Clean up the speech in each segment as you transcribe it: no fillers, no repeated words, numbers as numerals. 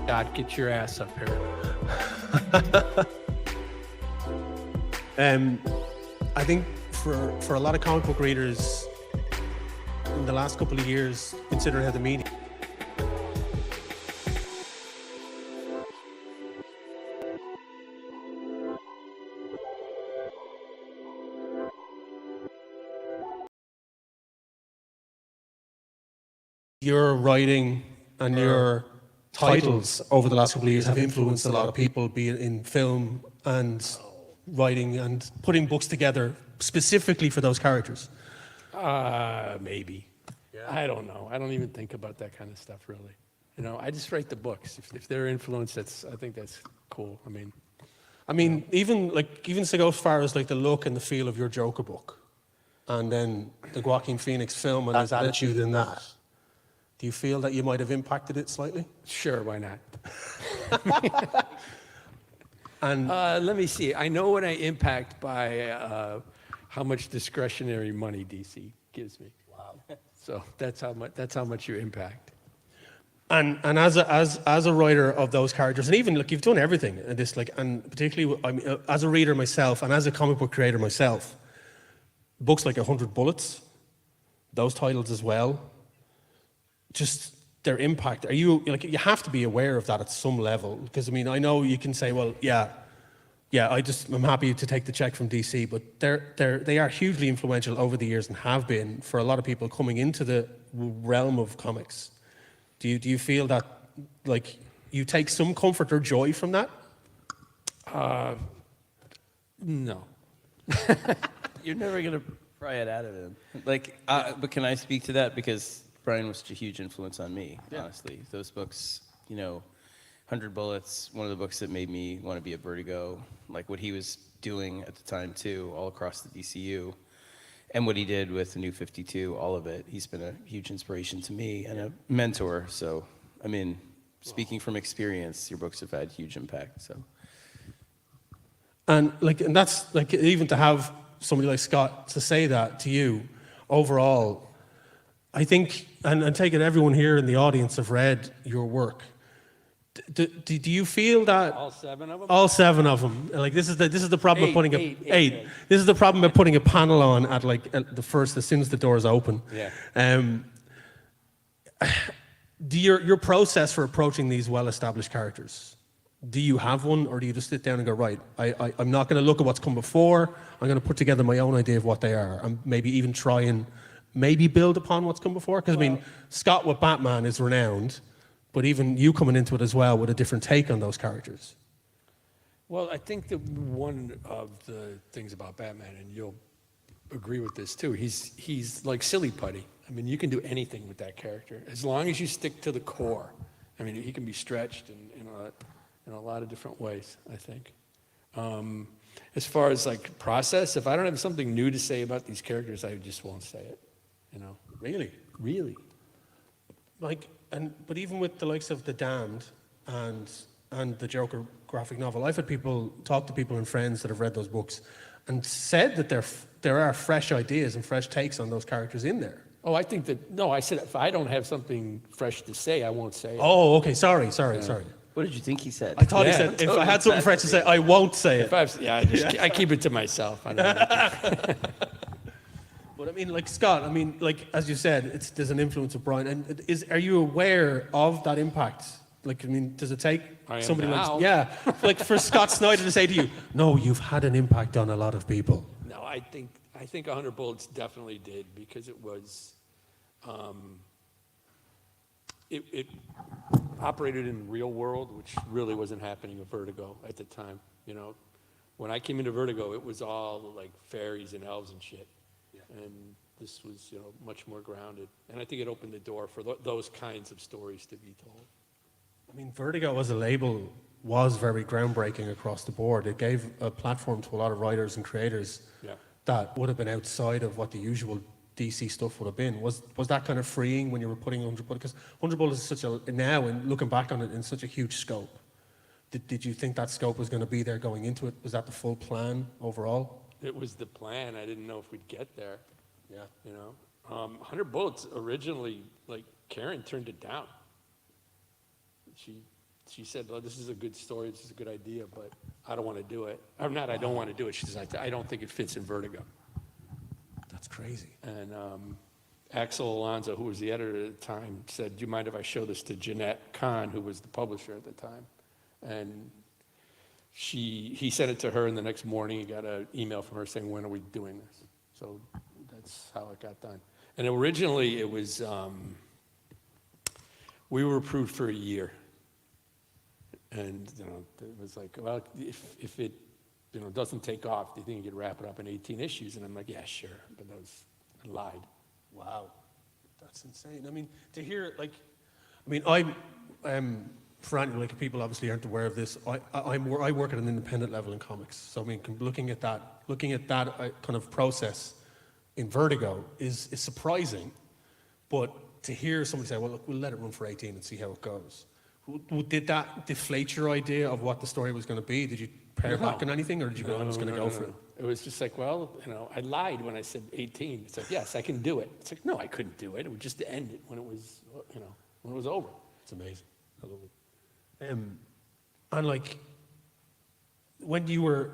God, get your ass up here. I think for a lot of comic book readers in the last couple of years, considering how the media your writing and your titles over the last couple of years have influenced a lot of people, be it in film and writing and putting books together specifically for those characters. Maybe. Yeah. I don't know. I don't even think about that kind of stuff, really. You know, I just write the books. If they're influenced, I think that's cool. I mean, even to go as far as like the look and the feel of your Joker book, and then the Joaquin Phoenix film and his attitude in that. Do you feel that you might have impacted it slightly? Sure, why not? And let me see. I know what I impact by how much discretionary money DC gives me. Wow. So that's how much you impact. And as a writer of those characters, and even look, you've done everything in this, like, and particularly as a reader myself and as a comic book creator myself, books like 100 Bullets, those titles as well. Just their impact. Are you like, you have to be aware of that at some level, because I mean, I know you can say, well, yeah, I'm happy to take the check from DC, but they are hugely influential over the years and have been for a lot of people coming into the realm of comics. Do you feel that like you take some comfort or joy from that? No. You're never gonna pry it out of him. Like, but can I speak to that, because Brian was such a huge influence on me, honestly. Those books, 100 Bullets, one of the books that made me want to be a Vertigo, like what he was doing at the time too, all across the DCU, and what he did with the New 52, all of it. He's been a huge inspiration to me and a mentor. So, I mean, speaking from experience, your books have had huge impact. So, and that's like, even to have somebody like Scott to say that to you, overall, I think, and I take it everyone here in the audience have read your work. Do you feel that all 7 of them? All 7 of them. Like, this is the problem of putting eight. This is the problem of putting a panel on at the first, as soon as the doors open. Yeah. Do your process for approaching these well-established characters, do you have one, or do you just sit down and go, right, I'm not going to look at what's come before, I'm going to put together my own idea of what they are, and maybe even try and maybe build upon what's come before? Because, I mean, Scott with Batman is renowned, but even you coming into it as well with a different take on those characters. Well, I think that one of the things about Batman, and you'll agree with this too, he's like silly putty. I mean, you can do anything with that character as long as you stick to the core. I mean, he can be stretched in a lot of different ways, I think. As far as like process, if I don't have something new to say about these characters, I just won't say it. Really. Like, but even with the likes of The Damned and the Joker graphic novel, I've had talk to people and friends that have read those books and said that there are fresh ideas and fresh takes on those characters in there. Oh, I think that, no, I said if I don't have something fresh to say, I won't say it. Oh, okay, sorry. what did you think he said? I thought he said, if I had something fresh to say, I won't say it. I keep it to myself. I don't know. But I mean, like, Scott, I mean, like, as you said, there's an influence of Brian. And are you aware of that impact? Like, I mean, does it take somebody like for Scott Snyder to say to you, no, you've had an impact on a lot of people? No, I think 100 Bullets definitely did, because it was, it operated in the real world, which really wasn't happening with Vertigo at the time. When I came into Vertigo, it was all like fairies and elves and shit. And this was, much more grounded. And I think it opened the door for those kinds of stories to be told. I mean, Vertigo as a label was very groundbreaking across the board. It gave a platform to a lot of writers and creators that would have been outside of what the usual DC stuff would have been. Was that kind of freeing when you were putting 100 Bullets? Because 100 Bullets is now, and looking back on it, in such a huge scope. Did you think that scope was going to be there going into it? Was that the full plan overall? It was the plan. I didn't know if we'd get there. 100 Bullets originally, like, Karen turned it down. she said, well, this is a good story, this is a good idea, but I don't want to do it. Or not, I don't want to do it. She says, I don't think it fits in Vertigo. That's crazy. And Axel Alonso, who was the editor at the time, said, do you mind if I show this to Jeanette Kahn, who was the publisher at the time? And he sent it to her, and the next morning he got an email from her saying, when are we doing this? So that's how it got done. And originally it was, we were approved for a year. And, it was like, well, if it, doesn't take off, do you think you could wrap it up in 18 issues? And I'm like, yeah, sure. But I lied. Wow, that's insane. I mean, to hear, for any, people obviously aren't aware of this. I work at an independent level in comics. So, looking at that kind of process in Vertigo is surprising. But to hear somebody say, well, look, we'll let it run for 18 and see how it goes. Did that deflate your idea of what the story was going to be? Did you pare back on anything, or did you go, I'm just going to go for it? It was just like, well, I lied when I said 18. It's like, yes, I can do it. It's like, no, I couldn't do it. It would just end it when it was, when it was over. It's amazing. I love it. And when you were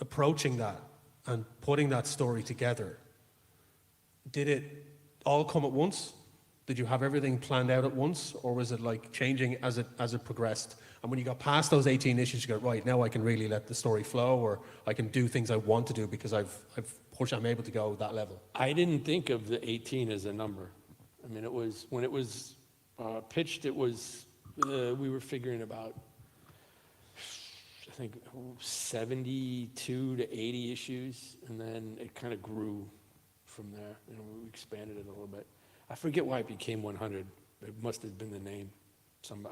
approaching that and putting that story together, did it all come at once? Did you have everything planned out at once, or was it changing as it progressed? And when you got past those 18 issues, you go, right, now I can really let the story flow, or I can do things I want to do because I'm able to go that level. I didn't think of the 18 as a number. I mean, when it was pitched, it was, we were figuring about, I think, 72 to 80 issues, and then it kind of grew from there. We expanded it a little bit. I forget why it became 100. It must have been the name.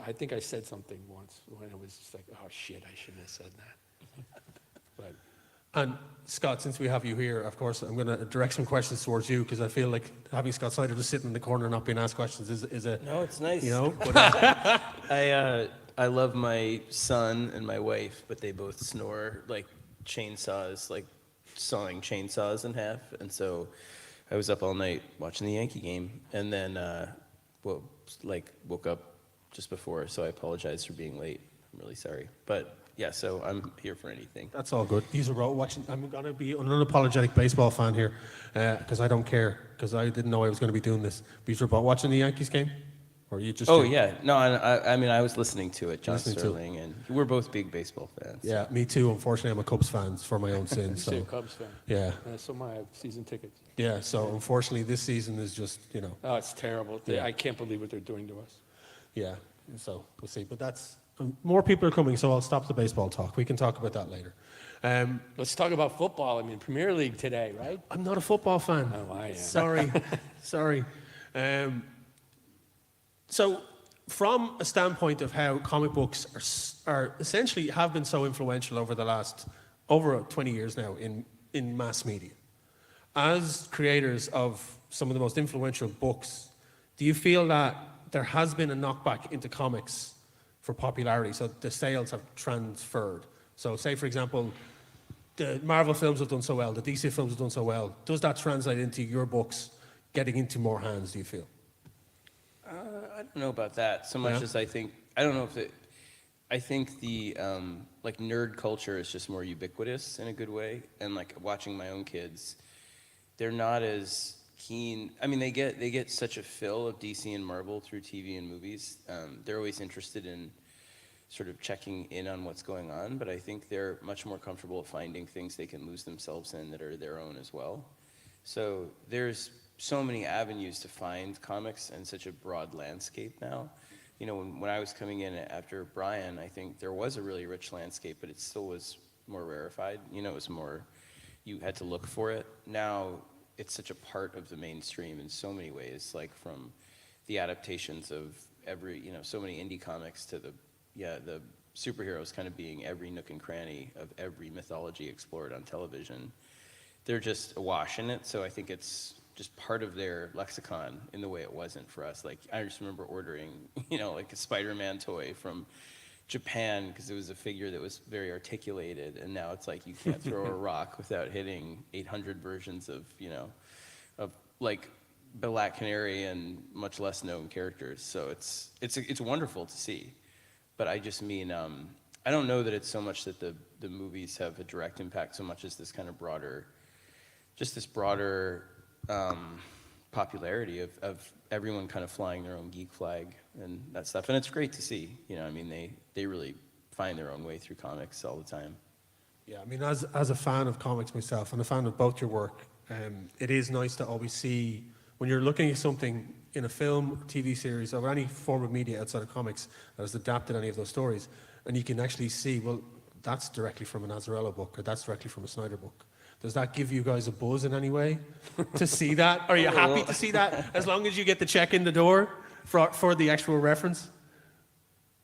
I think I said something once when it was just like, oh shit, I shouldn't have said that. But And Scott, since we have you here, of course, I'm going to direct some questions towards you, because I feel like having Scott Snyder just sitting in the corner and not being asked questions is a... No, it's nice. But, I love my son and my wife, but they both snore like chainsaws, like sawing chainsaws in half. And so I was up all night watching the Yankee game, and then woke up just before, so I apologize for being late. I'm really sorry. But yeah, so I'm here for anything. That's all good. These are watching. I'm going to be an unapologetic baseball fan here, because I don't care, because I didn't know I was going to be doing this. But you're watching the Yankees game? Or you just... Oh, yeah. No, I mean, I was listening to it, John Listening to Sterling, and we're both big baseball fans. Yeah, me too. Unfortunately, I'm a Cubs fan for my own sins. I'm So a Cubs fan. yeah, So I have season tickets. yeah. So unfortunately, this season is just, Oh, it's terrible. Yeah. I can't believe what they're doing to us. yeah. So we'll see. But that's more people are coming, so I'll stop the baseball talk. We can talk about that later. Let's talk about football. I mean, Premier League today, right? I'm not a football fan. Oh, I am. Sorry, sorry. So, from a standpoint of how comic books are essentially have been so influential over the last over 20 years now in mass media, as creators of some of the most influential books, do you feel that there has been a knockback into comics for popularity, so the sales have transferred? So, say for example, the Marvel films have done so well, the DC films have done so well. Does that translate into your books getting into more hands, do you feel? I don't know about that so much as I think the like nerd culture is just more ubiquitous in a good way, and like watching my own kids, they're not as keen. I mean, they get such a fill of DC and Marvel through TV and movies. They're always interested in sort of checking in on what's going on, but I think they're much more comfortable finding things they can lose themselves in that are their own as well. So there's so many avenues to find comics and such a broad landscape now. You know, when I was coming in after Brian, I think there was a really rich landscape, but it still was more rarefied. You know, it was more, you had to look for it. Now it's such a part of the mainstream in so many ways, like from the adaptations of so many indie comics to the superheroes kind of being every nook and cranny of every mythology explored on television. They're just awash in it, so I think it's just part of their lexicon in the way it wasn't for us. Like, I just remember ordering, like a Spider-Man toy from Japan because it was a figure that was very articulated, and now it's like you can't throw a rock without hitting 800 versions of like Black Canary and much less known characters. So it's wonderful to see. but I just mean, I don't know that it's so much that the movies have a direct impact so much as this kind of broader, just this broader popularity of everyone kind of flying their own geek flag and that stuff. And it's great to see, you know, I mean, they really find their own way through comics all the time. Yeah, I mean, as a fan of comics myself and a fan of both your work, it is nice to always see when you're looking at something in a film, TV series, or any form of media outside of comics that has adapted any of those stories, and you can actually see, well, that's directly from an Azzarello book, or that's directly from a Snyder book. Does that give you guys a buzz in any way to see that? Are you happy to see that as long as you get the check in the door for the actual reference?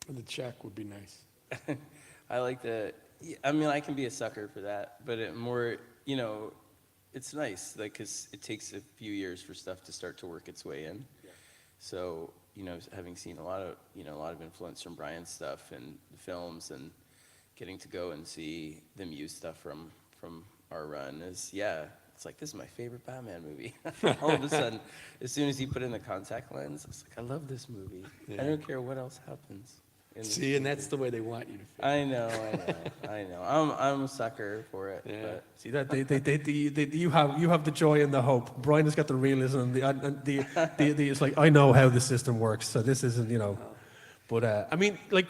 The check would be nice. I like I mean, I can be a sucker for that, but it more, you know, it's nice, like, because it takes a few years for stuff to start to work its way in. Yeah. So, you know, having seen a lot of influence from Brian's stuff and the films, and getting to go and see them use stuff from our run is, yeah, it's like, this is my favorite Batman movie. All of a sudden, as soon as he put in the contact lens, I was like, I love this movie. Yeah. I don't care what else happens. See, and that's the way they want you to feel. I know. I'm a sucker for it. Yeah. But. See that you have the joy and the hope. Brian has got the realism and the it's like, I know how the system works, so this isn't, you know. But I mean, like,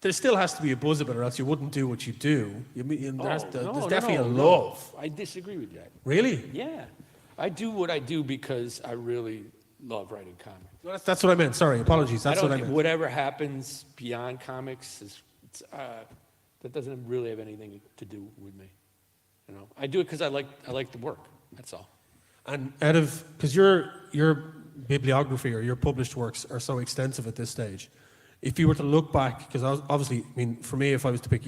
there still has to be a buzz about it, or else you wouldn't do what you do. There's definitely a love. I disagree with that. Really? Yeah, I do what I do because I really love writing comics. Well, that's what I meant. Sorry, apologies. That's what I meant. Whatever happens beyond comics that doesn't really have anything to do with me. You know, I do it because I like the work. That's all. And because your bibliography or your published works are so extensive at this stage, if you were to look back, because obviously, I mean, for me, if I was to pick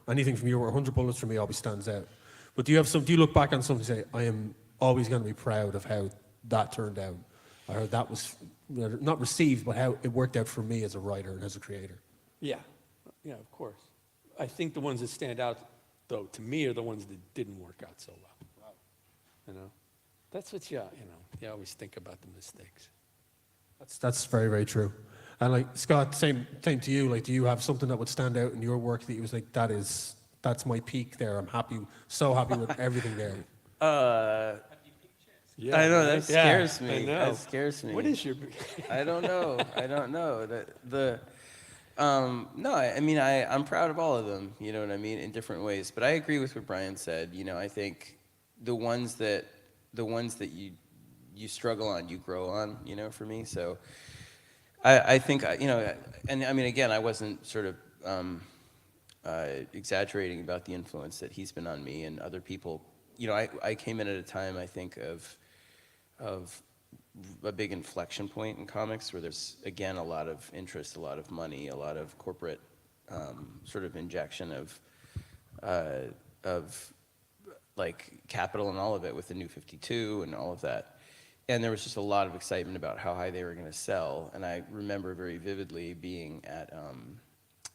anything from your 100 Bullets for me always stands out. But do you look back on something and say, I am always going to be proud of how that turned out, or how that was not received, but how it worked out for me as a writer and as a creator? Yeah, of course. I think the ones that stand out, though, to me, are the ones that didn't work out so well. Wow. You know, that's what you always think about the mistakes. That's very, very true. And like, Scott, same to you. Like, do you have something that would stand out in your work that you was like, that's my peak there. I'm so happy with everything there. Yeah, I know, that scares me. I know. That scares me. What is your? I don't know. No, I mean, I'm proud of all of them. You know what I mean, in different ways. But I agree with what Brian said. You know, I think the ones that you struggle on, you grow on. You know, for me. So I think, you know, and I mean, again, I wasn't sort of exaggerating about the influence that he's been on me and other people. You know, I came in at a time, I think, of a big inflection point in comics where there's, again, a lot of interest, a lot of money, a lot of corporate sort of injection of like capital and all of it with the New 52 and all of that. And there was just a lot of excitement about how high they were going to sell. And I remember very vividly being at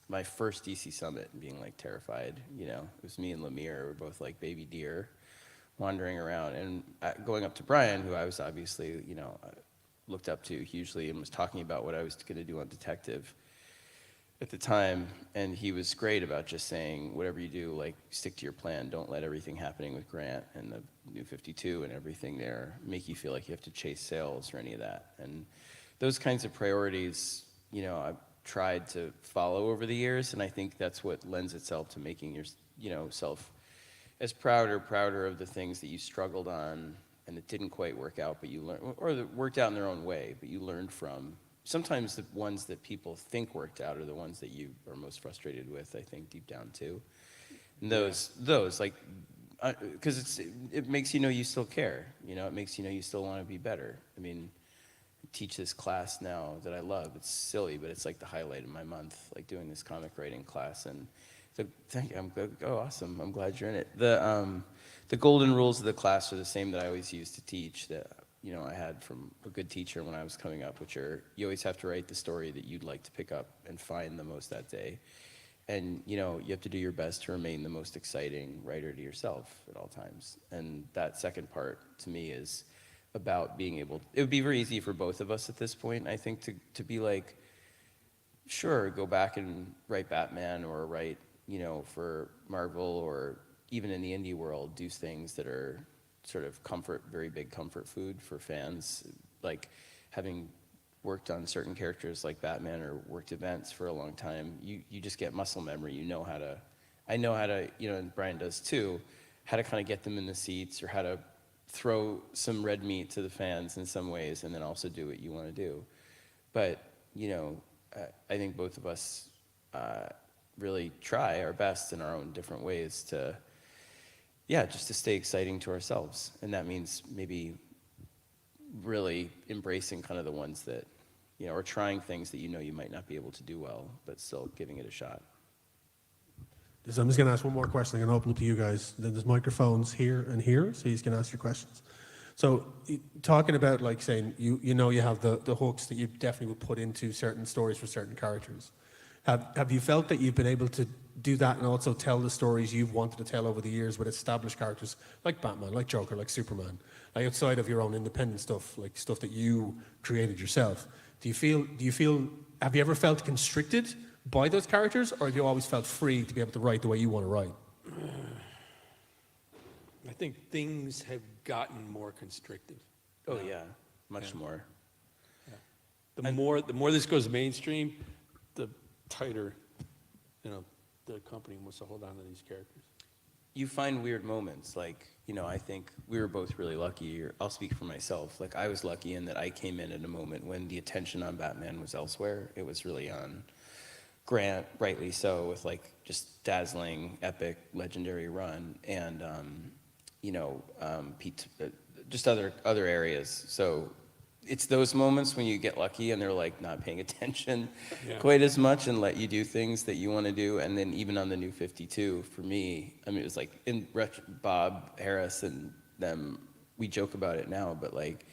my first DC Summit and being like terrified. You know, it was me and Lemire, we're both like baby deer, wandering around and going up to Brian, who I was obviously, you know, looked up to hugely, and was talking about what I was going to do on Detective at the time. And he was great about just saying, whatever you do, like, stick to your plan. Don't let everything happening with Grant and the New 52 and everything there make you feel like you have to chase sales or any of that. And those kinds of priorities, you know, I've tried to follow over the years, and I think that's what lends itself to making your, you know, self as prouder of the things that you struggled on and it didn't quite work out, but you learned, or that worked out in their own way, but you learned from. Sometimes the ones that people think worked out are the ones that you are most frustrated with, I think, deep down too. And those like, because it makes you know you still care. You know, it makes you know you still want to be better. I mean, I teach this class now that I love. It's silly, but it's like the highlight of my month, like doing this comic writing class. And so, thank you. Oh, awesome. I'm glad you're in it. The golden rules of the class are the same that I always used to teach, that, you know, I had from a good teacher when I was coming up, which are, you always have to write the story that you'd like to pick up and find the most that day. And, you know, you have to do your best to remain the most exciting writer to yourself at all times. And that second part, to me, is about being able, it would be very easy for both of us at this point, I think, to be like, sure, go back and write Batman or write, for Marvel, or even in the indie world, do things that are sort of very big comfort food for fans. Like having worked on certain characters like Batman or worked events for a long time, you just get muscle memory. I know how to, and Brian does too, how to kind of get them in the seats, or how to throw some red meat to the fans in some ways, and then also do what you want to do. But, I think both of us really try our best in our own different ways to, just to stay exciting to ourselves. And that means maybe really embracing kind of the ones that, or trying things that you might not be able to do well, but still giving it a shot. So I'm just going to ask one more question. I'm going to open it to you guys. Then there's microphones here and here, so you can ask your questions. So talking about like saying, you have the hooks that you definitely would put into certain stories for certain characters. Have you felt that you've been able to do that and also tell the stories you've wanted to tell over the years with established characters like Batman, like Joker, like Superman, like outside of your own independent stuff, like stuff that you created yourself? Do you feel, have you ever felt constricted by those characters, or have you always felt free to be able to write the way you want to write? I think things have gotten more constrictive. Oh yeah, much more. The more this goes mainstream, the tighter, the company wants to hold on to these characters. You find weird moments, like, I think we were both really lucky, or I'll speak for myself. Like, I was lucky in that I came in at a moment when the attention on Batman was elsewhere. It was really on Grant, rightly so, with like just dazzling, epic, legendary run, and Pete, just other areas. So it's those moments when you get lucky and they're like not paying attention quite as much and let you do things that you want to do. And then even on the New 52, for me, I mean, it was like Bob Harris and them, we joke about it now, but like,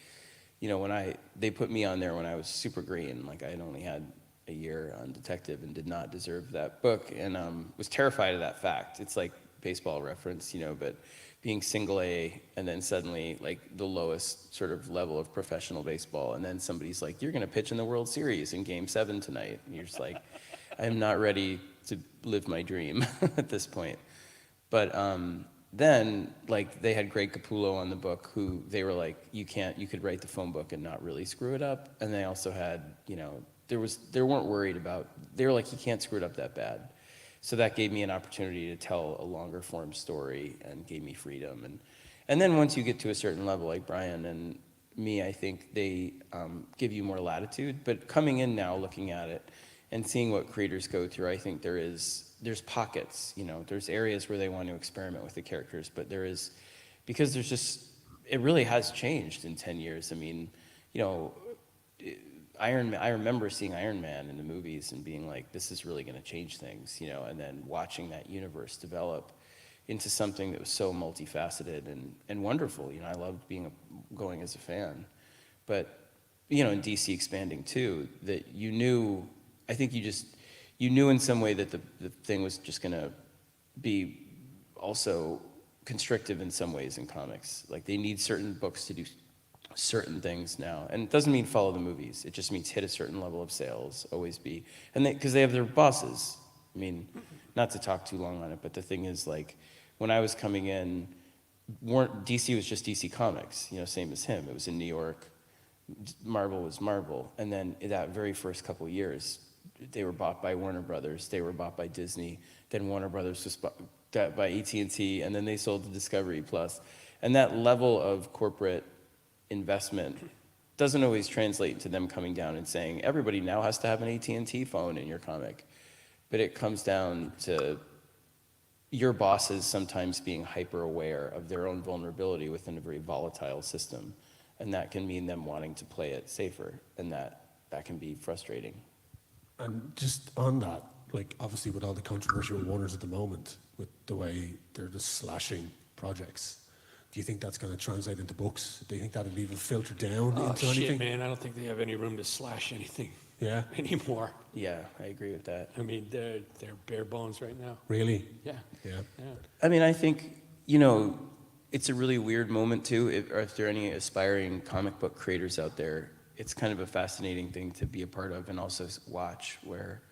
when they put me on there when I was super green, like I had only had a year on Detective and did not deserve that book, and was terrified of that fact. It's like baseball reference, but being single A and then suddenly like the lowest sort of level of professional baseball, and then somebody's like, you're going to pitch in the World Series in Game 7 tonight, and you're just like, I'm not ready to live my dream at this point. But then like they had Greg Capullo on the book, who they were like, you could write the phone book and not really screw it up. And they also had, they weren't worried about, they were like, you can't screw it up that bad. So that gave me an opportunity to tell a longer form story and gave me freedom. And then once you get to a certain level, like Brian and me, I think they give you more latitude. But coming in now, looking at it and seeing what creators go through, I think there's pockets, there's areas where they want to experiment with the characters, but because it really has changed in 10 years. I mean, Iron Man, I remember seeing Iron Man in the movies and being like, this is really going to change things, and then watching that universe develop into something that was so multifaceted and wonderful. I loved going as a fan. But, in DC expanding too, that I think you knew in some way that the thing was just going to be also constrictive in some ways in comics. Like they need certain books to do certain things now, and it doesn't mean follow the movies. It just means hit a certain level of sales, always be, and because they have their bosses. I mean, not to talk too long on it, but the thing is, like, when I was coming in, DC was just DC Comics, same as him. It was in New York. Marvel was Marvel, and then in that very first couple of years, they were bought by Warner Brothers. They were bought by Disney. Then Warner Brothers was bought by AT&T, and then they sold to Discovery Plus. And that level of corporate investment doesn't always translate into them coming down and saying everybody now has to have an AT&T phone in your comic, but it comes down to your bosses sometimes being hyper aware of their own vulnerability within a very volatile system, and that can mean them wanting to play it safer, and that can be frustrating. And just on that, like obviously with all the controversial Warners at the moment, with the way they're just slashing projects, do you think that's going to translate into books? Do you think that'll even filter down into anything? Man, I don't think they have any room to slash anything anymore. Yeah, I agree with that. I mean, they're bare bones right now. Really? Yeah. I mean, I think, it's a really weird moment too, if there are any aspiring comic book creators out there. it's kind of a fascinating thing to be a part of and also watch, where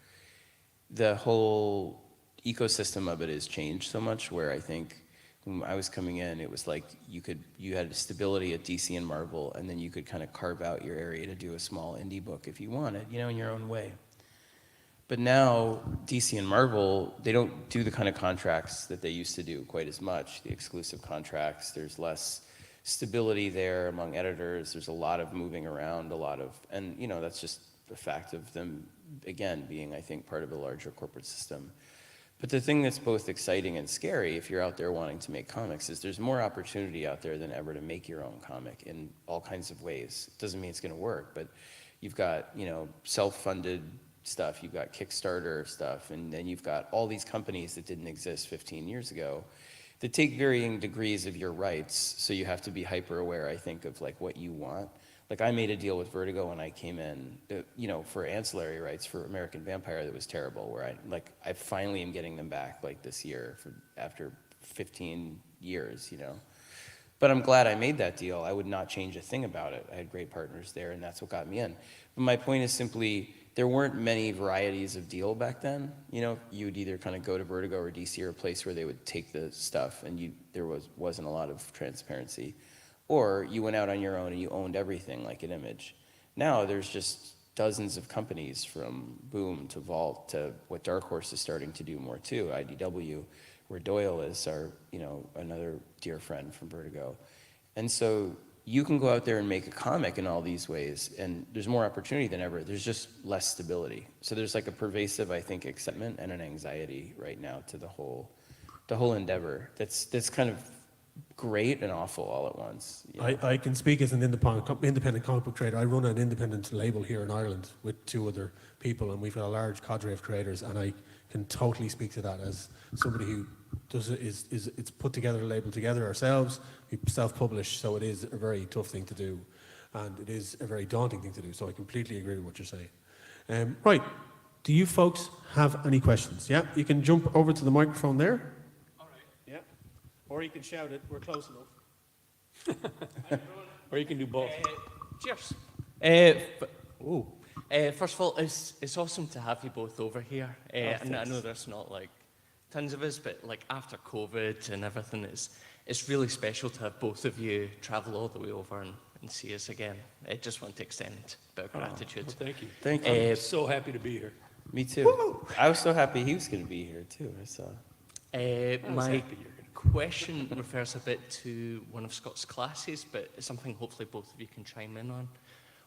the whole ecosystem of it has changed so much, where I think when I was coming in, it was like you had stability at DC and Marvel, and then you could kind of carve out your area to do a small indie book if you wanted, you know, in your own way. But now DC and Marvel, they don't do the kind of contracts that they used to do quite as much, the exclusive contracts. There's less stability there among editors. There's a lot of moving around, and you know, that's just the fact of them, again, being, I think, part of a larger corporate system. But the thing that's both exciting and scary, if you're out there wanting to make comics, is there's more opportunity out there than ever to make your own comic in all kinds of ways. It doesn't mean it's going to work, but you've got, you know, self-funded stuff, you've got Kickstarter stuff, and then you've got all these companies that didn't exist 15 years ago that take varying degrees of your rights, so you have to be hyper aware, I think, of like what you want. Like I made a deal with Vertigo when I came in, you know, for ancillary rights for American Vampire that was terrible, where I finally am getting them back like this year after 15 years, you know. But I'm glad I made that deal. I would not change a thing about it. I had great partners there, and that's what got me in. But my point is simply, there weren't many varieties of deal back then. You know, you would either kind of go to Vertigo or DC or a place where they would take the stuff, and there wasn't a lot of transparency. Or you went out on your own and you owned everything like an Image. Now there's just dozens of companies, from Boom to Vault to what Dark Horse is starting to do more too, IDW, where Doyle is our, you know, another dear friend from Vertigo. And so you can go out there and make a comic in all these ways, and there's more opportunity than ever. There's just less stability. So there's like a pervasive, I think, excitement and an anxiety right now to the whole endeavor. That's kind of great and awful all at once. You know? I can speak as an independent comic book trader. I run an independent label here in Ireland with 2 other people, and we've got a large cadre of creators, and I can totally speak to that as somebody who it's put together a label together ourselves. We self-publish, so it is a very tough thing to do, and it is a very daunting thing to do. So I completely agree with what you're saying. Right, do you folks have any questions? Yeah, you can jump over to the microphone there. All right. Yeah, or you can shout it. We're close enough. Or you can do both. Cheers. First of all, it's awesome to have you both over here. And I know there's not like tons of us, but like after COVID and everything, it's really special to have both of you travel all the way over and see us again. I just want to extend a bit of gratitude. Well, thank you. Thank you. I'm so happy to be here. Me too. Woo! I was so happy he was going to be here too. I saw. My question refers a bit to one of Scott's classes, but it's something hopefully both of you can chime in on.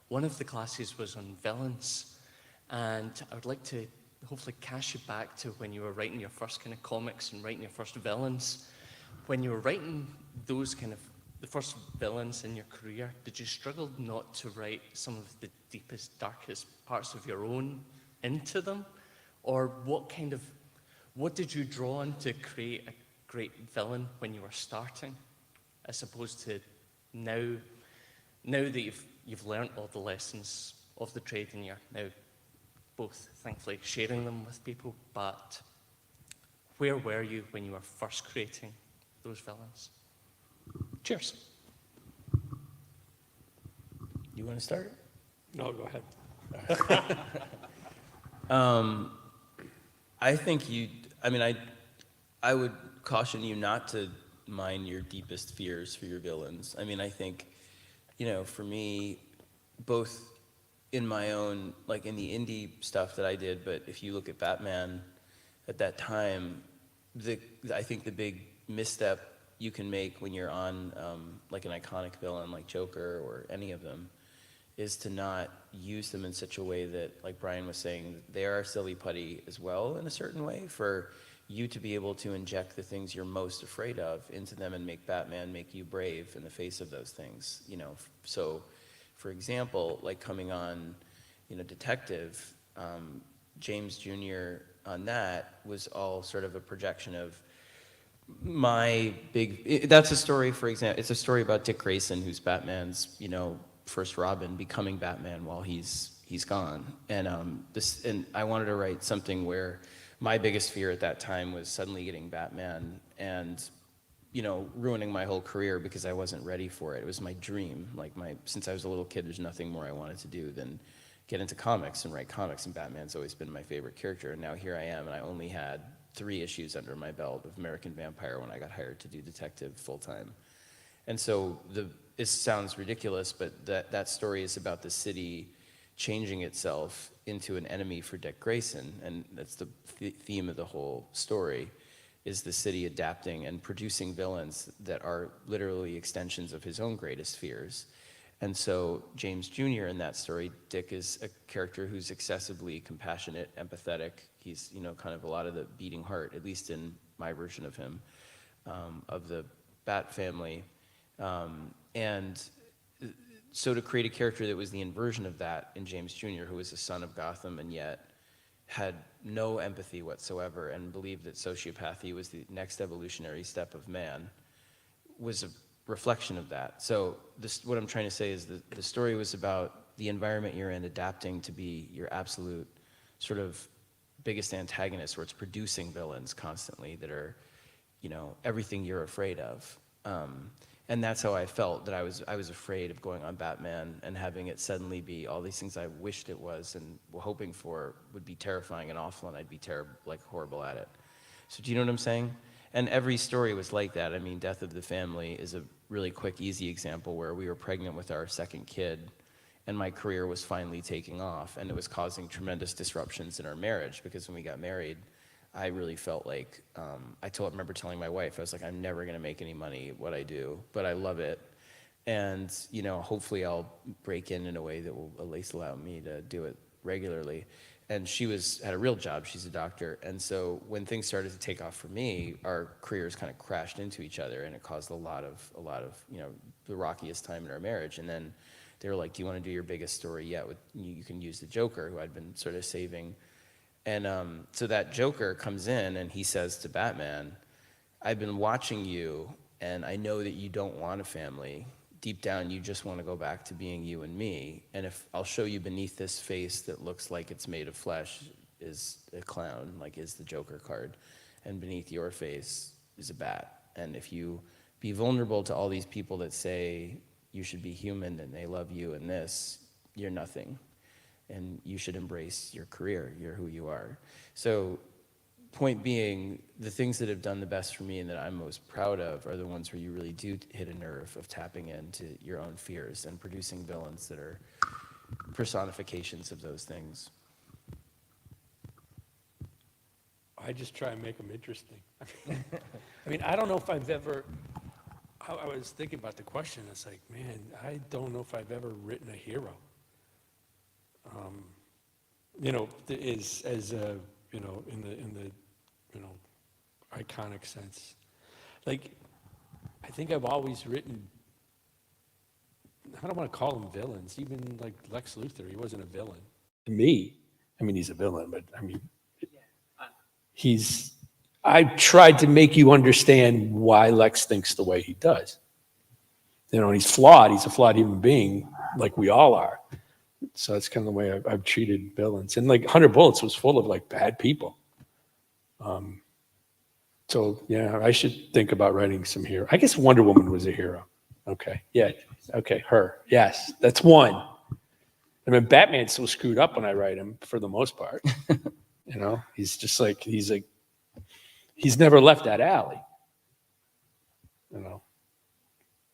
One of the classes was on villains, and I would like to hopefully cast you back to when you were writing your first kind of comics and writing your first villains. When you were writing those kind of the first villains in your career, did you struggle not to write some of the deepest, darkest parts of your own into them? Or what did you draw on to create a great villain when you were starting, as opposed to now that you've learned all the lessons of the trade and you're now both thankfully sharing them with people, but where were you when you were first creating those villains? Cheers. You want to start? No, go ahead. I think I would caution you not to mine your deepest fears for your villains. I mean, I think, you know, for me, both in my own, like in the indie stuff that I did, but if you look at Batman at that time, I think the big misstep you can make when you're on like an iconic villain like Joker or any of them is to not use them in such a way that, like Brian was saying, they are silly putty as well in a certain way, for you to be able to inject the things you're most afraid of into them and make Batman make you brave in the face of those things, you know. So, for example, like coming on, you know, Detective, James Jr. on that was all sort of a projection of my big, that's a story, for example, it's a story about Dick Grayson, who's Batman's, you know, first Robin, becoming Batman while he's gone. And and I wanted to write something where my biggest fear at that time was suddenly getting Batman and ruining my whole career because I wasn't ready for it. It was my dream. Like since I was a little kid, there's nothing more I wanted to do than get into comics and write comics, and Batman's always been my favorite character. And now here I am, and I only had 3 issues under my belt of American Vampire when I got hired to do detective full time. And so it sounds ridiculous, but that story is about the city changing itself into an enemy for Dick Grayson, and that's the theme of the whole story, is the city adapting and producing villains that are literally extensions of his own greatest fears. And so James Jr. in that story, Dick is a character who's excessively compassionate, empathetic. He's, kind of a lot of the beating heart, at least in my version of him, of the Bat family. And so to create a character that was the inversion of that in James Jr., who was a son of Gotham and yet had no empathy whatsoever and believed that sociopathy was the next evolutionary step of man, was a reflection of that. So what I'm trying to say is that the story was about the environment you're in adapting to be your absolute sort of biggest antagonist, where it's producing villains constantly that are, everything you're afraid of. And that's how I felt, that I was afraid of going on Batman and having it suddenly be all these things I wished it was and were hoping for would be terrifying and awful, and I'd be horrible at it. So do you know what I'm saying? And every story was like that. I mean, Death of the Family is a really quick, easy example where we were pregnant with our second kid, and my career was finally taking off, and it was causing tremendous disruptions in our marriage, because when we got married, I really felt like, I remember telling my wife, I was like, I'm never gonna make any money at what I do, but I love it. And, hopefully I'll break in a way that will at least allow me to do it regularly. And she had a real job, she's a doctor. And so when things started to take off for me, our careers kind of crashed into each other, and it caused a lot of, the rockiest time in our marriage. And then they were like, do you want to do your biggest story yet? You can use the Joker, who I'd been sort of saving. And so that Joker comes in and he says to Batman, I've been watching you, and I know that you don't want a family. Deep down, you just want to go back to being you and me. And if I'll show you beneath this face that looks like it's made of flesh is a clown, like is the Joker card. And beneath your face is a bat. And if you be vulnerable to all these people that say you should be human and they love you and this, you're nothing. And you should embrace your career. You're who you are. So point being, the things that have done the best for me and that I'm most proud of are the ones where you really do hit a nerve of tapping into your own fears and producing villains that are personifications of those things. I just try and make them interesting. I mean, I don't know if I've ever, I was thinking about the question, it's like, man, I don't know if I've ever written a hero. In the iconic sense. Like, I think I've always written, I don't want to call them villains, even like Lex Luthor, he wasn't a villain. To me, I mean, he's a villain, but I mean, I tried to make you understand why Lex thinks the way he does. He's flawed, he's a flawed human being, like we all are. So that's kind of the way I've treated villains. And like 100 Bullets was full of like bad people. So yeah, I should think about writing some hero. I guess Wonder Woman was a hero. Okay, yeah, okay, her. Yes, that's one. I mean, Batman's so screwed up when I write him for the most part. He's just like, he's never left that alley.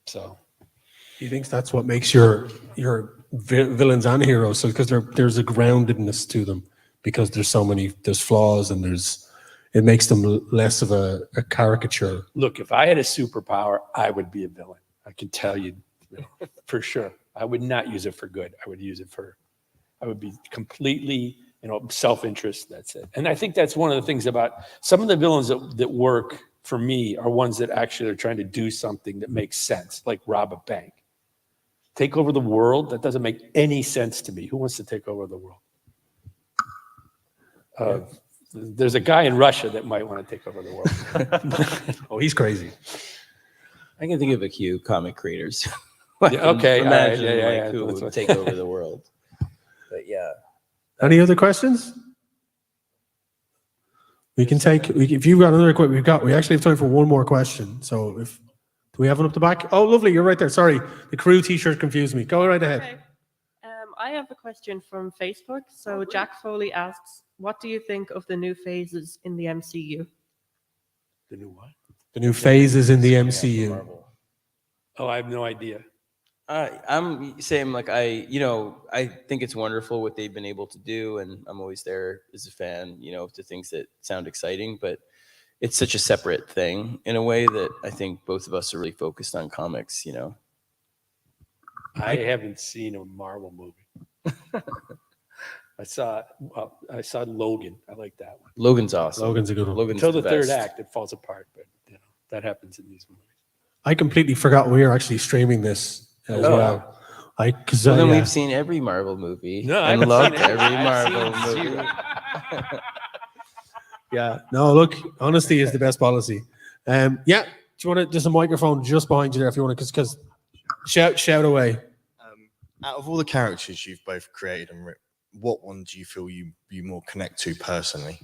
So. He thinks that's what makes your villains and heroes, so because there's a groundedness to them, because there's flaws, and it makes them less of a caricature. Look, if I had a superpower, I would be a villain. I can tell you, for sure. I would not use it for good. I would be completely, self-interest. That's it. And I think that's one of the things about some of the villains that work for me are ones that actually are trying to do something that makes sense, like rob a bank. Take over the world? That doesn't make any sense to me. Who wants to take over the world? There's a guy in Russia that might want to take over the world. Oh, he's crazy. I can think of a few comic creators. Yeah, okay, Imagine all right, who that's would take over the world. But yeah. Any other questions? We can take, if you've got another quick, we actually have time for one more question. So do we have one up the back? Oh, lovely. You're right there. Sorry. The crew t-shirt confused me. Go right ahead. Okay. I have a question from Facebook. So Jack Foley asks, what do you think of the new phases in the MCU? The new what? The new phases in the MCU. Oh, I have no idea. I'm saying like I think it's wonderful what they've been able to do, and I'm always there as a fan, to things that sound exciting, but it's such a separate thing in a way that I think both of us are really focused on comics. I haven't seen a Marvel movie. I saw Logan. I like that one. Logan's awesome. Logan's a good one. Logan's Until the third best. act, it falls apart, but that happens in these movies. I completely forgot we are actually streaming this as Oh. well. So then we've seen every Marvel movie. No, I and haven't loved seen every I've Marvel seen movie. zero. Yeah. No, look, honesty is the best policy. Do you want to, just a microphone just behind you there if you want to, because shout away. Out of all the characters you've both created and written, what one do you feel you more connect to personally?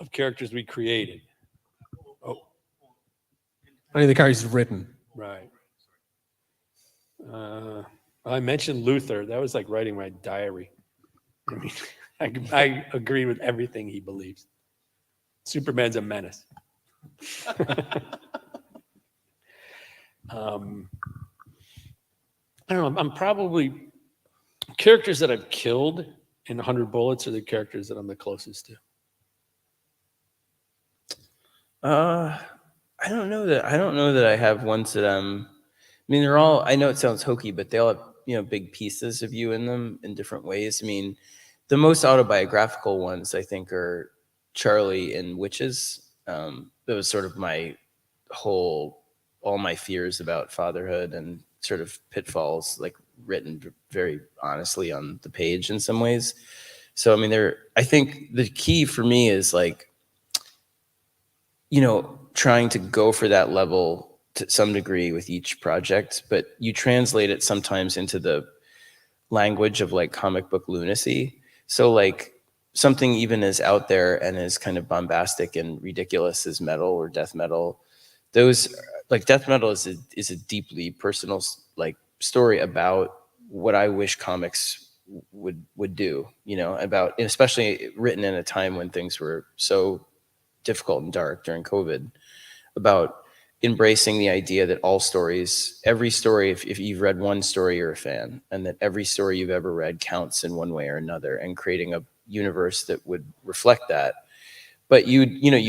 Of characters we created. Oh, Any of the characters you've written. right. I mentioned Luther. That was like writing my diary. I mean, I agree with everything he believes. Superman's a menace. I don't know. I'm probably characters that I've killed in 100 Bullets are the characters that I'm the closest to. I don't know that I have ones that I mean, they're all, I know it sounds hokey, but they all have, big pieces of you in them in different ways. I mean, the most autobiographical ones I think are Charlie and Witches. That was sort of all my fears about fatherhood and sort of pitfalls, like written very honestly on the page in some ways. So, I mean, I think the key for me is like, trying to go for that level to some degree with each project, but you translate it sometimes into the language of like comic book lunacy. So like something even as out there and as kind of bombastic and ridiculous as metal or death metal, those like death metal is a deeply personal like story about what I wish comics would do, about, especially written in a time when things were so difficult and dark during COVID, about embracing the idea that all stories, every story, if you've read one story, you're a fan, and that every story you've ever read counts in one way or another, and creating a universe that would reflect that. But you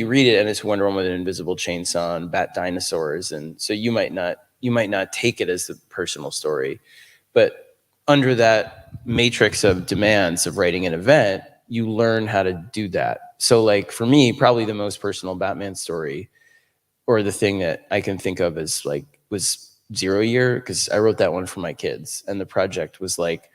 read it and it's Wonder Woman with an invisible chainsaw and bat dinosaurs, and so you might not take it as the personal story, but under that matrix of demands of writing an event, you learn how to do that. So like for me, probably the most personal Batman story, or the thing that I can think of as like, was 0 Year, because I wrote that one for my kids, and the project was like,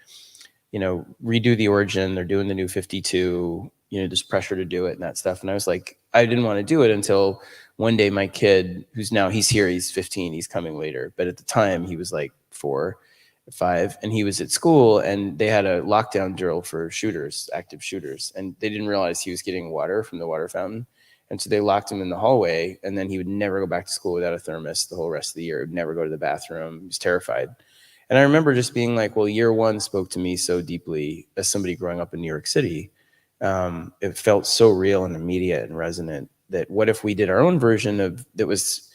redo the origin. They're doing the new 52. There's pressure to do it and that stuff. And I was like, I didn't want to do it until one day my kid, he's here, he's 15, he's coming later. But at the time he was like 4 or 5, and he was at school, and they had a lockdown drill for shooters, active shooters. And they didn't realize he was getting water from the water fountain. And so they locked him in the hallway, and then he would never go back to school without a thermos the whole rest of the year. He would never go to the bathroom. He was terrified. And I remember just being like, well, year one spoke to me so deeply as somebody growing up in New York City. It felt so real and immediate and resonant that what if we did our own version that was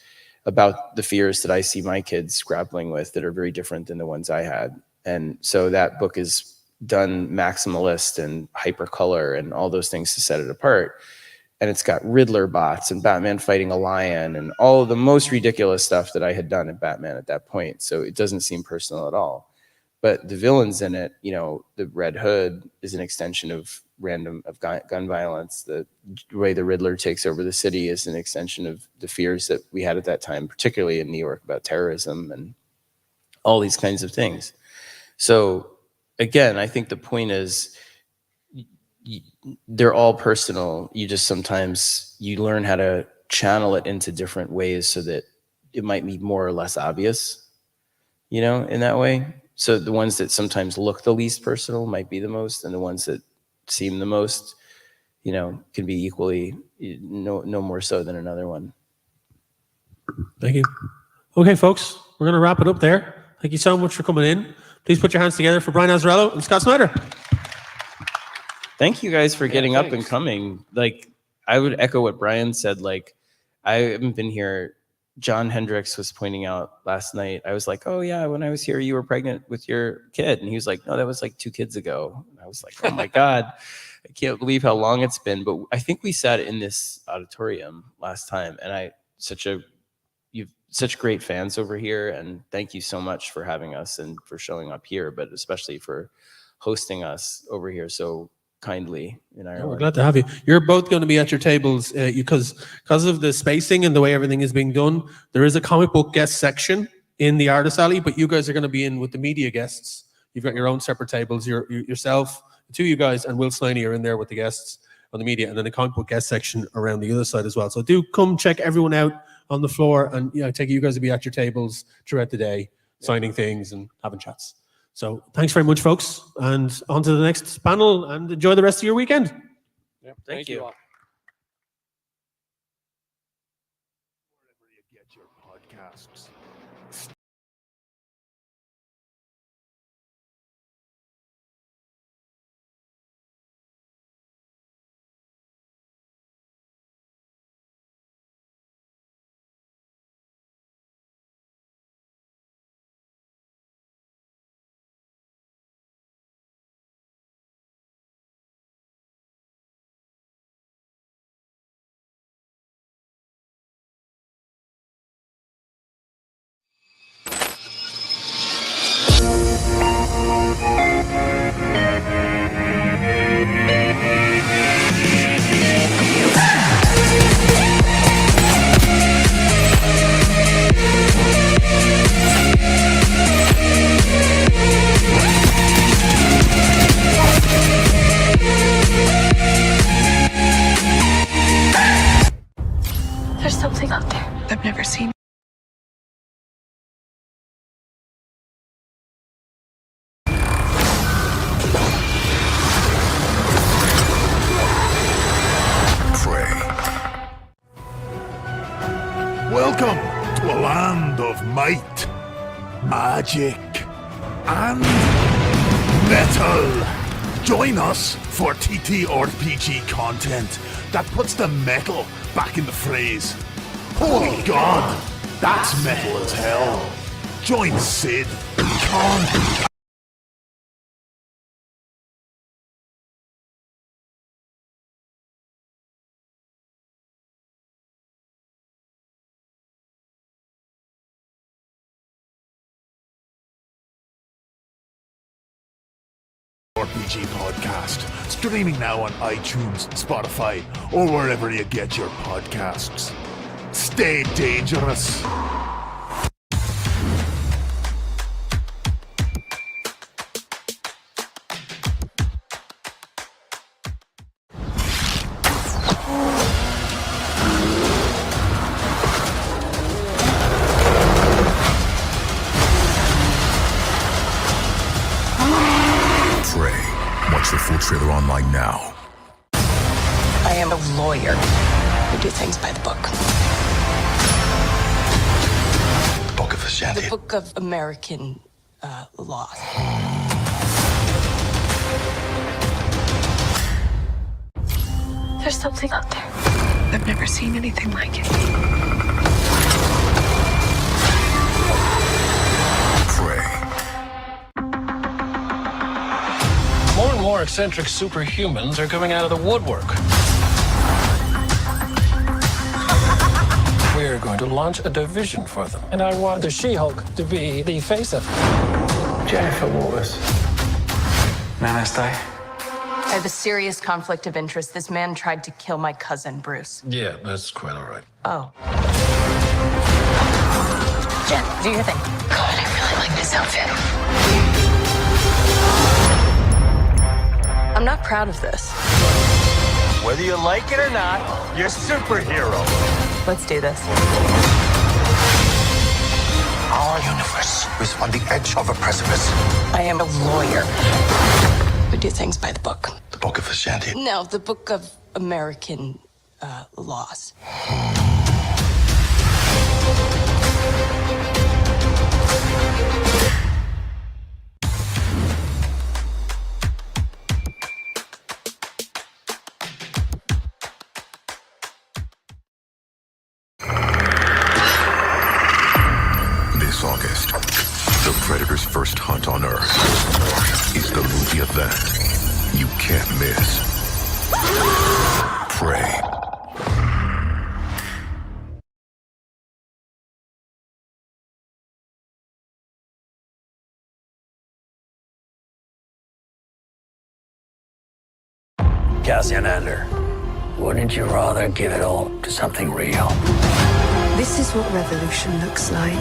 about the fears that I see my kids grappling with that are very different than the ones I had. And so that book is done maximalist and hypercolor and all those things to set it apart. And it's got Riddler bots and Batman fighting a lion and all of the most ridiculous stuff that I had done in Batman at that point. So it doesn't seem personal at all. But the villains in it, the Red Hood is an extension of gun violence. The way the Riddler takes over the city is an extension of the fears that we had at that time, particularly in New York, about terrorism and all these kinds of things. So again, I think the point is, they're all personal. You just sometimes you learn how to channel it into different ways so that it might be more or less obvious, in that way. So the ones that sometimes look the least personal might be the most, and the ones that seem the most, can be equally no more so than another one. Thank you. Okay, folks, we're going to wrap it up there. Thank you so much for coming in. Please put your hands together for Brian Azzarello and Scott Snyder. Thank you guys for getting up and thanks. coming. Like, I would echo what Brian said. Like, I haven't been here. John Hendricks was pointing out last night. I was like, oh yeah, when I was here, you were pregnant with your kid. And he was like, no, that was like 2 kids ago. And I was like, oh my God, I can't believe how long it's been. But I think we sat in this auditorium last time, and you've such great fans over here. And thank you so much for having us and for showing up here, but especially for hosting us over here so kindly in Ireland. We're glad to have you. You're both going to be at your tables because of the spacing and the way everything is being done. There is a comic book guest section in the artist alley, but you guys are going to be in with the media guests. You've got your own separate tables. Yourself, the 2 of you guys, and Will Sliney are in there with the guests on the media, and then the comic book guest section around the other side as well. So do come check everyone out on the floor, and I take it you guys will be at your tables throughout the day, signing things and having chats. So thanks very much, folks, and on to the next panel, and enjoy the rest of your weekend. Yep, Thank you. all. Wherever you get your podcasts. There's something out there I've never seen. Prey. Welcome to a land of might, magic, and metal. Join us for TTRPG content that puts the metal back in the phrase. Holy God, that's metal as hell. Join Sid, Con, RPG podcast, streaming now on iTunes, Spotify, or wherever you get your podcasts. Stay dangerous. Prey. Watch the full trailer online now. I am a lawyer who do things by the book. The Book of Ashanti. The Book of American law. There's something out there. I've never seen anything like it. Prey. More and more eccentric superhumans are coming out of the woodwork. We're going to launch a division for them. And I want the She-Hulk to be the face of it. Jennifer Waters. Nana stay. I have a serious conflict of interest. This man tried to kill my cousin, Bruce. Yeah, that's quite all right. Oh. Jen, do your thing. God, I really like this outfit. I'm not proud of this. Whether you like it or not, you're a superhero. Let's do this. Our universe is on the edge of a precipice. I am a lawyer who do things by the book. The Book of Ashanti. No, the Book of American laws. This August, the Predator's first hunt on Earth is the movie event you can't miss. Prey. Cassian Ander, wouldn't you rather give it all to something real? This is what revolution looks like.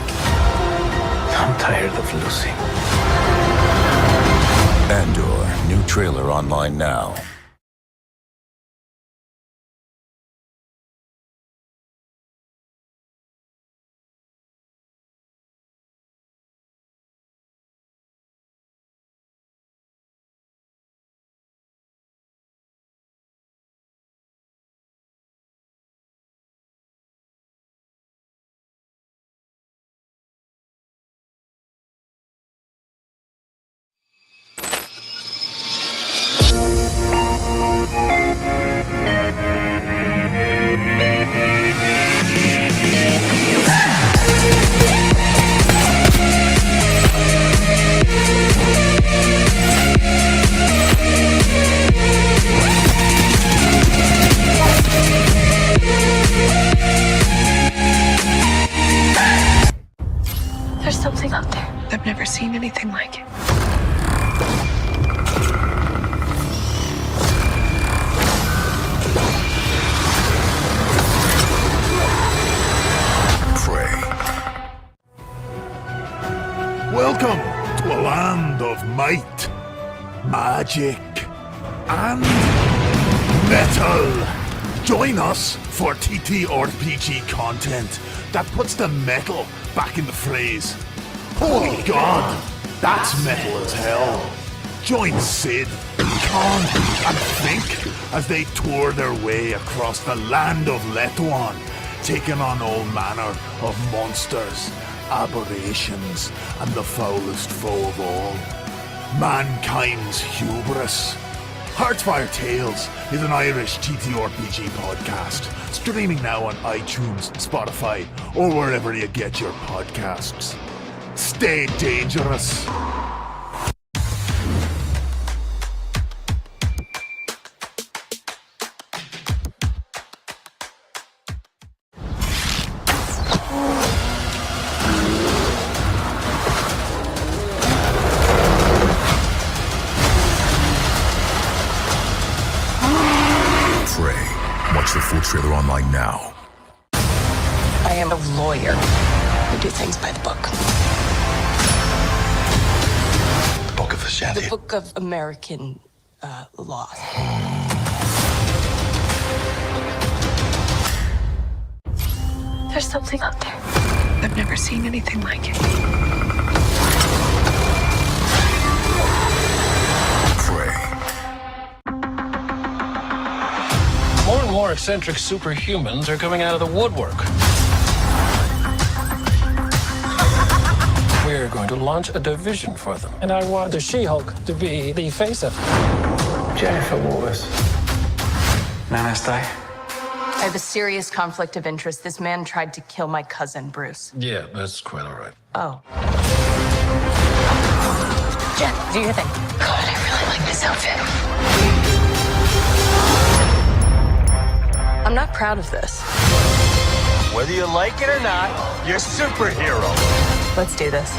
I'm tired of losing. Andor, new trailer online now. There's something out there. I've never seen anything like it. Prey. Welcome to a land of might, magic, and metal. Join us for TTRPG content that puts the metal back in the phrase. Holy God, that's metal as hell. Join Sid, Khan, and Fink as they tour their way across the land of Letuan, taking on all manner of monsters, aberrations, and the foulest foe of all, mankind's hubris. Heartfire Tales is an Irish TTRPG podcast, streaming now on iTunes, Spotify, or wherever you get your podcasts. Stay dangerous. Prey. Watch the full trailer online now. I am a lawyer who do things by the book. The Book of Ashanti. The book of American laws. There's something out there. I've never seen anything like it. Prey. More and more eccentric superhumans are coming out of the woodwork. We're going to launch a division for them. And I want the She-Hulk to be the face of it. Jennifer Waters. Nana's Day. I have a serious conflict of interest. This man tried to kill my cousin, Bruce. Yeah, that's quite all right. Oh. Jen, do your thing. God, I really like this outfit. I'm not proud of this. Whether you like it or not, you're a superhero. Let's do this.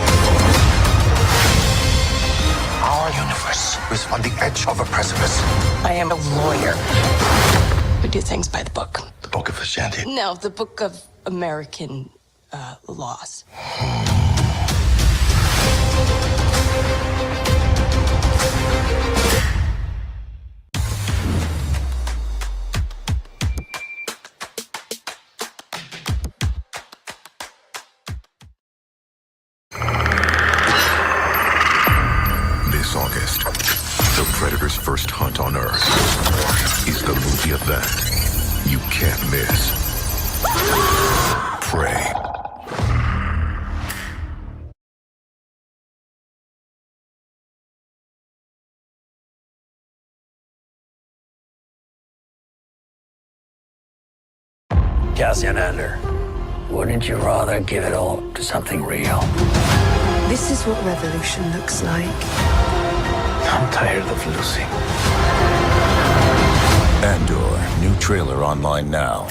Our universe is on the edge of a precipice. I am a lawyer who do things by the book. The Book of Ashanti. No, the book of American laws. This August, the Predator's first hunt on Earth is the movie event you can't miss. Prey. Cassian Ander, wouldn't you rather give it all to something real? This is what revolution looks like. I'm tired of losing. Andor, new trailer online now.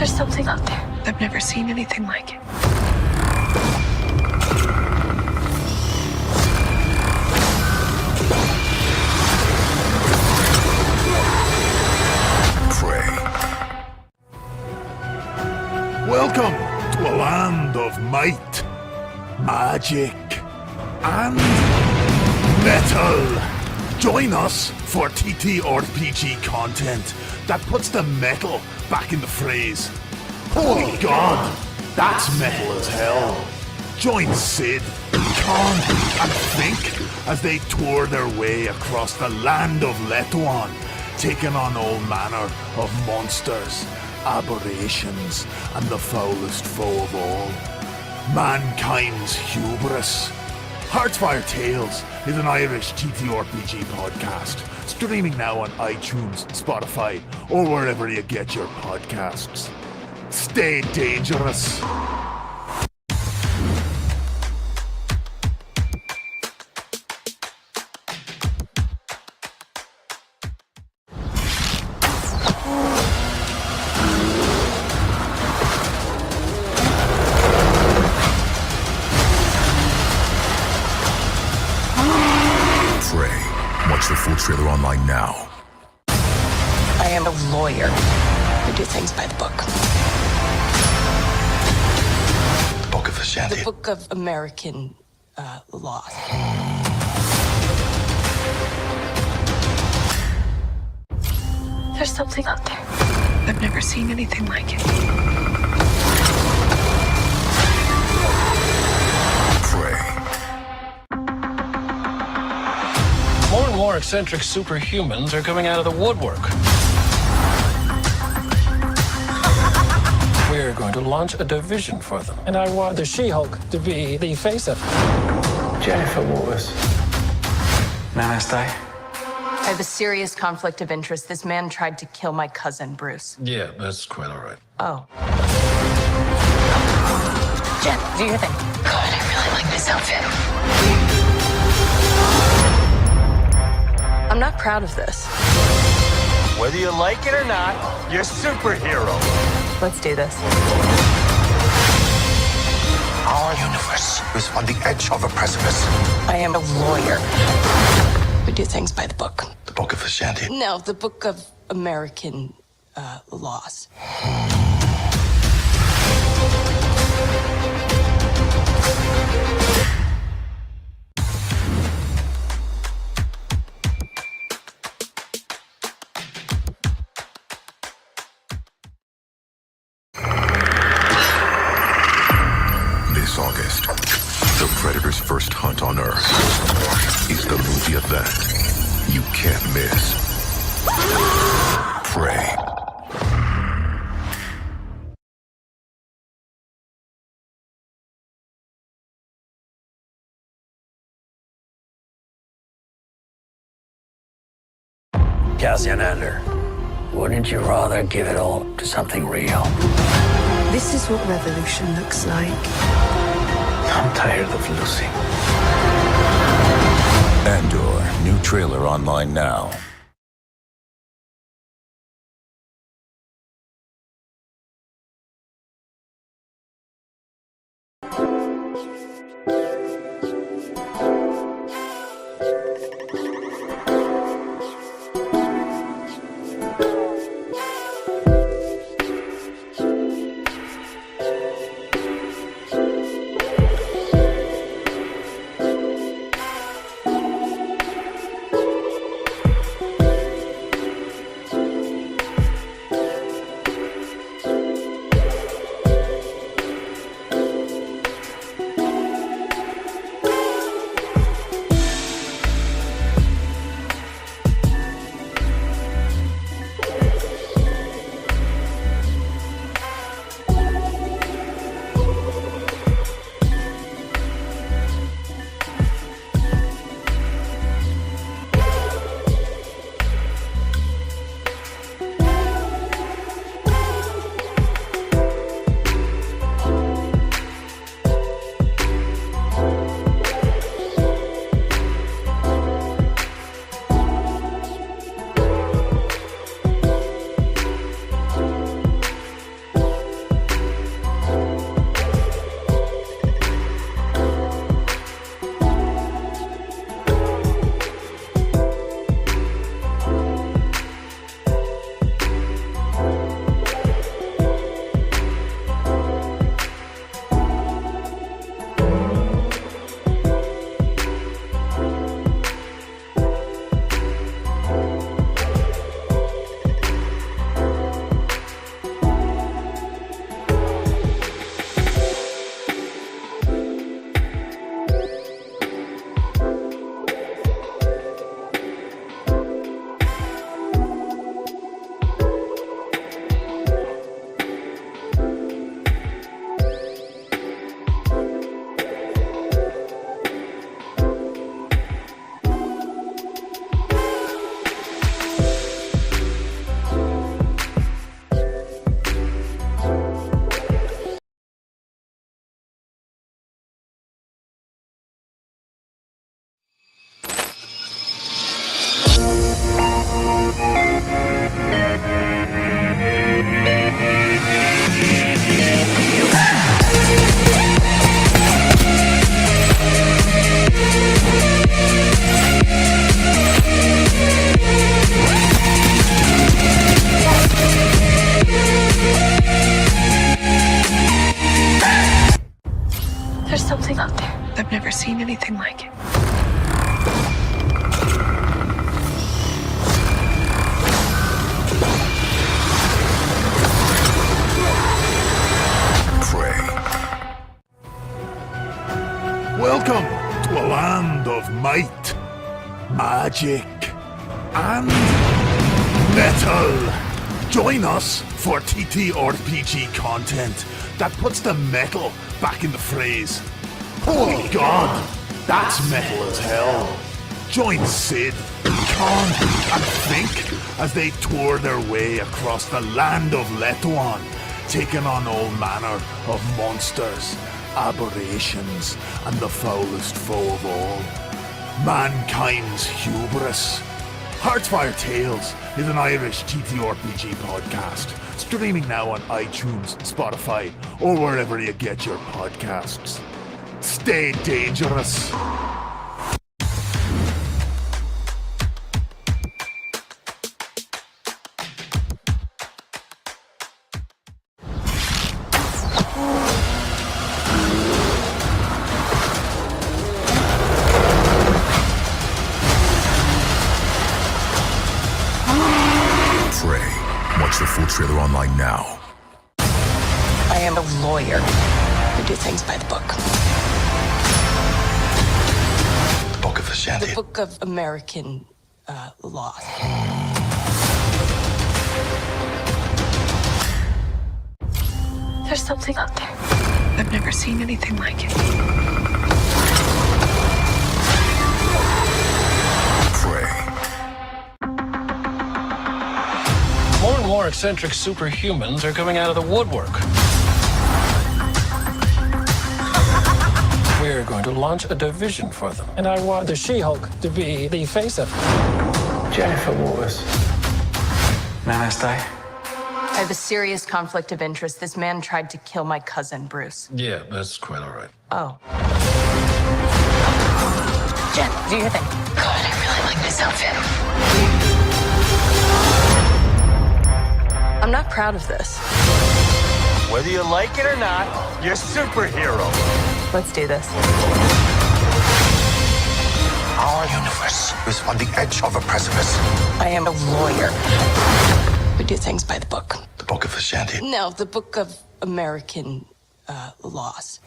There's something out there. I've never seen anything like it. Prey. Welcome to a land of might, magic, and metal. Join us for TTRPG content that puts the metal back in the phrase. Holy God, that's metal as hell. Join Sid, Con, and Fink as they tour their way across the land of Letuan, taking on all manner of monsters, aberrations, and the foulest foe of all, mankind's hubris. Heartsfire Tales is an Irish TTRPG podcast, streaming now on iTunes, Spotify, or wherever you get your podcasts. Stay dangerous. Watch the full trailer online now. I am a lawyer. We do things by the book. The Book of Ashanti. The Book of American law. There's something out there. I've never seen anything like it. Prey. More and more eccentric superhumans are coming out of the woodwork. We're going to launch a division for them. And I want the She-Hulk to be the face of it. Jennifer Waters. Namaste. I have a serious conflict of interest. This man tried to kill my cousin, Bruce. Yeah, that's quite all right. Oh. Jen, do your thing. God, I really like this outfit. I'm not proud of this. Whether you like it or not, you're a superhero. Let's do this. Our universe is on the edge of a precipice. I am a lawyer. We do things by the book. The Book of Ashanti. No, the Book of American laws. This August, the Predator's first hunt on Earth is the movie event you can't miss. Prey. Cassian Andor, wouldn't you rather give it all to something real? This is what revolution looks like. I'm tired of Lucy. Andor, new trailer online now. never seen anything like it. Prey. Welcome to a land of might, magic, and metal. Join us for TTRPG content that puts the metal back in the phrase. Holy God, that's metal as hell. Join Sid, Con, and Fink as they tour their way across the land of Letuan, taking on all manner of monsters, aberrations, and the foulest foe of all, mankind's hubris. Heartfire Tales is an Irish TTRPG podcast, streaming now on iTunes, Spotify, or wherever you get your podcasts. Stay dangerous. Watch the full trailer online now. I am a lawyer who do things by the book. The Book of Ashanti. The Book of American law. There's something out there. I've never seen anything like it. Prey. More and more eccentric superhumans are coming out of the woodwork. We're going to launch a division for them. And I want the She-Hulk to be the face of it. Jennifer Waters. Man, I stay. I have a serious conflict of interest. This man tried to kill my cousin, Bruce. Yeah, that's quite all right. Oh. Jen, do your thing. God, I really like this outfit. I'm not proud of this. Whether you like it or not, you're a superhero. Let's do this. Our universe is on the edge of a precipice. I am a lawyer. We do things by the book. The Book of Ashanti. No, the Book of American laws.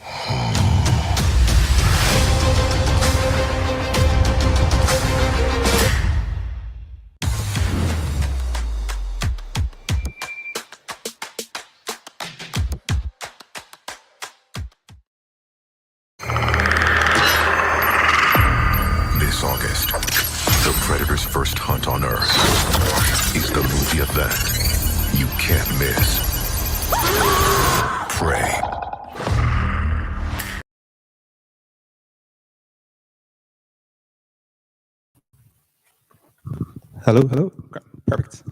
This August, the Predator's first hunt on Earth is the movie event you can't miss. Prey. Hello. Perfect.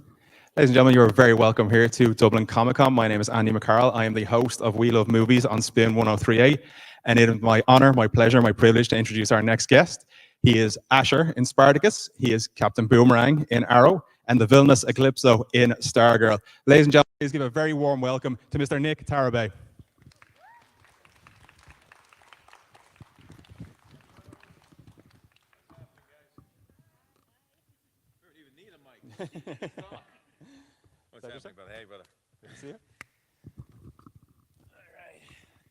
Ladies and gentlemen, you're very welcome here to Dublin Comic Con. My name is Andy McCarroll. I am the host of We Love Movies on Spin 103A. And it is my honor, my pleasure, my privilege to introduce our next guest. He is Asher in Spartacus. He is Captain Boomerang in Arrow and the villainous Eclipso in Stargirl. Ladies and gentlemen, please give a very warm welcome to Mr. Nick Tarabay. What's happening, brother? Hey, brother. Good to see you.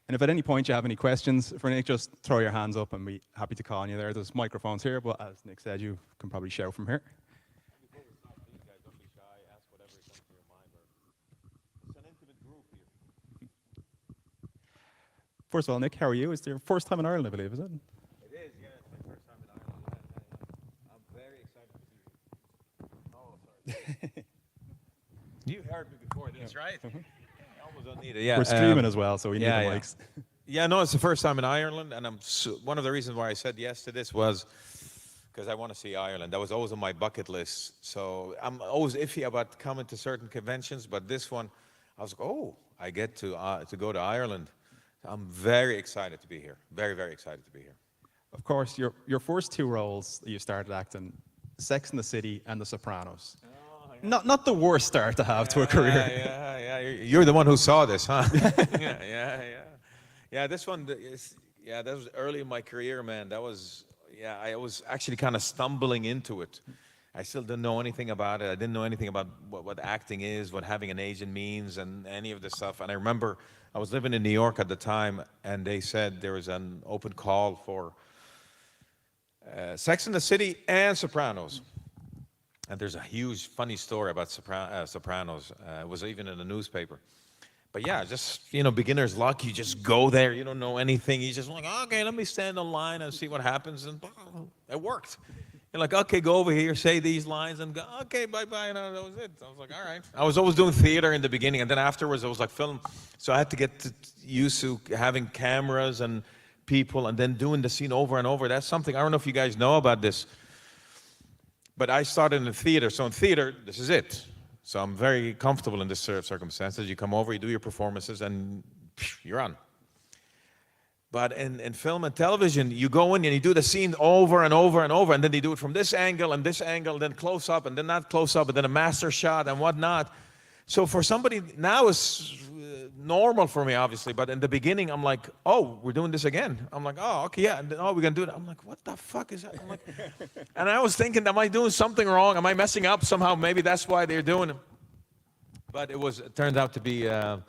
And if at any point you have any questions for Nick, just throw your hands up and we'll be happy to call on you there. There's microphones here, but as Nick said, you can probably shout from here. Before we start, please, guys, don't be shy. Ask whatever comes to your mind. It's an intimate group here. First of all, Nick, how are you? It's your first time in Ireland, I believe, is it? It is, yeah. It's my first time in Ireland. Yeah. I'm very excited to see you. Oh, sorry. You heard me before this, right? Almost don't need it. Yeah. We're streaming as well, so we need the mics. Yeah, no, it's the first time in Ireland, and one of the reasons why I said yes to this was because I want to see Ireland. That was always on my bucket list. So I'm always iffy about coming to certain conventions, but this one, I was like, oh, I get to go to Ireland. I'm very excited to be here. Very, very excited to be here. Of course, your first two roles that you started acting, Sex and the City and The Sopranos. Not the worst start to have to a career. Yeah. You're the one who saw this, huh? Yeah. This one is, Yeah, that was early in my career, man. That was, yeah, I was actually kind of stumbling into it. I still didn't know anything about it. I didn't know anything about what acting is, what having an agent means, and any of this stuff. And I remember I was living in New York at the time, and they said there was an open call for Sex and the City and Sopranos. And there's a huge funny story about Sopranos. It was even in the newspaper. But yeah, just, beginner's luck. You just go there. You don't know anything. You just like, okay, let me stand in line and see what happens. And it worked. You're like, okay, go over here, say these lines, and go, okay, bye-bye. And that was it. I was like, all right. I was always doing theater in the beginning, and then afterwards, it was like film. So I had to get used to having cameras and people, and then doing the scene over and over. That's something, I don't know if you guys know about this, but I started in the theater. So in theater, this is it. So I'm very comfortable in this sort of circumstances. You come over, you do your performances, and you're on. But in film and television, you go in and you do the scene over and over and over, and then they do it from this angle, and then close up, and then not close up, and then a master shot and whatnot. So for somebody, now it's normal for me, obviously, but in the beginning, I'm like, oh, we're doing this again. I'm like, oh, okay, yeah, and then, oh, we're going to do it. I'm like, what the fuck is that? I'm like, and I was thinking, am I doing something wrong? Am I messing up somehow? Maybe that's why they're doing it. But it turned out to be, a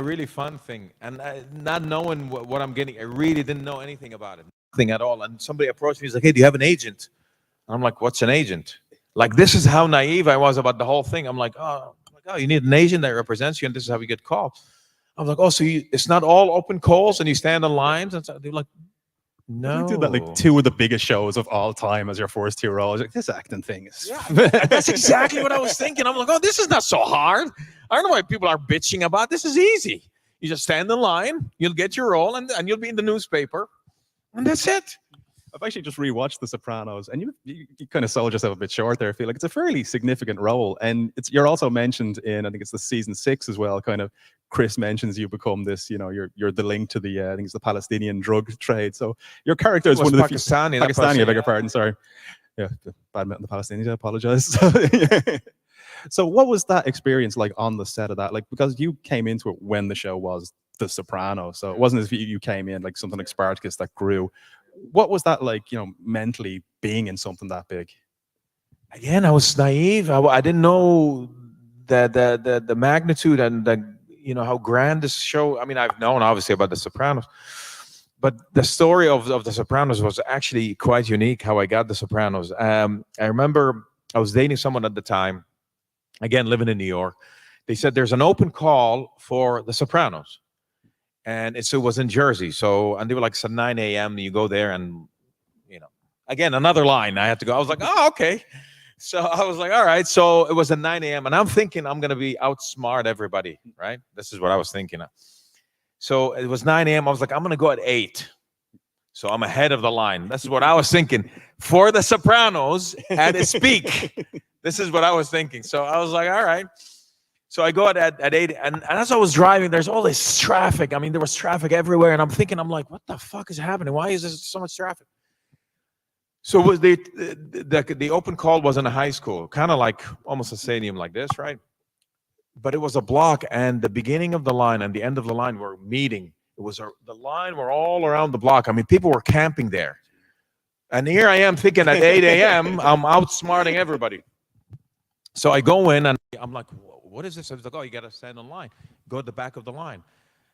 really fun thing. And not knowing what I'm getting, I really didn't know anything about it. Nothing at all. And somebody approached me, he's like, hey, do you have an agent? And I'm like, what's an agent? Like, this is how naive I was about the whole thing. I'm like, oh, you need an agent that represents you, and this is how you get called. I was like, oh, so it's not all open calls, and you stand on lines? And so they're like, no. You did that like 2 of the biggest shows of all time as your first 2 roles. Like, this acting thing is... Yeah, that's exactly what I was thinking. I'm like, oh, this is not so hard. I don't know why people are bitching about this. Is easy. You just stand in line, you'll get your role, and you'll be in the newspaper, and that's it. I've actually just rewatched The Sopranos, and you kind of sold yourself a bit short there. I feel like it's a fairly significant role, and you're also mentioned in, I think it's the season 6 as well. Kind of, Chris mentions you become this, you're the link to the I think it's the Palestinian drug trade. So your character is one of the Pakistani. Pakistani, I beg your pardon. Sorry, yeah, bad meant the Palestinians. I apologize. So what was that experience like on the set of that? Like, because you came into it when the show was The Sopranos, so it wasn't as if you came in like something like Spartacus that grew. What was that like, mentally being in something that big? Again, I was naive. I didn't know the magnitude and how grand this show. I mean, I've known obviously about The Sopranos, but the story of The Sopranos was actually quite unique. How I got The Sopranos. I remember I was dating someone at the time. Again, living in New York. They said there's an open call for The Sopranos. And it was in Jersey. And they were like, it's at 9 a.m. You go there and, again, another line I had to go. I was like, oh, okay. So I was like, all right. So it was at 9 a.m. And I'm thinking I'm going to be outsmart everybody, right? This is what I was thinking of. So it was 9 a.m. I was like, I'm going to go at 8. So I'm ahead of the line. This is what I was thinking. For The Sopranos at its peak. This is what I was thinking. So I was like, all right. So I go at 8, and as I was driving, there's all this traffic. I mean, there was traffic everywhere, and I'm like, what the fuck is happening? Why is there so much traffic? So was the open call was in a high school, kind of like almost a stadium like this, right? But it was a block, and the beginning of the line and the end of the line were meeting. The line were all around the block. I mean, people were camping there. And here I am thinking at 8 a.m., I'm outsmarting everybody. So I go in, and I'm like, what is this? I was like, oh, you got to stand in line. Go to the back of the line.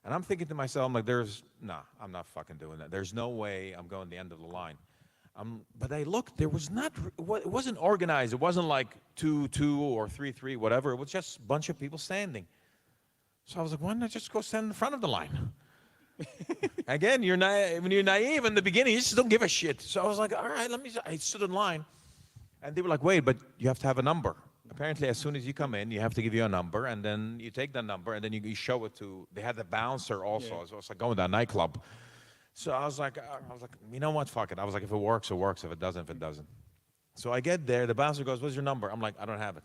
And I'm thinking to myself, I'm like, I'm not fucking doing that. There's no way I'm going to the end of the line. But I looked, it wasn't organized. It wasn't like 2-2 or 3-3, whatever. It was just a bunch of people standing. So I was like, why not just go stand in front of the line? Again, when you're naive in the beginning, you just don't give a shit. So I was like, all right, I stood in line. And they were like, wait, but you have to have a number. Apparently, as soon as you come in, you have to give you a number, and then you take that number, and then you show it to. They had the bouncer also, so it's like going to a nightclub. So I was like, you know what, fuck it. I was like, if it works, it works. If it doesn't, it doesn't. So I get there. The bouncer goes, "What's your number?" I'm like, "I don't have it."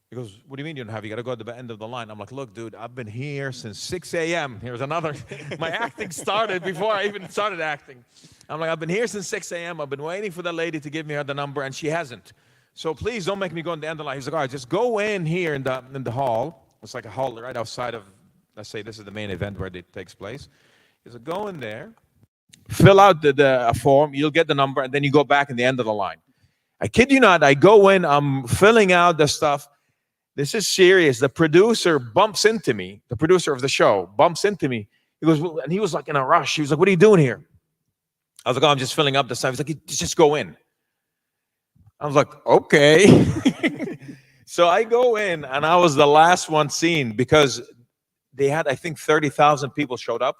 He goes, "What do you mean you don't have it? You got to go to the end of the line." I'm like, "Look, dude, I've been here since 6 a.m. Here's another. My acting started before I even started acting. I'm like, I've been here since 6 a.m. I've been waiting for the lady to give me the number, and she hasn't. So please don't make me go in the end of the line." He's like, all right, just go in here in the hall. It's like a hall right outside of, let's say this is the main event where it takes place. He's like, go in there, fill out a form, you'll get the number, and then you go back in the end of the line. I kid you not, I go in, I'm filling out the stuff. This is serious. The producer bumps into me, the producer of the show bumps into me. He goes, and he was like in a rush. He was like, "What are you doing here?" I was like, "Oh, I'm just filling up the stuff." He's like, "Just go in." I was like, "Okay." So I go in, and I was the last one seen because they had, I think, 30,000 people showed up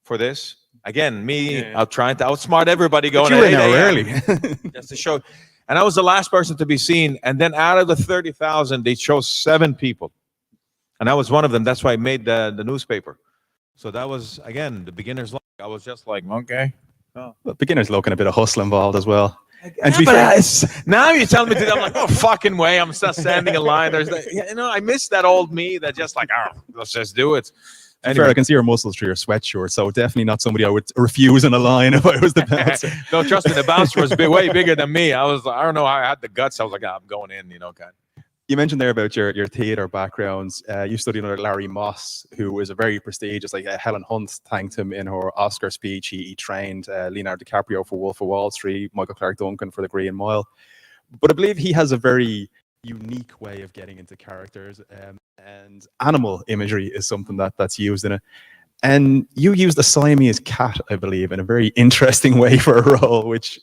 for this. Again, me, I'm trying to outsmart everybody going. But you were an at 8 hour a.m. early. Just to show. And I was the last person to be seen. And then out of the 30,000, they chose 7 people. And I was one of them. That's why I made the newspaper. So that was, again, the beginner's luck. I was just like, okay. Oh. Well, beginner's luck and a bit of hustle involved as well. And Yeah, but now you're telling me to, I'm like, oh, fucking way. I'm just standing in line. There's that, you know, I miss that old me that just like, oh, let's just do it. Anyway, I can see your muscles through your sweatshirt, so definitely not somebody I would refuse in a line if I was the bouncer. No, trust me, the bouncer was way bigger than me. I don't know how I had the guts. I was like, I'm going in, you know, kind of. You mentioned there about your theatre backgrounds. You studied under Larry Moss, who was a very prestigious, like Helen Hunt thanked him in her Oscar speech. He trained Leonardo DiCaprio for Wolf of Wall Street, Michael Clark Duncan for The Green Mile. But I believe he has a very unique way of getting into characters, and animal imagery is something that's used in it. And you used a Siamese cat, I believe, in a very interesting way for a role, which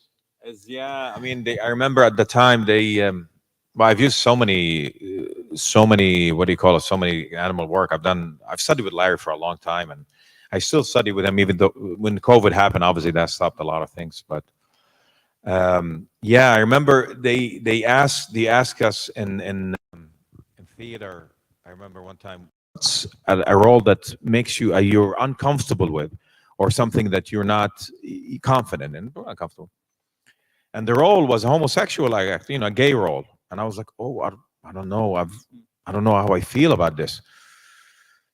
Yeah, I mean, I remember at the time well, I've used so many, what do you call it? So many animal work. I've studied with Larry for a long time, and I still study with him, even though when COVID happened, obviously that stopped a lot of things. But yeah, I remember they asked us in theater. I remember one time a role that makes you're uncomfortable with, or something that you're not confident in, or uncomfortable. And the role was a homosexual, like, you know, a gay role. And I was like, oh, I don't know. I don't know how I feel about this.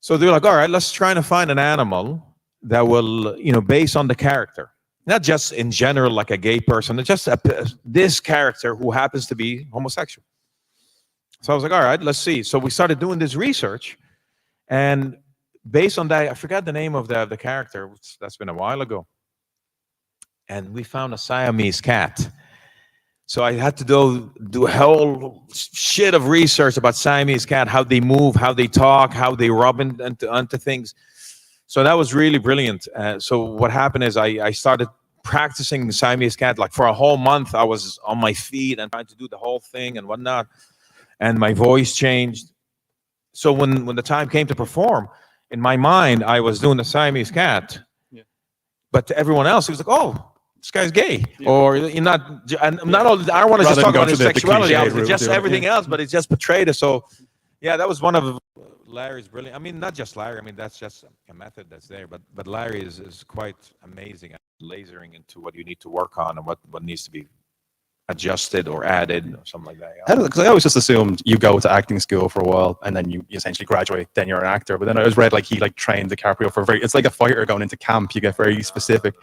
So they're like, all right, let's try to find an animal that will, you know, based on the character, not just in general like a gay person, it's just this character who happens to be homosexual. So I was like, all right, let's see. So we started doing this research, and based on that, I forgot the name of the character. That's been a while ago. And we found a Siamese cat. So I had to do a whole shit of research about Siamese cat, how they move, how they talk, how they rub onto things. So that was really brilliant. So what happened is I started practicing the Siamese cat. Like for a whole month, I was on my feet and trying to do the whole thing and whatnot. And my voice changed. So when the time came to perform, in my mind, I was doing the Siamese cat. Yeah. But to everyone else, it was like, oh, this guy's gay. Yeah. Or you're not, and not all, I don't want to just talk about his sexuality, just everything else, but it's just portrayed it. So yeah, that was one of Larry's brilliant. I mean, not just Larry, I mean, that's just a method that's there, but Larry is quite amazing at lasering into what you need to work on and what needs to be adjusted or added or something like that. Because I always just assumed you go to acting school for a while and then you essentially graduate, then you're an actor. But then I always read like he like trained DiCaprio for it's like a fighter going into camp. You get very specific.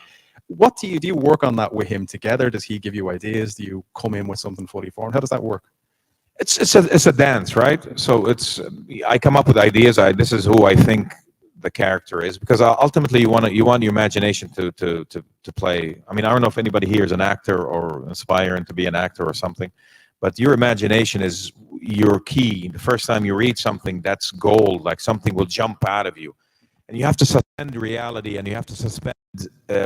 What do you work on that with him together? Does he give you ideas? Do you come in with something fully formed? How does that work? It's a dance, right? So I come up with ideas. This is who I think the character is, because ultimately you want your imagination to play. I mean, I don't know if anybody here is an actor or aspiring to be an actor or something, but your imagination is your key. The first time you read something, that's gold. Like something will jump out of you, and you have to suspend reality, and you have to suspend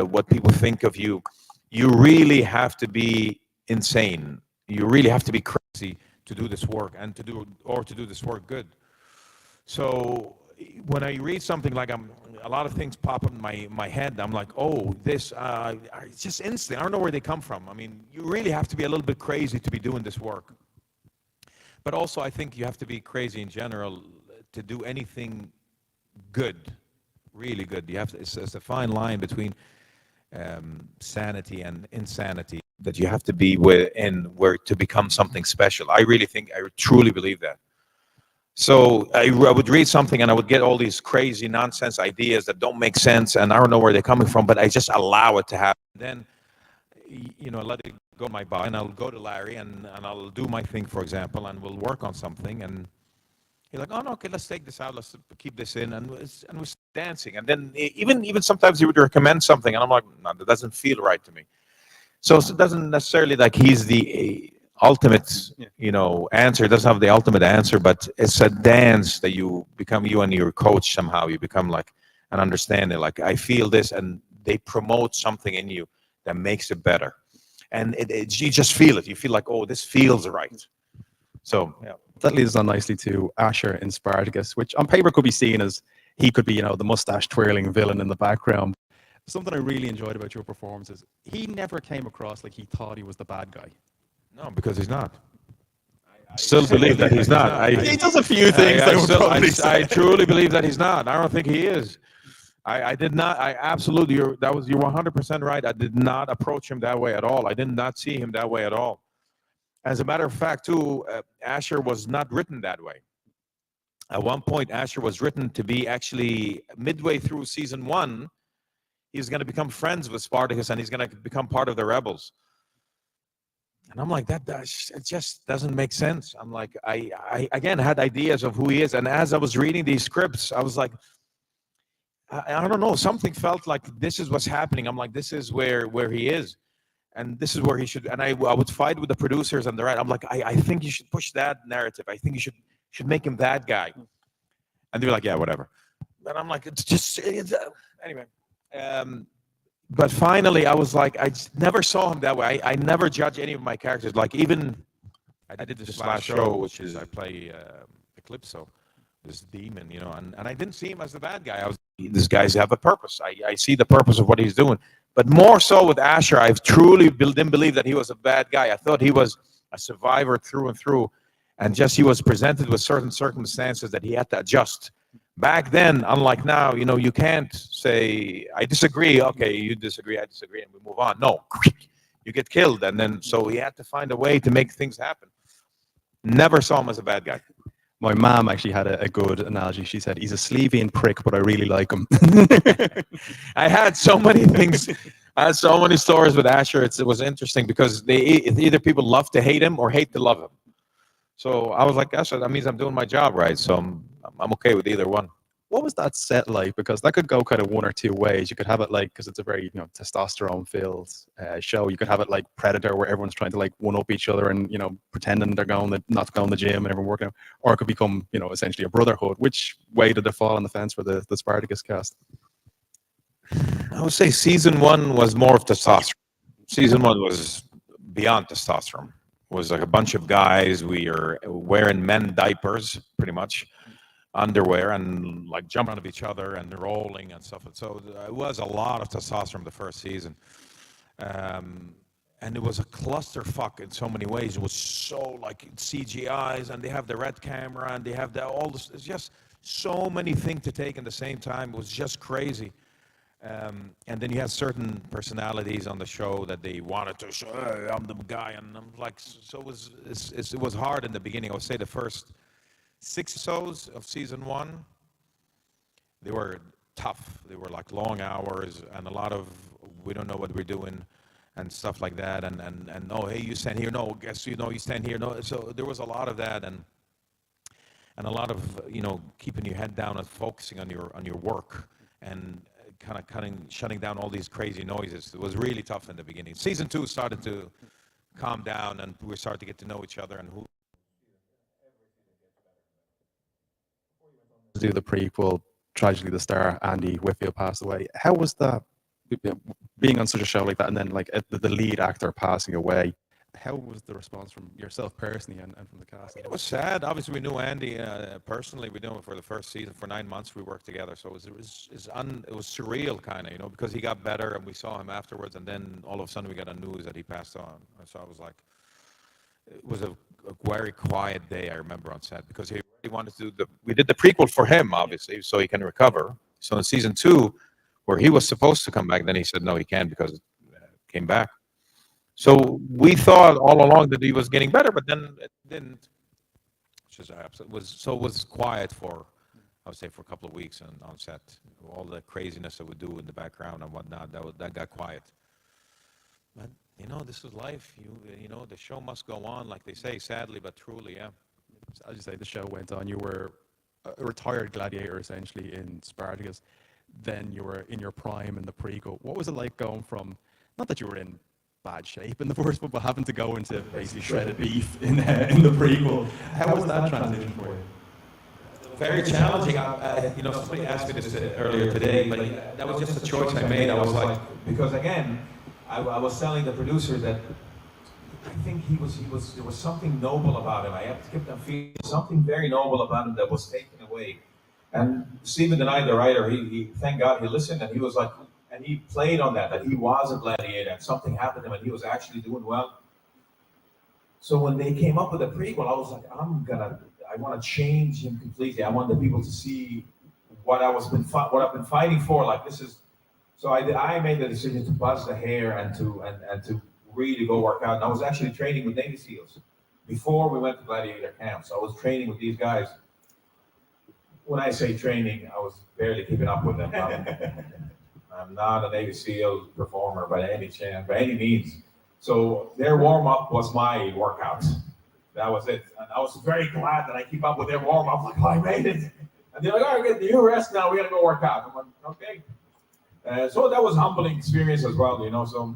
what people think of you. You really have to be insane. You really have to be crazy to do this work and to do this work good. So when I read something, like a lot of things pop up in my head. I'm like, oh, this, it's just instinct. I don't know where they come from. I mean, you really have to be a little bit crazy to be doing this work. But also, I think you have to be crazy in general to do anything good, really good. You have to, it's a fine line between sanity and insanity that you have to be within where to become something special. I truly believe that. So I would read something and I would get all these crazy nonsense ideas that don't make sense, and I don't know where they're coming from, but I just allow it to happen. Then, you know, let it go my body, and I'll go to Larry and I'll do my thing, for example, and we'll work on something, and You're like, oh no, okay, let's take this out, let's keep this in, and we're dancing. And then even sometimes he would recommend something, and I'm like, no, that doesn't feel right to me. So it doesn't necessarily like he's the ultimate, answer. It doesn't have the ultimate answer, but it's a dance that you become, you and your coach somehow. You become like an understanding. Like, I feel this, and they promote something in you that makes it better. And you just feel it. You feel like, oh, this feels right. So, yeah. That leads us on nicely to Asher in Spartacus, which on paper could be seen as he could be, the mustache twirling villain in the background. Something I really enjoyed about your performance is he never came across like he thought he was the bad guy. No, because he's not. I still believe that he's not. He does a few things that would probably I truly believe that he's not. I don't think he is. I did not. I absolutely. You're 100% right. I did not approach him that way at all. I did not see him that way at all. As a matter of fact, too, Asher was not written that way. At one point, Asher was written to be actually midway through season 1. He's going to become friends with Spartacus, and he's going to become part of the rebels. And I'm like, it just doesn't make sense. I'm like, I again had ideas of who he is, and as I was reading these scripts, I was like, I don't know, something felt like this is what's happening. I'm like, this is where he is, and this is where he should. And I would fight with the producers and the right. I'm like, I think you should push that narrative. I think you should make him that guy. And they were like, yeah, whatever. And I'm like, anyway. But finally, I was like, I just never saw him that way. I never judge any of my characters. Like, even I did this last show, which is I play Eclipso, this demon, and I didn't see him as the bad guy. These guys have a purpose. I see the purpose of what he's doing. But more so with Asher, I truly didn't believe that he was a bad guy. I thought he was a survivor through and through, and just he was presented with certain circumstances that he had to adjust. Back then, unlike now, you can't say, I disagree. Okay, you disagree, I disagree, and we move on. No, you get killed. And then, so he had to find a way to make things happen. Never saw him as a bad guy. My mom actually had a good analogy. She said, he's a Sleevian prick, but I really like him. I had so many things. I had so many stories with Asher. It was interesting because either people love to hate him or hate to love him. So I was like, Asher, that means I'm doing my job right. So I'm okay with either one. What was that set like? Because that could go kind of one or two ways. You could have it like, because it's a very testosterone-filled show. You could have it like Predator, where everyone's trying to like one-up each other and pretending they're not going to the gym and everyone working out. Or it could become essentially a brotherhood. Which way did it fall on the fence for the Spartacus cast? I would say season 1 was more of testosterone. Season 1 was beyond testosterone. It was like a bunch of guys. We are wearing men diapers, pretty much. Underwear, and like jumping on each other and rolling and stuff. So it was a lot of testosterone the first season, and it was a clusterfuck in so many ways. It was so like CGIs, and they have the red camera, and they have all this. It's just so many things to take at the same time. It was just crazy. And then you had certain personalities on the show that they wanted to show. Hey, I'm the guy, and I'm like, so it was hard in the beginning. I would say the first 6 episodes of season 1, they were tough. They were like long hours and a lot of we don't know what we're doing and stuff like that. And oh, hey, you stand here. No, guess you stand here. No, so there was a lot of that and a lot of keeping your head down and focusing on your work and kind of shutting down all these crazy noises. It was really tough in the beginning. Season 2 started to calm down and we started to get to know each other and who. Do the prequel, tragically the star Andy Whitfield passed away. How was that, being on such a show like that, and then like the lead actor passing away? How was the response from yourself personally and from the cast? It was sad. Obviously, we knew Andy personally. We knew him for the first season. For 9 months, we worked together. So it was surreal, kind of, because he got better and we saw him afterwards, and then all of a sudden we got a news that he passed on. So I was like, it was a very quiet day, I remember, on set, because he wanted to do we did the prequel for him, obviously, so he can recover. So in season 2, where he was supposed to come back, then he said no, he can't because it came back. So we thought all along that he was getting better, but then it didn't. It was quiet for, I would say, for a couple of weeks on set. All the craziness that we do in the background and whatnot, that got quiet. But this is life. The show must go on, like they say, sadly but truly, yeah. As you say, the show went on. You were a retired gladiator essentially in Spartacus. Then you were in your prime in the prequel. What was it like going from, not that you were in bad shape in the first one, but having to go into basically shredded beef in the prequel? How was that transition for you? Very challenging. Somebody asked me this earlier today, but that was just a choice I made. I was like, because again, I was telling the producer that I think there was something noble about him. I kept on feeling something very noble about him that was taken away. And Stephen Denied, the writer, he thank God he listened, and he was like, and he played on that he was a gladiator, and something happened to him, and he was actually doing well. So when they came up with a prequel, I was like, I want to change him completely. I want the people to see what I've been fighting for. Like this is, so I made the decision to buzz the hair and to really go work out. And I was actually training with Navy SEALs before we went to gladiator camp. So I was training with these guys. When I say training, I was barely keeping up with them. I'm not a Navy SEAL performer by any means. So their warm-up was my workout. That was it. And I was very glad that I keep up with their warm-up. Like, oh, I made it. And they're like, all right, you rest now. We got to go work out. I'm like, okay. So that was a humbling experience as well, So,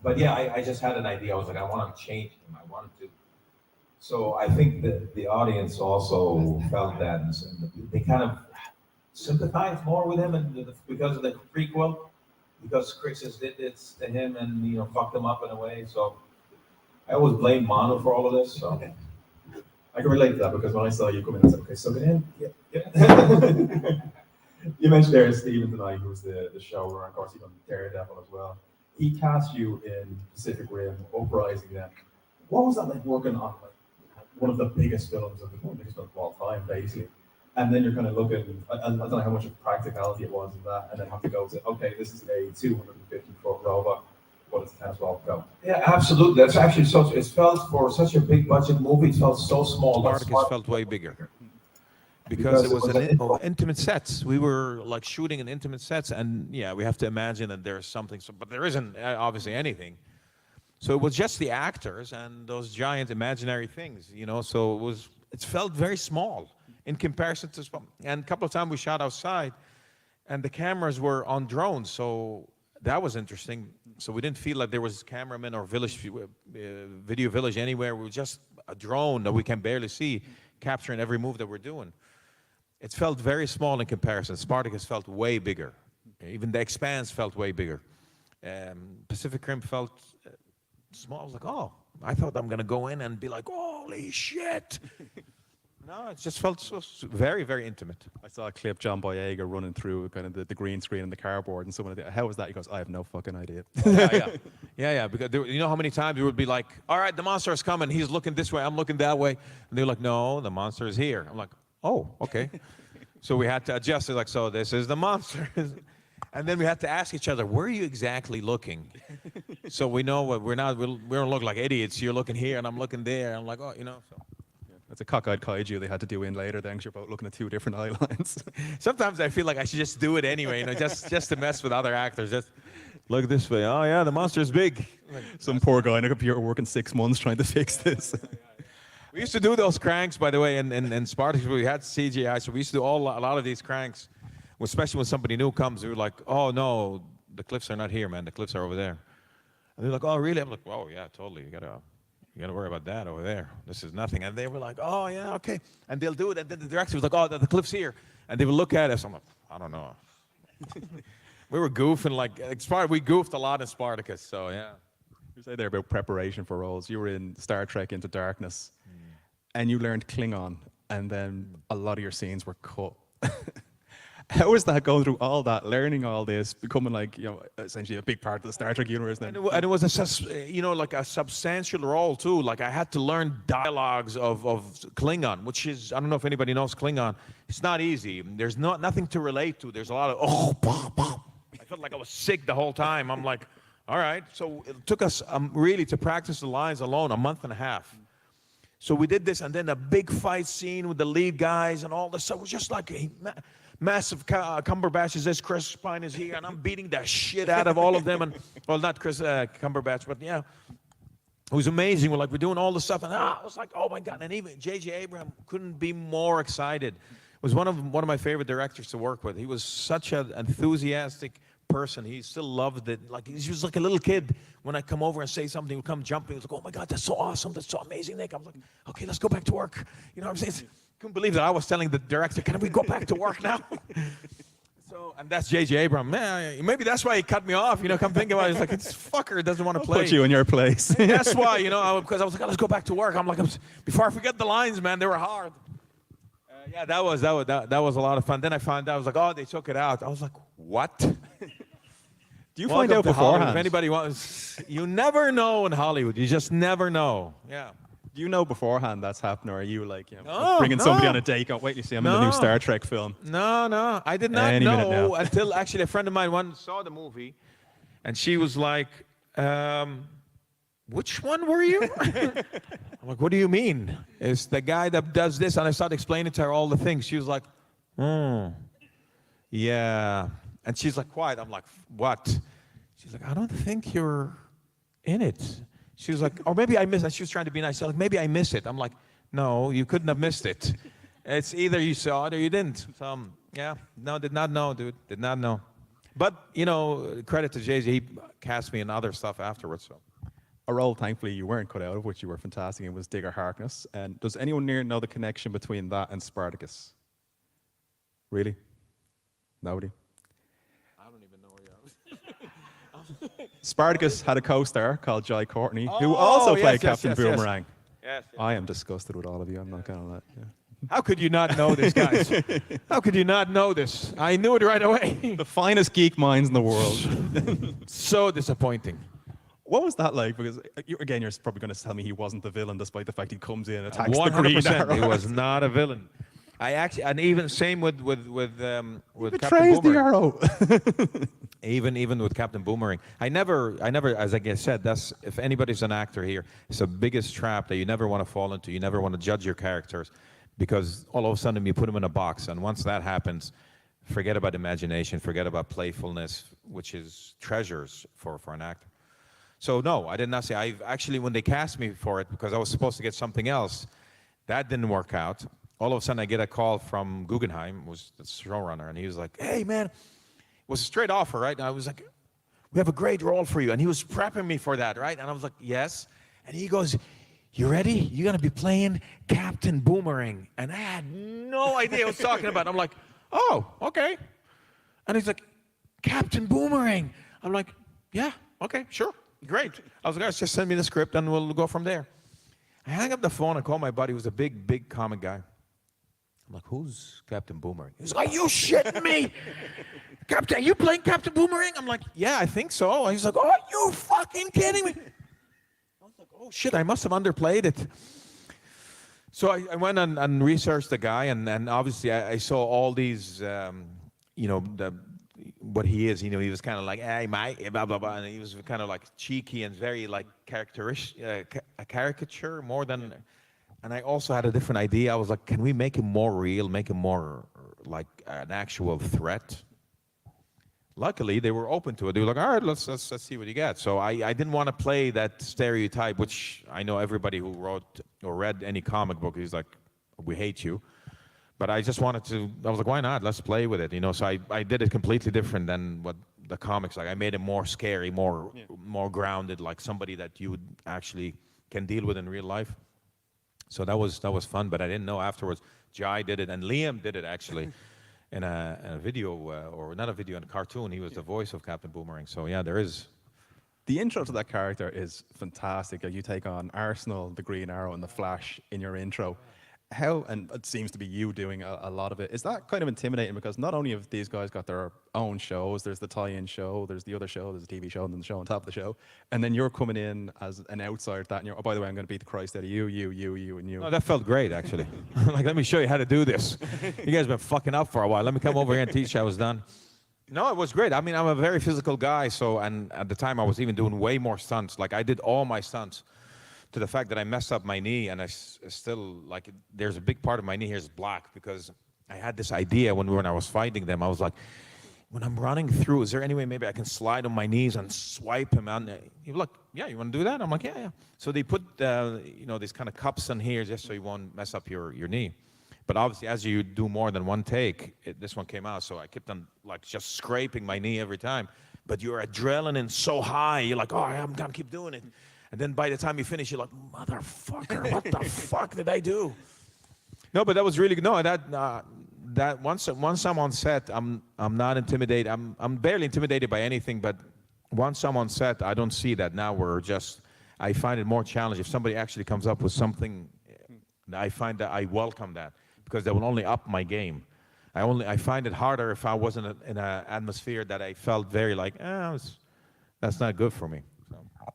but yeah, I just had an idea. I was like, I want to change him. I wanted to. So I think that the audience also felt that, and they kind of sympathized more with him, and because of the prequel, because Chris did this to him and fucked him up in a way. So I always blame Manu for all of this. So I can relate to that because when I saw you come in, I said, okay, so get in. Yeah. You mentioned there Stephen tonight, who was the showrunner, of course, he done Daredevil as well. He cast you in Pacific Rim, Uprising. Then, what was that like working on one of the biggest films of all time, basically? And then you're kind of looking, I don't know how much of practicality it was in that, and then have to go to, okay, this is a 250-foot robot, but it's 10 12 go. Yeah, absolutely. That's actually it felt for such a big budget movie, it felt so small. Spartacus felt way bigger. Because it was intimate sets. We were like shooting in intimate sets, and yeah, we have to imagine that there's something, but there isn't obviously anything. So it was just the actors and those giant imaginary things, so it felt very small in comparison to, and a couple of times we shot outside and the cameras were on drones, so that was interesting. So we didn't feel like there was cameramen or video village anywhere. We were just a drone that we can barely see capturing every move that we're doing. It felt very small in comparison. Spartacus felt way bigger. Even The Expanse felt way bigger. Pacific Rim felt small. I was like, oh, I thought I'm going to go in and be like, holy shit. No, it just felt so very, very intimate. I saw a clip, John Boyega running through kind of the green screen and the cardboard, and someone, how was that? He goes, I have no fucking idea. Yeah, because you know how many times we would be like, all right, the monster is coming. He's looking this way, I'm looking that way. And they're like, no, the monster is here. I'm like, oh, okay. So we had to adjust it, like, so this is the monster. And then we had to ask each other, where are you exactly looking? So we know what we don't look like idiots. You're looking here and I'm looking there. I'm like, oh, so. That's a cockeyed kaiju they had to do in later then, because you're both looking at two different eye lines. Sometimes I feel like I should just do it anyway, just to mess with other actors. Just look this way. Oh yeah, the monster's big. Some poor guy in a computer working 6 months trying to fix this. We used to do those cranks, by the way, in Spartacus. We had CGI, so we used to do a lot of these cranks, especially when somebody new comes. We were like, oh no, the cliffs are not here, man. The cliffs are over there. And they're like, oh really? I'm like, oh yeah, totally. You gotta worry about that over there. This is nothing. And they were like, oh yeah, okay. And they'll do it. And then the director was like, oh, the cliff's here. And they would look at us. I'm like, I don't know. We were goofing we goofed a lot in Spartacus. So yeah. You say there about preparation for roles. You were in Star Trek Into Darkness, and you learned Klingon, and then a lot of your scenes were cut. How is that going through all that, learning all this, becoming essentially a big part of the Star Trek universe then? And it was a substantial role too. Like I had to learn dialogues of Klingon, which is, I don't know if anybody knows Klingon. It's not easy. There's nothing to relate to. There's a lot of, I felt like I was sick the whole time. I'm like, all right. So it took us really to practice the lines alone a month and a half. So we did this, and then a big fight scene with the lead guys and all this stuff. It was just like massive Cumberbatch is this, Chris Pine is here, and I'm beating the shit out of all of them. And well, not Chris Cumberbatch, but yeah, it was amazing. We're doing all this stuff, and I was like, oh my God. And even J.J. Abrams couldn't be more excited was one of my favorite directors to work with. He was such an enthusiastic person. He still loved it. Like, he was like a little kid. When I come over and say something, he would come jumping. He was like, oh my God, that's so awesome. That's so amazing, Nick. I was like, okay, let's go back to work. You know what I'm saying? Couldn't believe that I was telling the director, can we go back to work now? So, and that's J.J. Abrams. Man, maybe that's why he cut me off. You know, come think about it. He's like, this fucker doesn't want to play. Put you in your place. That's why, you know, because I was like, oh, let's go back to work. I'm like, before I forget the lines, man, they were hard. Yeah, that was a lot of fun. Then I found out, I was like, oh, they took it out. I was like, what? Do you find out beforehand? If anybody wants, you never know in Hollywood. You just never know. Yeah. Do you know beforehand that's happening, or are you like, bringing somebody on a date, going, wait, you see, I'm in the new Star Trek film? No, I did not know until actually a friend of mine once saw the movie, and she was like, which one were you? I'm like, what do you mean? It's the guy that does this, and I started explaining to her all the things. She was like, yeah. And she's like, quiet. I'm like, what? She's like, I don't think you're in it. She was like, or maybe I missed it. She was trying to be nice. She's like, maybe I missed it. I'm like, no, you couldn't have missed it. It's either you saw it or you didn't. So, yeah, no, did not know, dude. Did not know. But, you know, credit to Jay-Z. He cast me in other stuff afterwards. So. A role, thankfully, you weren't cut out of, which you were fantastic in, was Digger Harkness. And does anyone near know the connection between that and Spartacus? Really? Nobody? I don't even know where you are. Spartacus had a co-star called Jai Courtney, who also played Captain Boomerang. Yes. I am disgusted with all of you. I'm not going to let you. How could you not know this, guys? How could you not know this? I knew it right away. The finest geek minds in the world. So disappointing. What was that like? Because, again, you're probably going to tell me he wasn't the villain, despite the fact he comes in and attacks the Green Arrow. He was not a villain. I actually, and even same with Captain betrays the Boomerang. Arrow. Even with Captain Boomerang, I never, as I said, that's, if anybody's an actor here, it's the biggest trap that you never want to fall into. You never want to judge your characters, because all of a sudden you put them in a box, and once that happens, forget about imagination, forget about playfulness, which is treasures for an actor. So no, I did not say. I actually, when they cast me for it, because I was supposed to get something else, that didn't work out. All of a sudden, I get a call from Guggenheim, was the showrunner, and he was like, "Hey, man," it was a straight offer, right? And I was like, "We have a great role for you," and he was prepping me for that, right? And I was like, "Yes," and he goes, "You ready? You're gonna be playing Captain Boomerang," and I had no idea what he was talking about. I'm like, "Oh, okay," and he's like, "Captain Boomerang." I'm like, "Yeah, okay, sure." Great. I was like, guys, just send me the script and we'll go from there. I hang up the phone and call my buddy who's a big comic guy. I'm like, who's Captain Boomerang? He's like, are you shitting me? Captain, are you playing Captain Boomerang? I'm like, yeah, I think so. And he's like, oh, are you fucking kidding me? I was like, oh shit, I must have underplayed it. So I went and researched the guy, and obviously I saw all these, what he is, he was kind of like, hey, mate, blah, blah, blah, and he was kind of like cheeky and very like a caricature more than, and I also had a different idea. I was like, can we make him more real, make him more like an actual threat? Luckily, they were open to it. They were like, all right, let's see what you got. So I didn't want to play that stereotype, which I know everybody who wrote or read any comic book is like, we hate you. But I just wanted to, I was like, why not? Let's play with it, So I did it completely different than what the comics like. I made it more scary, more grounded, like somebody that you would actually can deal with in real life. So that was fun, but I didn't know afterwards. Jai did it, and Liam did it actually in a video, or not a video, in a cartoon. He was the voice of Captain Boomerang. So yeah, there is. The intro to that character is fantastic. You take on Arsenal, the Green Arrow, and the Flash in your intro. How, and it seems to be you doing a lot of it, is that kind of intimidating? Because not only have these guys got their own shows, there's the tie-in show, there's the other show, there's a TV show, and then the show on top of the show, and then you're coming in as an outsider that, and you're, oh, by the way, I'm going to beat the Christ out of you, and you. No, that felt great, actually. Like, let me show you how to do this. You guys have been fucking up for a while. Let me come over here and teach you. I was done. No, it was great. I mean, I'm a very physical guy, so, and at the time I was even doing way more stunts. Like, I did all my stunts. To the fact that I messed up my knee, and I still, like, there's a big part of my knee here is black, because I had this idea when I was fighting them. I was like, when I'm running through, is there any way maybe I can slide on my knees and swipe him out? He was like, yeah, you want to do that? I'm like, yeah. So they put, these kind of cups in here just so you won't mess up your knee. But obviously, as you do more than one take, this one came out, so I kept on like just scraping my knee every time. But your adrenaline so high, you're like, oh, I'm gonna keep doing it. And then by the time you finish, you're like, motherfucker, what the fuck did I do? No, but that was really good. No, that once I'm on set, I'm not intimidated. I'm barely intimidated by anything. But once I'm on set, I don't see that. Now I find it more challenging. If somebody actually comes up with something, I find that I welcome that because that will only up my game. I find it harder if I wasn't in an atmosphere that I felt very like, that's not good for me.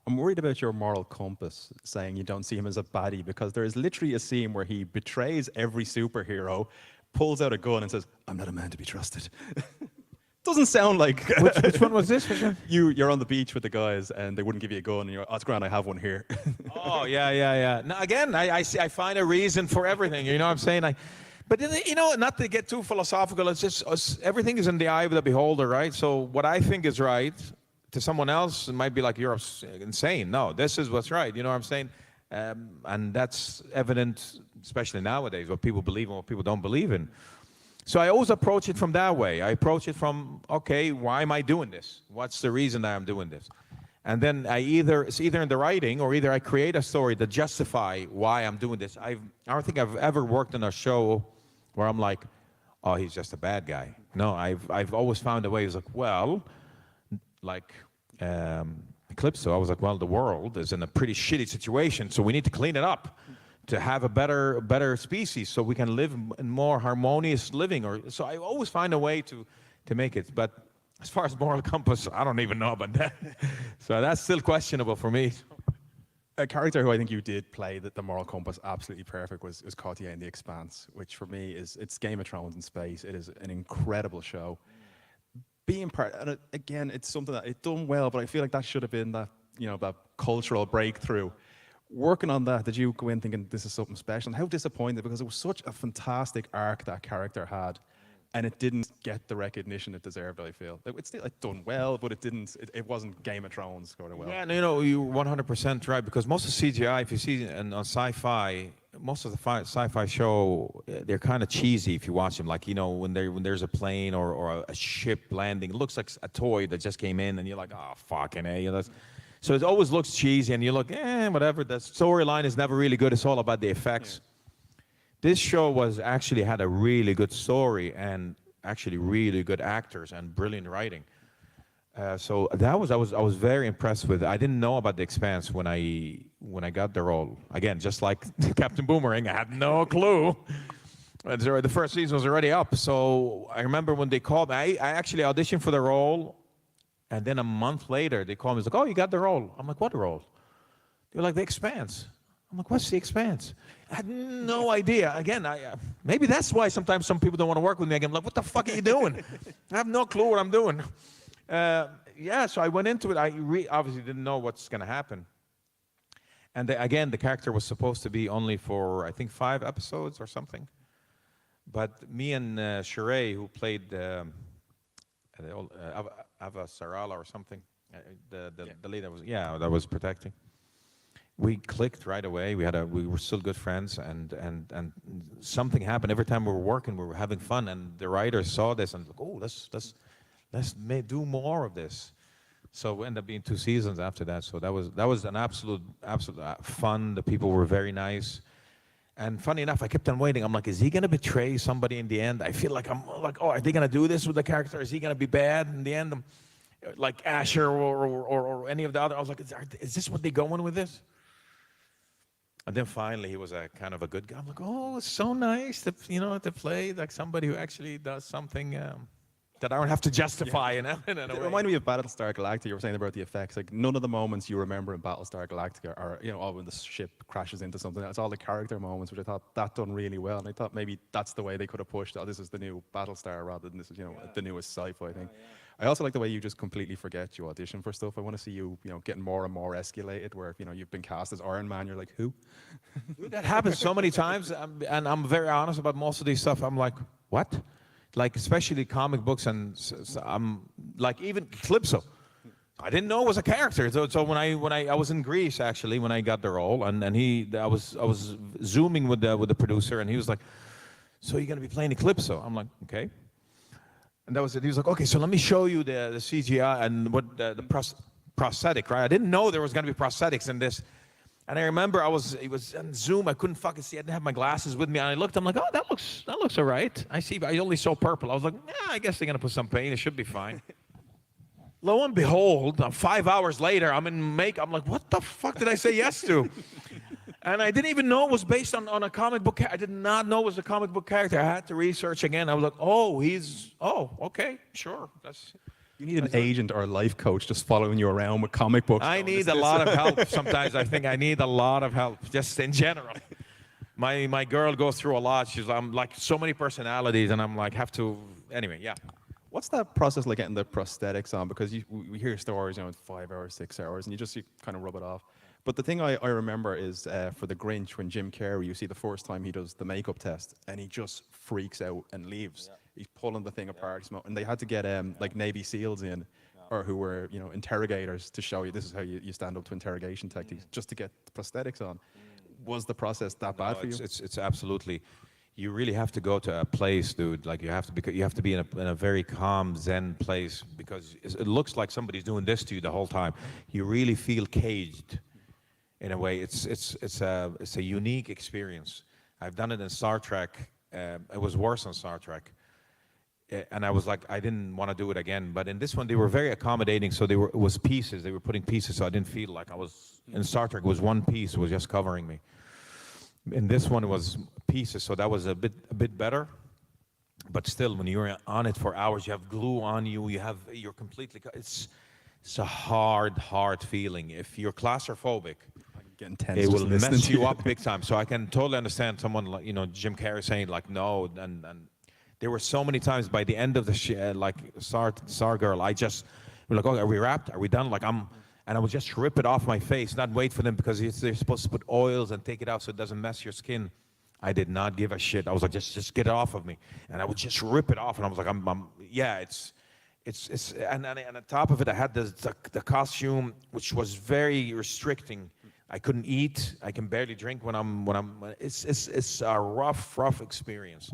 I'm worried about your moral compass, saying you don't see him as a baddie, because there is literally a scene where he betrays every superhero, pulls out a gun and says, I'm not a man to be trusted. Doesn't sound like... Which one was this? You're on the beach with the guys and they wouldn't give you a gun and you're, oh, it's grand, I have one here. Oh, yeah. Now, again, I find a reason for everything, you know what I'm saying? But, you know, not to get too philosophical, it's just everything is in the eye of the beholder, right? So what I think is right, to someone else, it might be like, you're insane. No, this is what's right, you know what I'm saying? And that's evident, especially nowadays, what people believe and what people don't believe in. So I always approach it from that way. I approach it from, okay, why am I doing this? What's the reason that I'm doing this? And then it's either in the writing or either I create a story to justify why I'm doing this. I don't think I've ever worked on a show where I'm like, oh, he's just a bad guy. No, I've always found a way. It's like, well, like Eclipso, I was like, well, the world is in a pretty shitty situation, so we need to clean it up to have a better species, so we can live in more harmonious living. So I always find a way to make it. But as far as moral compass, I don't even know about that. So that's still questionable for me. A character who I think you did play the moral compass absolutely perfect was Cartier in The Expanse, which for me it's Game of Thrones in space. It is an incredible show. Being part, and again, it's something that it's done well, but I feel like that should have been that, you know, that cultural breakthrough. Working on that, did you go in thinking this is something special? And how disappointed, because it was such a fantastic arc that character had, and it didn't get the recognition it deserved, I feel. It's still done well, but it wasn't Game of Thrones going well. Yeah, and you know, you're 100% right, because most of CGI, if you see on sci-fi, most of the sci-fi show, they're kind of cheesy if you watch them. Like, you know, when there's a plane or a ship landing, it looks like a toy that just came in, and you're like, oh, fucking A. You know, so it always looks cheesy, and you look, whatever. The storyline is never really good. It's all about the effects. Yeah. This show had a really good story and actually really good actors and brilliant writing. So I was very impressed with it. I didn't know about The Expanse when I got the role. Again, just like Captain Boomerang, I had no clue. The first season was already up. So I remember when they called me, I actually auditioned for the role, and then a month later they called me. It's like, oh, you got the role. I'm like, what role? They were like, The Expanse. I'm like, what's The Expanse? I had no idea. Again, maybe that's why sometimes some people don't want to work with me. I'm like, what the fuck are you doing? I have no clue what I'm doing. So I went into it. I obviously didn't know what's going to happen. And again, the character was supposed to be only for, I think, 5 episodes or something. But me and Sheree, who played Ava Sarala or something, the lady that was protecting, we clicked right away. We were still good friends, and something happened. Every time we were working, we were having fun, and the writers saw this and like, oh, let's do more of this. So we ended up being 2 seasons after that. So that was an absolute fun. The people were very nice, and funny enough, I kept on waiting. I'm like, is he gonna betray somebody in the end? I feel like I'm like, oh, are they gonna do this with the character? Is he gonna be bad in the end? Like Asher or any of the other. I was like, is this what they're going with this? And then finally, he was a kind of a good guy. I'm like, oh, it's so nice to play like somebody who actually does something that I don't have to justify. Yeah. In a way. It reminded me of Battlestar Galactica. You were saying about the effects. Like, none of the moments you remember in Battlestar Galactica are, when the ship crashes into something. It's all the character moments, which I thought that done really well. And I thought maybe that's the way they could have pushed. Oh, this is the new Battlestar rather than this is the newest sci-fi thing. Yeah. I also like the way you just completely forget you audition for stuff. I want to see you, getting more and more escalated. Where you've been cast as Iron Man, you're like, who? That happens so many times, and I'm very honest about most of these stuff. I'm like, what? Like, especially comic books, and I'm like, even Calypso. I didn't know it was a character. So when I was in Greece actually when I got the role, and I was zooming with the producer, and he was like, so you're going to be playing Eclipso. I'm like, okay. And that was it. He was like, okay, so let me show you the CGI and what the prosthetic, right? I didn't know there was going to be prosthetics in this. And I remember it was on Zoom. I couldn't fucking see. I didn't have my glasses with me. And I looked. I'm like, oh, that looks all right. I see. I only saw purple. I was like, I guess they're gonna put some paint. It should be fine. Lo and behold, 5 hours later, I'm in makeup. I'm like, what the fuck did I say yes to? And I didn't even know it was based on a comic book. I did not know it was a comic book character. I had to research again. I was like, okay, sure. You need an agent or a life coach just following you around with comic books. I need a lot of help. Sometimes I think I need a lot of help, just in general. My girl goes through a lot. I'm like so many personalities, and I'm like anyway, yeah. What's that process like getting the prosthetics on? Because we hear stories, 5 hours, 6 hours, and you kind of rub it off. But the thing I remember is for the Grinch, when Jim Carrey, you see the first time he does the makeup test, and he just freaks out and leaves. Yeah. He's pulling the thing apart, and they had to get like Navy SEALs in, or who were interrogators to show you this is how you stand up to interrogation techniques, just to get the prosthetics on. Was the process that bad for you? It's absolutely. You really have to go to a place, dude. Like you have to be in a very calm Zen place, because it looks like somebody's doing this to you the whole time. You really feel caged, in a way. It's a unique experience. I've done it in Star Trek. It was worse on Star Trek. And I was like, I didn't want to do it again. But in this one, they were very accommodating. So it was pieces. They were putting pieces, so I didn't feel like I was in Star Trek. It was one piece. It was just covering me. In this one, it was pieces, so that was a bit better. But still, when you're on it for hours, you have glue on you. You're completely. It's a hard feeling. If you're claustrophobic, it will mess you up big time. So I can totally understand someone like Jim Carrey saying like no, and there were so many times by the end of the like Star Girl, I just we're like, okay, are we wrapped? Are we done? Like and I would just rip it off my face, not wait for them, because they're supposed to put oils and take it out so it doesn't mess your skin. I did not give a shit. I was like, just get it off of me, and I would just rip it off, and I was like, and on top of it, I had the costume, which was very restricting. I couldn't eat. I can barely drink when I'm. It's a rough experience.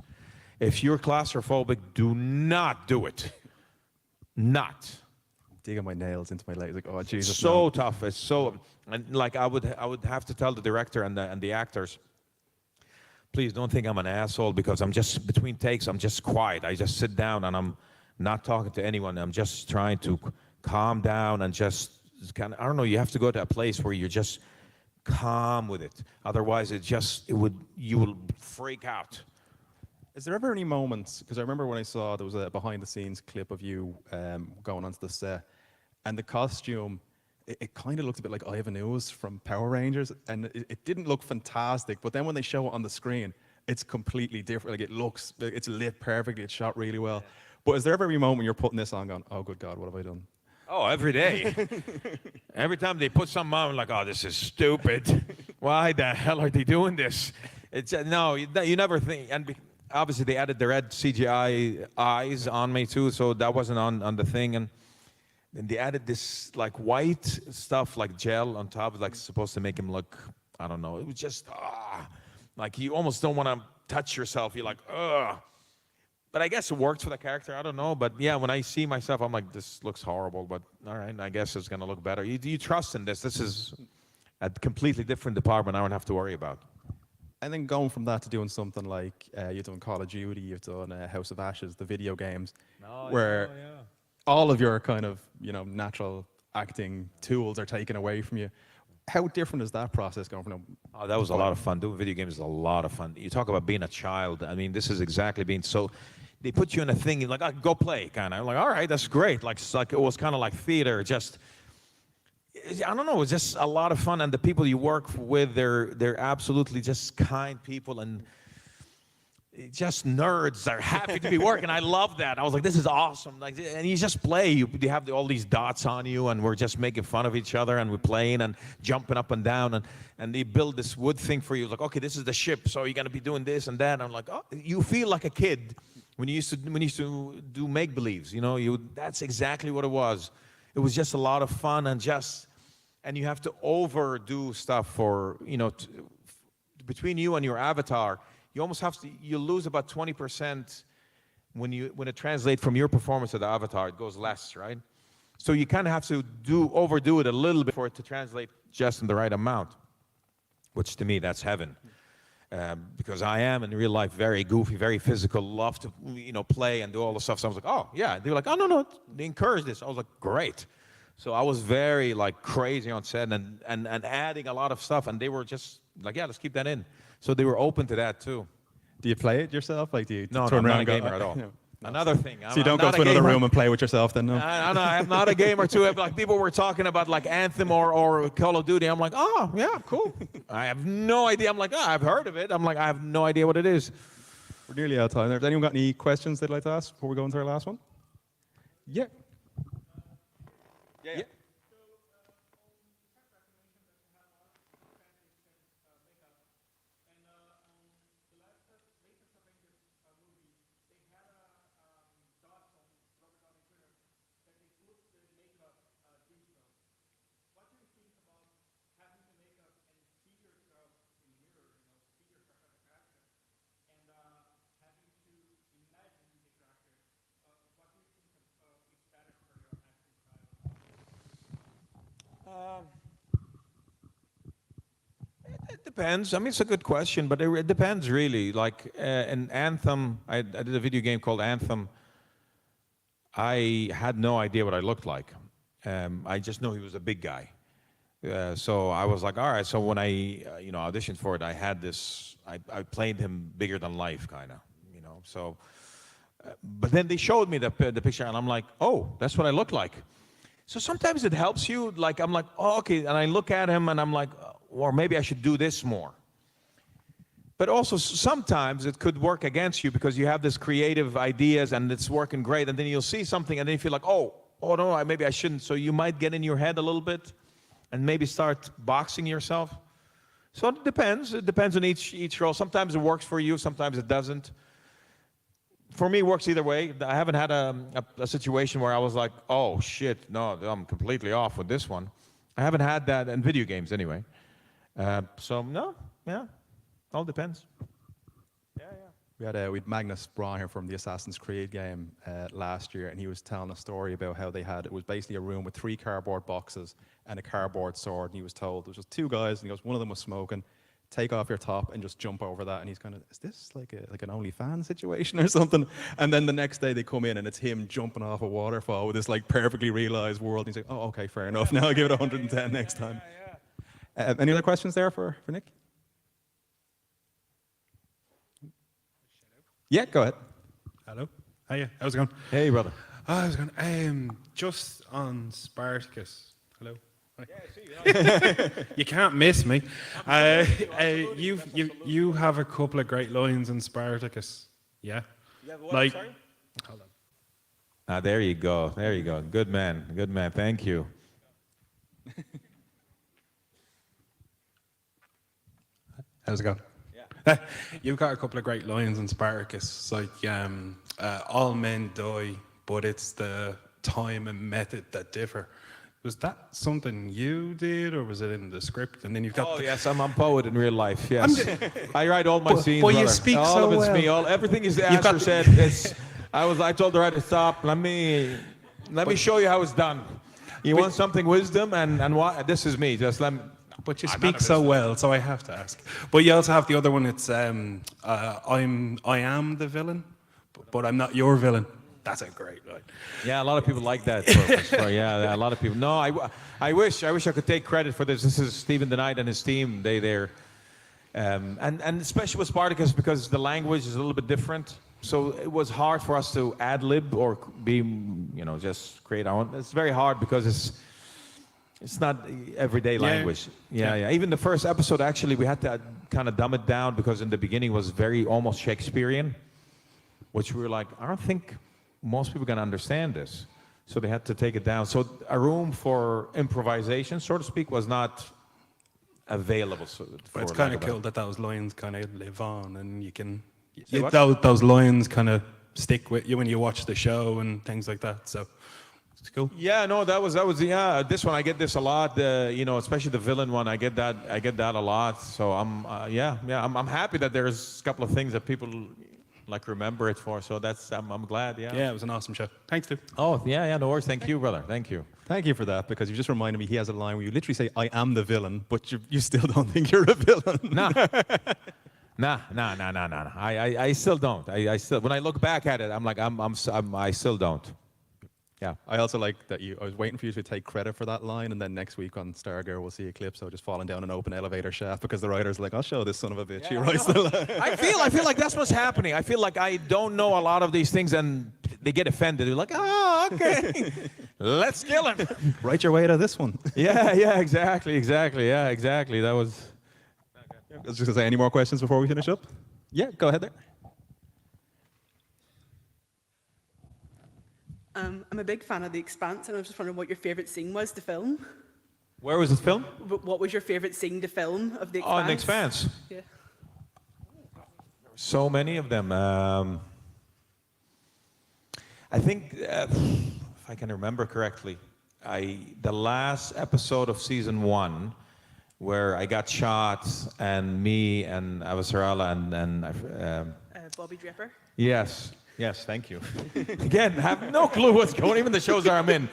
If you're claustrophobic, do not do it. Not. Digging my nails into my legs, like, oh Jesus. It's so tough. It's so, and like I would have to tell the director and the actors, please don't think I'm an asshole, because I'm just between takes. I'm just quiet. I just sit down and I'm not talking to anyone. I'm just trying to calm down and just kind of, I don't know. You have to go to a place where you're just calm with it. Otherwise, you will freak out. Is there ever any moments, because I remember when I saw there was a behind-the-scenes clip of you going onto the set, and the costume, it kind of looks a bit like Ivan Ooze from Power Rangers, and it didn't look fantastic, but then when they show it on the screen, it's completely different. Like it's lit perfectly, it's shot really well. But is there ever any moment you're putting this on going, oh good God, what have I done? Oh, every day. Every time they put something on, I'm like, oh, this is stupid. Why the hell are they doing this? It's no, you never think. And obviously, they added the red CGI eyes on me too, so that wasn't on the thing. And then they added this like white stuff, like gel on top, like supposed to make him look, I don't know. It was just like you almost don't want to touch yourself. You're like, ugh. But I guess it worked for the character. I don't know. But yeah, when I see myself, I'm like, this looks horrible. But all right, I guess it's gonna look better. You trust in this? This is a completely different department. I don't have to worry about. And then going from that to doing something like you've done Call of Duty, you've done House of Ashes, the video games, where all of your kind of natural acting tools are taken away from you. How different is that process going from? Oh, that was a lot of fun. Doing video games is a lot of fun. You talk about being a child. I mean, this is exactly being so. They put you in a thing. You're like, oh, go play, kind of. I'm like, all right, that's great. Like it was kind of like theater. Just. I don't know, it's just a lot of fun, and the people you work with, they're absolutely just kind people and just nerds. They're happy to be working. I love that. I was like, this is awesome. Like, and you just play. You have all these dots on you, and we're just making fun of each other, and we're playing and jumping up and down, and they build this wood thing for you. Like, okay, this is the ship, so you're gonna be doing this and that. And I'm like, oh, you feel like a kid when you used to do make believes. That's exactly what it was. It was just a lot of fun and you have to overdo stuff for, between you and your avatar, you almost have to, you lose about 20% when it translates from your performance to the avatar. It goes less, right? So you kind of have to overdo it a little bit for it to translate just in the right amount, which to me, that's heaven. Because I am in real life very goofy, very physical, love to play and do all the stuff. So I was like, oh yeah. They were like, oh no, they encourage this. I was like, great. So I was very like crazy on set and adding a lot of stuff, and they were just like, yeah, let's keep that in. So they were open to that too. Do you play it yourself? Like, do you No, turn I'm around not a and go, gamer at all. No. Another thing. So you don't go to another room and play with yourself then, no? I'm not a gamer too. Like people were talking about like Anthem or Call of Duty. I'm like, oh yeah, cool. I have no idea. I'm like, oh, I've heard of it. I'm like, I have no idea what it is. We're nearly out of time. Has anyone got any questions they'd like to ask before we go into our last one? Yeah. Yeah. It depends. I mean, it's a good question, but it depends really. Like in Anthem, I did a video game called Anthem. I had no idea what I looked like. I just know he was a big guy. So I was like, all right. So when I auditioned for it, I had this. I played him bigger than life, kind of. So, but then they showed me the picture, and I'm like, oh, that's what I look like. So sometimes it helps you. Like I'm like, oh, okay, and I look at him, and I'm like, or maybe I should do this more. But also sometimes it could work against you because you have this creative ideas and it's working great, and then you'll see something and then you feel like, oh no, maybe I shouldn't. So you might get in your head a little bit and maybe start boxing yourself. So it depends. It depends on each role. Sometimes it works for you, sometimes it doesn't. For me, it works either way. I haven't had a situation where I was like, oh shit, no, I'm completely off with this one. I haven't had that in video games anyway. So no, yeah, all depends. We had Magnus Braun here from the Assassin's Creed game last year, and he was telling a story about how it was basically a room with 3 cardboard boxes and a cardboard sword, and he was told there was just 2 guys, and he goes, one of them was smoking, take off your top and just jump over that, and he's kind of, is this like an OnlyFans situation or something? And then the next day they come in and it's him jumping off a waterfall with this like perfectly realized world, and he's like, oh, okay, fair enough, now I'll give it 110 next time. Any other questions there for Nick? Yeah, go ahead. Hello. Hiya. How's it going? Hey, brother. How's it going? Just on Spartacus. Hello. Hi. Yeah, I see you. You can't miss me. You have a couple of great lines in Spartacus. Yeah. You have what, like. sorry? Hold on. There you go. There you go. Good man. Good man. Thank you. How's it going? Yeah. You've got a couple of great lines in Spartacus. It's like, all men die, but it's the time and method that differ. Was that something you did, or was it in the script? And then you've got. Oh yes, I'm a poet in real life. Yes, I write all my scenes. But you brother. speak all so of it's well. me. Everything is the answer said. I told the writer, stop. Let me show you how it's done. You want something wisdom and what? This is me. Just let me. But you speak so well, so I have to ask. But you also have the other one. It's I am the villain, but I'm not your villain. That's a great line. Yeah, a lot of people like that. Purpose. Yeah, a lot of people. No, I wish I could take credit for this. This is Stephen DeKnight and his team. And especially with Spartacus, because the language is a little bit different. So it was hard for us to ad lib or be, just create our own. It's very hard because it's not everyday language. Yeah. Even the first episode, actually, we had to kind of dumb it down because in the beginning was very almost Shakespearean, which we were like, I don't think most people can understand this. So they had to take it down. So a room for improvisation, so to speak, was not available. But it's kind of cool that those lines kind of live on, and you can those lines kind of stick with you when you watch the show and things like that. So It's cool. Yeah, no, that was yeah. This one I get this a lot. You know, especially the villain one. I get that a lot. So I'm I'm happy that there's a couple of things that people like remember it for. So that's I'm glad. Yeah. Yeah, it was an awesome show. Thanks, dude. Oh yeah, no worries. Thank you, brother. Thank you. Thank you for that, because you just reminded me he has a line where you literally say, "I am the villain," but you still don't think you're a villain. Nah. Nah. I still don't. I still, when I look back at it, I'm like, I still don't. Yeah. I also like that I was waiting for you to take credit for that line, and then next week on Stargirl we'll see a clip, so just falling down an open elevator shaft because the writer's like, I'll show this son of a bitch. He writes the line. I feel like that's what's happening. I feel like I don't know a lot of these things, and they get offended. They're like, oh, okay, let's kill him. Write your way out of this one. Yeah, exactly. Yeah, exactly. That was. I was just going to say, any more questions before we finish up? Yeah, go ahead there. I'm a big fan of The Expanse, and I was just wondering what your favourite scene was to film. Where was this film? What was your favourite scene to film of The Expanse? Oh, in The Expanse. Yeah. So many of them. I think, if I can remember correctly, the last episode of season 1, where I got shot, and me and Avasarala and Bobby Draper. Yes, thank you. Again, have no clue what's going on, even the shows that I'm in.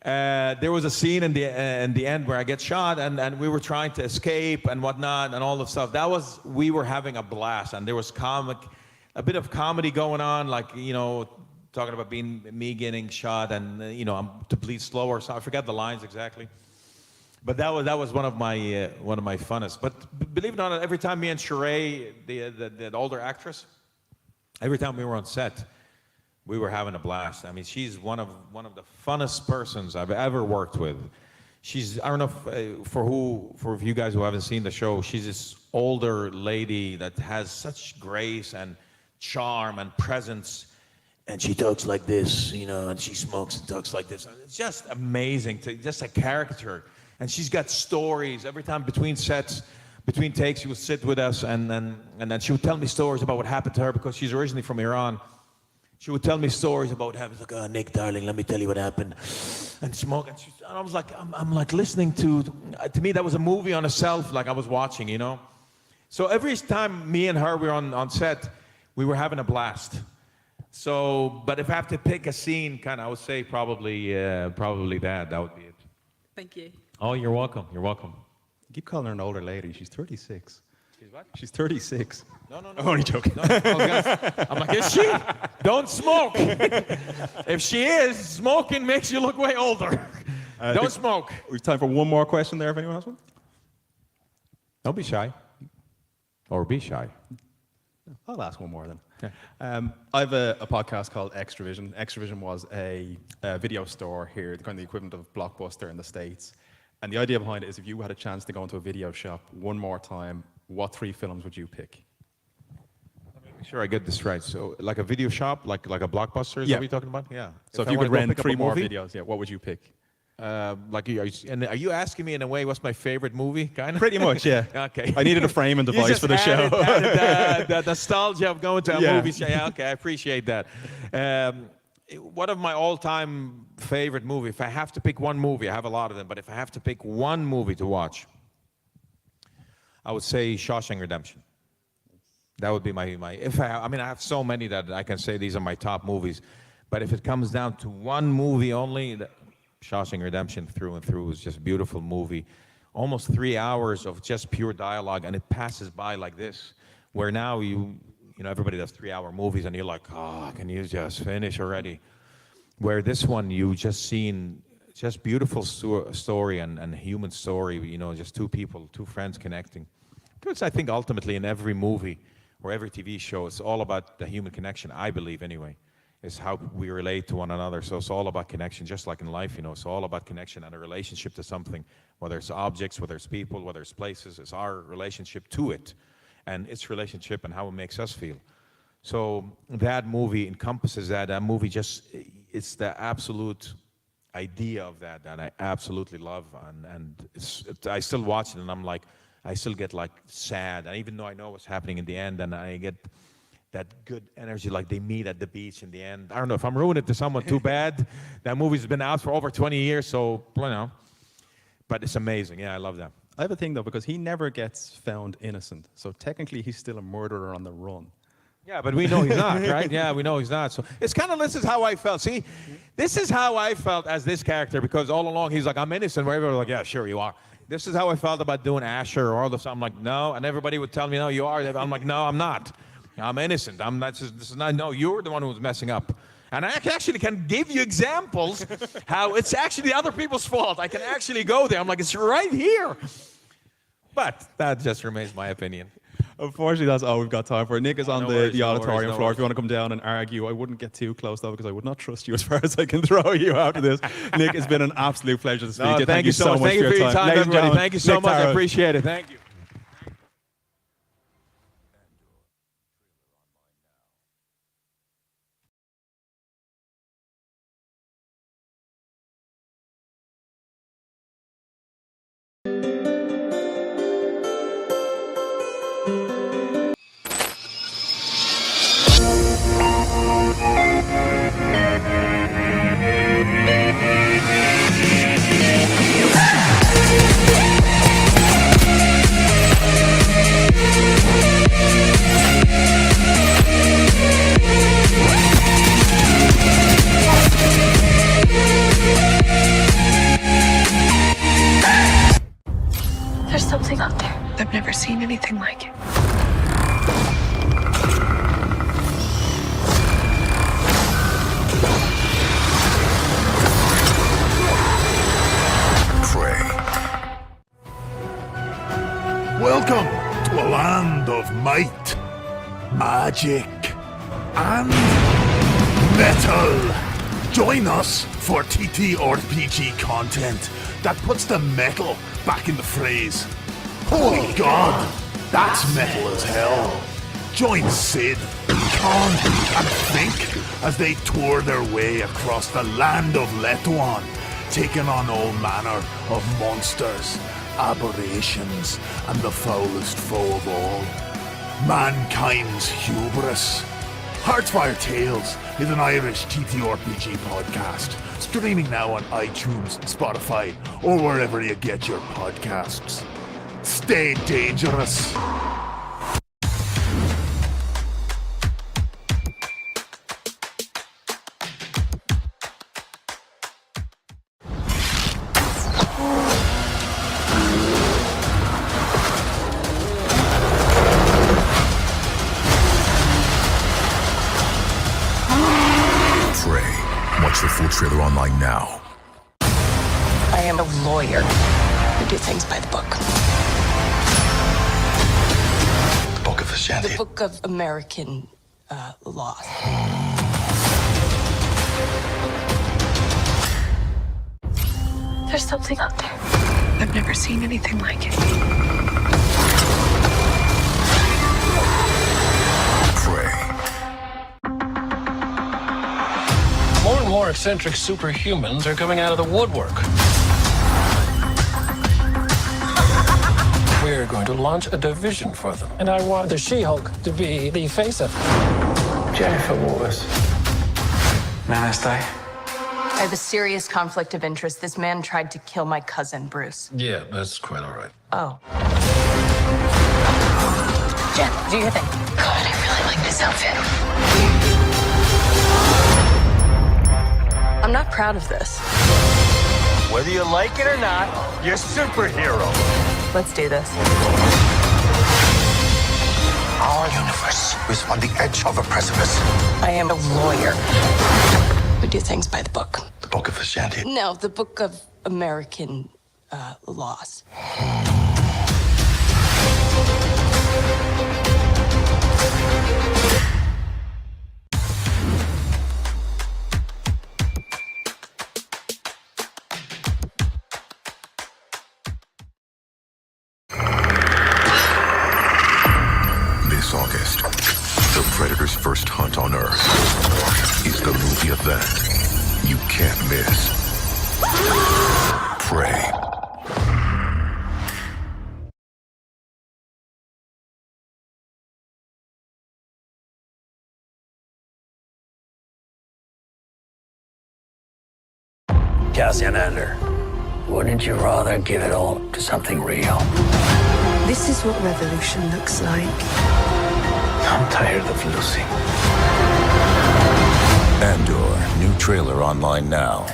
There was a scene in the end where I get shot, and we were trying to escape and whatnot and all the stuff. We were having a blast, and there was a bit of comedy going on, like, you know, talking about me getting shot and, you know, I'm to bleed slower. So I forget the lines exactly. But that was one of my funnest. But believe it or not, every time me and Sheree, the older actress, every time we were on set, we were having a blast. I mean, she's one of the funnest persons I've ever worked with. I don't know if, for you guys who haven't seen the show, she's this older lady that has such grace and charm and presence. And she talks like this, you know, and she smokes and talks like this. It's just amazing, just a character. And she's got stories every time between sets, between takes. She would sit with us, and then she would tell me stories about what happened to her, because she's originally from Iran. She would tell me stories about what happened. Like, oh, Nick, darling, let me tell you what happened. And smoke. And I was like, I'm like listening to me, that was a movie on itself, like I was watching, you know. So every time me and her were on set, we were having a blast. So, but if I have to pick a scene, I would say probably that would be it. Thank you. Oh, you're welcome. You're welcome. You keep calling her an older lady. She's 36. She's what? She's 36. No. I'm only joking. No, I'm like, is she? Don't smoke. If she is, smoking makes you look way older. Don't smoke. We have time for one more question there, if anyone has one. Don't be shy. Or be shy. I'll ask one more then. Yeah. I have a podcast called Extravision. Extravision was a video store here, kind of the equivalent of Blockbuster in the States. And the idea behind it is, if you had a chance to go into a video shop one more time, what 3 films would you pick? Let me make sure I get this right. So, like a video shop, like a Blockbuster, is that what you're talking about? Yeah. So if you could rent 3 more videos, what would you pick? Are you asking me in a way what's my favorite movie, kind of? Pretty much, yeah. Okay. I needed a framing device for the show. Added the nostalgia of going to a movie. Yeah, okay, I appreciate that. One of my all-time favorite movie, if I have to pick one movie, I have a lot of them, but if I have to pick one movie to watch, I would say Shawshank Redemption. That would be my I mean, I have so many that I can say these are my top movies, but if it comes down to one movie only, Shawshank Redemption through and through is just a beautiful movie. Almost 3 hours of just pure dialogue, and it passes by like this, where now you know, everybody does 3-hour movies, and you're like, oh, can you just finish already? Where this one, you just seen just beautiful story and human story, you know, just 2 people, 2 friends connecting. Because I think ultimately in every movie or every TV show, it's all about the human connection, I believe anyway. Is how we relate to one another. So it's all about connection, just like in life, you know. It's all about connection and a relationship to something, whether it's objects, whether it's people, whether it's places. It's our relationship to it, and its relationship and how it makes us feel. So that movie encompasses that. That movie it's the absolute idea of that I absolutely love, and I still watch it, and I'm like, I still get like sad, and even though I know what's happening in the end, and I get that good energy, like they meet at the beach in the end. I don't know if I'm ruining it to someone, too bad. That movie's been out for over 20 years, so, you know. But it's amazing. Yeah, I love that. I have a thing though, because he never gets found innocent. So technically he's still a murderer on the run. Yeah, but we know he's not, right? Yeah, we know he's not. So it's kind of, this is how I felt. See, this is how I felt as this character, because all along he's like, I'm innocent. Where everybody was like, yeah, sure you are. This is how I felt about doing Asher or all this. I'm like, no. And everybody would tell me, no, you are. I'm like, no, I'm not. I'm innocent. This is not, no, you're the one who's messing up. And I actually can give you examples how it's actually other people's fault. I can actually go there. I'm like, it's right here. But that just remains my opinion. Unfortunately, that's all we've got time for. Nick is on No the worries, no auditorium worries, no floor. If you want to come down and argue, I wouldn't get too close though, because I would not trust you as far as I can throw you after this. Nick, it's been an absolute pleasure to speak to you. Thank you so much. Thank you for your time, Ladies and everybody. gentlemen, Thank you so Nick much. I Tarabay. appreciate it. Thank you. There's something out there. I've never seen anything like it. Prey. Welcome to a land of might, magic, and metal. Join us for TTRPG content that puts the metal back in the phrase. Holy God, that's metal as hell. Join Sid, Khan, and Fink as they tour their way across the land of Letuan, taking on all manner of monsters, aberrations, and the foulest foe of all, mankind's hubris. Heartfire Tales is an Irish TTRPG podcast, streaming now on iTunes, Spotify, or wherever you get your podcasts. Stay dangerous. Prey. Watch the full trailer online now. I am a lawyer who do things by the book. The Book of Ashanti. The Book of American laws. There's something out there. I've never seen anything like it. Prey. More and more eccentric superhumans are coming out of the woodwork. We're going to launch a division for them. And I want the She-Hulk to be the face of it. Jennifer Waters. Namaste. I have a serious conflict of interest. This man tried to kill my cousin, Bruce. Yeah, that's quite all right. Oh. Jen, do your thing. God, I really like this outfit. I'm not proud of this. Whether you like it or not, you're a superhero. Let's do this. Our universe is on the edge of a precipice. I am a lawyer who do things by the book. The Book of Ashanti. No, the Book of American laws. This August, the Predator's first hunt on Earth is the movie event you can't miss. Prey. Cassian Andor, wouldn't you rather give it all to something real? This is what revolution looks like. I'm tired of losing. Andor, new trailer online now.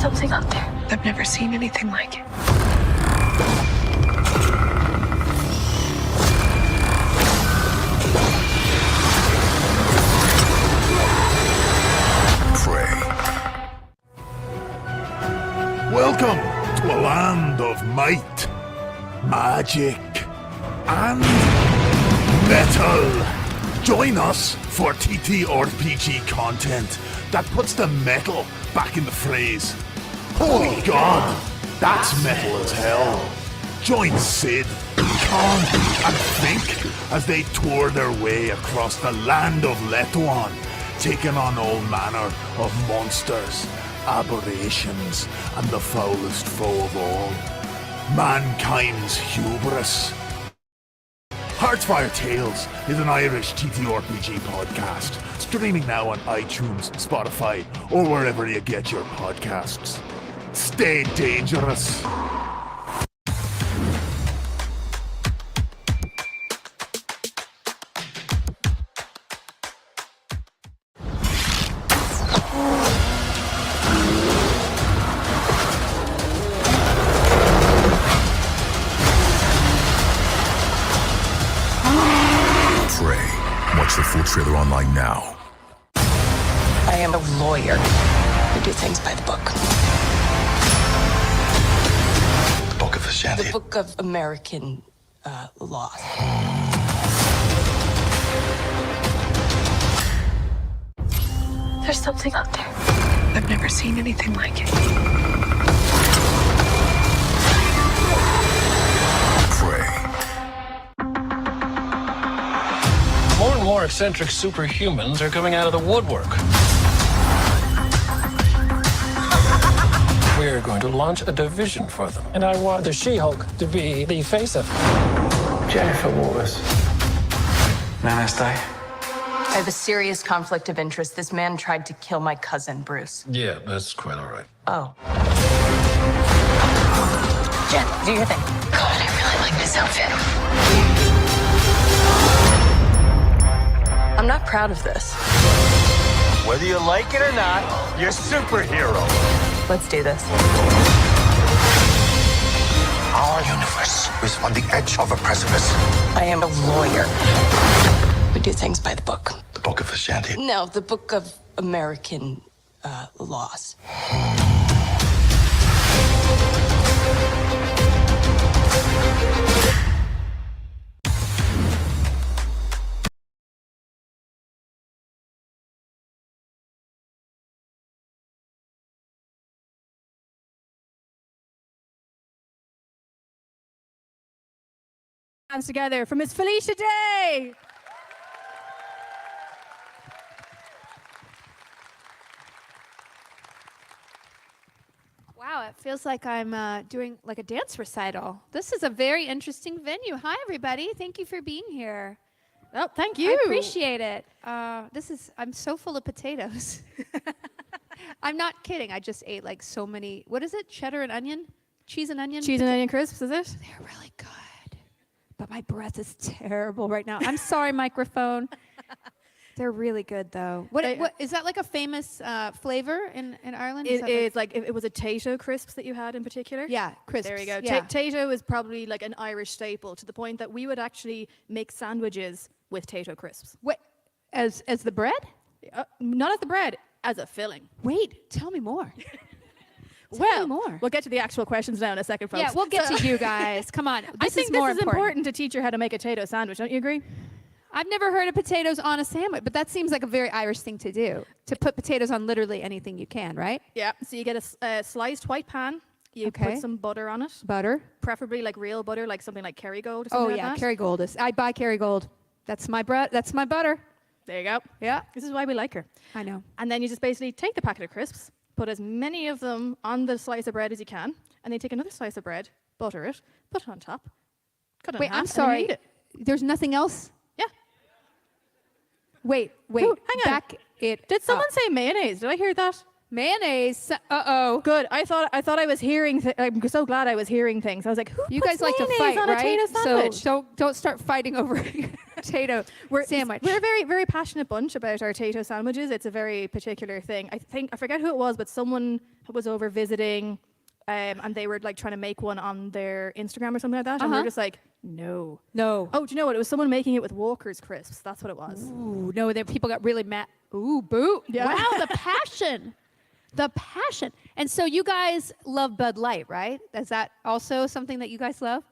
something out there. I've never seen anything like it. Welcome to a land of might, magic, and metal. Join us for TTRPG content that puts the metal back in the phrase. Holy God, that's metal as hell. Join Sid, Khan, and Fink as they tour their way across the land of Letuan, taking on all manner of monsters, aberrations, and the foulest foe of all, mankind's hubris. Heartfire Tales is an Irish TTRPG podcast, streaming now on iTunes, Spotify, or wherever you get your podcasts. Stay dangerous. Watch the full trailer online now. I am a lawyer. I do things by the book. The book of the Shanty? The Book of American Laws. There's something out there. I've never seen anything like it. Prey. More and more eccentric superhumans are coming out of the woodwork. We're going to launch a division for them. And I want the She-Hulk to be the face of it. Jennifer Waters. Namaste. I have a serious conflict of interest. This man tried to kill my cousin, Bruce. Yeah, that's quite all right. Oh. Jen, do your thing. God, I really like this outfit. I'm not proud of this. Whether you like it or not, you're a superhero. Let's do this. Our universe is on the edge of a precipice. I am a lawyer. We do things by the book. The Book of Shanty. No, the Book of American Laws. Hands together for Miss Felicia Day. Wow, it feels like I'm doing like a dance recital. This is a very interesting venue. Hi, everybody. Thank you for being here. Oh, thank you. I appreciate it. I'm so full of potatoes. I'm not kidding. I just ate like so many, what is it? Cheddar and onion? Cheese and onion? Cheese and onion crisps, is it? They're really good. But my breath is terrible right now. I'm sorry, microphone. They're really good, though. What is that like a famous flavor in Ireland? It is like it was a Tato crisps that you had in particular. Yeah, crisps. There we go. Yeah. Tato is probably like an Irish staple to the point that we would actually make sandwiches with Tato crisps. What? As the bread? Not as the bread, as a filling. Wait, tell me more. Well, we'll get to the actual questions now in a second, folks. Yeah, we'll get to you guys. Come on. I think this is important to teach you how to make a Tato sandwich. Don't you agree? I've never heard of potatoes on a sandwich, but that seems like a very Irish thing to do, to put potatoes on literally anything you can, right? Yeah. So you get a sliced white pan. You put some butter on it. Butter. Preferably like real butter, like something like Kerrygold or something like that. Kerrygold is. I buy Kerrygold. That's my bread. That's my butter. There you go. Yeah. This is why we like her. I know. And then you just basically take the packet of crisps, put as many of them on the slice of bread as you can, and then take another slice of bread, butter it, put it on top, cut it in Wait, half, I'm and then sorry. eat it. There's nothing else? Yeah. Wait. Ooh, hang on. Back it Did someone up. say mayonnaise? Did I hear that? Mayonnaise. Uh-oh. Good. I thought I was hearing. I'm so glad I was hearing things. I was like, who You puts guys like to mayonnaise fight, on a right? Tato sandwich? So don't start fighting over potato sandwich. We're a very, very passionate bunch about our Tato sandwiches. It's a very particular thing. I forget who it was, but someone was over visiting, and they were like trying to make one on their Instagram or something like that, and we were just like, no. Oh, do you know what? It was someone making it with Walker's crisps. That's what it was. Ooh, no, then people got really mad. Ooh, boo. Yeah. Wow, the passion. The passion. And so you guys love Bud Light, right? Is that also something that you guys love?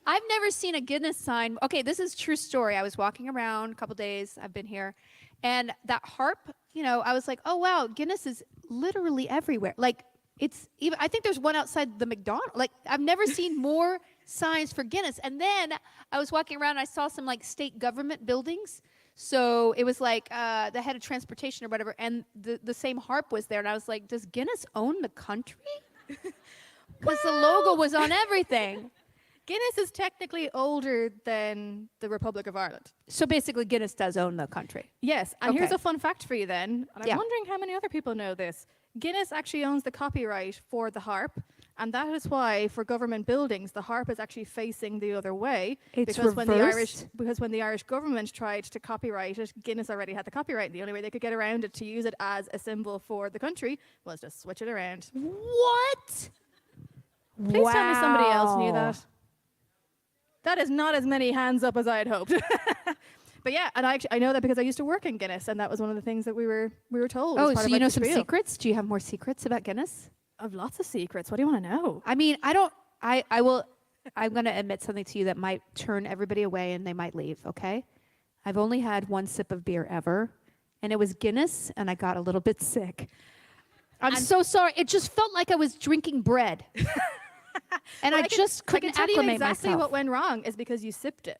I've never seen a Guinness sign. Okay, this is true story. I was walking around a couple days. I've been here. And that harp, I was like, oh, wow, Guinness is literally everywhere. Like, it's even, I think there's one outside the McDonald's. Like, I've never seen more signs for Guinness. And then I was walking around and I saw some like state government buildings. So it was like the head of transportation or whatever, and the same harp was there. And I was like, does Guinness own the country? Because the logo was on everything. Guinness is technically older than the Republic of Ireland. So basically Guinness does own the country. Yes, and here's Okay. a fun fact for you then. And Yeah. I'm wondering how many other people know this. Guinness actually owns the copyright for the harp, and that is why for government buildings the harp is actually facing the other way. It's because when the reversed? Irish government tried to copyright it, Guinness already had the copyright. The only way they could get around it to use it as a symbol for the country was to switch it around. What? Please tell me somebody else knew Wow. that. That is not as many hands up as I had hoped. But yeah, and I know that because I used to work in Guinness, and that was one of the things that we were told. as Oh, part so of, you like, know the some spiel. secrets? Do you have more secrets about Guinness? I've lots of secrets. What do you want to know? I mean, I will, I'm going to admit something to you that might turn everybody away and they might leave, okay? I've only had one sip of beer ever, and it was Guinness, and I got a little bit sick. I'm so sorry. It just felt like I was drinking bread. And I just couldn't tell you acclimate exactly myself. what went wrong is because you sipped it.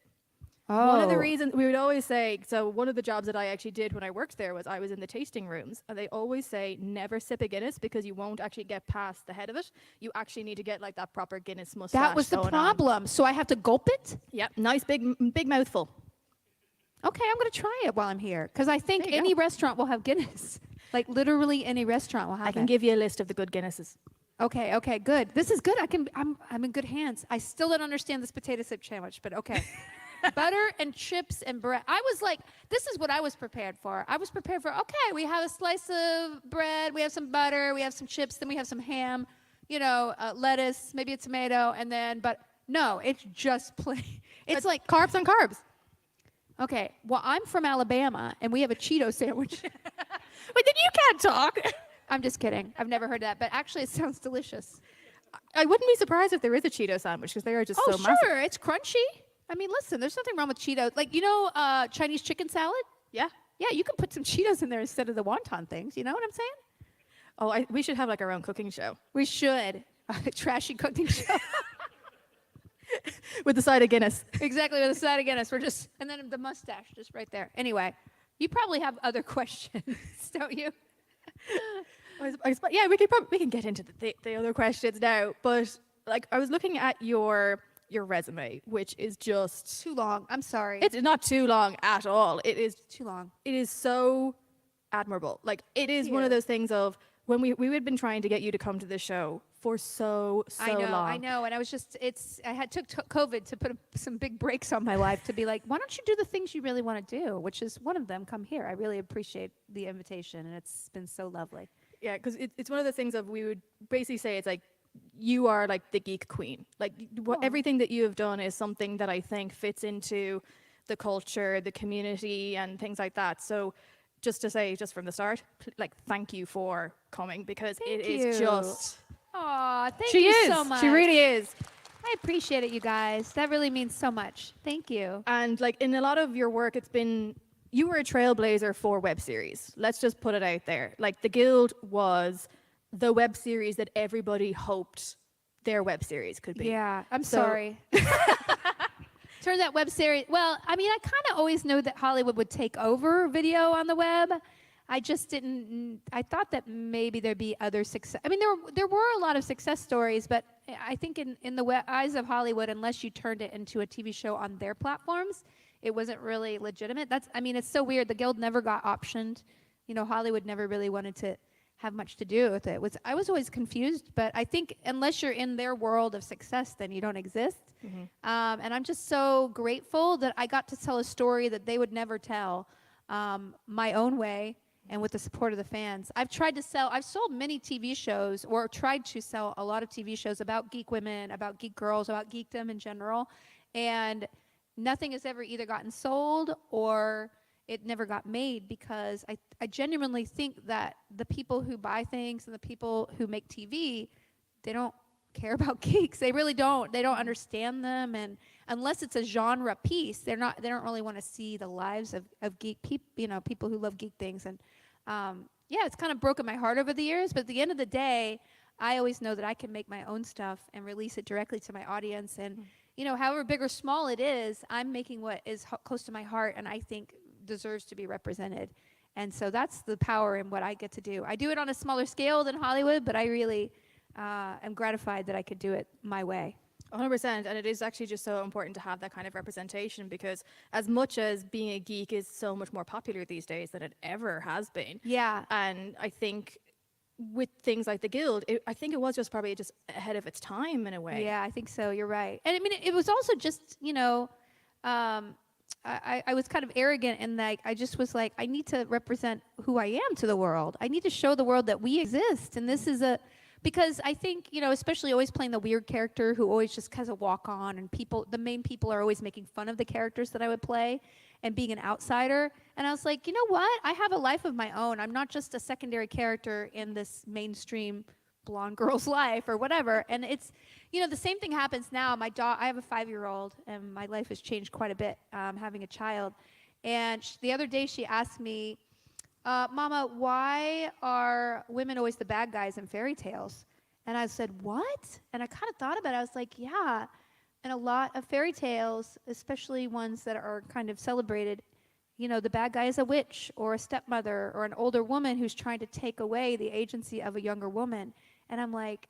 Oh. One of the reasons we would always say, so one of the jobs that I actually did when I worked there was I was in the tasting rooms, and they always say never sip a Guinness because you won't actually get past the head of it. You actually need to get like that proper Guinness mustache. That was the going on. problem. So I have to gulp it? Yep, nice big mouthful. Okay, I'm going to try it while I'm here because I think any restaurant will have Guinness. Like literally any restaurant will have it. I can give you a list of the good Guinnesses. Okay, good. This is good. I'm in good hands. I still don't understand this potato chip sandwich, but okay. Butter and chips and bread. I was like, this is what I was prepared for. I was prepared for, okay, we have a slice of bread, we have some butter, we have some chips, then we have some ham, lettuce, maybe a tomato, and then, but no, it's just plain. It's like carbs on carbs. Okay, well, I'm from Alabama, and we have a Cheeto sandwich. But then you can't talk. I'm just kidding. I've never heard that, but actually it sounds delicious. I wouldn't be surprised if there is a Cheeto sandwich because they are just so sure, massive. it's crunchy. I mean, listen, there's nothing wrong with Cheetos. Like, Chinese chicken salad? Yeah. Yeah, you can put some Cheetos in there instead of the wonton things. You know what I'm saying? Oh, we should have like our own cooking show. We should. A trashy cooking show. With the side of Guinness. Exactly, with the side of Guinness. And then the mustache just right there. Anyway, you probably have other questions, don't you? Yeah, we can get into the other questions now. But like, I was looking at your resume, which is just too long. I'm sorry. It's not too long at all. It is too long. It is so admirable. Like, it is one of those things of when we had been trying to get you to come to the show for so long. I know, and I was just I took COVID to put some big brakes on my life to be like, why don't you do the things you really want to do? Which is one of them. Come here. I really appreciate the invitation, and it's been so lovely. Yeah, because it's one of the things of we would basically say it's like you are like the geek queen. Like everything that you have done is something that I think fits into the culture, the community, and things like that. So just to say, just from the start, like thank you for coming because it is just. Aw, thank She you is. so much. She really is. I appreciate it, you guys. That really means so much. Thank you. And like in a lot of your work, you were a trailblazer for web series. Let's just put it out there. Like The Guild was the web series that everybody hoped their web series could be. Yeah, I'm sorry. Turn that web series. Well, I mean, I kind of always knew that Hollywood would take over video on the web. I just didn't. I thought that maybe there'd be other success. I mean, there were a lot of success stories, but I think in the eyes of Hollywood, unless you turned it into a TV show on their platforms, it wasn't really legitimate. I mean, it's so weird. The Guild never got optioned. Hollywood never really wanted to have much to do with it. I was always confused, but I think unless you're in their world of success, then you don't exist. Mm-hmm. And I'm just so grateful that I got to tell a story that they would never tell my own way and with the support of the fans. I've sold many TV shows or tried to sell a lot of TV shows about geek women, about geek girls, about geekdom in general. And nothing has ever either gotten sold or it never got made because I genuinely think that the people who buy things and the people who make TV, they don't care about geeks. They really don't. They don't understand them, and unless it's a genre piece, they don't really want to see the lives of geek people, people who love geek things. And yeah, it's kind of broken my heart over the years, but at the end of the day, I always know that I can make my own stuff and release it directly to my audience. And however big or small it is, I'm making what is close to my heart and I think deserves to be represented. And so that's the power in what I get to do. I do it on a smaller scale than Hollywood, but I really am gratified that I could do it my way. 100%, and it is actually just so important to have that kind of representation because as much as being a geek is so much more popular these days than it ever has been. Yeah. And I think with things like The Guild, I think it was just probably just ahead of its time in a way. Yeah, I think so. You're right. And I mean, it was also just, I was kind of arrogant in that I just was like, I need to represent who I am to the world. I need to show the world that we exist. And this is because I think, especially always playing the weird character who always just has a walk on and the main people are always making fun of the characters that I would play and being an outsider. And I was like, you know what? I have a life of my own. I'm not just a secondary character in this mainstream blonde girl's life or whatever. And it's, you know, the same thing happens now. I have a 5-year-old, and my life has changed quite a bit having a child. And the other day she asked me, Mama, why are women always the bad guys in fairy tales? And I said, what? And I kind of thought about it. I was like, yeah. And a lot of fairy tales, especially ones that are kind of celebrated, you know, the bad guy is a witch or a stepmother or an older woman who's trying to take away the agency of a younger woman. And I'm like,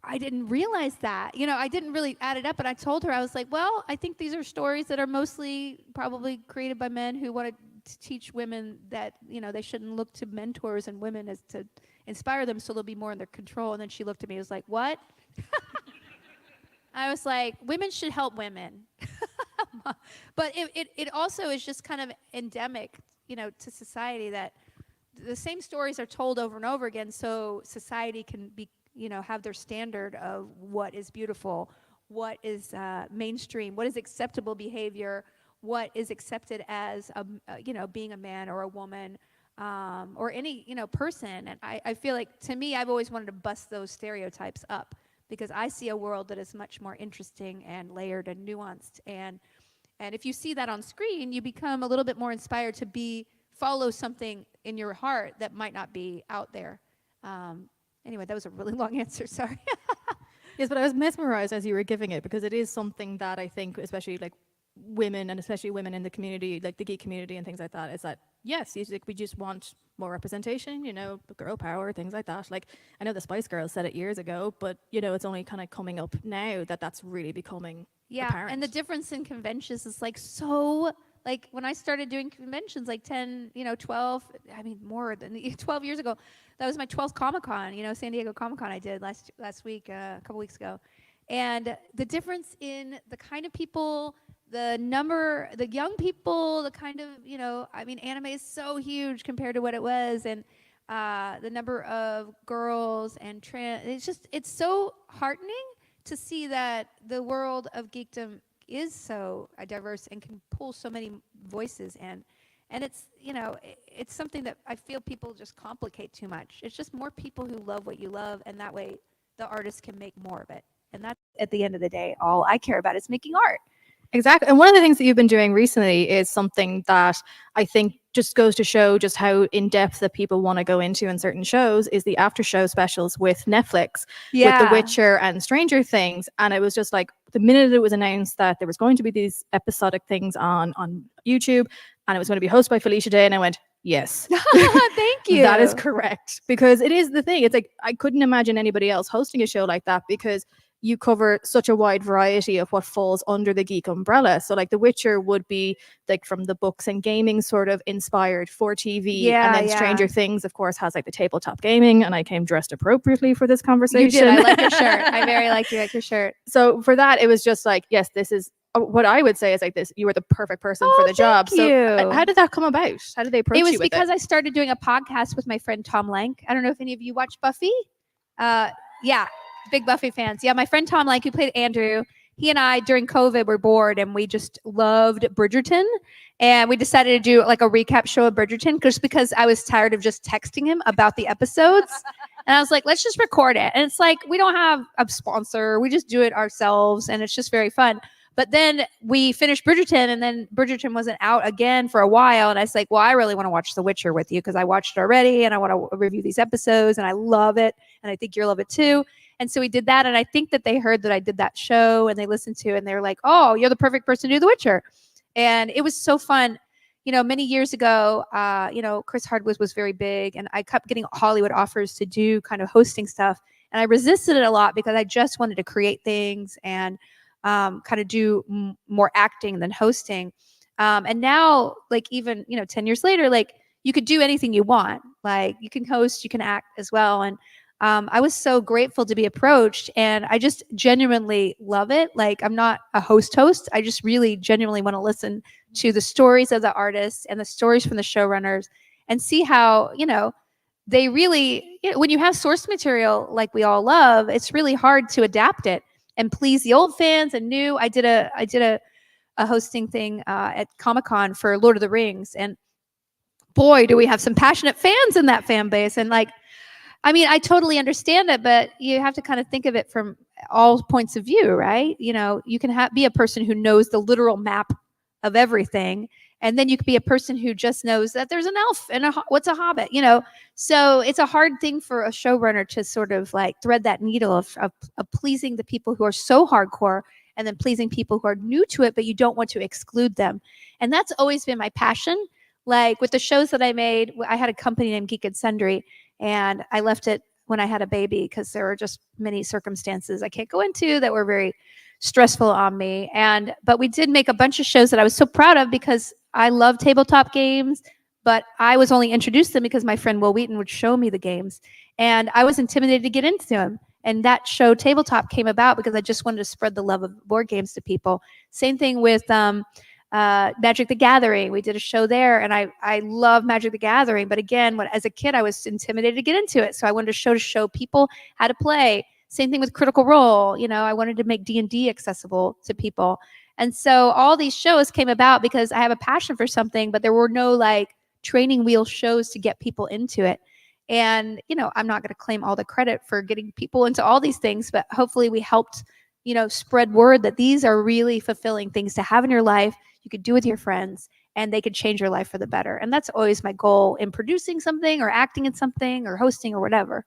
I didn't realize that. You know, I didn't really add it up. And I told her, I was like, well, I think these are stories that are mostly probably created by men who want to teach women that, you know, they shouldn't look to mentors and women as to inspire them so they'll be more in their control. And then she looked at me and was like, what? I was like, women should help women. But it also is just kind of endemic, you know, to society that the same stories are told over and over again so society can be, you know, have their standard of what is beautiful, what is mainstream, what is acceptable behavior, what is accepted as, you know, being a man or a woman or any, you know, person. And I feel like, to me, I've always wanted to bust those stereotypes up because I see a world that is much more interesting and layered and nuanced. And if you see that on screen, you become a little bit more inspired to follow something in your heart that might not be out there. Anyway, that was a really long answer, sorry. Yes, but I was mesmerized as you were giving it because it is something that I think, especially like women and especially women in the community, like the geek community and things like that, is that, yes, we just want more representation, you know, girl power, things like that. Like, I know the Spice Girls said it years ago, but, you know, it's only kind of coming up now that that's really becoming apparent. And the difference in conventions is like so, like when I started doing conventions like 10, you know, 12, I mean more than 12 years ago, that was my 12th Comic-Con, you know, San Diego Comic-Con I did last week, a couple weeks ago. And the difference in the kind of people, the young people, the kind of, you know, I mean, anime is so huge compared to what it was. And the number of girls and trans, it's so heartening to see that the world of geekdom is so diverse and can pull so many voices in. And it's, you know, it's something that I feel people just complicate too much. It's just more people who love what you love, and that way the artist can make more of it. And that's, at the end of the day, all I care about is making art. Exactly. And one of the things that you've been doing recently is something that I think just goes to show just how in depth that people want to go into in certain shows is the after show specials with Netflix, with The Witcher and Stranger Things. And it was just like the minute it was announced that there was going to be these episodic things on YouTube and it was going to be hosted by Felicia Day, and I went, yes. Thank you. That is correct. Because it is the thing. It's like, I couldn't imagine anybody else hosting a show like that because you cover such a wide variety of what falls under the geek umbrella. So like The Witcher would be like from the books and gaming sort of inspired for TV. And then Stranger Things, of course, has like the tabletop gaming. And I came dressed appropriately for this conversation. You did. I like your shirt. I very like your shirt. So for that, it was just like, yes, this is what I would say is like this. You were the perfect person for the job. Thank you. So how did that come about? How did they approach you? It was because I started doing a podcast with my friend Tom Lank. I don't know if any of you watch Buffy. Yeah. Big Buffy fans. Yeah, my friend Tom Lank, who played Andrew, he and I, during COVID, were bored and we just loved Bridgerton. And we decided to do like a recap show of Bridgerton just because I was tired of just texting him about the episodes. And I was like, let's just record it. And it's like, we don't have a sponsor. We just do it ourselves. And it's just very fun. But then we finished Bridgerton, and then Bridgerton wasn't out again for a while. And I was like, well, I really want to watch The Witcher with you because I watched it already and I want to review these episodes and I love it. And I think you'll love it too. And so we did that. And I think that they heard that I did that show and they listened to it and they were like, oh, you're the perfect person to do The Witcher. And it was so fun. You know, many years ago, you know, Chris Hardwick was very big and I kept getting Hollywood offers to do kind of hosting stuff. And I resisted it a lot because I just wanted to create things and kind of do more acting than hosting. And now, like even, you know, 10 years later, like you could do anything you want. Like you can host, you can act as well. And I was so grateful to be approached and I just genuinely love it. Like I'm not a host. I just really genuinely want to listen to the stories of the artists and the stories from the showrunners and see how, you know, they really, you know, when you have source material like we all love, it's really hard to adapt it and please the old fans and new. I did a hosting thing at Comic-Con for Lord of the Rings, and boy, do we have some passionate fans in that fan base. And like, I mean, I totally understand it, but you have to kind of think of it from all points of view, right? You know, you can be a person who knows the literal map of everything, and then you could be a person who just knows that there's an elf and what's a hobbit, you know? So it's a hard thing for a showrunner to sort of like thread that needle of pleasing the people who are so hardcore and then pleasing people who are new to it, but you don't want to exclude them. And that's always been my passion. Like with the shows that I made, I had a company named Geek and Sundry, and I left it when I had a baby because there were just many circumstances I can't go into that were very stressful on me. But we did make a bunch of shows that I was so proud of because I love tabletop games, but I was only introduced to them because my friend Will Wheaton would show me the games, and I was intimidated to get into them. And that show Tabletop came about because I just wanted to spread the love of board games to people. Same thing with Magic the Gathering. We did a show there, and I love Magic the Gathering. But again, as a kid, I was intimidated to get into it. So I wanted to show people how to play. Same thing with Critical Role. You know, I wanted to make D&D accessible to people. And so all these shows came about because I have a passion for something, but there were no like training wheel shows to get people into it. And, you know, I'm not going to claim all the credit for getting people into all these things, but hopefully we helped, you know, spread word that these are really fulfilling things to have in your life. You could do with your friends, and they could change your life for the better. And that's always my goal in producing something or acting in something or hosting or whatever.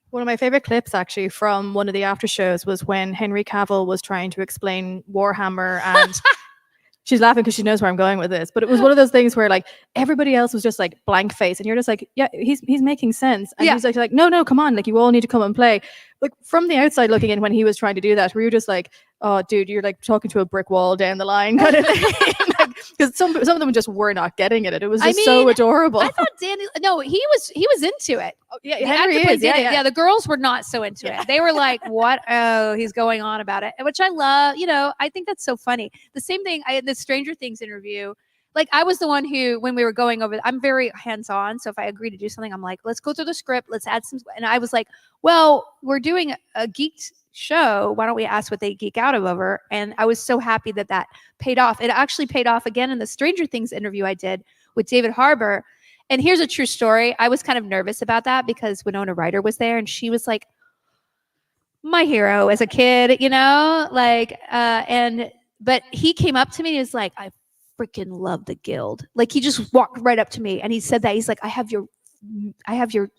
One of my favorite clips actually from one of the after shows was when Henry Cavill was trying to explain Warhammer, and she's laughing because she knows where I'm going with this, but it was one of those things where like everybody else was just like blank face, and you're just like, yeah, he's making sense. And he's like, no, come on, like you all need to come and play. Like from the outside looking in when he was trying to do that, we were just like, oh dude, you're like talking to a brick wall down the line kind of thing. Because some of them just were not getting it. It was just so adorable. I thought Danny, no, he was into it. Oh, yeah, The Henry actor is. did it. Yeah. The girls were not so into it. They were like, what? Oh, he's going on about it, which I love. You know, I think that's so funny. The same thing, I had the Stranger Things interview. Like I was the one who, when we were going over, I'm very hands-on. So if I agree to do something, I'm like, let's go through the script. Let's add some. And I was like, well, we're doing a geeked show. Why don't we ask what they geek out over? And I was so happy that paid off. It actually paid off again in the Stranger Things interview I did with David Harbour. And here's a true story. I was kind of nervous about that because Winona Ryder was there, and she was like my hero as a kid, you know, like, but he came up to me and he was like, I freaking love the Guild. Like he just walked right up to me and he said that. He's like, I have your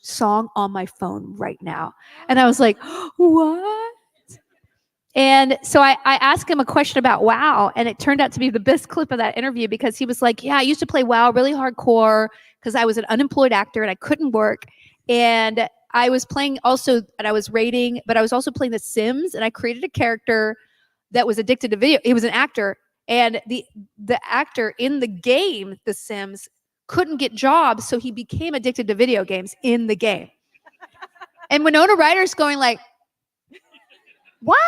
song on my phone right now. And I was like, what? And so I asked him a question about WoW, and it turned out to be the best clip of that interview because he was like, yeah, I used to play WoW really hardcore because I was an unemployed actor and I couldn't work. And I was playing also, and I was raiding, but I was also playing The Sims, and I created a character that was addicted to video. He was an actor, and the actor in the game, The Sims, couldn't get jobs, so he became addicted to video games in the game. And Winona Ryder's going like, what?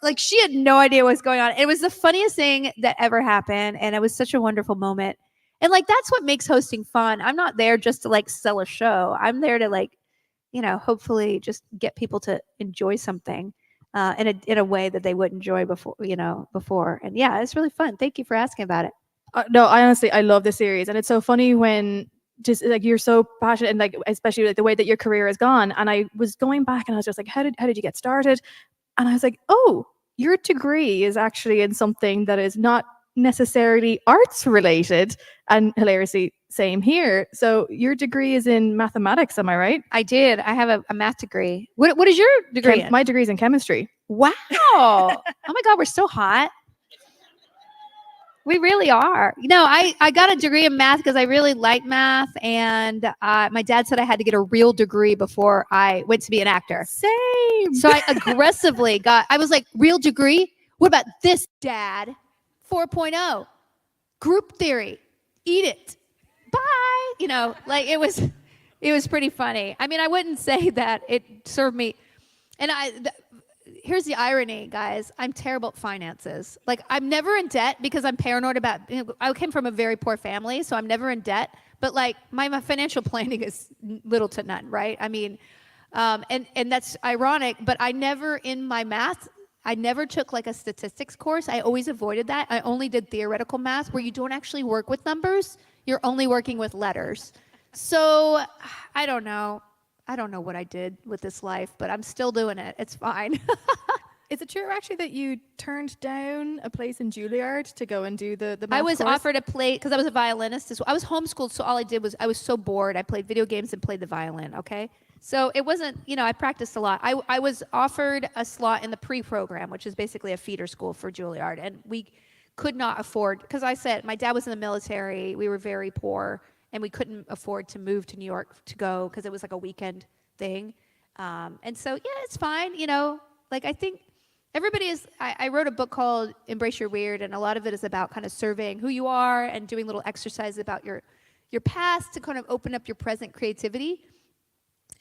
Like she had no idea what was going on. It was the funniest thing that ever happened, and it was such a wonderful moment. And like that's what makes hosting fun. I'm not there just to like sell a show. I'm there to like, you know, hopefully just get people to enjoy something in a way that they would enjoy before. And yeah, it's really fun. Thank you for asking about it. No, I love the series, and it's so funny when just like you're so passionate, and like especially like the way that your career has gone. And I was going back, and I was just like, how did you get started? And I was like, oh, your degree is actually in something that is not necessarily arts related. And hilariously, same here. So your degree is in mathematics, am I right? I did. I have a math degree. What is your degree in? My degree is in chemistry. Wow. Oh my God, we're so hot. We really are. You know, I got a degree in math because I really like math. And my dad said I had to get a real degree before I went to be an actor. Same. So I aggressively I was like, real degree? What about this, Dad? 4.0. Group theory. Eat it. Bye. You know, like it was pretty funny. I mean, I wouldn't say that it served me. And here's the irony, guys. I'm terrible at finances. Like, I'm never in debt because I'm paranoid about, I came from a very poor family, so I'm never in debt. But, like, my financial planning is little to none, right? I mean, and that's ironic, but I never, in my math, I never took, like, a statistics course. I always avoided that. I only did theoretical math where you don't actually work with numbers. You're only working with letters. So, I don't know. I don't know what I did with this life, but I'm still doing it. It's fine. Is it true actually that you turned down a place in Juilliard to go and do the I math was course? offered a play because I was a violinist. I was homeschooled, so all I did was I was so bored. I played video games and played the violin. Okay, so it wasn't, I practiced a lot. I was offered a slot in the pre-program, which is basically a feeder school for Juilliard, and we could not afford, because I said my dad was in the military. We were very poor, and we couldn't afford to move to New York to go because it was like a weekend thing. And so yeah, it's fine. Like I think. Everybody is, I wrote a book called Embrace Your Weird, and a lot of it is about kind of surveying who you are and doing little exercises about your past to kind of open up your present creativity.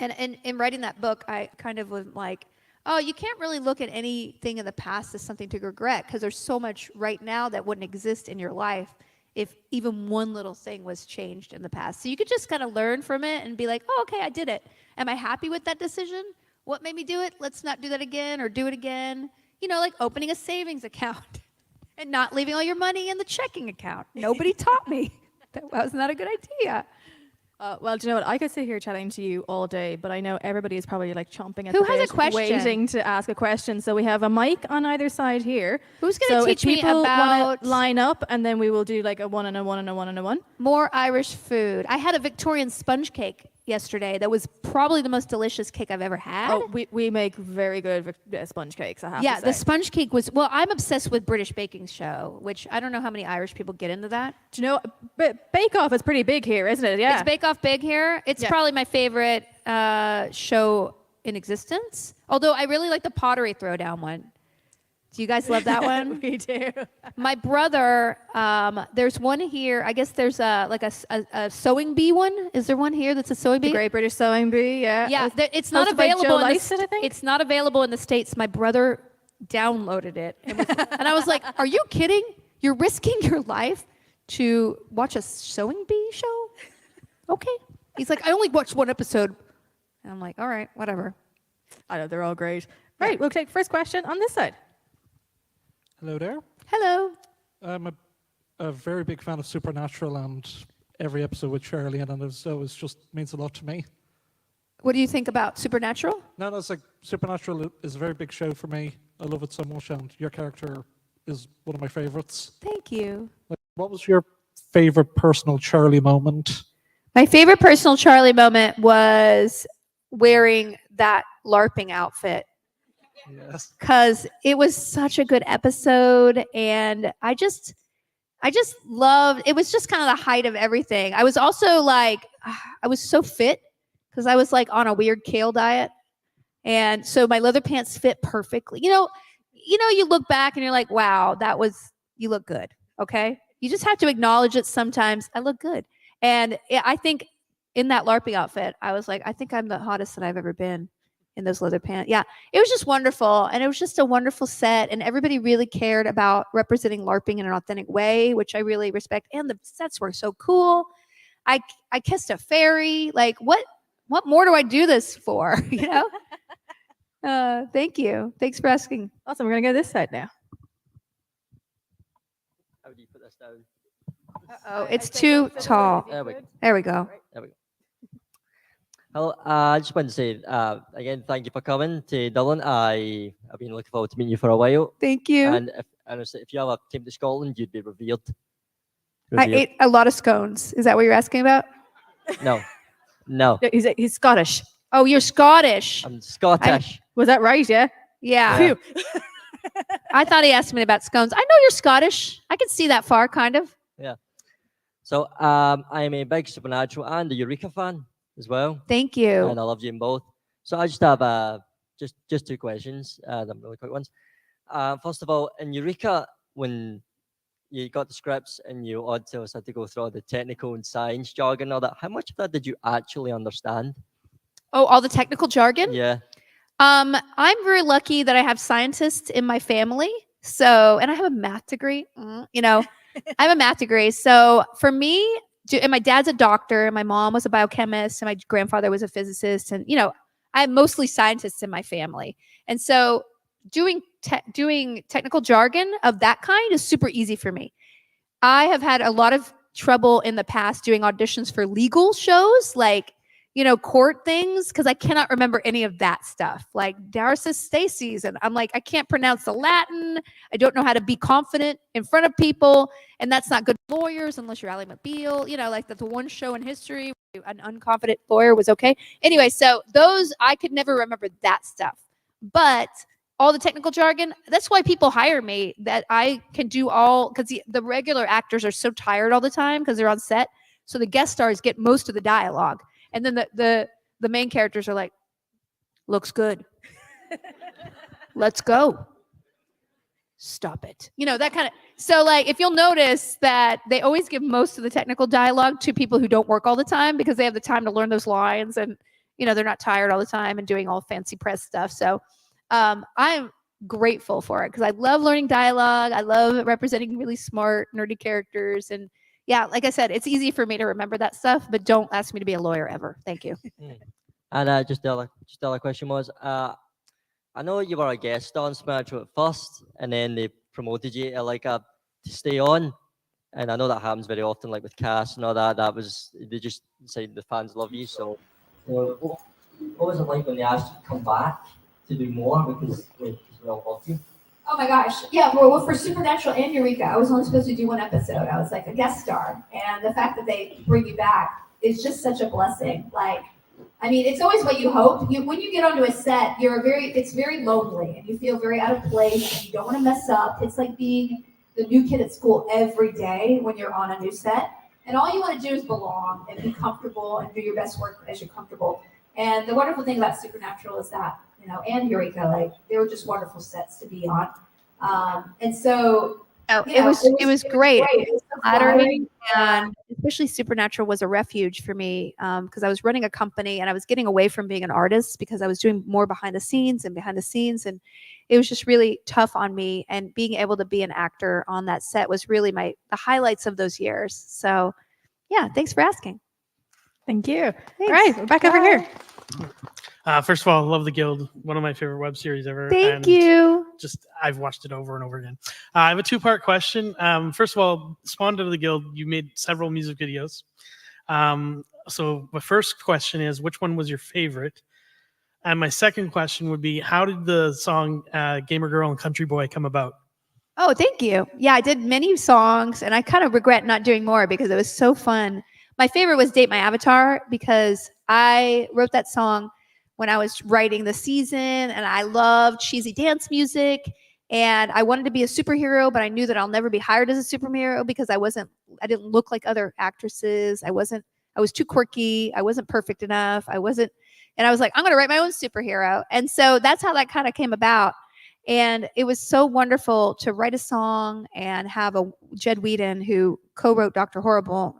And in writing that book, I kind of was like, oh, you can't really look at anything in the past as something to regret, because there's so much right now that wouldn't exist in your life if even one little thing was changed in the past. So you could just kind of learn from it and be like, oh, okay, I did it. Am I happy with that decision? What made me do it? Let's not do that again, or do it again. Like opening a savings account and not leaving all your money in the checking account. Nobody taught me. That was not a good idea. Well, do you know what? I could sit here chatting to you all day, but I know everybody is probably like chomping at Who the has a bit, question? waiting to ask a question. So we have a mic on either side here. Who's going to teach me about line up, and then we will do like a one and a one and a one and a one. More Irish food. I had a Victorian sponge cake yesterday that was probably the most delicious cake I've ever had. Oh, we make very good sponge cakes, I have to say. The sponge cake was, well, I'm obsessed with British baking show, which I don't know how many Irish people get into that. Do you know, but Bake Off is pretty big here, isn't it? Yeah. It's Bake Off big here. It's probably my favorite show in existence. Although I really like the pottery throwdown one. Do you guys love that one? We do. My brother, there's one here. I guess there's a sewing bee one. Is there one here that's a sewing bee? The Great British Sewing Bee, yeah. Yeah, it's not Hosted by available Joe in the Lycett, I think? It's not available in the States. My brother downloaded it. And I was like, are you kidding? You're risking your life to watch a sewing bee show? Okay. He's like, I only watched one episode. And I'm like, all right, whatever. I know, they're all great. Right, we'll take first question on this side. Hello there. Hello. I'm a very big fan of Supernatural and every episode with Shirley, and it just means a lot to me. What do you think about Supernatural? No, it's like Supernatural is a very big show for me. I love it so much, and your character is one of my favorites. Thank you. Like, what was your favorite personal Charlie moment? My favorite personal Charlie moment was wearing that LARPing outfit. Yes. Because it was such a good episode, and I just loved, it was just kind of the height of everything. I was also like, I was so fit because I was like on a weird kale diet, and so my leather pants fit perfectly. You look back and you're like, wow, you look good. Okay, you just have to acknowledge it sometimes. I look good, and I think in that LARPing outfit, I was like, I think I'm the hottest that I've ever been. In those leather pants. Yeah, it was just wonderful. And it was just a wonderful set. And everybody really cared about representing LARPing in an authentic way, which I really respect. And the sets were so cool. I kissed a fairy. Like, what more do I do this for? Thank you. Thanks for asking. Awesome. We're going to go this side now. How do you put this down? Oh, it's too tall. There we go. There we go. Hello, I just want to say again, thank you for coming to Dublin. I've been looking forward to meeting you for a while. Thank you. And if you ever came to Scotland, you'd be revered. I ate a lot of scones. Is that what you're asking about? No. He's Scottish. Oh, you're Scottish. I'm Scottish. Was that right? Yeah. Yeah. Yeah. I thought he asked me about scones. I know you're Scottish. I can see that far, kind of. Yeah. So I'm a big Supernatural and a Eureka fan as well. Thank you. And I loved you in both. So I just have just two questions, they're really quick ones. First of all, in Eureka, when you got the scripts and you had to go through all the technical and science jargon and all that, how much of that did you actually understand? Oh, all the technical jargon? Yeah. I'm very lucky that I have scientists in my family. So, and I have a math degree, I have a math degree. So for me, and my dad's a doctor, and my mom was a biochemist, and my grandfather was a physicist, and I have mostly scientists in my family, and so doing technical jargon of that kind is super easy for me. I have had a lot of trouble in the past doing auditions for legal shows, like court things, because I cannot remember any of that stuff. Like Darcis Stacey's, and I'm like, I can't pronounce the Latin. I don't know how to be confident in front of people, and that's not good for lawyers unless you're Ally McBeal. Like that's the one show in history where an unconfident lawyer was okay. Anyway, so those I could never remember that stuff, but all the technical jargon. That's why people hire me, that I can do all, because the regular actors are so tired all the time because they're on set. So the guest stars get most of the dialogue. And then the main characters are like, looks good. Let's go. Stop it. That kind of. So like, if you'll notice that they always give most of the technical dialogue to people who don't work all the time, because they have the time to learn those lines, and they're not tired all the time and doing all fancy press stuff. So I'm grateful for it, because I love learning dialogue. I love representing really smart, nerdy characters. And yeah, like I said, it's easy for me to remember that stuff, but don't ask me to be a lawyer ever. Thank you. And just the other question was, I know you were a guest on Supernatural at first, and then they promoted you to stay on. And I know that happens very often, like with cast and all that. That was, they just decided the fans love you. So, what was it like when they asked you to come back to do more, because we all love you? Oh my gosh. Yeah, well, for Supernatural and Eureka, I was only supposed to do one episode. I was like a guest star. And the fact that they bring you back is just such a blessing. It's always what you hope. When you get onto a set, it's very lonely, and you feel very out of place, and you don't want to mess up. It's like being the new kid at school every day when you're on a new set. And all you want to do is belong and be comfortable and do your best work as you're comfortable. And the wonderful thing about Supernatural is that, and Eureka, they were just wonderful sets to be on. And so it was great. It was so Flattering, and especially Supernatural was a refuge for me, because I was running a company and I was getting away from being an artist because I was doing more behind the scenes, and it was just really tough on me. And being able to be an actor on that set was really the highlights of those years. So yeah, thanks for asking. Thank you. Thanks. All right, we're back over Bye. here. First of all, I love The Guild, one of my favorite web series ever. Thank you. I've watched it over and over again. I have a two-part question. First of all, spawned out of The Guild, you made several music videos. So my first question is, which one was your favorite? And my second question would be, how did the song Gamer Girl and Country Boy come about? Oh, thank you. Yeah, I did many songs, and I kind of regret not doing more because it was so fun. My favorite was Date My Avatar, because I wrote that song when I was writing the season, and I loved cheesy dance music, and I wanted to be a superhero, but I knew that I'll never be hired as a superhero because I didn't look like other actresses. I was too quirky. I wasn't perfect enough. And I was like, I'm going to write my own superhero. And so that's how that kind of came about. And it was so wonderful to write a song and have Jed Whedon, who co-wrote Dr. Horrible.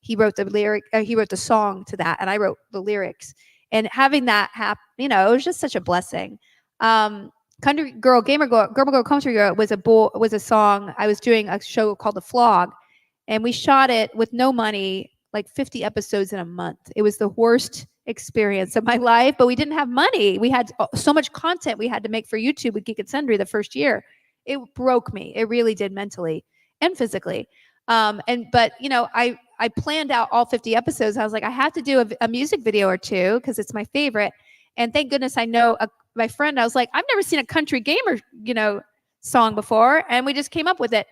He wrote the song to that, and I wrote the lyrics. And having that happen, it was just such a blessing. Country Girl, Gamer Girl, Country Girl was a song. I was doing a show called The Flog, and we shot it with no money, like 50 episodes in a month. It was the worst experience of my life, but we didn't have money. We had so much content we had to make for YouTube with Geek and Sundry the first year. It broke me. It really did, mentally and physically. I planned out all 50 episodes. I was like, I have to do a music video or two because it's my favorite. And thank goodness I know my friend. I was like, I've never seen a country gamer, song before, and we just came up with it.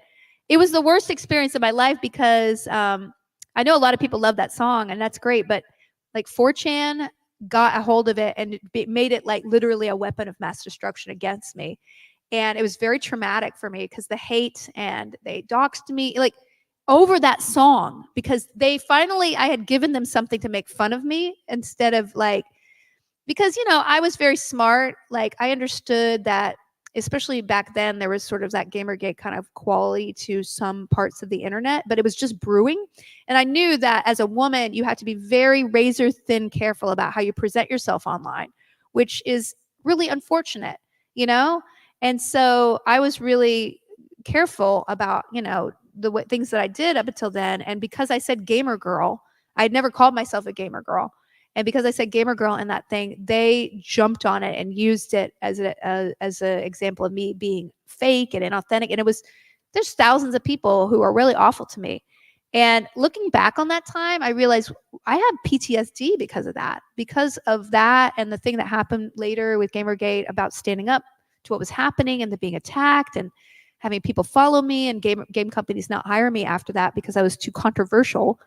It was the worst experience of my life because I know a lot of people love that song, and that's great. But like 4chan got a hold of it and made it like literally a weapon of mass destruction against me, and it was very traumatic for me because the hate, and they doxed me like over that song because I had given them something to make fun of me instead of because I was very smart. Like I understood that, especially back then, there was sort of that Gamergate kind of quality to some parts of the internet, but it was just brewing. And I knew that as a woman, you have to be very razor thin careful about how you present yourself online, which is really unfortunate, And so I was really careful about, the things that I did up until then. And because I said gamer girl, I'd never called myself a gamer girl. And because I said gamer girl in that thing, they jumped on it and used it as an example of me being fake and inauthentic. And there's thousands of people who are really awful to me. And looking back on that time, I realized I had PTSD because of that and the thing that happened later with Gamergate about standing up to what was happening and the being attacked and having people follow me and game companies not hire me after that because I was too controversial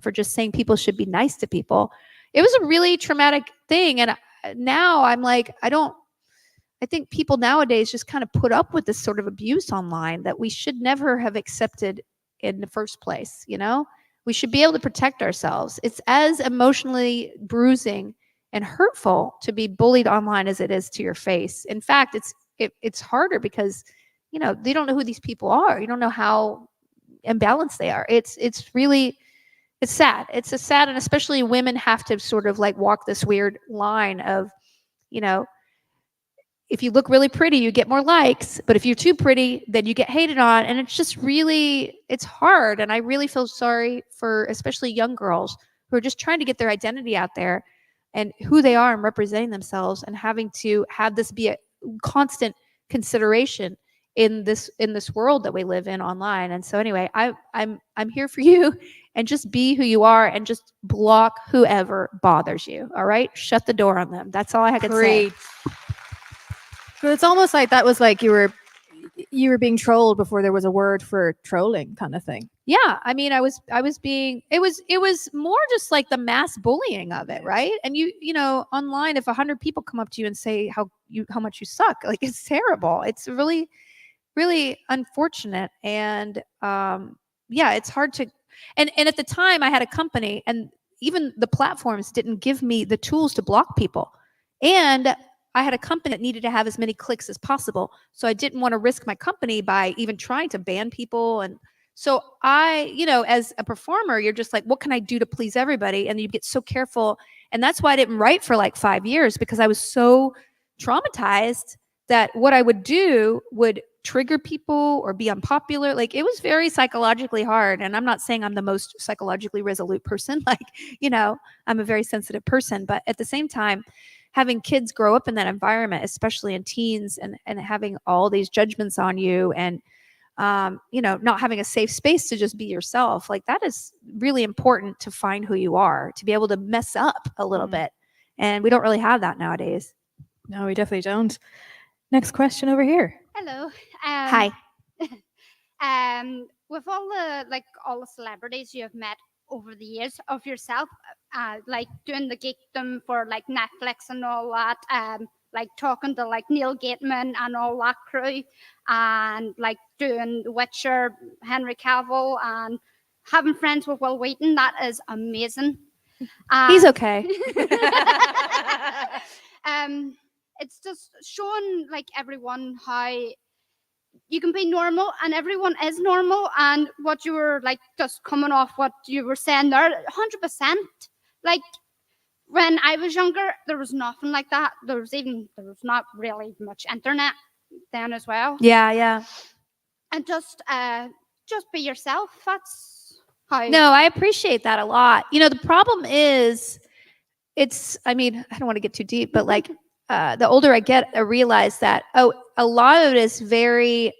for just saying people should be nice to people. It was a really traumatic thing. And now I'm like, I think people nowadays just kind of put up with this sort of abuse online that we should never have accepted in the first place. We should be able to protect ourselves. It's as emotionally bruising and hurtful to be bullied online as it is to your face. In fact, it's harder because they don't know who these people are. You don't know how imbalanced they are. It's sad. It's a sad, and especially women have to sort of like walk this weird line of, if you look really pretty, you get more likes, but if you're too pretty, then you get hated on. And it's just it's hard. And I really feel sorry for especially young girls who are just trying to get their identity out there and who they are and representing themselves and having to have this be a constant consideration in this world that we live in online. And so anyway, I'm here for you, and just be who you are and just block whoever bothers you. All right? Shut the door on them. That's all I can say. But it's almost like that was like you were being trolled before there was a word for trolling kind of thing. Yeah, I mean, I was being. It was more just like the mass bullying of it, right? And you know, online, if 100 people come up to you and say how much you suck, like it's terrible. It's really, really unfortunate, and yeah, it's hard to. And at the time, I had a company, and even the platforms didn't give me the tools to block people, and I had a company that needed to have as many clicks as possible. So I didn't want to risk my company by even trying to ban people. And so as a performer, you're just like, what can I do to please everybody? And you get so careful. And that's why I didn't write for like 5 years, because I was so traumatized that what I would do would trigger people or be unpopular. Like, it was very psychologically hard. And I'm not saying I'm the most psychologically resolute person. Like, I'm a very sensitive person. But at the same time, having kids grow up in that environment, especially in teens, and having all these judgments on you, and not having a safe space to just be yourself, like that is really important to find who you are, to be able to mess up a little bit. And we don't really have that nowadays. No, we definitely don't. Next question over here. Hello. Hi. With all the celebrities you have met over the years of yourself, like doing the geekdom for like Netflix and all that, like talking to like Neil Gaiman and all that crew, and like doing The Witcher, Henry Cavill, and having friends with Will Wheaton, that is amazing. He's okay. It's just showing like everyone how you can be normal, and everyone is normal. And what you were like, just coming off what you were saying there, 100%. Like, when I was younger, there was nothing like that. There was not really much internet then as well. Yeah. And just be yourself. That's how. No, I appreciate that a lot. The problem is, I don't want to get too deep, but like, the older I get, I realize that, a lot of it is very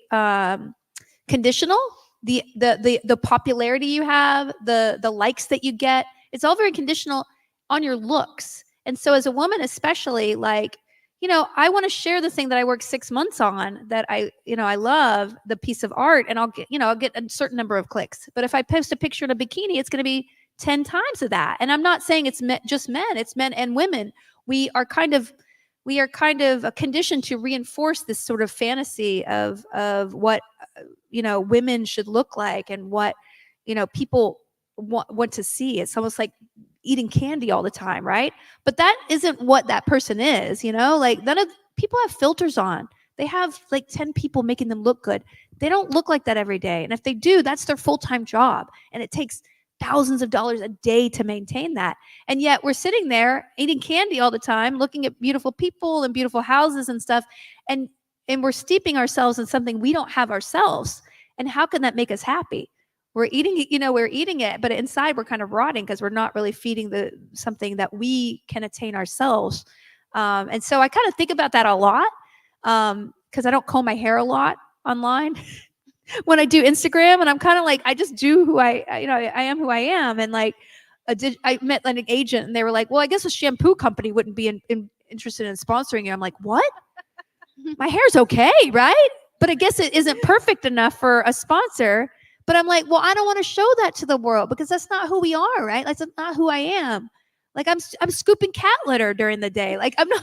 conditional. The popularity you have, the likes that you get, it's all very conditional on your looks. And so as a woman, especially, like, I want to share the thing that I worked 6 months on, that I love, the piece of art, and I'll get a certain number of clicks. But if I post a picture in a bikini, it's going to be 10 times of that. And I'm not saying it's just men, it's men and women. We are kind of conditioned to reinforce this sort of fantasy of what women should look like, and what people want to see. It's almost like eating candy all the time, right? But that isn't what that person is. Like, people have filters on. They have like 10 people making them look good. They don't look like that every day, and if they do, that's their full-time job, and it takes thousands of dollars a day to maintain that. And yet we're sitting there eating candy all the time, looking at beautiful people and beautiful houses and stuff, and we're steeping ourselves in something we don't have ourselves. And how can that make us happy? We're eating it, but inside we're kind of rotting because we're not really feeding something that we can attain ourselves. And so I kind of think about that a lot, because I don't comb my hair a lot online. when I do Instagram, and I'm kind of like, I just do who I am who I am. And like, I met like an agent, and they were like, well, I guess a shampoo company wouldn't be interested in sponsoring you. I'm like, what? My hair's okay, right? But I guess it isn't perfect enough for a sponsor. But I'm like, well, I don't want to show that to the world because that's not who we are, right? Like, that's not who I am. Like, I'm scooping cat litter during the day. Like, I'm not.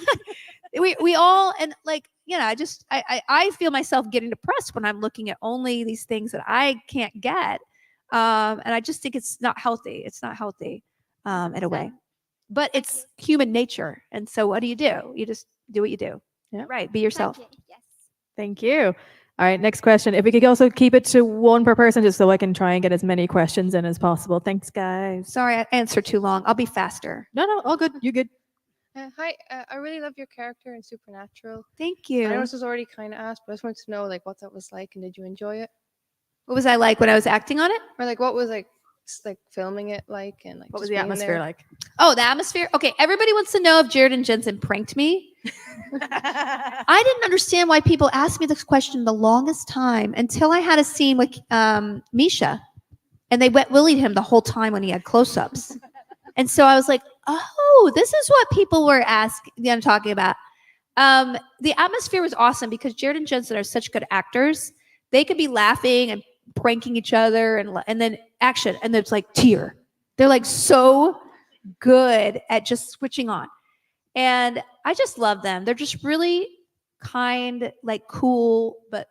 we all, and like, I feel myself getting depressed when I'm looking at only these things that I can't get, and I just think it's not healthy. It's not healthy, in a way. But it's human nature, and so what do? You just do what you do. Yeah. Right. Be yourself. Yes. Thank you. All right, next question. If we could also keep it to one per person, just so I can try and get as many questions in as possible. Thanks, guys. Sorry, I answered too long. I'll be faster. No, all good. You good? Hi, I really love your character in Supernatural. Thank you. I know this was already kind of asked, but I just wanted to know like what that was like, and did you enjoy it? What was I like when I was acting on it? Or like what was like filming it like, and like What was just the being atmosphere there? like? Oh, the atmosphere. Okay, everybody wants to know if Jared and Jensen pranked me. I didn't understand why people asked me this question the longest time until I had a scene with Misha, and they wet willied him the whole time when he had close-ups. And so I was like, oh, this is what people were talking about. The atmosphere was awesome because Jared and Jensen are such good actors. They could be laughing and pranking each other, and then action, and then it's like tear. They're like so good at just switching on. And I just love them. They're just really kind, like cool, but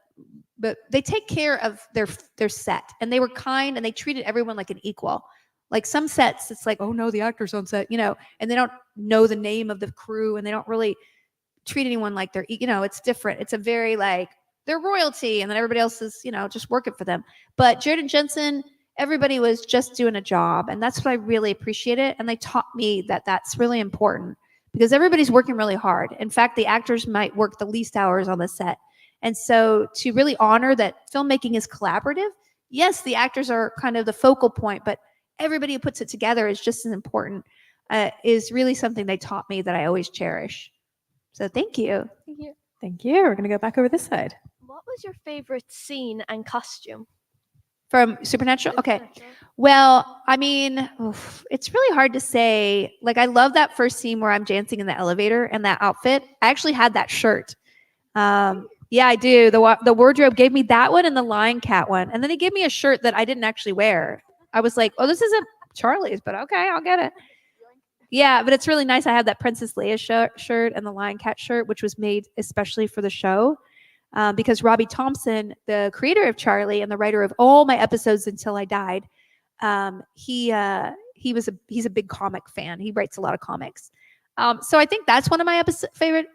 they take care of their set. And they were kind, and they treated everyone like an equal. Like some sets, it's like, oh no, the actor's on set, and they don't know the name of the crew, and they don't really treat anyone like they're, it's different. It's a very like, they're royalty, and then everybody else is, just working for them. But Jared and Jensen, everybody was just doing a job, and that's what I really appreciated. And they taught me that that's really important because everybody's working really hard. In fact, the actors might work the least hours on the set. And so to really honor that filmmaking is collaborative, yes, the actors are kind of the focal point, but everybody who puts it together is just as important, is really something they taught me that I always cherish. So thank you. Thank you. Thank you. We're going to go back over this side. What was your favorite scene and costume? From Supernatural? Okay. Well, I mean, it's really hard to say. Like, I love that first scene where I'm dancing in the elevator and that outfit. I actually had that shirt. Yeah, I do. The wardrobe gave me that one and the Lion Cat one. And then he gave me a shirt that I didn't actually wear. I was like, oh, this isn't Charlie's, but okay, I'll get it. Yeah, but it's really nice. I have that Princess Leia shirt and the Lion Cat shirt, which was made especially for the show. Because Robbie Thompson, the creator of Charlie and the writer of all my episodes until I died, he's a big comic fan. He writes a lot of comics. So I think that's one of my favorite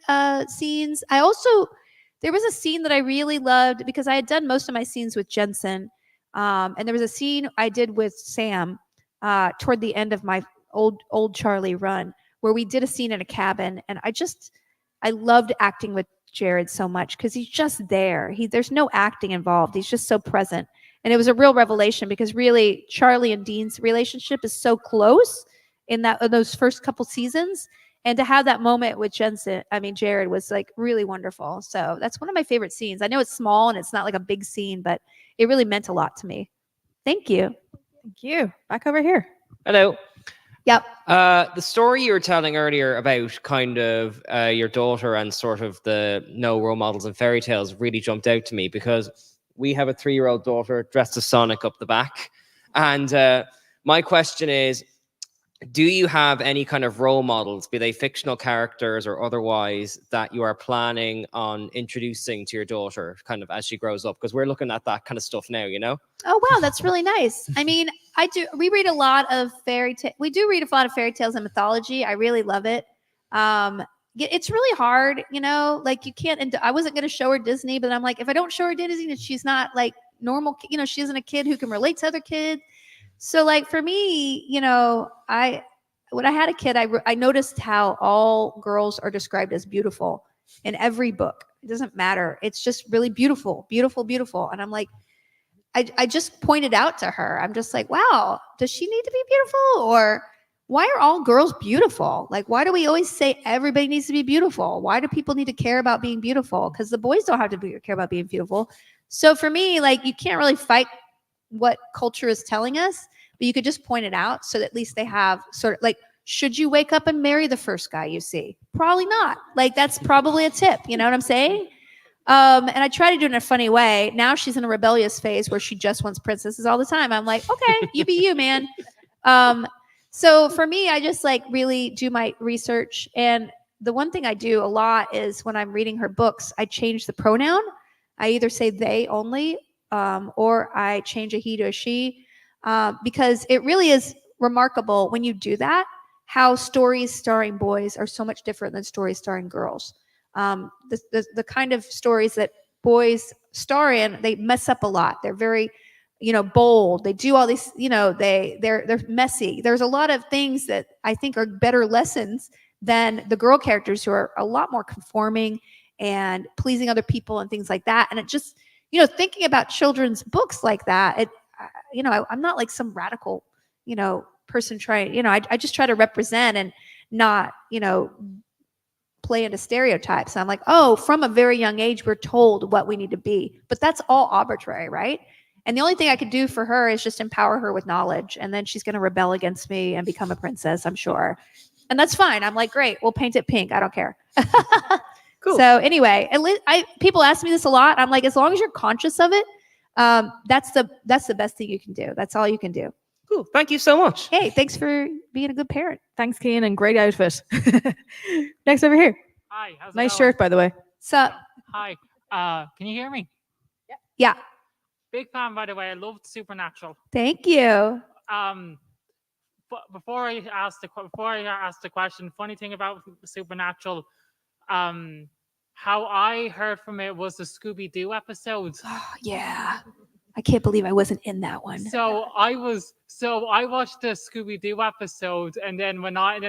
scenes. There was a scene that I really loved because I had done most of my scenes with Jensen. And there was a scene I did with Sam toward the end of my old Charlie run where we did a scene in a cabin. And I loved acting with Jared so much because he's just there. There's no acting involved. He's just so present. And it was a real revelation because really Charlie and Dean's relationship is so close in those first couple seasons. And to have that moment with Jared was like really wonderful. So that's one of my favorite scenes. I know it's small and it's not like a big scene, but it really meant a lot to me. Thank you. Thank you. Back over here. Hello. Yep. The story you were telling earlier about kind of your daughter and sort of the no role models and fairy tales really jumped out to me because we have a 3-year-old daughter dressed as Sonic up the back. And my question is, do you have any kind of role models, be they fictional characters or otherwise, that you are planning on introducing to your daughter kind of as she grows up? Because we're looking at that kind of stuff now, Oh, wow. That's really nice. I mean, we read a lot of we do read a lot of fairy tales and mythology. I really love it. It's really hard, like you can't, and I wasn't going to show her Disney, but I'm like, if I don't show her Disney, she's not like normal, she isn't a kid who can relate to other kids. So like for me, when I had a kid, I noticed how all girls are described as beautiful in every book. It doesn't matter. It's just really beautiful, beautiful, beautiful. And I'm like, I just pointed out to her, I'm just like, wow, does she need to be beautiful? Or why are all girls beautiful? Like, why do we always say everybody needs to be beautiful? Why do people need to care about being beautiful? Because the boys don't have to care about being beautiful. So for me, like, you can't really fight what culture is telling us, but you could just point it out so that at least they have sort of like, should you wake up and marry the first guy you see? Probably not. Like, that's probably a tip. You know what I'm saying? And I try to do it in a funny way. Now she's in a rebellious phase where she just wants princesses all the time. I'm like, okay, you be you, man. So for me, I just like really do my research. And the one thing I do a lot is when I'm reading her books, I change the pronoun. I either say they only, or I change a he to a she, because it really is remarkable when you do that, how stories starring boys are so much different than stories starring girls. The kind of stories that boys star in, they mess up a lot. They're very, bold. They do all these, they're messy. There's a lot of things that I think are better lessons than the girl characters who are a lot more conforming and pleasing other people and things like that. And it just, thinking about children's books like that, I'm not like some radical, person trying, I just try to represent and not, play into stereotypes. I'm like, oh, from a very young age, we're told what we need to be, but that's all arbitrary, right? And the only thing I could do for her is just empower her with knowledge. And then she's going to rebel against me and become a princess, I'm sure. And that's fine. I'm like, great, we'll paint it pink. I don't care. Cool. So anyway, people ask me this a lot. I'm like, as long as you're conscious of it, that's the best thing you can do. That's all you can do. Cool. Thank you so much. Hey, thanks for being a good parent. Thanks, Cian, and great outfit. Next over here. Hi. How's it Nice going? shirt, by the way. Sup? Hi. Can you hear me? Yeah. Big fan, by the way. I loved Supernatural. Thank you. But before I ask the question, funny thing about Supernatural, how I heard from it was the Scooby-Doo episodes. Oh, yeah. I can't believe I wasn't in that one. So I watched the Scooby-Doo episode, and then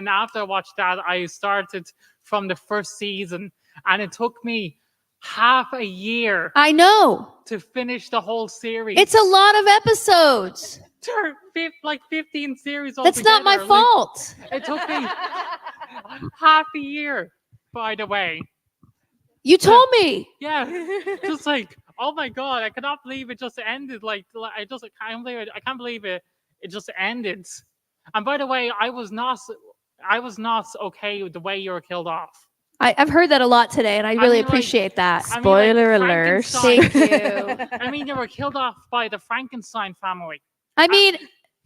after I watched that, I started from the first season, and it took me half a year. I know. To finish the whole series. It's a lot of episodes. Like 15 series altogether. That's not my fault. It took me half a year, by the way. You told me. Yeah, just like, oh my god, I cannot believe it just ended. I can't believe it. It just ended. And by the way, I was not okay with the way you were killed off. I've heard that a lot today, and I really appreciate that. Spoiler alert. Thank you. I mean, you were killed off by the Frankenstein family. I mean,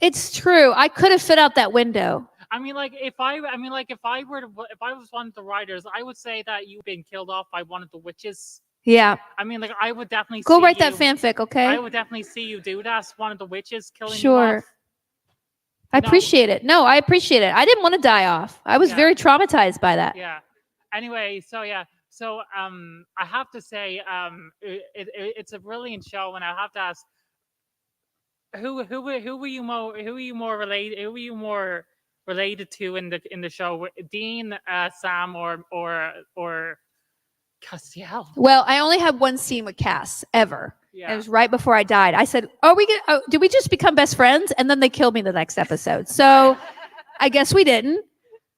it's true. I could have fit out that window. I mean, if I was one of the writers, I would say that you've been killed off by one of the witches. Yeah. I mean, I would definitely go see write that fanfic, okay? I would definitely see you do that. One of the witches killing you Sure. off. I appreciate it. No, I appreciate it. I didn't want to die off. I was very traumatized by that. Yeah. Anyway, I have to say, it's a brilliant show, and I have to ask, who were you more related to in the show? Dean, Sam, or Castiel? Well, I only had one scene with Cass ever. Yeah. It was right before I died. I said, did we just become best friends? And then they killed me the next episode. So I guess we didn't.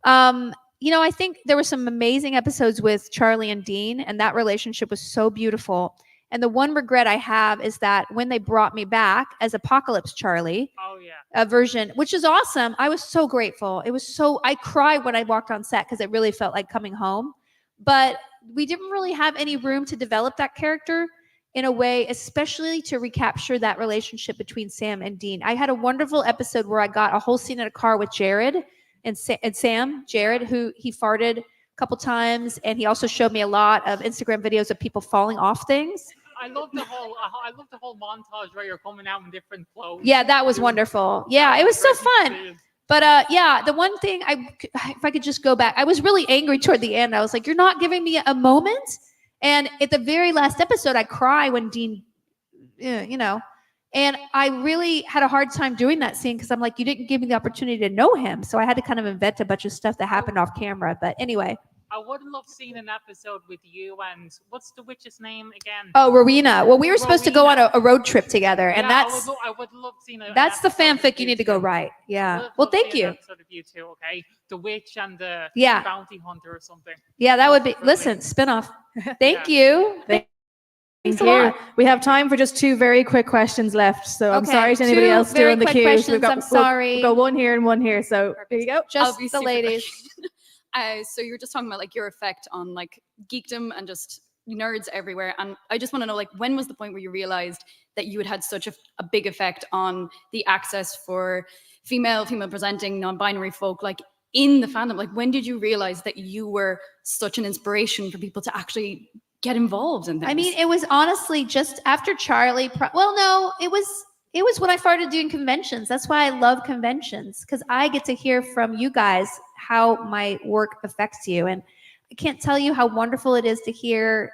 I think there were some amazing episodes with Charlie and Dean, and that relationship was so beautiful. And the one regret I have is that when they brought me back as Apocalypse Charlie, a version, which is awesome, I was so grateful. I cried when I walked on set because it really felt like coming home. But we didn't really have any room to develop that character in a way, especially to recapture that relationship between Sam and Dean. I had a wonderful episode where I got a whole scene in a car with Jared and Sam, Jared, who he farted a couple times, and he also showed me a lot of Instagram videos of people falling off things. I love the whole montage where you're coming out in different clothes. Yeah, that was wonderful. Yeah, it was so fun. But the one thing if I could just go back, I was really angry toward the end. I was like, you're not giving me a moment. And at the very last episode, I cry when Dean, and I really had a hard time doing that scene because I'm like, you didn't give me the opportunity to know him. So I had to kind of invent a bunch of stuff that happened off camera. But anyway. I would love seeing an episode with you and what's the witch's name again? Oh, Rowena. Well, we were supposed to go on a road trip together, and I would love seeing that's the fanfic you need to go write. Yeah. Well, thank you. Sort of you two, okay? The witch and the bounty hunter or something. Yeah, that would be. Listen, spinoff. Thank you. Thank Thanks a you. lot. We have time for just 2 very quick questions left. So I'm Okay, sorry to anybody 2 else very doing the quick queues. questions, I'm sorry. We'll go one here and one here. So there you go. Just the ladies. So you were just talking about like your effect on like geekdom and just nerds everywhere, and I just want to know, like, when was the point where you realized that you had had such a big effect on the access for female presenting non-binary folk, like in the fandom? Like, when did you realize that you were such an inspiration for people to actually get involved in things? I mean, it was honestly just after Charlie. Well, no, it was when I started doing conventions. That's why I love conventions, because I get to hear from you guys how my work affects you. And I can't tell you how wonderful it is to hear,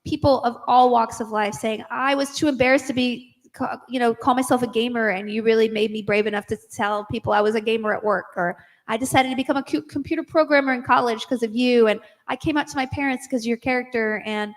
people of all walks of life saying, I was too embarrassed to be, call myself a gamer, and you really made me brave enough to tell people I was a gamer at work, or I decided to become a computer programmer in college because of you, and I came out to my parents because of your character. And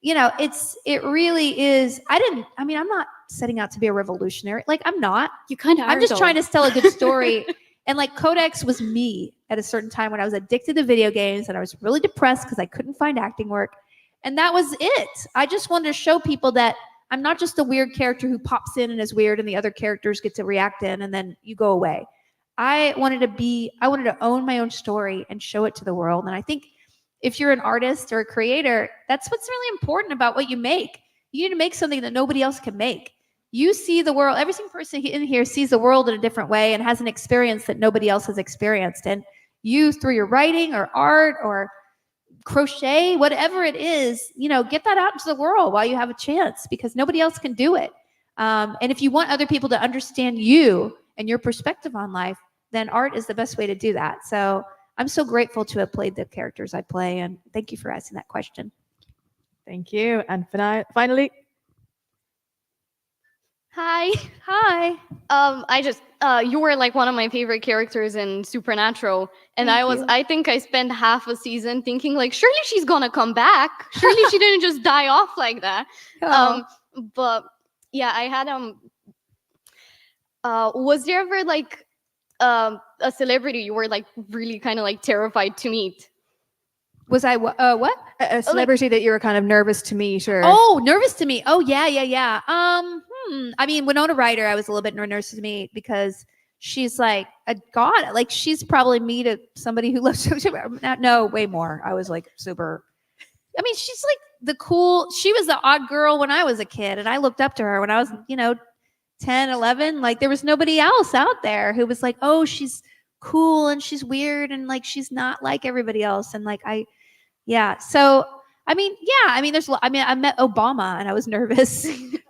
it really is. I'm not setting out to be a revolutionary. Like, I'm not. You kind of are. I'm just though. trying to tell a good story. And like, Codex was me at a certain time when I was addicted to video games and I was really depressed because I couldn't find acting work. And that was it. I just wanted to show people that I'm not just a weird character who pops in and is weird and the other characters get to react in and then you go away. I wanted to own my own story and show it to the world. And I think if you're an artist or a creator, that's what's really important about what you make. You need to make something that nobody else can make. You see the world, every single person in here sees the world in a different way and has an experience that nobody else has experienced. And you, through your writing or art or crochet, whatever it is, get that out into the world while you have a chance, because nobody else can do it. And if you want other people to understand you and your perspective on life, then art is the best way to do that. So I'm so grateful to have played the characters I play, and thank you for asking that question. Thank you. And finally. Hi. Hi. I just you were like one of my favorite characters in Supernatural, and Thank you. I think I spent half a season thinking like, surely she's gonna come back. Surely she didn't just die off like that. Oh. But yeah, I had was there ever like a celebrity you were like really kind of like terrified to meet? Was I what? A celebrity that you were kind of nervous to meet, or Oh, nervous to meet. Oh, yeah. I mean, Winona Ryder, I was a little bit nervous to meet because she's like a god. Like, she's probably me to somebody who loves no, way more. I was like super. I mean, she's like she was the odd girl when I was a kid, and I looked up to her when I was, 10, 11. Like, there was nobody else out there who was like, oh, she's cool and she's weird and like she's not like everybody else. And like so I met Obama and I was nervous.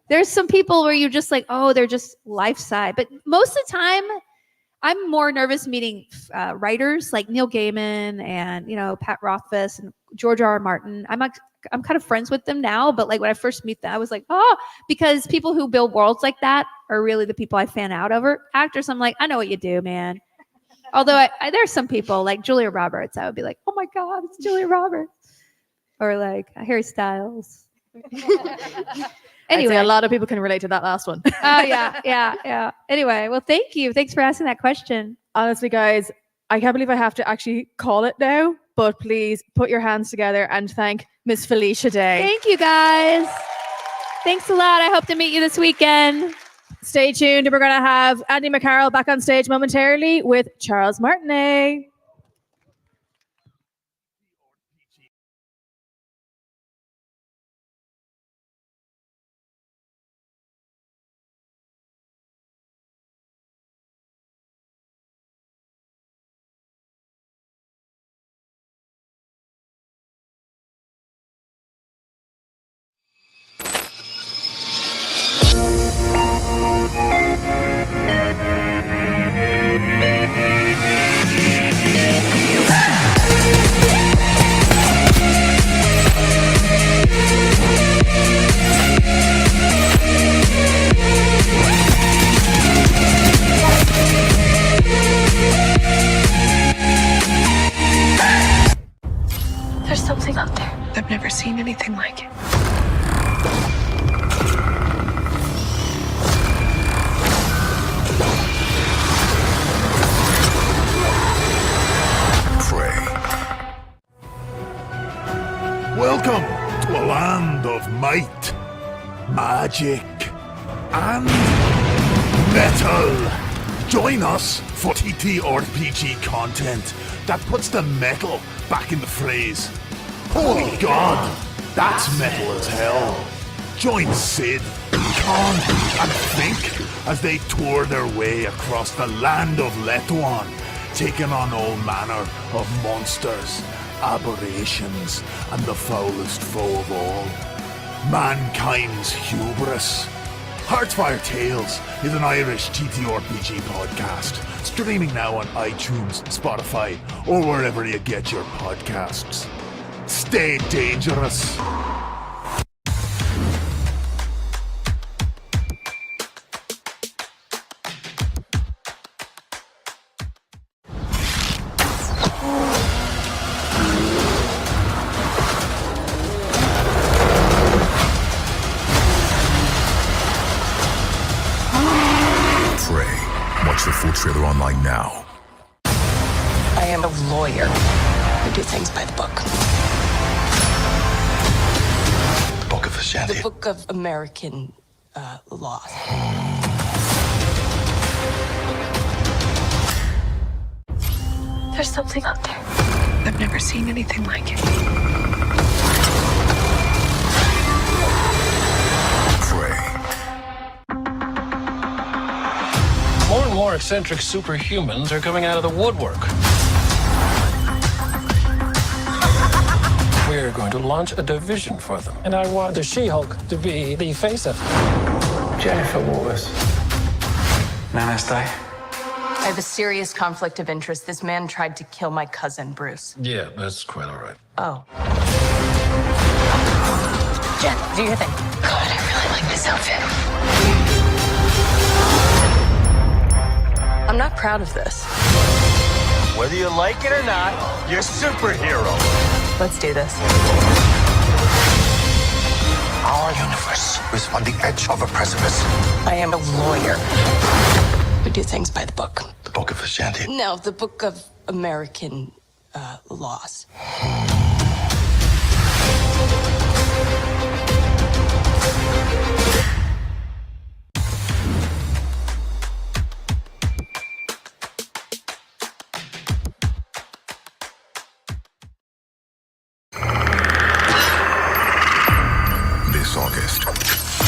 There's some people where you're just like, oh, they're just life side. But most of the time, I'm more nervous meeting writers like Neil Gaiman and Pat Rothfuss and George R.R. Martin. I'm kind of friends with them now, but like when I first meet them, I was like, oh, because people who build worlds like that are really the people I fan out over. Actors, I'm like, I know what you do, man. Although there's some people like Julia Roberts, I would be like, oh my God, it's Julia Roberts. Or like Harry Styles. Anyway, a lot of people can relate to that last one. Oh, yeah. Anyway, well, thank you. Thanks for asking that question. Honestly, guys, I can't believe I have to actually call it now, but please put your hands together and thank Miss Felicia Day. Thank you, guys. Thanks a lot. I hope to meet you this weekend. Stay tuned. We're going to have Andy McCarroll back on stage momentarily with Charles Martinet. There's something out there. I've never seen anything like it. Prey. Welcome to a land of might, magic, and metal. Join us for TTRPG content that puts the metal back in the phrase. Holy God, that's metal as hell. Join Sid, Con, and Fink as they tour their way across the land of Letuan, taking on all manner of monsters, aberrations, and the foulest foe of all, mankind's hubris. Heartfire Tales is an Irish TTRPG podcast, streaming now on iTunes, Spotify, or wherever you get your podcasts. Stay dangerous. Watch the full trailer online now. I am a lawyer who do things by the book. The Book of Ashanti. The Book of American laws. There's something out there. I've never seen anything like it. More and more eccentric superhumans are coming out of the woodwork. We're going to launch a division for them. And I want the She-Hulk to be the face of it. Jennifer Waters. Nana's Day. I have a serious conflict of interest. This man tried to kill my cousin, Bruce. Yeah, that's quite all right. Oh. Jen, do your thing. God, I really like this outfit. I'm not proud of this. Whether you like it or not, you're a superhero. Let's do this. Our universe is on the edge of a precipice. I am a lawyer who do things by the book. The Book of Ashanti. No, the Book of American laws. This August,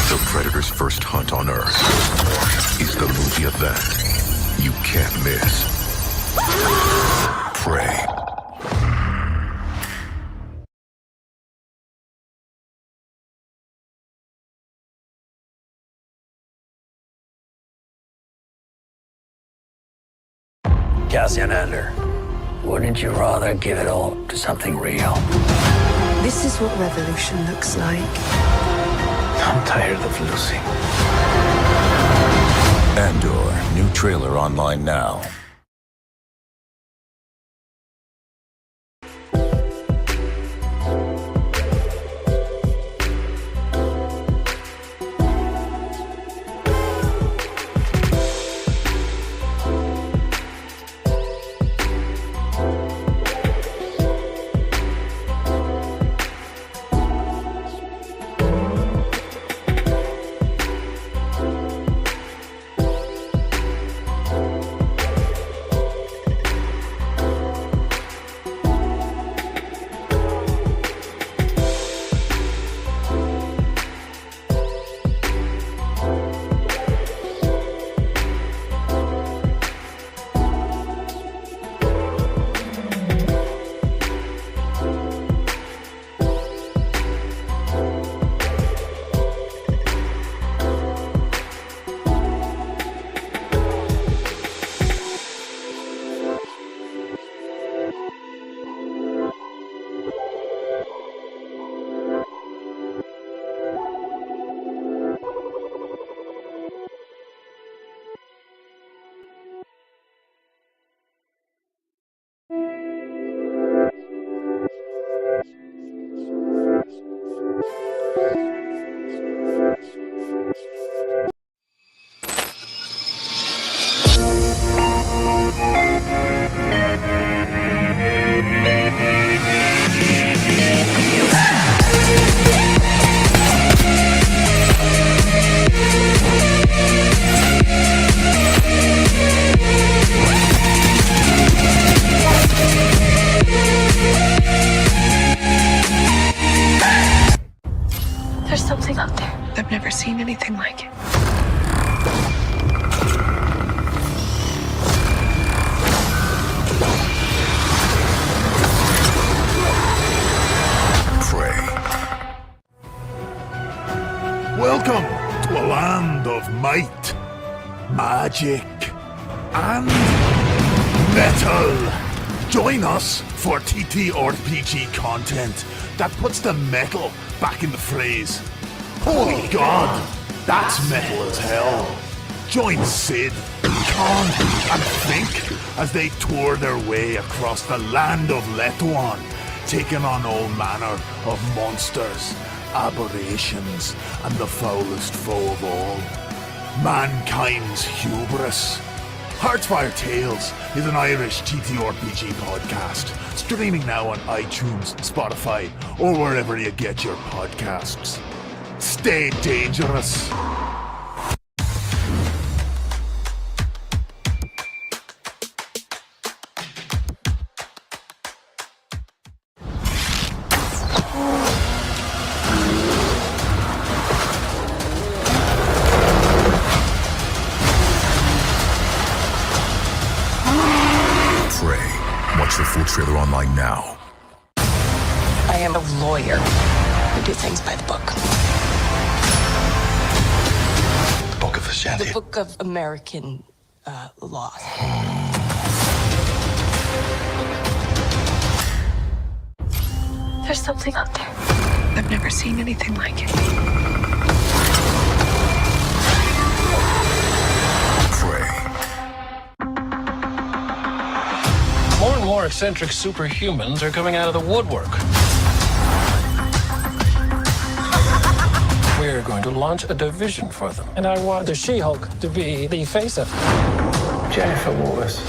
the Predator's first hunt on Earth is the movie event you can't miss. Prey. Cassian Andor, wouldn't you rather give it all to something real? This is what revolution looks like. I'm tired of losing. Andor, new trailer online now. There's something out there. I've never seen anything like it. Prey. Welcome to a land of might, magic, and metal. Join us for TT RPG content that puts the metal back in the phrase. Holy God, that's metal as hell. Join Sid, Con, and Fink as they tour their way across the land of Letuan, taking on all manner of monsters, aberrations, and the foulest foe of all, mankind's hubris. Heartfire Tales is an Irish TTRPG podcast, streaming now on iTunes, Spotify, or wherever you get your podcasts. Stay dangerous. Watch the full trailer online now. I am a lawyer who do things by the book. The Book of Ashanti. The Book of American law. There's something out there. I've never seen anything like it. Prey. More and more eccentric superhumans are coming out of the woodwork. We're going to launch a division for them. And I want the She-Hulk to be the face of it. Jennifer Waters.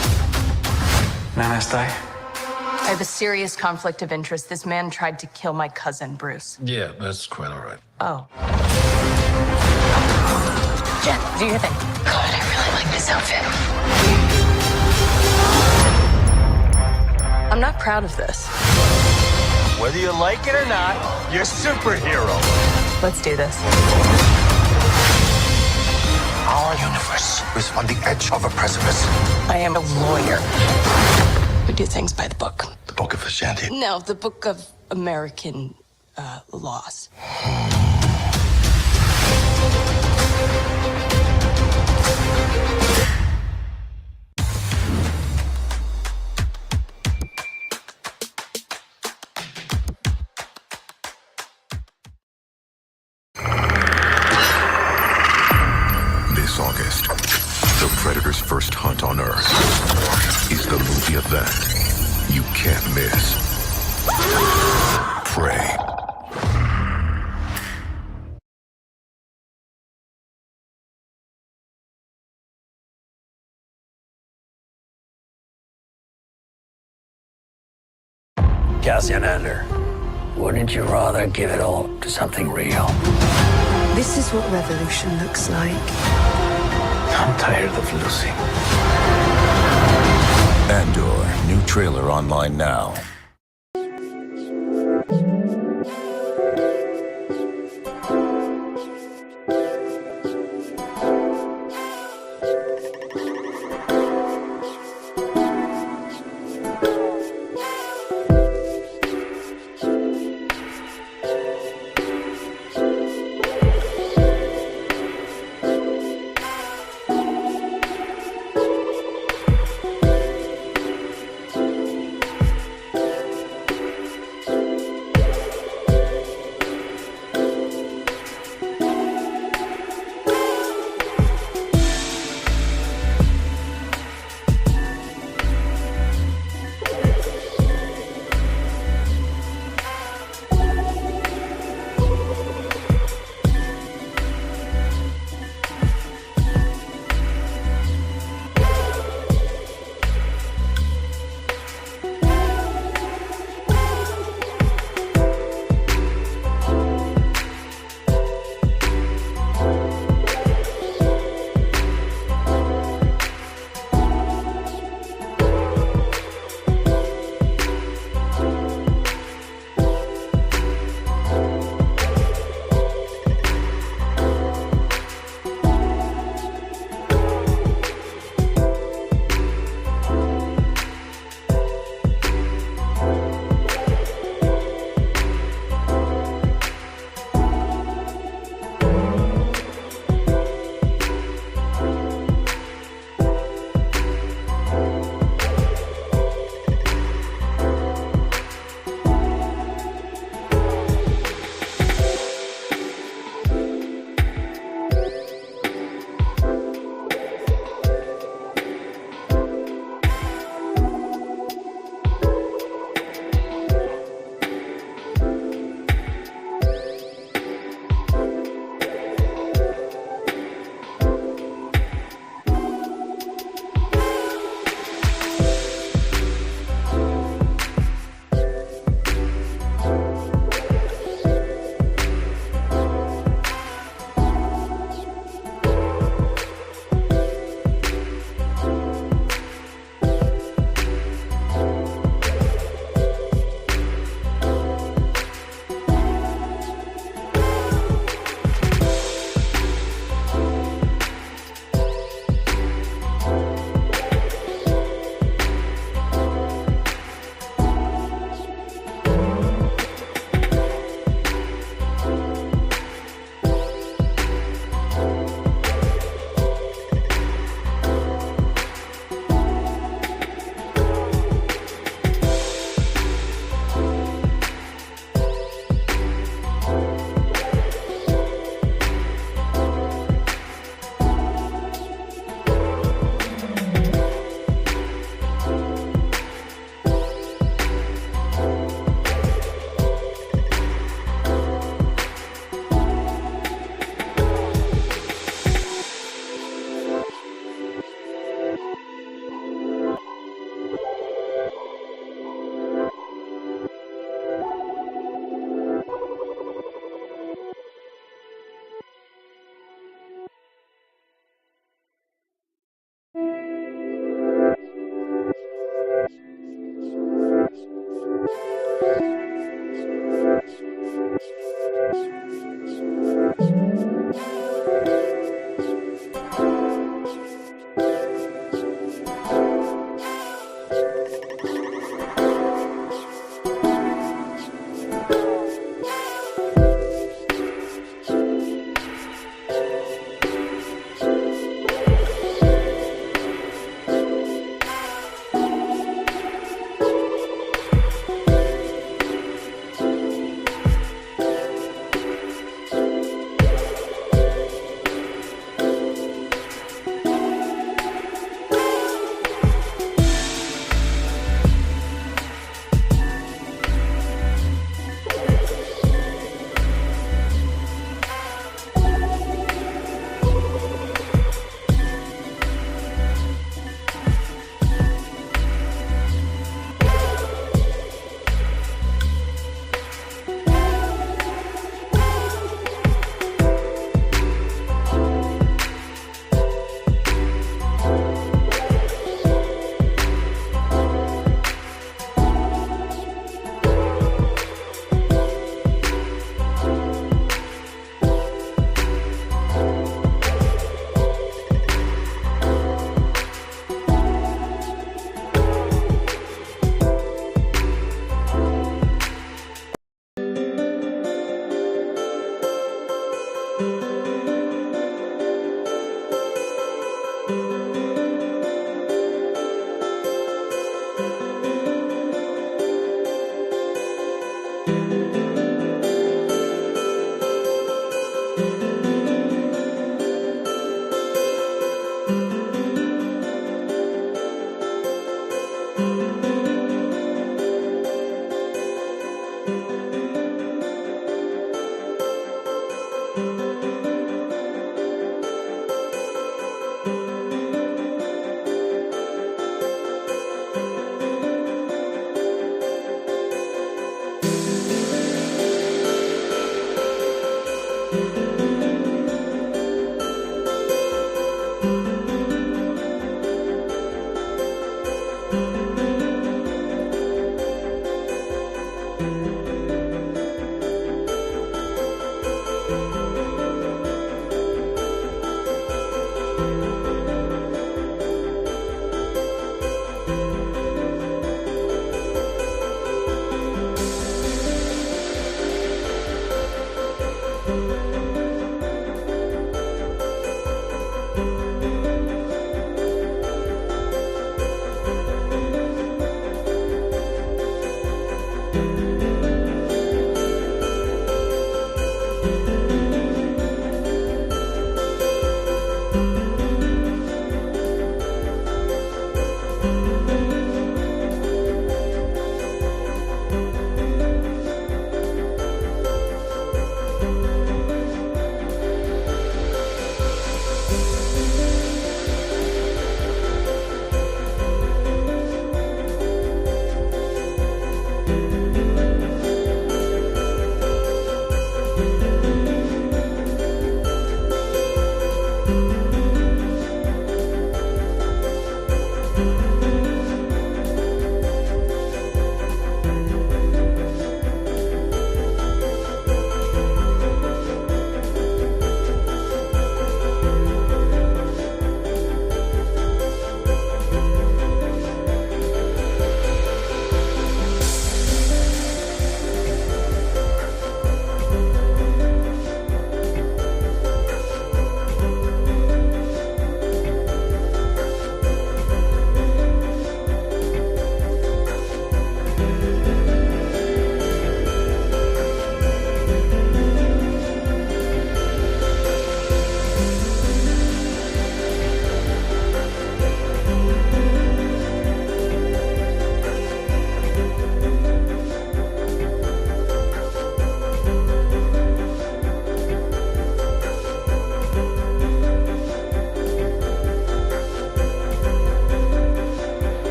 Nana's Day. I have a serious conflict of interest. This man tried to kill my cousin, Bruce. Yeah, that's quite all right. Oh. Jen, do your thing. God, I really like this outfit. I'm not proud of this. Whether you like it or not, you're a superhero. Let's do this. Our universe is on the edge of a precipice. I am a lawyer who do things by the book. The Book of Ashanti. No, the Book of American laws. This August, the Predator's first hunt on Earth is the movie event you can't miss. Prey. Cassian Andor, wouldn't you rather give it all to something real? This is what revolution looks like. I'm tired of losing. Andor, new trailer online now.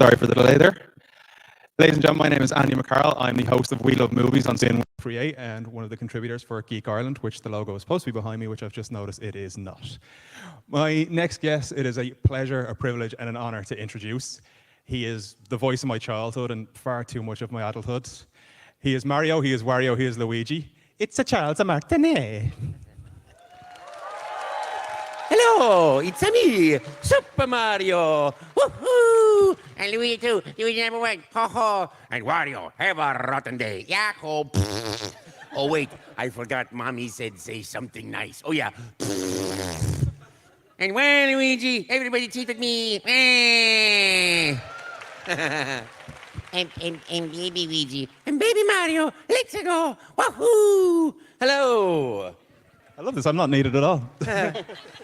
Sorry for the delay there. Ladies and gentlemen, my name is Andy McCarroll. I'm the host of We Love Movies on Sin 138 and one of the contributors for Geek Ireland, which the logo is supposed to be behind me, which I've just noticed it is not. My next guest, it is a pleasure, a privilege, and an honor to introduce. He is the voice of my childhood and far too much of my adulthood. He is Mario, he is Wario, he is Luigi. It's a Charles Martinet. Hello, it's me, Super Mario. Woohoo! And Luigi too. Luigi number one. Ho ho. And Wario, have a rotten day. Yahoo! Oh wait, I forgot. Mommy said say something nice. Oh yeah. And well, Luigi, everybody cheat with me. and baby Luigi and baby Mario. Let's go. Woohoo! Hello. I love this. I'm not needed at all.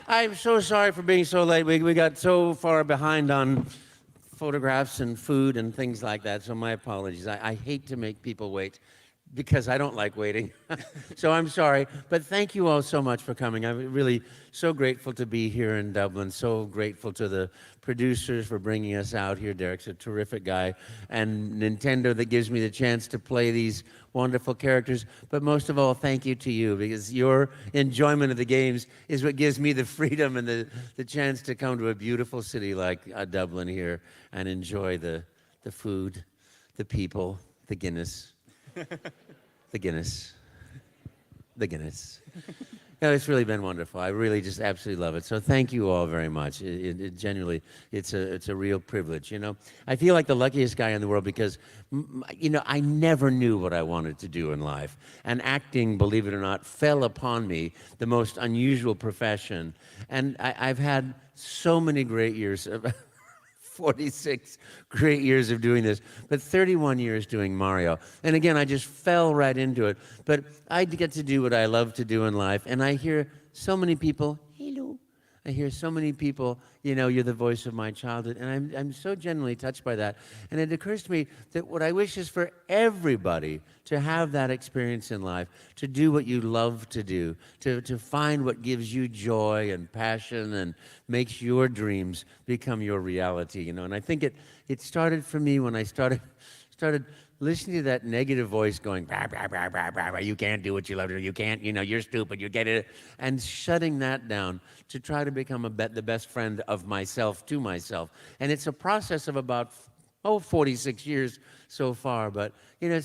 I'm so sorry for being so late. We got so far behind on photographs and food and things like that, so my apologies. I hate to make people wait because I don't like waiting. So I'm sorry, but thank you all so much for coming. I'm really so grateful to be here in Dublin, so grateful to the producers for bringing us out here. Derek's a terrific guy, and Nintendo that gives me the chance to play these wonderful characters. But most of all, thank you to you, because your enjoyment of the games is what gives me the freedom and the chance to come to a beautiful city like Dublin here and enjoy the food, the people, the Guinness. The Guinness. The Guinness. No, it's really been wonderful. I really just absolutely love it. So thank you all very much. It genuinely, it's a real privilege, you know. I feel like the luckiest guy in the world because, you know, I never knew what I wanted to do in life. And acting, believe it or not, fell upon me, the most unusual profession. And I've had so many great years of 46 great years of doing this, but 31 years doing Mario. And again, I just fell right into it. But I get to do what I love to do in life, and I hear so many people, hello. I hear so many people, you know, you're the voice of my childhood, and I'm so genuinely touched by that. And it occurs to me that what I wish is for everybody to have that experience in life, to do what you love to do, to find what gives you joy and passion and makes your dreams become your reality, you know. And I think it started for me when I started listening to that negative voice going, bah, bah, bah, bah, bah, bah, you can't do what you love to do, you can't, you know, you're stupid, you get it, and shutting that down to try to become the best friend of myself to myself. And it's a process of about 46 years so far, but you know,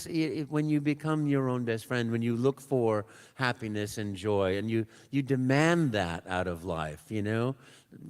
when you become your own best friend, when you look for happiness and joy, and you demand that out of life, you know,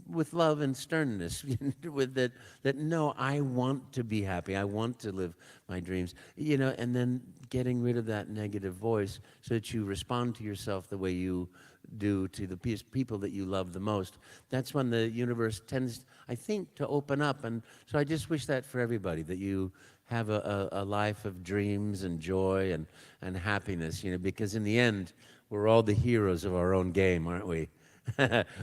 with love and sternness, with that no, I want to be happy, I want to live my dreams, you know, and then getting rid of that negative voice so that you respond to yourself the way you do to the people that you love the most. That's when the universe tends, I think, to open up. And so I just wish that for everybody, that you have a life of dreams and joy and happiness, you know, because in the end, we're all the heroes of our own game, aren't we?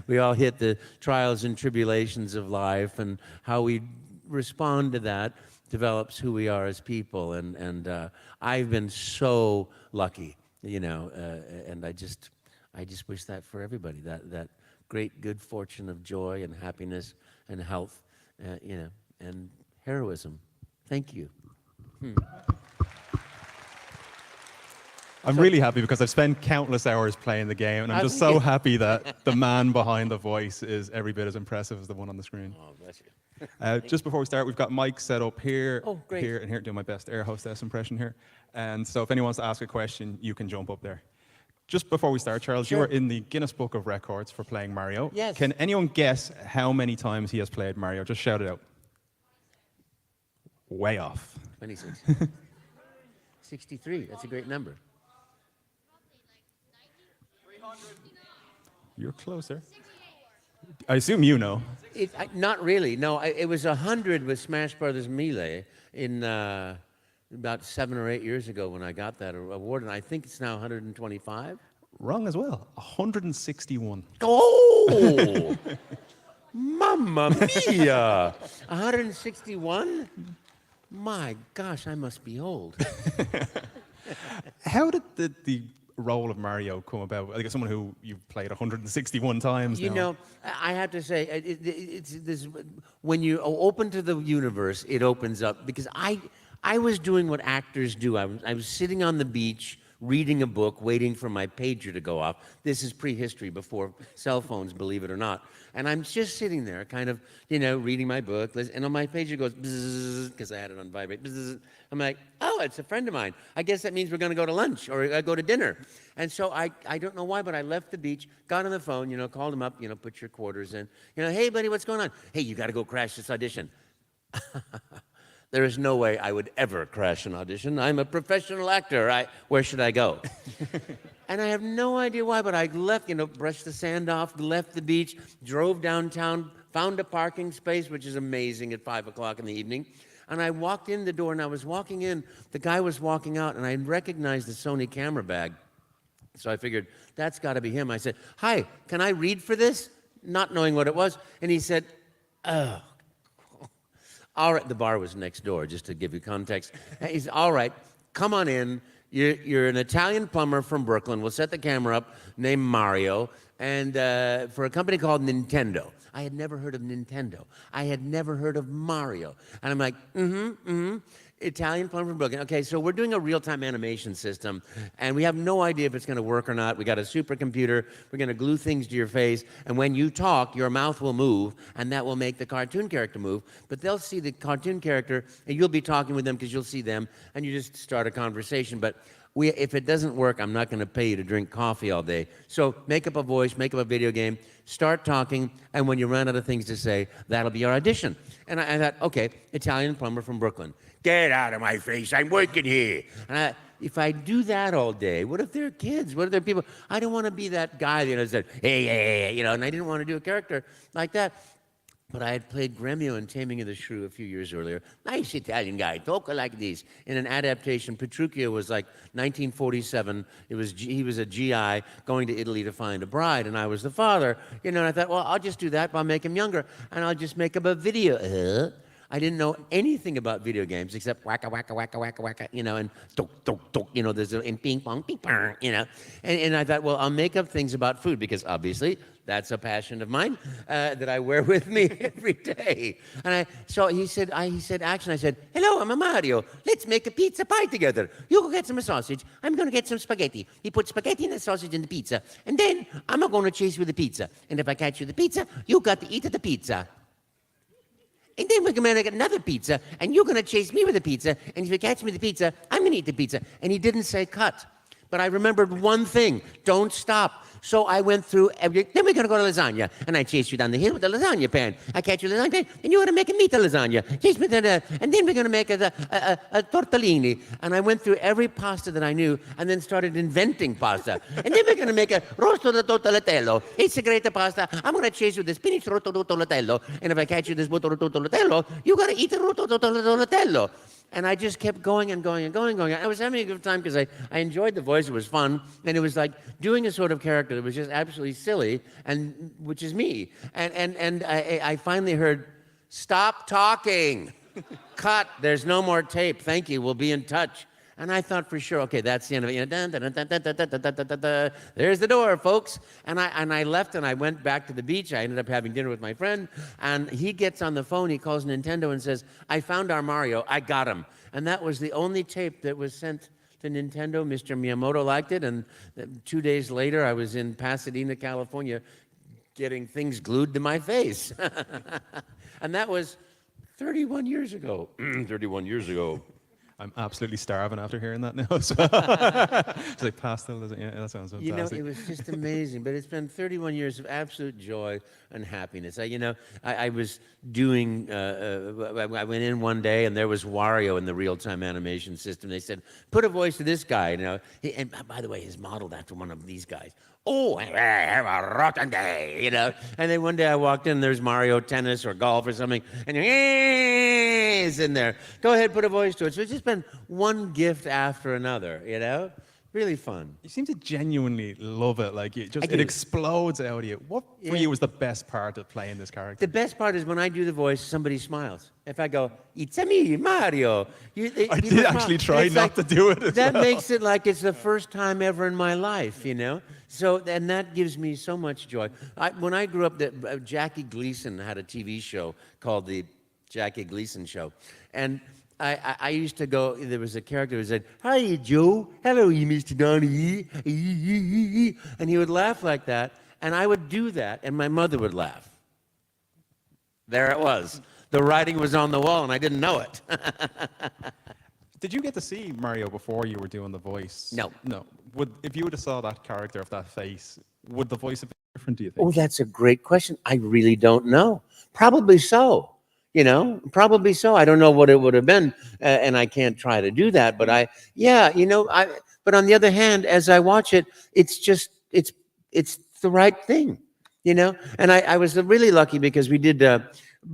We all hit the trials and tribulations of life, and how we respond to that develops who we are as people. And I've been so lucky, you know, and I just wish that for everybody, that great good fortune of joy and happiness and health, you know, and heroism. Thank you. I'm really happy because I've spent countless hours playing the game, and I'm just so happy that the man behind the voice is every bit as impressive as the one on the screen. Oh, bless you. Just before we start, we've got mics set up here, great. here, and here. Doing my best air hostess impression here. And so if anyone wants to ask a question, you can jump up there. Just before we start, Charles, you are in the Guinness Book of Records for playing Mario. Yes. Can anyone guess how many times he has played Mario? Just shout it out. Way off. 26. 63. That's a great number. You're closer. I assume you know. Not really. No, it was 100 with Smash Brothers Melee in about 7 or 8 years ago when I got that award, and I think it's now 125. Wrong as well. 161. Oh! Mamma mia! 161? My gosh, I must be old. How did the role of Mario come about? Like, as someone who you've played 161 times You now. know, I have to say, it's this, when you open to the universe, it opens up. Because I was doing what actors do. I was sitting on the beach, reading a book, waiting for my pager to go off. This is prehistory, before cell phones, believe it or not. And I'm just sitting there, kind of, reading my book, and on my pager goes, because I had it on vibrate. Bzz. I'm like, oh, it's a friend of mine. I guess that means we're going to go to lunch or go to dinner. And so I don't know why, but I left the beach, got on the phone, called him up, put your quarters in. Hey, buddy, what's going on? Hey, you got to go crash this audition. There is no way I would ever crash an audition. I'm a professional actor. Where should I go? And I have no idea why, but I left, brushed the sand off, left the beach, drove downtown, found a parking space, which is amazing at 5 o'clock in the evening. And I walked in the door, and I was walking in. The guy was walking out, and I recognized the Sony camera bag. So I figured, that's got to be him. I said, hi, can I read for this? Not knowing what it was. And he said, oh. All right, the bar was next door, just to give you context. He said, all right, come on in. You're an Italian plumber from Brooklyn. We'll set the camera up, named Mario, and for a company called Nintendo. I had never heard of Nintendo. I had never heard of Mario. And I'm like, Italian plumber from Brooklyn. Okay, so we're doing a real-time animation system, and we have no idea if it's going to work or not. We got a supercomputer. We're going to glue things to your face, and when you talk, your mouth will move, and that will make the cartoon character move. But they'll see the cartoon character, and you'll be talking with them because you'll see them, and you just start a conversation. But if it doesn't work, I'm not going to pay you to drink coffee all day. So make up a voice, make up a video game, start talking, and when you run out of things to say, that'll be your audition. And I thought, okay, Italian plumber from Brooklyn. Get out of my face, I'm working here. And if I do that all day, what if they're kids? What if they're people? I don't want to be that guy, that said, hey, and I didn't want to do a character like that. But I had played Gremio in Taming of the Shrew a few years earlier. Nice Italian guy, talk like this. In an adaptation, Petruchio was like 1947. He was a GI going to Italy to find a bride, and I was the father. And I thought, well, I'll just do that, but I'll make him younger, and I'll just make up a video. I didn't know anything about video games except wacka, wacka, wacka, wacka, wacka, and tok, tok, tok, there's and ping pong, And I thought, well, I'll make up things about food because obviously that's a passion of mine that I wear with me every day. And so he said, action. I said, hello, I'm a Mario. Let's make a pizza pie together. You go get some sausage. I'm going to get some spaghetti. He put spaghetti and the sausage in the pizza. And then I'm going to chase you with the pizza. And if I catch you the pizza, you got to eat the pizza. And then we're going to make another pizza, and you're going to chase me with the pizza, and if you catch me the pizza, I'm going to eat the pizza. And he didn't say cut. But I remembered one thing, don't stop. So I went through then we're going to go to lasagna. And I chase you down the hill with the lasagna pan. I catch you the lasagna pan, and you're going to make a meat lasagna. Chase me and then we're going to make a tortellini. And I went through every pasta that I knew, and then started inventing pasta. And then we're going to make a rosto di tortellatello. It's a great pasta. I'm going to chase you with the spinach rosto di tortellatello. And if I catch you this rosto di tortellatello, you got to eat the rosto di tortellatello. And I just kept going and going and going and going. I was having a good time because I enjoyed the voice. It was fun. And it was like doing a sort of character that was just absolutely silly, and which is me. And I finally heard, stop talking. Cut. There's no more tape. Thank you. We'll be in touch. And I thought for sure, okay, that's the end of it. There's the door, folks. And I left, and I went back to the beach. I ended up having dinner with my friend, and he gets on the phone. He calls Nintendo and says, I found our Mario. I got him. And that was the only tape that was sent to Nintendo. Mr. Miyamoto liked it, and 2 days later, I was in Pasadena, California, getting things glued to my face. And that was 31 years ago. 31 years ago. I'm absolutely starving after hearing that now. So it's like pasta. Yeah, that sounds fantastic. It was just amazing. But it's been 31 years of absolute joy and happiness. I was doing, I went in one day, and there was Wario in the real-time animation system. They said, put a voice to this guy. And by the way, he's modeled after one of these guys. Oh, have a rotten day, And then one day I walked in, there's Mario Tennis or golf or something, and he's in there. Go ahead, put a voice to it. So it's just been one gift after another, Really fun. You seem to genuinely love it. Like it do. explodes out of you. What for Yeah. you was the best part of playing this character? The best part is when I do the voice, somebody smiles. If I go, "It's me, Mario," I did actually try not to do it as that well. makes it like it's the first time ever in my life, you know. So, and that gives me so much joy. When I grew up, Jackie Gleason had a TV show called the Jackie Gleason Show, and I used to go, there was a character who said, "Hi, Joe. Hello, Mr. Donnie." And he would laugh like that, and I would do that, and my mother would laugh. There it was. The writing was on the wall, and I didn't know it. Did you get to see Mario before you were doing the voice? No. No. If you would have saw that character of that face, would the voice have been different, do you think? Oh, that's a great question. I really don't know. Probably so. You know, probably so. I don't know what it would have been, and I can't try to do that. But but on the other hand, as I watch it, it's the right thing, you know. And I was really lucky because we did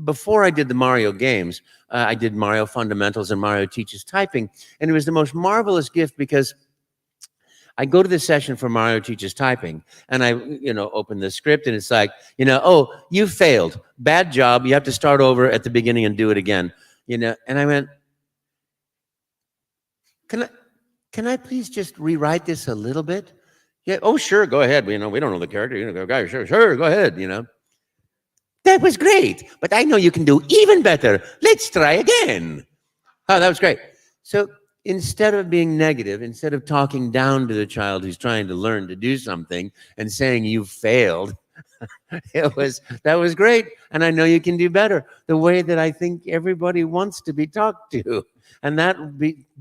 before I did the Mario games, I did Mario Fundamentals and Mario Teaches Typing, and it was the most marvelous gift because I go to the session for Mario Teaches Typing, and I, open the script, and it's like, "Oh, you failed. Bad job. You have to start over at the beginning and do it again." And I went, "Can I please just rewrite this a little bit?" "Yeah, oh, sure, go ahead. We don't know the character. Guy, sure, go ahead, "That was great, but I know you can do even better. Let's try again." "Oh, that was great." So instead of being negative, instead of talking down to the child who's trying to learn to do something and saying you failed, that was great, and I know you can do better. The way that I think everybody wants to be talked to, and that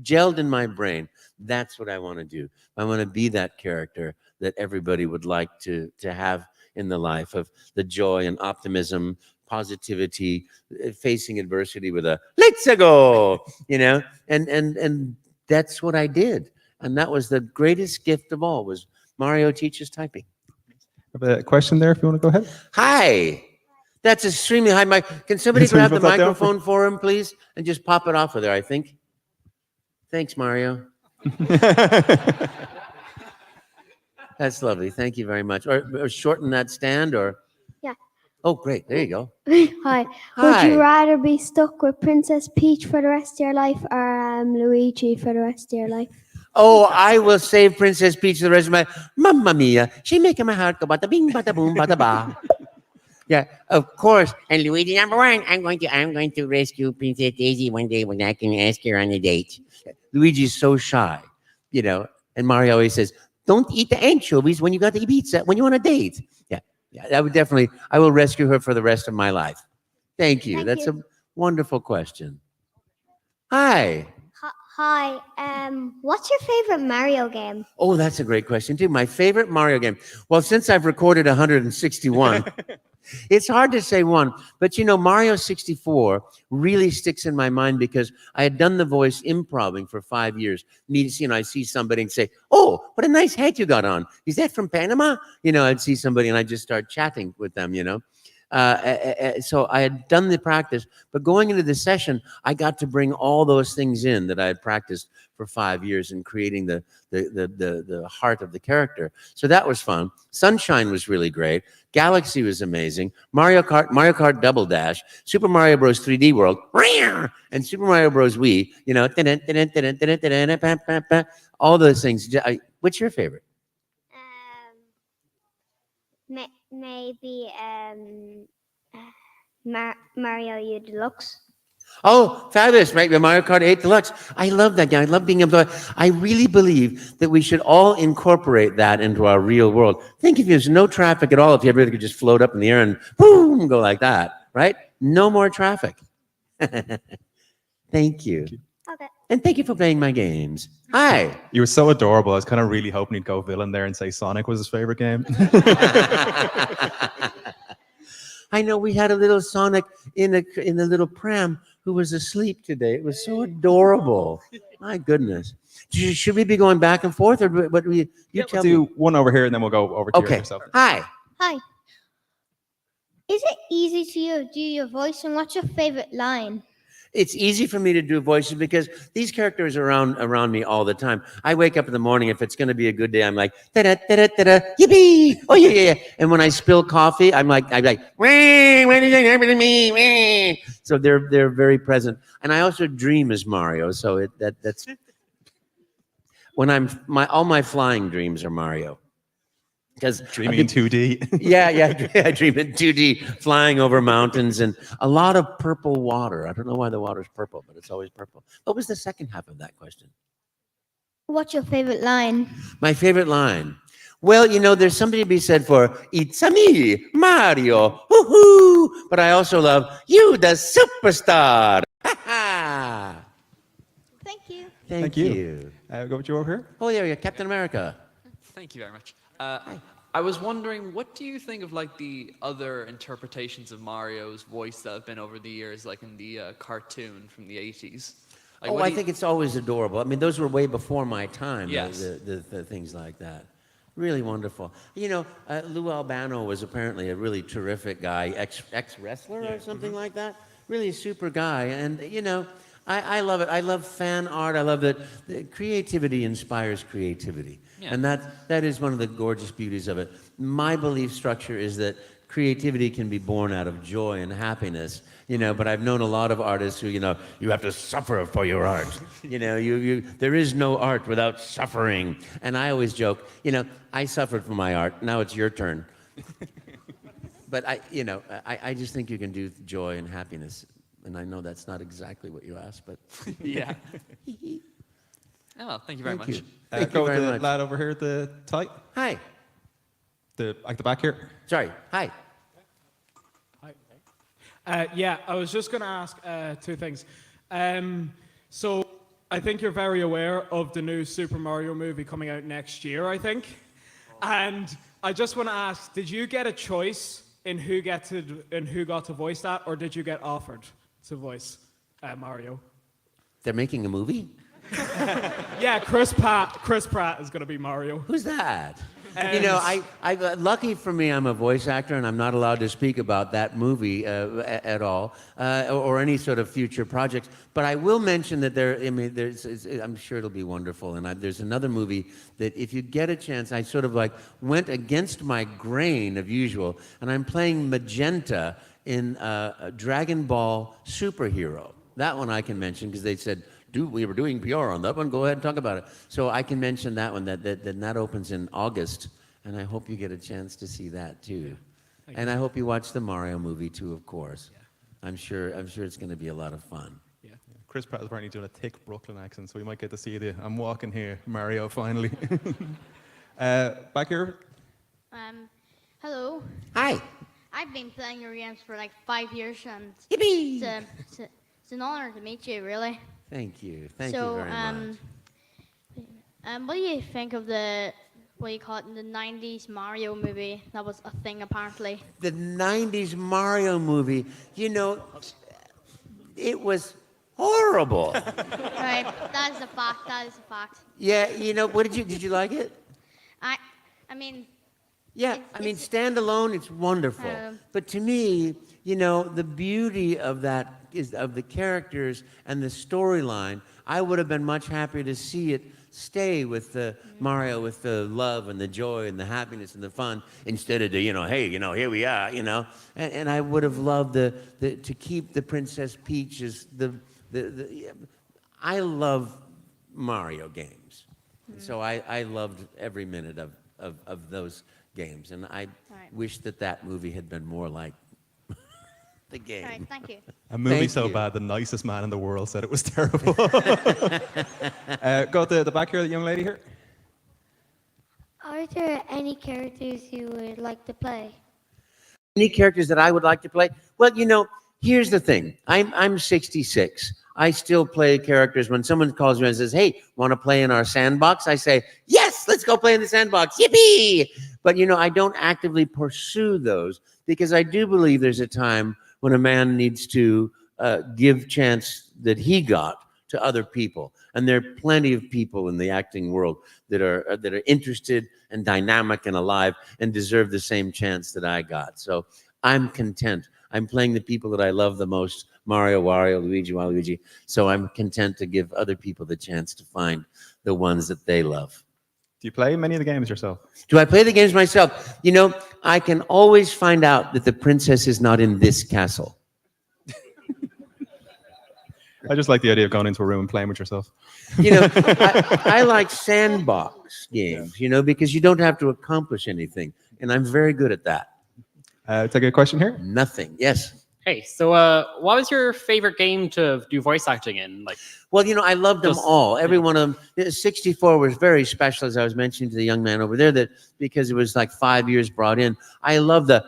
gelled in my brain. That's what I want to do. I want to be that character that everybody would like to have in the life, of the joy and optimism, positivity, facing adversity with a "let's go," and that's what I did. And that was the greatest gift of all, was Mario Teaches Typing. I have a question there if you want to go ahead. Hi. That's extremely high mic. Can somebody grab the microphone for him, please? And just pop it off of there, I think. Thanks, Mario. That's lovely. Thank you very much. Or shorten that stand, or... Yeah. Oh, great. There you go. Hi. Hi. Would you rather be stuck with Princess Peach for the rest of your life, or Luigi for the rest of your life? Oh, I will save Princess Peach the rest of my... Mamma mia. She making my heart go bada bing, bada boom, bada ba. Yeah, of course. And Luigi #1, I'm going to rescue Princess Daisy one day when I can ask her on a date. Luigi's so shy, and Mario always says, "Don't eat the anchovies when you got the pizza, when you're on a date." Yeah, I will rescue her for the rest of my life. Thank you. That's a wonderful question. Hi. Hi. What's your favorite Mario game? Oh, that's a great question, too. My favorite Mario game. Well, since I've recorded 161, it's hard to say one. But, Mario 64 really sticks in my mind because I had done the voice improvising for 5 years. I see somebody and say, "Oh, what a nice hat you got on. Is that from Panama?" I'd see somebody and I'd just start chatting with them, So I had done the practice, but going into the session, I got to bring all those things in that I had practiced for 5 years in creating the heart of the character. So that was fun. Sunshine was really great. Galaxy was amazing. Mario Kart Double Dash, Super Mario Bros. 3D World, and Super Mario Bros. Wii. All those things. What's your favorite? Maybe Mario U Deluxe. Oh, fabulous, right? The Mario Kart 8 Deluxe. I love that game. I love being able to... I really believe that we should all incorporate that into our real world. Think if there's no traffic at all, if everybody could just float up in the air and boom, go like that, right? No more traffic. Thank you. Okay. And thank you for playing my games. Hi. You were so adorable. I was kind of really hoping he'd go villain there and say Sonic was his favorite game. I know we had a little Sonic in a little pram who was asleep today. It was so adorable. My goodness. Should we be going back and forth, or what do you tell me? We'll do one over here and then we'll go over to yourself. Hi. Hi. Is it easy to do your voice, and what's your favorite line? It's easy for me to do voices because these characters are around me all the time. I wake up in the morning, if it's going to be a good day, I'm like, da-da, da-da, da-da, yippee, oh yeah, yeah, yeah. And when I spill coffee, I'm like, wah, what did that happen to me? Wah. So they're very present. And I also dream as Mario, so that's when all my flying dreams are Mario. Because Dreaming in 2D. yeah, I dream in 2D, flying over mountains and a lot of purple water. I don't know why the water's purple, but it's always purple. What was the second half of that question? What's your favorite line? My favorite line. Well, there's something to be said for "It's a me, Mario, woohoo!" But I also love "You, the superstar." Thank you. Thank you. Go with you over here. Oh, yeah, Captain America. Thank you very much. I was wondering, what do you think of like the other interpretations of Mario's voice that have been over the years, like in the cartoon from the 80s? Like, I think it's always adorable. I mean, those were way before my time, Yes. the things like that. Really wonderful. Lou Albano was apparently a really terrific guy, ex-wrestler or something like that. Really a super guy. And, I love it. I love fan art. I love that creativity inspires creativity. Yeah. And that is one of the gorgeous beauties of it. My belief structure is that creativity can be born out of joy and happiness, but I've known a lot of artists who, you have to suffer for your art. There is no art without suffering. And I always joke, I suffered for my art. Now it's your turn. But I just think you can do joy and happiness. And I know that's not exactly what you asked, but yeah. Oh, well, thank you very much. Thank Go you with very the much. lad over here at the tight. Hi. The back here. Sorry. Hi. Yeah, I was just going to ask two things. So I think you're very aware of the new Super Mario movie coming out next year, I think. And I just want to ask, did you get a choice in who got to voice that, or did you get offered to voice Mario? They're making a movie? Yeah, Chris Pratt is going to be Mario. Who's that? Lucky for me, I'm a voice actor, and I'm not allowed to speak about that movie at all, or any sort of future projects. But I will mention that I'm sure it'll be wonderful. And there's another movie that, if you get a chance, I sort of went against my grain of usual, and I'm playing Magenta in Dragon Ball Superhero. That one I can mention because they said, we were doing PR on that one. Go ahead and talk about it. So I can mention that one. That opens in August, and I hope you get a chance to see that too. And I hope you watch the Mario movie too, of course. Yeah. I'm sure it's going to be a lot of fun. Yeah. Chris Pratt is apparently doing a thick Brooklyn accent, so we might get to see the "I'm walking here, Mario" finally. Back here. Hello. Hi. I've been playing your games for like 5 years, and Yippee! It's an honor to meet you, really. Thank you. Thank you very much. What do you think of the 90s Mario movie that was a thing apparently? The 90s Mario movie, it was horrible. Right, that is a fact. Yeah, what did you like it? I mean. Yeah, standalone, it's wonderful. But to me, the beauty of that is of the characters and the storyline. I would have been much happier to see it stay with the Mario, with the love and the joy and the happiness and the fun, instead of the, hey, here we are, And I would have loved to keep the Princess Peach as I love Mario games. So I loved every minute of those games, and I wish that movie had been more like the game. All right, thank you. A movie so bad, the nicest man in the world said it was terrible. Go to the back here, the young lady here. Are there any characters you would like to play? Any characters that I would like to play? Well, here's the thing. I'm 66. I still play characters. When someone calls me and says, "Hey, want to play in our sandbox?" I say, "Yes, let's go play in the sandbox. Yippee!" But, I don't actively pursue those, because I do believe there's a time when a man needs to give chance that he got to other people. And there are plenty of people in the acting world that are interested and dynamic and alive and deserve the same chance that I got. So I'm content. I'm playing the people that I love the most Mario, Wario, Luigi, Waluigi. So I'm content to give other people the chance to find the ones that they love. Do you play many of the games yourself? Do I play the games myself? You know, I can always find out that the princess is not in this castle. I just like the idea of going into a room and playing with yourself. You know, I like sandbox games, you know, because you don't have to accomplish anything. And I'm very good at that. Take a question here. Nothing. Yes. Hey, so what was your favorite game to do voice acting in? Like, well, you know, I loved them all. Every one of them. 64 was very special, as I was mentioning to the young man over there, that because it was like 5 years brought in. I love the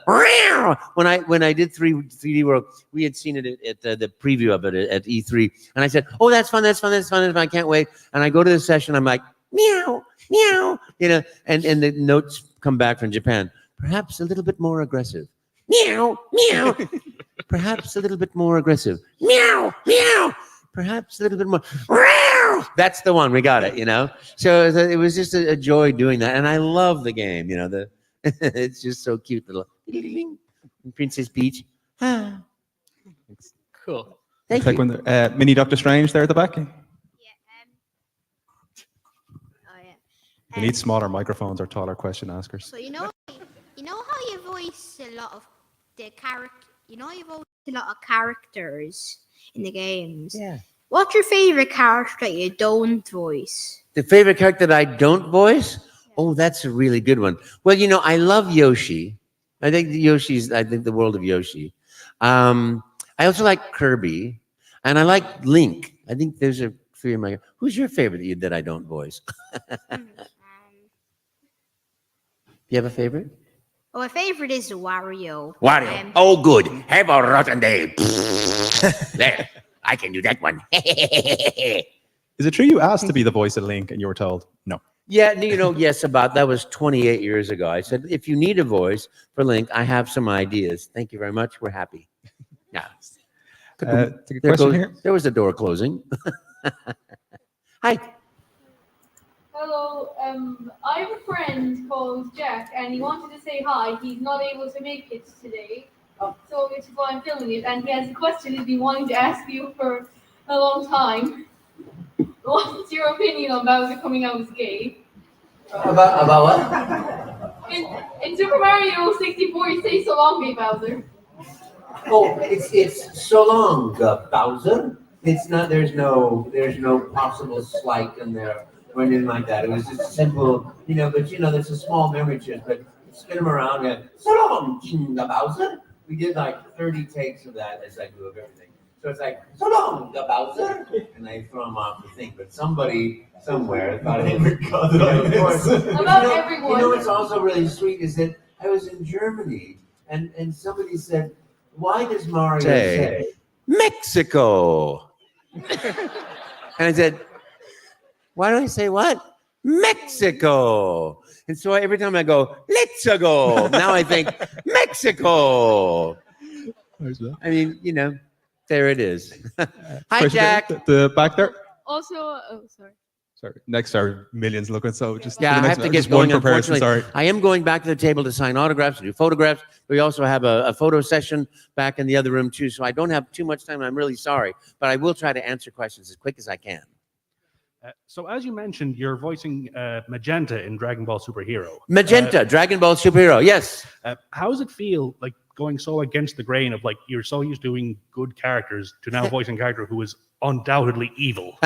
when I did 3D World, we had seen it at the preview of it at E3, and I said, "Oh, that's fun, that's fun, that's fun! I can't wait!" And I go to the session, I'm like, meow, meow, you know, and the notes come back from Japan. Perhaps a little bit more aggressive. Meow, meow. Perhaps a little bit more aggressive. Meow, meow. Perhaps a little bit more. Meow. That's the one. We got it, you know? So it was just a joy doing that. And I love the game, you know? It's just so cute. Little Princess Peach. cool. Thank you. When Mini Doctor Strange there at the back. We need smaller microphones or taller question askers. So you know how you voice a lot of the character. You know you voice a lot of characters in the games. Yeah. What's your favorite character that you don't voice? The favorite character that I don't voice? Oh, that's a really good one. Well, you know, I love Yoshi. I think the world of Yoshi. I also like Kirby, and I like Link. I think there's a few of my. Who's your favorite that I don't voice? You have a favorite? Well, my favorite is Wario. Wario. Oh, good. Have a rotten day. There. I can do that one. Is it true you asked to be the voice of Link and you were told no? Yeah, you know, yes, that was 28 years ago. I said, if you need a voice for Link, I have some ideas. Thank you very much. We're happy. Yeah. There was a door closing. Hi. Hello, I have a friend called Jack, and he wanted to say hi. He's not able to make it today, so which is why I'm filming it. And he has a question he's been wanting to ask you for a long time. What's your opinion on Bowser coming out as gay? About what? In Super Mario 64, you say "so long, gay Bowser." Oh, it's so long, Bowser. It's not. There's no possible slight in there. Or anything like that. It was just simple, you know, but you know, there's a small memory chip, but spin them around and so long, Bowser. We did like 30 takes of that as I do of everything. So it's like, so long, Bowser. And I throw them off the thing. But somebody somewhere thought it was About everyone. You know what's also really sweet is that I was in Germany and somebody said, why does Mario say Mexico? And I said, why do I say what? Mexico. And so every time I go, let's go. Now I think Mexico. I mean, you know, there it is. Hi, Jack. The back there. Also, oh, sorry. Sorry. Next are millions looking. So just yeah, I have to get going. Unfortunately, sorry. I am going back to the table to sign autographs, to do photographs. We also have a photo session back in the other room too. So I don't have too much time. I'm really sorry, but I will try to answer questions as quick as I can. So as you mentioned, you're voicing Magenta in Dragon Ball Superhero. Magenta, Dragon Ball Superhero, yes. How does it feel like going so against the grain of like you're so used to doing good characters to now voicing a character who is undoubtedly evil?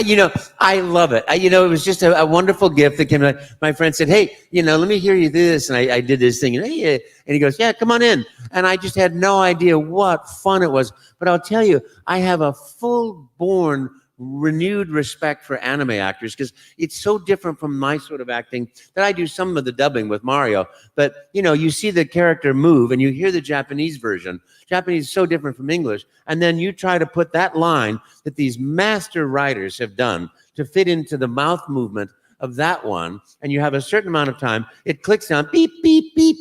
You know, I love it. You know, it was just a wonderful gift that came. My friend said, hey, you know, let me hear you do this. And I did this thing. And he goes, yeah, come on in. And I just had no idea what fun it was. But I'll tell you, I have a full-born, renewed respect for anime actors because it's so different from my sort of acting that I do some of the dubbing with Mario. But, you know, you see the character move and you hear the Japanese version. Japanese is so different from English. And then you try to put that line that these master writers have done to fit into the mouth movement of that one. And you have a certain amount of time. It clicks down, beep, beep, beep.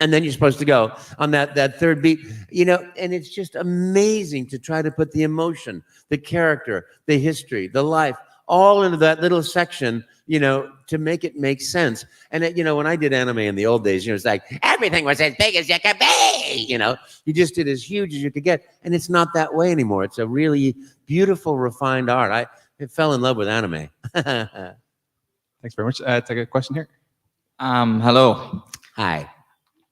And then you're supposed to go on that third beat, you know, and it's just amazing to try to put the emotion, the character, the history, the life, all into that little section, you know, to make it make sense. And you know, when I did anime in the old days, you know, it's like everything was as big as you could be. You know, you just did as huge as you could get, and it's not that way anymore. It's a really beautiful, refined art. I fell in love with anime. Thanks very much. Take a question here. Hello. Hi.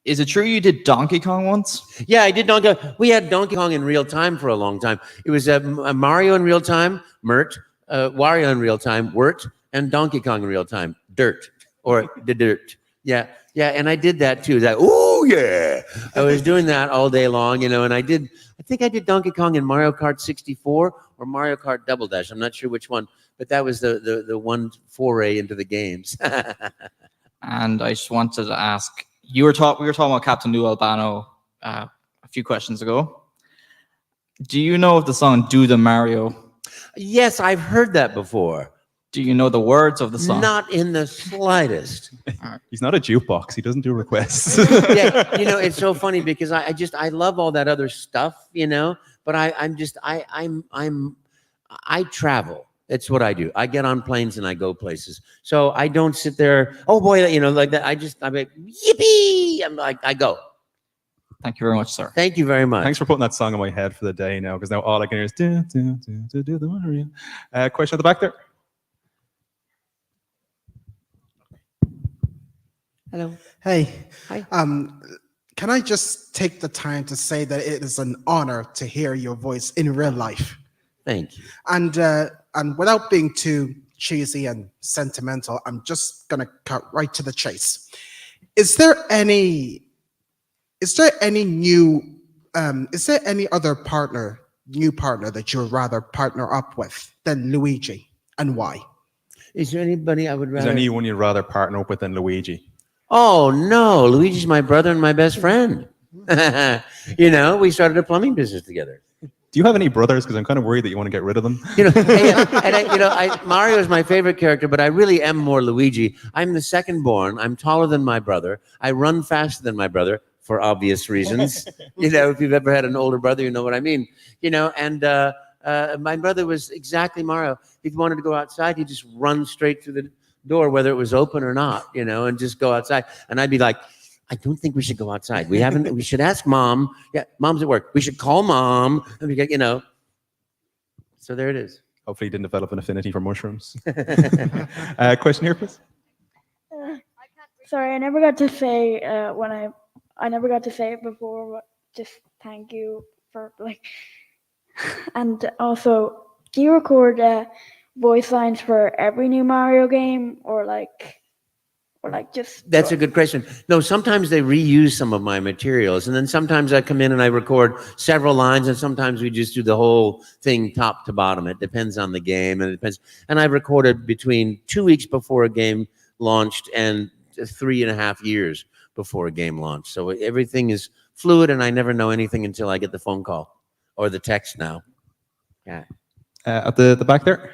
Is it true you did Donkey Kong once? Yeah, I did Donkey Kong. We had Donkey Kong in real time for a long time. It was Mario in real time, Mert, Wario in real time, Wirt, and Donkey Kong in real time, Dirt, or the Dirt. Yeah, yeah, and I did that too. That, oh yeah, I was doing that all day long, you know. And I think I did Donkey Kong in Mario Kart 64 or Mario Kart Double Dash. I'm not sure which one, but that was the one foray into the games. And I just wanted to ask. We were talking about Captain Lou Albano a few questions ago. Do you know of the song "Do the Mario"? Yes, I've heard that before. Do you know the words of the song? Not in the slightest. He's not a jukebox. He doesn't do requests. Yeah, you know, it's so funny because I love all that other stuff, you know. But I travel. It's what I do. I get on planes and I go places. So I don't sit there, oh boy, you know, like that. I'm like, yippee! I'm like, I go. Thank you very much, sir. Thank you very much. Thanks for putting that song in my head for the day now, because now all I can hear is do the Mario. Question at the back there. Hello. Hey. Hi. Can I just take the time to say that it is an honor to hear your voice in real life? Thank you. And without being too cheesy and sentimental, I'm just gonna cut right to the chase. Is there any new other new partner that you'd rather partner up with than Luigi, and why? Is there anybody I would rather? Is there anyone you'd rather partner up with than Luigi? Oh no, Luigi's my brother and my best friend. You know, we started a plumbing business together. Do you have any brothers? Because I'm kind of worried that you want to get rid of them. You know, Mario is my favorite character, but I really am more Luigi. I'm the second born. I'm taller than my brother. I run faster than my brother for obvious reasons. You know, if you've ever had an older brother, you know what I mean. You know, and my brother was exactly Mario. If he wanted to go outside, he'd just run straight through the door, whether it was open or not, you know, and just go outside. And I'd be like, I don't think we should go outside. We should ask mom. Yeah, mom's at work. We should call mom. And we get, you know. So there it is. Hopefully you didn't develop an affinity for mushrooms. Question here, please. Sorry, I never got to say I never got to say it before, but just thank you for and also, do you record voice lines for every new Mario game, or just? That's a good question. No, sometimes they reuse some of my materials, and then sometimes I come in and I record several lines, and sometimes we just do the whole thing top to bottom. It depends on the game, and it depends. And I've recorded between 2 weeks before a game launched and 3.5 years before a game launched. So everything is fluid, and I never know anything until I get the phone call or the text now. Yeah. At the back there.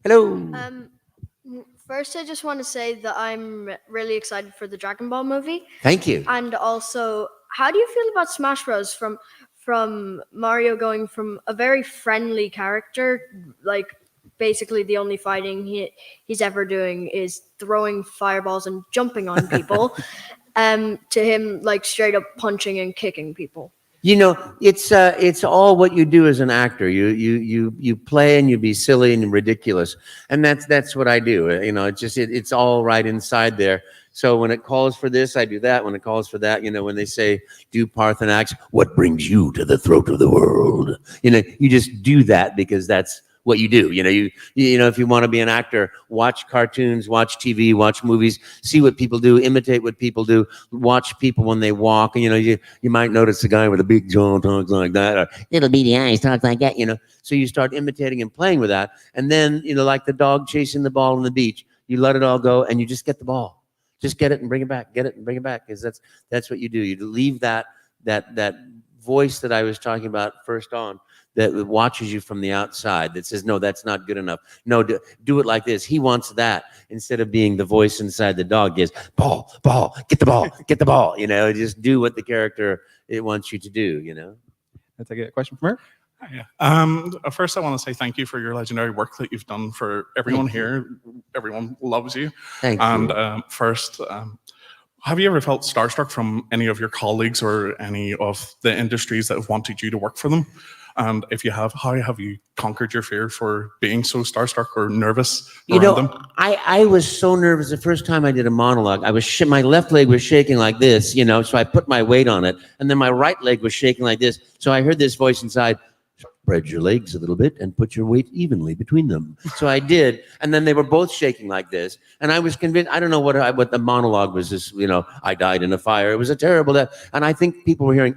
Hello. First, I just want to say that I'm really excited for the Dragon Ball movie. Thank you. And also, how do you feel about Smash Bros. From Mario going from a very friendly character, like basically the only fighting he's ever doing is throwing fireballs and jumping on people, to him like straight up punching and kicking people? You know, it's all what you do as an actor. You play and you be silly and ridiculous, and that's what I do. You know, it's all right inside there. So when it calls for this, I do that. When it calls for that, you know, when they say do Parthenax, what brings you to the throat of the world? You know, you just do that because that's what you do. You know, you know, if you want to be an actor, watch cartoons, watch TV, watch movies, see what people do, imitate what people do, watch people when they walk. And, you know, you might notice a guy with a big jaw talks like that, or little beady eyes talks like that, you know. So you start imitating and playing with that. And then, you know, like the dog chasing the ball on the beach, you let it all go and you just get the ball. Just get it and bring it back, get it and bring it back. Because that's what you do. You leave that voice that I was talking about first on, that watches you from the outside, that says, no, that's not good enough. No, do it like this. He wants that. Instead of being the voice inside the dog is, ball, get the ball, get the ball. You know, just do what the character it wants you to do, you know. Let's take a question from her. First, I want to say thank you for your legendary work that you've done for everyone here. Everyone loves you. Thank and, you. First, have you ever felt starstruck from any of your colleagues or any of the industries that have wanted you to work for them? And if you have, how have you conquered your fear for being so starstruck or nervous around them? I was so nervous the first time I did a monologue. I was my left leg was shaking like this, so I put my weight on it, and then my right leg was shaking like this. So I heard this voice inside, spread your legs a little bit and put your weight evenly between them. So I did, and then they were both shaking like this, and I was convinced. I don't know what the monologue was. This, I died in a fire. It was a terrible death, and I think people were hearing.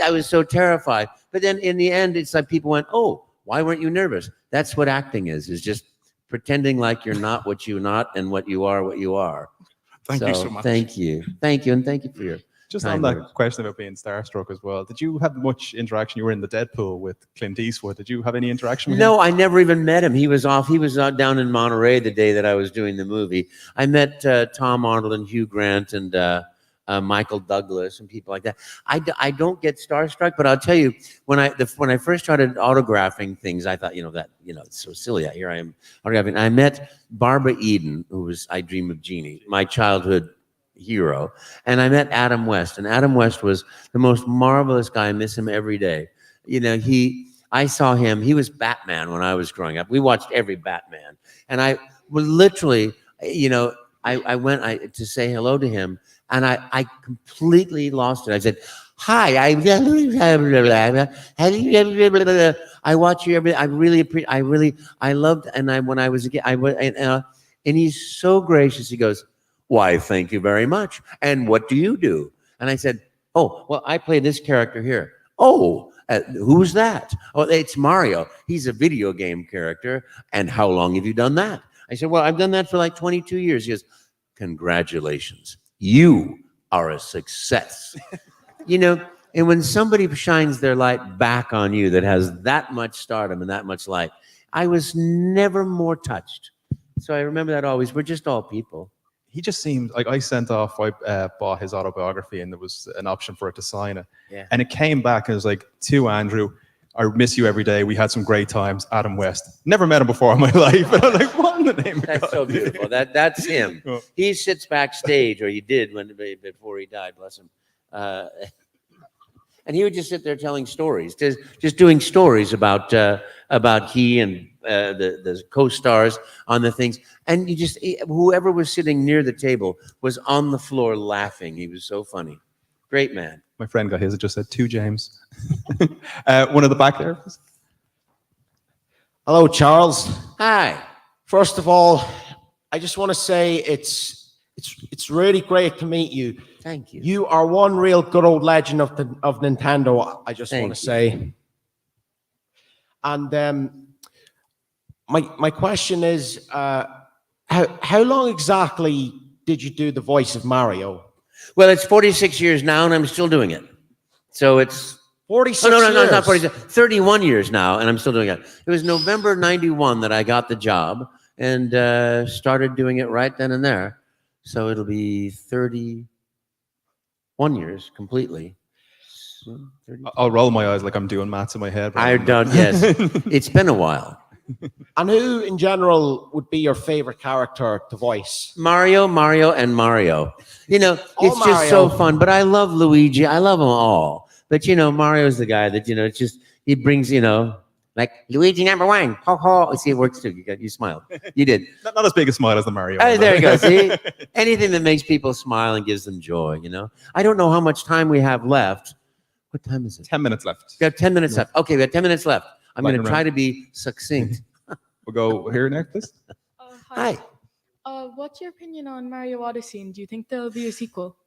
I was so terrified. But then in the end, it's like people went, "Oh, why weren't you nervous?" That's what acting is just pretending like you're not what you're not and what you are what you are. Thank you so much. Thank you, and thank you for your. Just on that question about being starstruck as well, did you have much interaction? You were in the Deadpool with Clint Eastwood. Did you have any interaction with him? No, I never even met him. He was down in Monterey the day that I was doing the movie. I met Tom Arnold and Hugh Grant and Michael Douglas and people like that. I don't get starstruck, but I'll tell you, when I first started autographing things, I thought, it's so silly. Here I am autographing. I met Barbara Eden, who was I Dream of Jeannie, my childhood hero, and I met Adam West, and Adam West was the most marvelous guy. I miss him every day. I saw him. He was Batman when I was growing up. We watched every Batman, and I was literally, I went to say hello to him, and I completely lost it. I said, "Hi, I watch you every. I really appreciate. I loved, and when I was a kid, and he's so gracious. He goes, "Why, thank you very much. And what do you do?" And I said, "Oh, well, I play this character here." "Oh, who's that?" "Oh, it's Mario. He's a video game character. And how long have you done that?" I said, "Well, I've done that for like 22 years. He goes, "Congratulations. You are a success." And when somebody shines their light back on you that has that much stardom and that much light, I was never more touched. So I remember that always. We're just all people. He just seemed like I bought his autobiography and there was an option for it to sign it. Yeah. And it came back and it was like, "To Andrew, I miss you every day. We had some great times. Adam West." Never met him before in my life. But I'm like, what in the name of God? That's so beautiful. That's him. Oh. He sits backstage, or he did before he died, bless him. And he would just sit there telling stories, just doing stories about he and the co-stars on the things. And whoever was sitting near the table was on the floor laughing. He was so funny. Great man. My friend got his. It just said, "To James." One at the back there. Hello, Charles. Hi. First of all, I just want to say it's really great to meet you. Thank you. You are one real good old legend of Nintendo. I just want to say. And my question is, how long exactly did you do the voice of Mario? Well, it's 46 years now, and I'm still doing it. So it's 46 no, years. it's not 46. 31 years now, and I'm still doing it. It was November '91 that I got the job and started doing it right then and there. So it'll be 31 years completely. I'll roll my eyes like I'm doing maths in my head. I've done, yes. It's been a while. And who, in general, would be your favorite character to voice? Mario, and Mario. It's just Mario. so fun. But I love Luigi. I love them all. But, Mario's the guy that, it's just, he brings, like Luigi #1. Ho, ho. See, it works too. You smiled. You did. Not as big a smile as the Mario. Oh, there you go. See? Anything that makes people smile and gives them joy, I don't know how much time we have left. What time is it? 10 minutes left. We have 10 minutes left. Okay, we have 10 minutes left. I'm going to try round. to be succinct. We'll go here next, please. Hi. What's your opinion on Mario Odyssey, and do you think there'll be a sequel?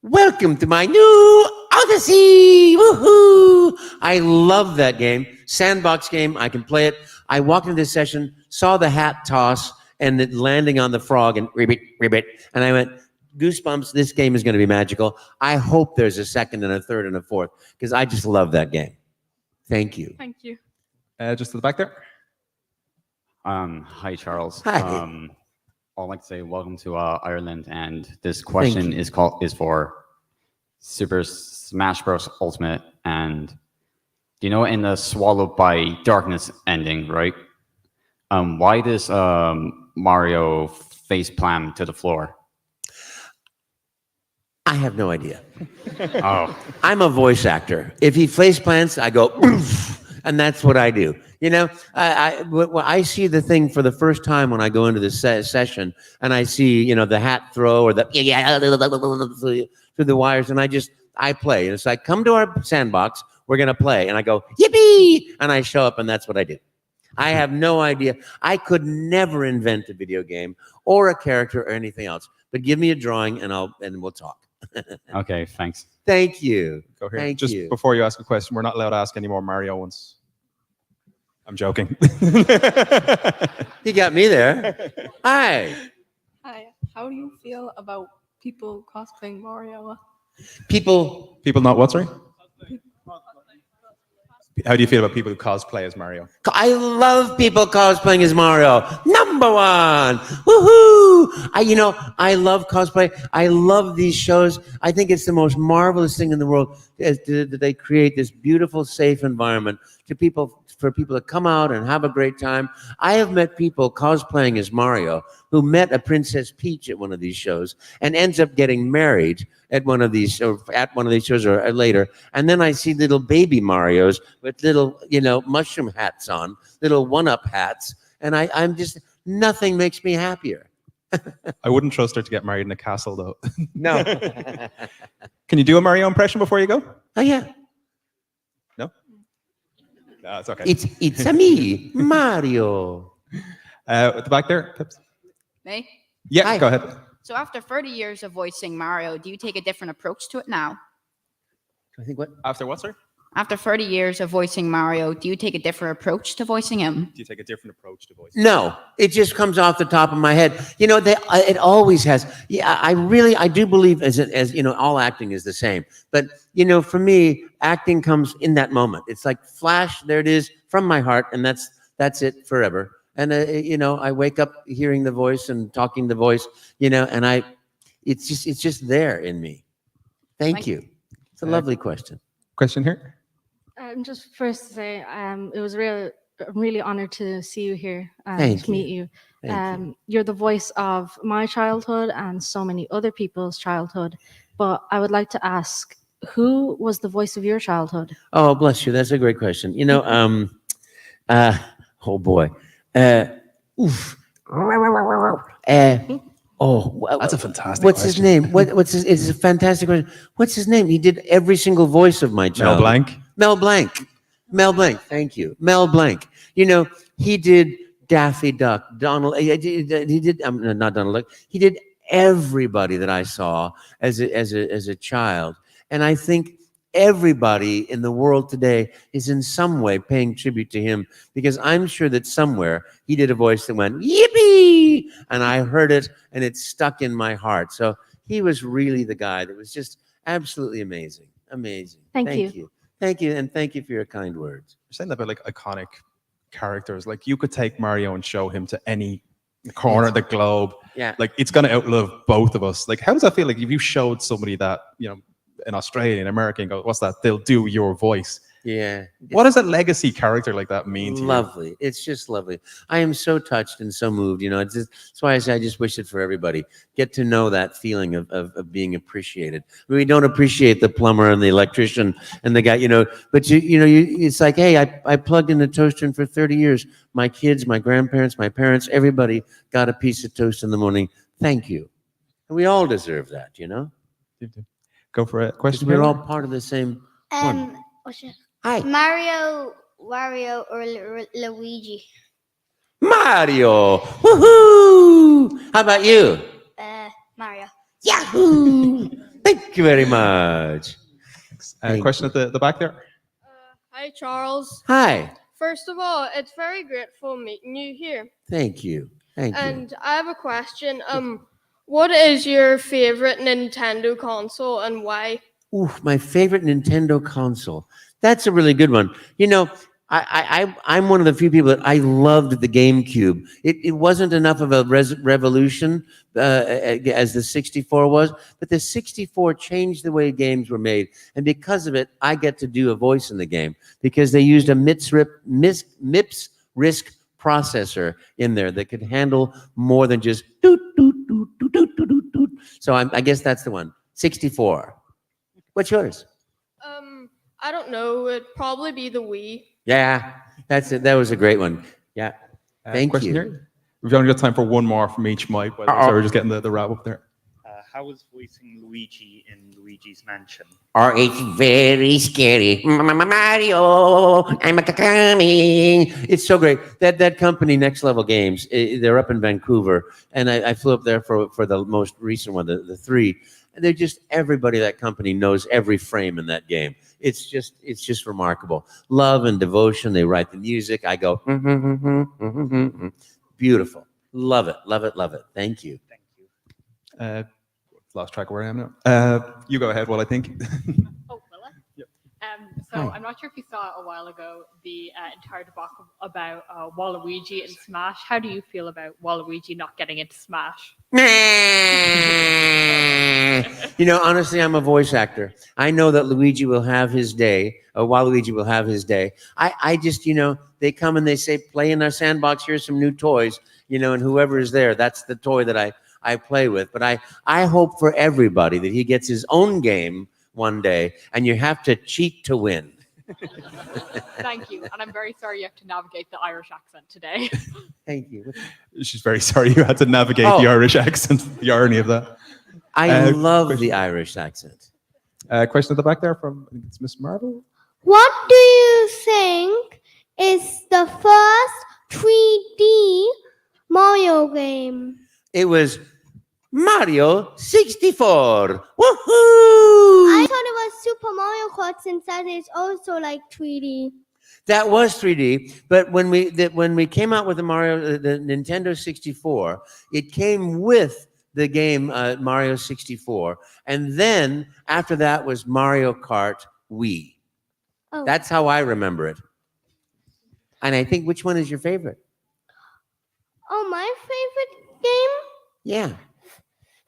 Welcome to my new Odyssey! Woohoo! I love that game. Sandbox game. I can play it. I walked into this session, saw the hat toss and it landing on the frog and ribbit. And I went, goosebumps. This game is going to be magical. I hope there's a second and a third and a fourth because I just love that game. Thank you. Thank you. Just to the back there. Hi, Charles. Hi. I'd like to say welcome to Ireland, and this question is for Super Smash Bros. Ultimate, and Do you know in the Swallowed by Darkness ending, right? Why does Mario face plant to the floor? I have no idea. Oh. I'm a voice actor. If he face plants, I go, "Oof," and that's what I do. You know, I see the thing for the first time when I go into the session, and I see, you know, the hat throw or the through the wires, and I play. And it's like, come to our sandbox, we're gonna play, and I go, yippee, and I show up, and that's what I do. I have no idea. I could never invent a video game or a character or anything else. But give me a drawing, and we'll talk. Okay, thanks. Thank you. Go here. Thank Just you. before you ask a question, we're not allowed to ask any more Mario ones. I'm joking. You got me there. Hi. Hi. How do you feel about people cosplaying Mario? People not what, sorry? How do you feel about people who cosplay as Mario? I love people cosplaying as Mario. Number one. Woohoo! I love cosplay. I love these shows. I think it's the most marvelous thing in the world that they create this beautiful, safe environment for people to come out and have a great time. I have met people cosplaying as Mario who met a Princess Peach at one of these shows and ends up getting married at one of these shows or later. And then I see little baby Marios with little, mushroom hats on, little one-up hats. And I'm just, nothing makes me happier. I wouldn't trust her to get married in a castle, though. No. Can you do a Mario impression before you go? Oh, yeah. No? No, it's okay. It's a me, Mario. At the back there, Pips? Me? Yeah, Hi. go ahead. So after 30 years of voicing Mario, do you take a different approach to it now? I think what? After what, sir? After 30 years of voicing Mario, do you take a different approach to voicing him? Do you take a different approach to voice? No, it just comes off the top of my head. It always has. Yeah, I do believe as all acting is the same. But, for me, acting comes in that moment. It's like flash, there it is from my heart. And that's it forever. And, I wake up hearing the voice and talking the voice, and it's just there in me. Thank you. It's a lovely question. Question here. Just first to say, it was I'm really honored to see you here and Thank to meet you. Thank you. You're the voice of my childhood and so many other people's childhood. But I would like to ask, who was the voice of your childhood? Oh, bless you. That's a great question. Oh boy. Oof. That's a fantastic What's his name? It's a fantastic question. What's his name? He did every single voice of my child. Mel Blanc. Thank you. Mel Blanc. He did Daffy Duck, Donald. He did not Donald Duck. He did everybody that I saw as a child. And I think everybody in the world today is in some way paying tribute to him, because I'm sure that somewhere he did a voice that went, yippee! And I heard it and it stuck in my heart. So he was really the guy that was just absolutely amazing. Amazing. Thank you. you. Thank you. And thank you for your kind words. You're saying that about like iconic characters. Like you could take Mario and show him to any corner of the globe. Yeah. Like it's going to outlive both of us. Like how does that feel? Like if you showed somebody that, in Australia, in America, and go, what's that? They'll do your voice. Yeah. What does a legacy character like that mean to you? Lovely. It's just lovely. I am so touched and so moved. That's why I say I just wish it for everybody. Get to know that feeling of being appreciated. We don't appreciate the plumber and the electrician and the guy, but it's like, hey, I plugged in the toaster in for 30 years. My kids, my grandparents, my parents, everybody got a piece of toast in the morning. Thank you. And we all deserve that, Go for a question. We're all part of the same one. What's your... Hi. Mario, Wario, or Luigi? Mario! Woohoo! How about you? Mario. Yahoo! Thank you very much. Question at the back there. Hi, Charles. Hi. First of all, it's very grateful meeting you here. Thank you. Thank you. And I have a question. What is your favorite Nintendo console and why? Ooh, my favorite Nintendo console. That's a really good one. I'm one of the few people that I loved the GameCube. It wasn't enough of a revolution as the 64 was, but the 64 changed the way games were made. And because of it, I get to do a voice in the game because they used a MIPS RISC processor in there that could handle more than just doot, doot, doot, doot, doot, doot, doot, doot. So I guess that's the one. 64. What's yours? I don't know. It'd probably be the Wii. Yeah, that's it. That was a great one. Yeah. Thank question you. Here? We've only got time for one more from each mic. So we're just getting the wrap up there. How was voicing Luigi in Luigi's Mansion? Or it's very scary. Mario, I'm coming. It's so great. That company, Next Level Games, they're up in Vancouver, and I flew up there for the most recent one, the 3. And they're just, everybody at that company knows every frame in that game. It's just remarkable. Love and devotion. They write the music. I go, beautiful. Love it, love it, love it. Thank you. Lost track of where I am now. You go ahead while I think. Oh, will I? Yep. So I'm not sure if you saw a while ago the entire debacle about Waluigi and Smash. How do you feel about Waluigi not getting into Smash? You know, honestly, I'm a voice actor. I know that Luigi will have his day, or Waluigi will have his day. I just, you know, they come and they say, play in our sandbox, here's some new toys, you know, and whoever is there, that's the toy that I play with. But I hope for everybody that he gets his own game one day, and you have to cheat to win. Thank you. And I'm very sorry you have to navigate the Irish accent today. Thank you. She's very sorry you had to navigate the Irish accent, the irony of that. I love the Irish accent. Question at the back there from, I think it's Miss Marvel. What do you think is the first 3D Mario game? It was Mario 64. Woohoo! I thought it was Super Mario Kart since that is also like 3D. That was 3D, but when we came out with the Nintendo 64, it came with the game Mario 64, and then after that was Mario Kart Wii. Oh. That's how I remember it. And I think, which one is your favorite? Oh, my favorite game? Yeah.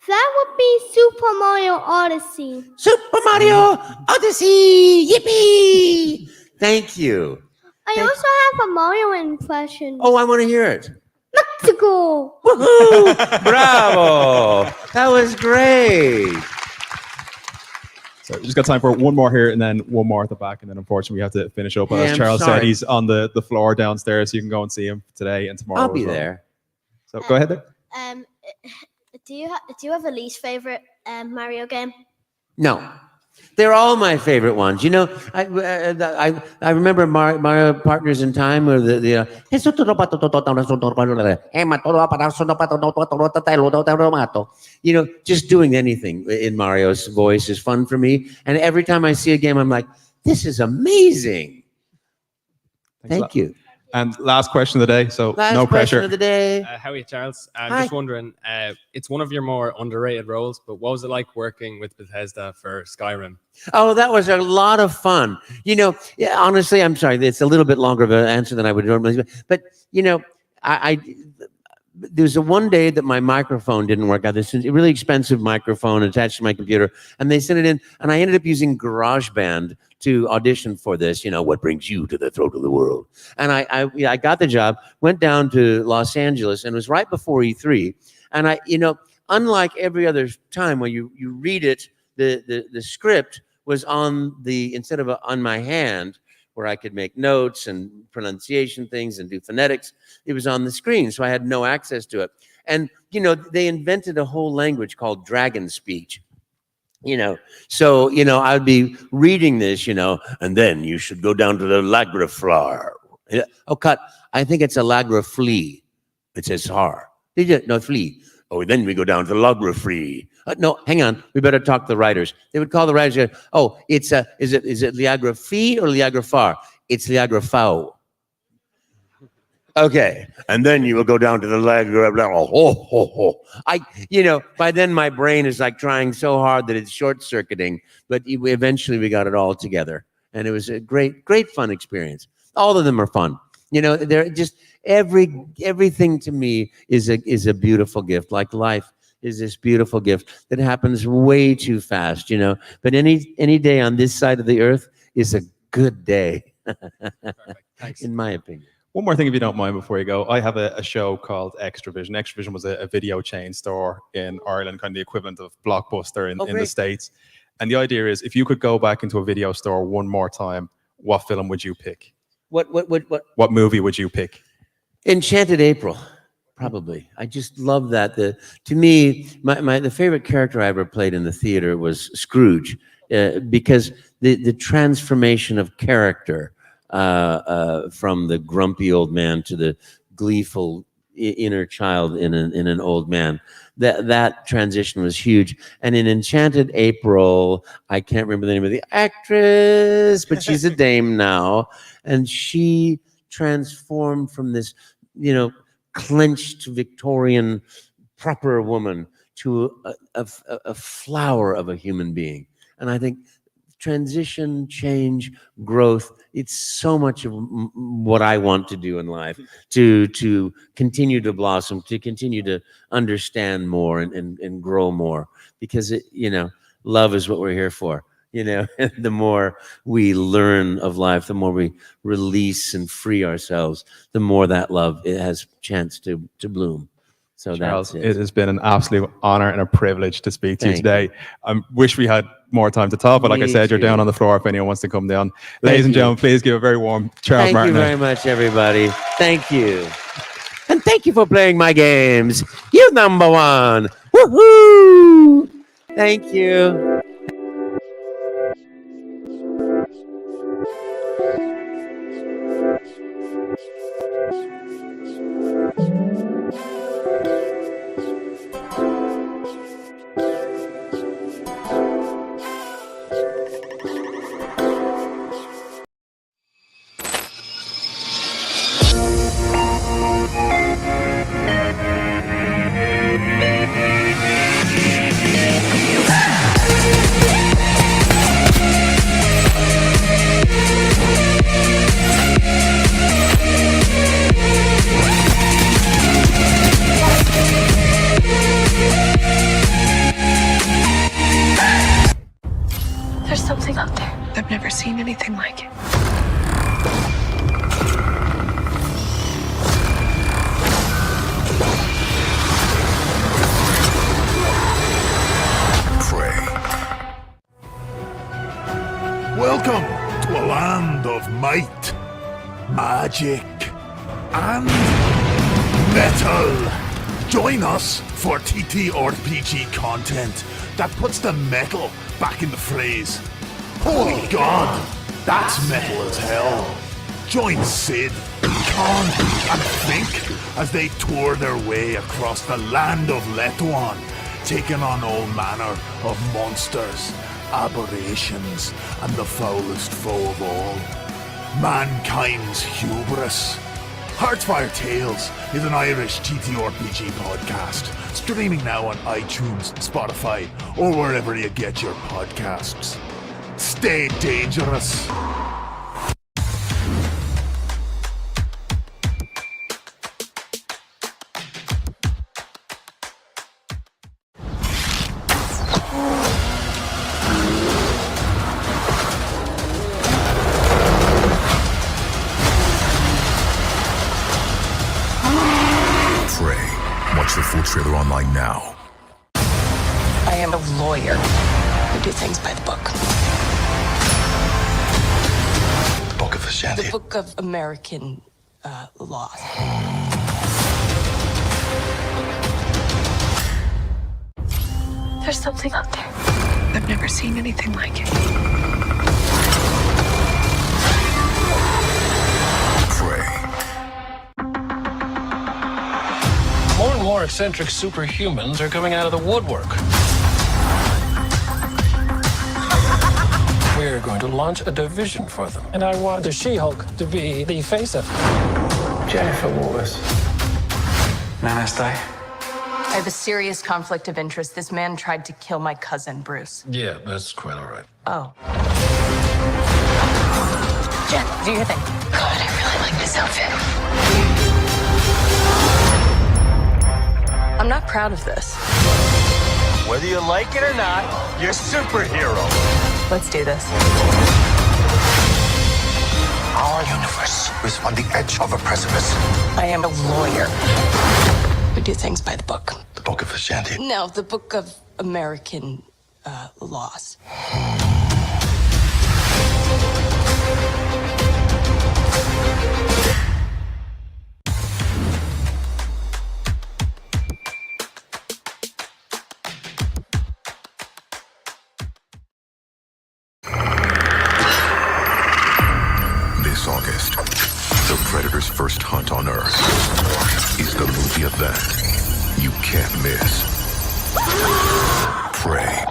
That would be Super Mario Odyssey. Super Mario Odyssey! Yippee! Thank you. I also have a Mario impression. Oh, I want to hear it. Mexico! Woohoo! Bravo! That was great. So we just got time for one more here and then one more at the back, and then unfortunately we have to finish up. Hey, As I'm Charles said, sorry. he's on the floor downstairs. You can go and see him today and tomorrow. I'll be as well. there. So go ahead there. Do you have a least favorite Mario game? No. They're all my favorite ones. You know, I remember Mario Partners in Time, or you know, just doing anything in Mario's voice is fun for me. And every time I see a game, I'm like, this is amazing. Thank you. And last question of the day, so Last no question pressure. of the day. How are you, Charles? I'm Hi. just wondering, it's one of your more underrated roles, but what was it like working with Bethesda for Skyrim? Oh, that was a lot of fun. You know, yeah, honestly, I'm sorry. It's a little bit longer of an answer than I would normally. But, you know, there was one day that my microphone didn't work out. This is a really expensive microphone attached to my computer. And they sent it in. And I ended up using GarageBand to audition for this. You know, what brings you to the throat of the world? And I got the job, went down to Los Angeles, and it was right before E3. And you know, unlike every other time when you read it, the script was on instead of on my hand, where I could make notes and pronunciation things and do phonetics, it was on the screen, so I had no access to it. And, you know, they invented a whole language called dragon speech, you know. So, you know, I'd be reading this, you know, and then you should go down to the Lagraflar. Oh, cut. I think it's a Lagraflee. It says har. No, flea. Oh, then we go down to Lagrafree. No, hang on. We better talk to the writers. They would call the writers. Go, oh, is it Liagrafee or Liagrafar? It's Liagrafau. Okay, and then you will go down to the you know, by then my brain is like trying so hard that it's short-circuiting, but eventually we got it all together, and it was a great fun experience. All of them are fun. You know, they're just everything to me is a beautiful gift. Like life is this beautiful gift that happens way too fast, you know. But any day on this side of the earth is a good day, in my opinion. One more thing, if you don't mind, before you go. I have a show called Extravision. Extravision was a video chain store in Ireland, kind of the equivalent of Blockbuster in the great. States. And the idea is, if you could go back into a video store one more time, what film would you pick? What movie would you pick? Enchanted April, probably. I just love that. To me, the favorite character I ever played in the theater was Scrooge, because the transformation of character from the grumpy old man to the gleeful inner child in an old man, that transition was huge. And in Enchanted April, I can't remember the name of the actress, but she's a dame now, and she transformed from this, you know, clenched Victorian proper woman to a flower of a human being. And I think transition, change, growth, it's so much of what I want to do in life, to continue to blossom, to continue to understand more and grow more, because you know, love is what we're here for. You know, the more we learn of life, the more we release and free ourselves, the more that love it has chance to bloom. So Charles, that's it has been an absolute honor and a privilege to speak to you Thank today. I wish we had more time to talk, but like I Me said, you're too. down on the floor if anyone wants to come down. Ladies and you. gentlemen, please give a very warm Charles Thank Martinet. you very much, everybody. Thank you. And thank you for playing my games. You number one. Woohoo! Thank you. There's something out there. I've never seen anything like it. Pray. Welcome to a land of might, magic, and metal. Join us for TTRPG content that puts the metal back in the phrase. Holy God, that's metal as hell. Join Sid, Con, and Fink as they tour their way across the land of Letuan, taking on all manner of monsters, aberrations, and the foulest foe of all, mankind's hubris. Heartfire Tales is an Irish TTRPG podcast, streaming now on iTunes, Spotify, or wherever you get your podcasts. Stay dangerous. Pray. Watch the full trailer online now. I am a lawyer. I do things by the book. The Book of Ashanti. The Book of American Law. There's something out there. I've never seen anything like it. Pray. More and more eccentric superhumans are coming out of the woodwork. We're going to launch a division for them. And I want the She-Hulk to be the face of it. Jennifer Waters. Nana's Day. I have a serious conflict of interest. This man tried to kill my cousin, Bruce. Yeah, that's quite all right. Oh. Jen, do your thing. God, like this outfit. I'm not proud of this. Whether you like it or not, you're a superhero. Let's do this. Our universe is on the edge of a precipice. I am a lawyer. We do things by the book. The Book of Ashanti. No, the book of American laws. This August, the Predator's first hunt on Earth is the movie event you can't miss. Prey.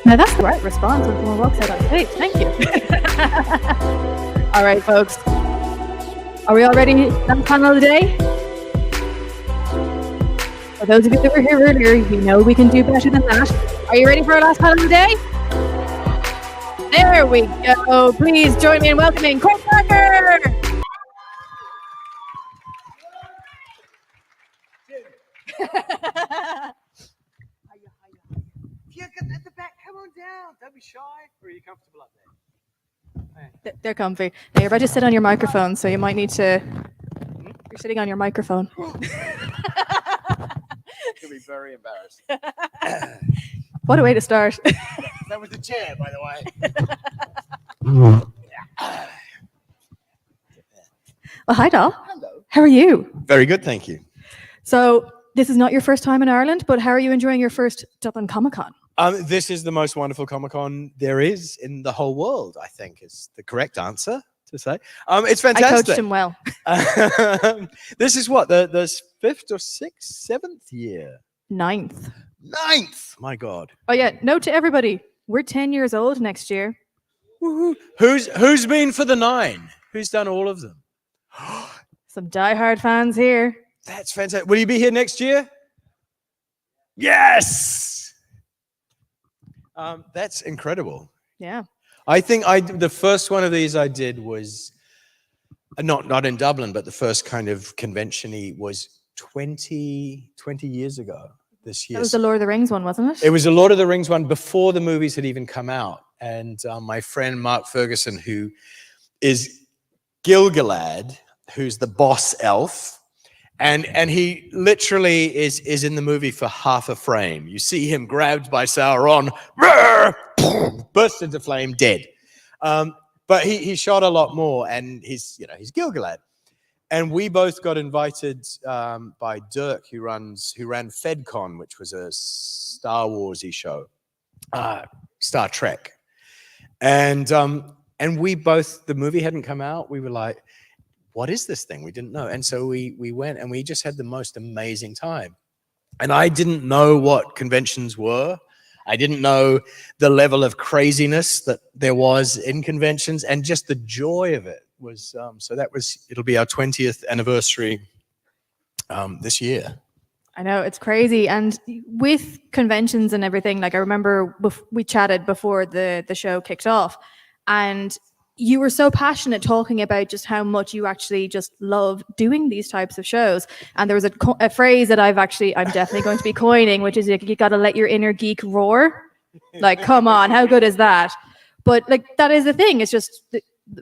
Now that's the right response when someone walks out on stage. Thank you. All right, folks. Are we all ready? Last panel of the day? For those of you that were here earlier, you know we can do better than that. Are you ready for our last panel of the day? There we go. Please join me in welcoming Court Parker. Yeah, at the back, come on down. Don't be shy. Or are you comfortable up there? They're comfy. Now you're about to sit on your microphone, so you might need to. You're sitting on your microphone. You'll be very embarrassed. What a way to start. That was the chair, by the way. Well, hi, Doll. Hello. How are you? Very good, thank you. So, this is not your first time in Ireland, but how are you enjoying your first Dublin Comic Con? This is the most wonderful Comic-Con there is in the whole world, I think is the correct answer to say. It's fantastic. I coached him well. This is what, the fifth or sixth, seventh year? Ninth. My God. Oh yeah, note to everybody, we're 10 years old next year. Woo-hoo. Who's been for the 9? Who's done all of them? Some diehard fans here. That's fantastic. Will you be here next year? Yes. That's incredible. Yeah. I think the first one of these I did was not in Dublin, but the first kind of convention-y was 20 years ago this year. That was the Lord of the Rings one, wasn't it? It was the Lord of the Rings one before the movies had even come out. And my friend Mark Ferguson, who is Gil-galad, who's the boss elf, and he literally is in the movie for half a frame. You see him grabbed by Sauron, burst into flame, dead. But he shot a lot more, and he's Gil-galad. And we both got invited by Dirk, who ran FedCon, which was a Star Wars-y show, Star Trek. And we both, the movie hadn't come out. We were like, what is this thing? We didn't know. And so we went and we just had the most amazing time. And I didn't know what conventions were. I didn't know the level of craziness that there was in conventions, and just the joy of it was, it'll be our 20th anniversary this year. I know, it's crazy. And with conventions and everything, like I remember we chatted before the show kicked off, and you were so passionate talking about just how much you actually just love doing these types of shows. And there was a phrase that I'm definitely going to be coining, which is you got to let your inner geek roar. Like, come on, how good is that? But like, that is the thing. It's just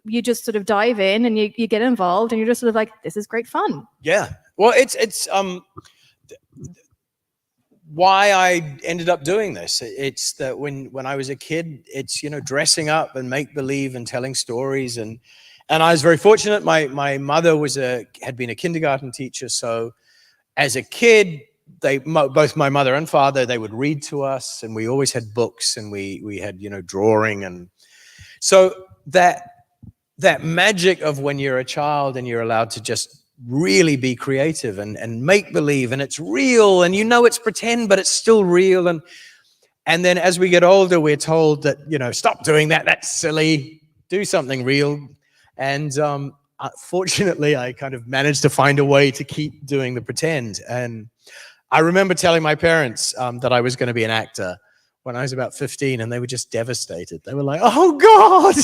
you just sort of dive in and you get involved and you're just sort of like, this is great fun. Yeah. Well, it's why I ended up doing this. It's that when I was a kid, it's, you know, dressing up and make believe and telling stories, and I was very fortunate. My mother had been a kindergarten teacher, so as a kid, both my mother and father, they would read to us, and we always had books, and we had, you know, drawing, and so that magic of when you're a child and you're allowed to just really be creative and make believe, and it's real, and you know it's pretend, but it's still real, and then as we get older, we're told that, you know, stop doing that, that's silly, do something real, and fortunately, I kind of managed to find a way to keep doing the pretend. And I remember telling my parents that I was going to be an actor when I was about 15, and they were just devastated. They were like, "Oh God,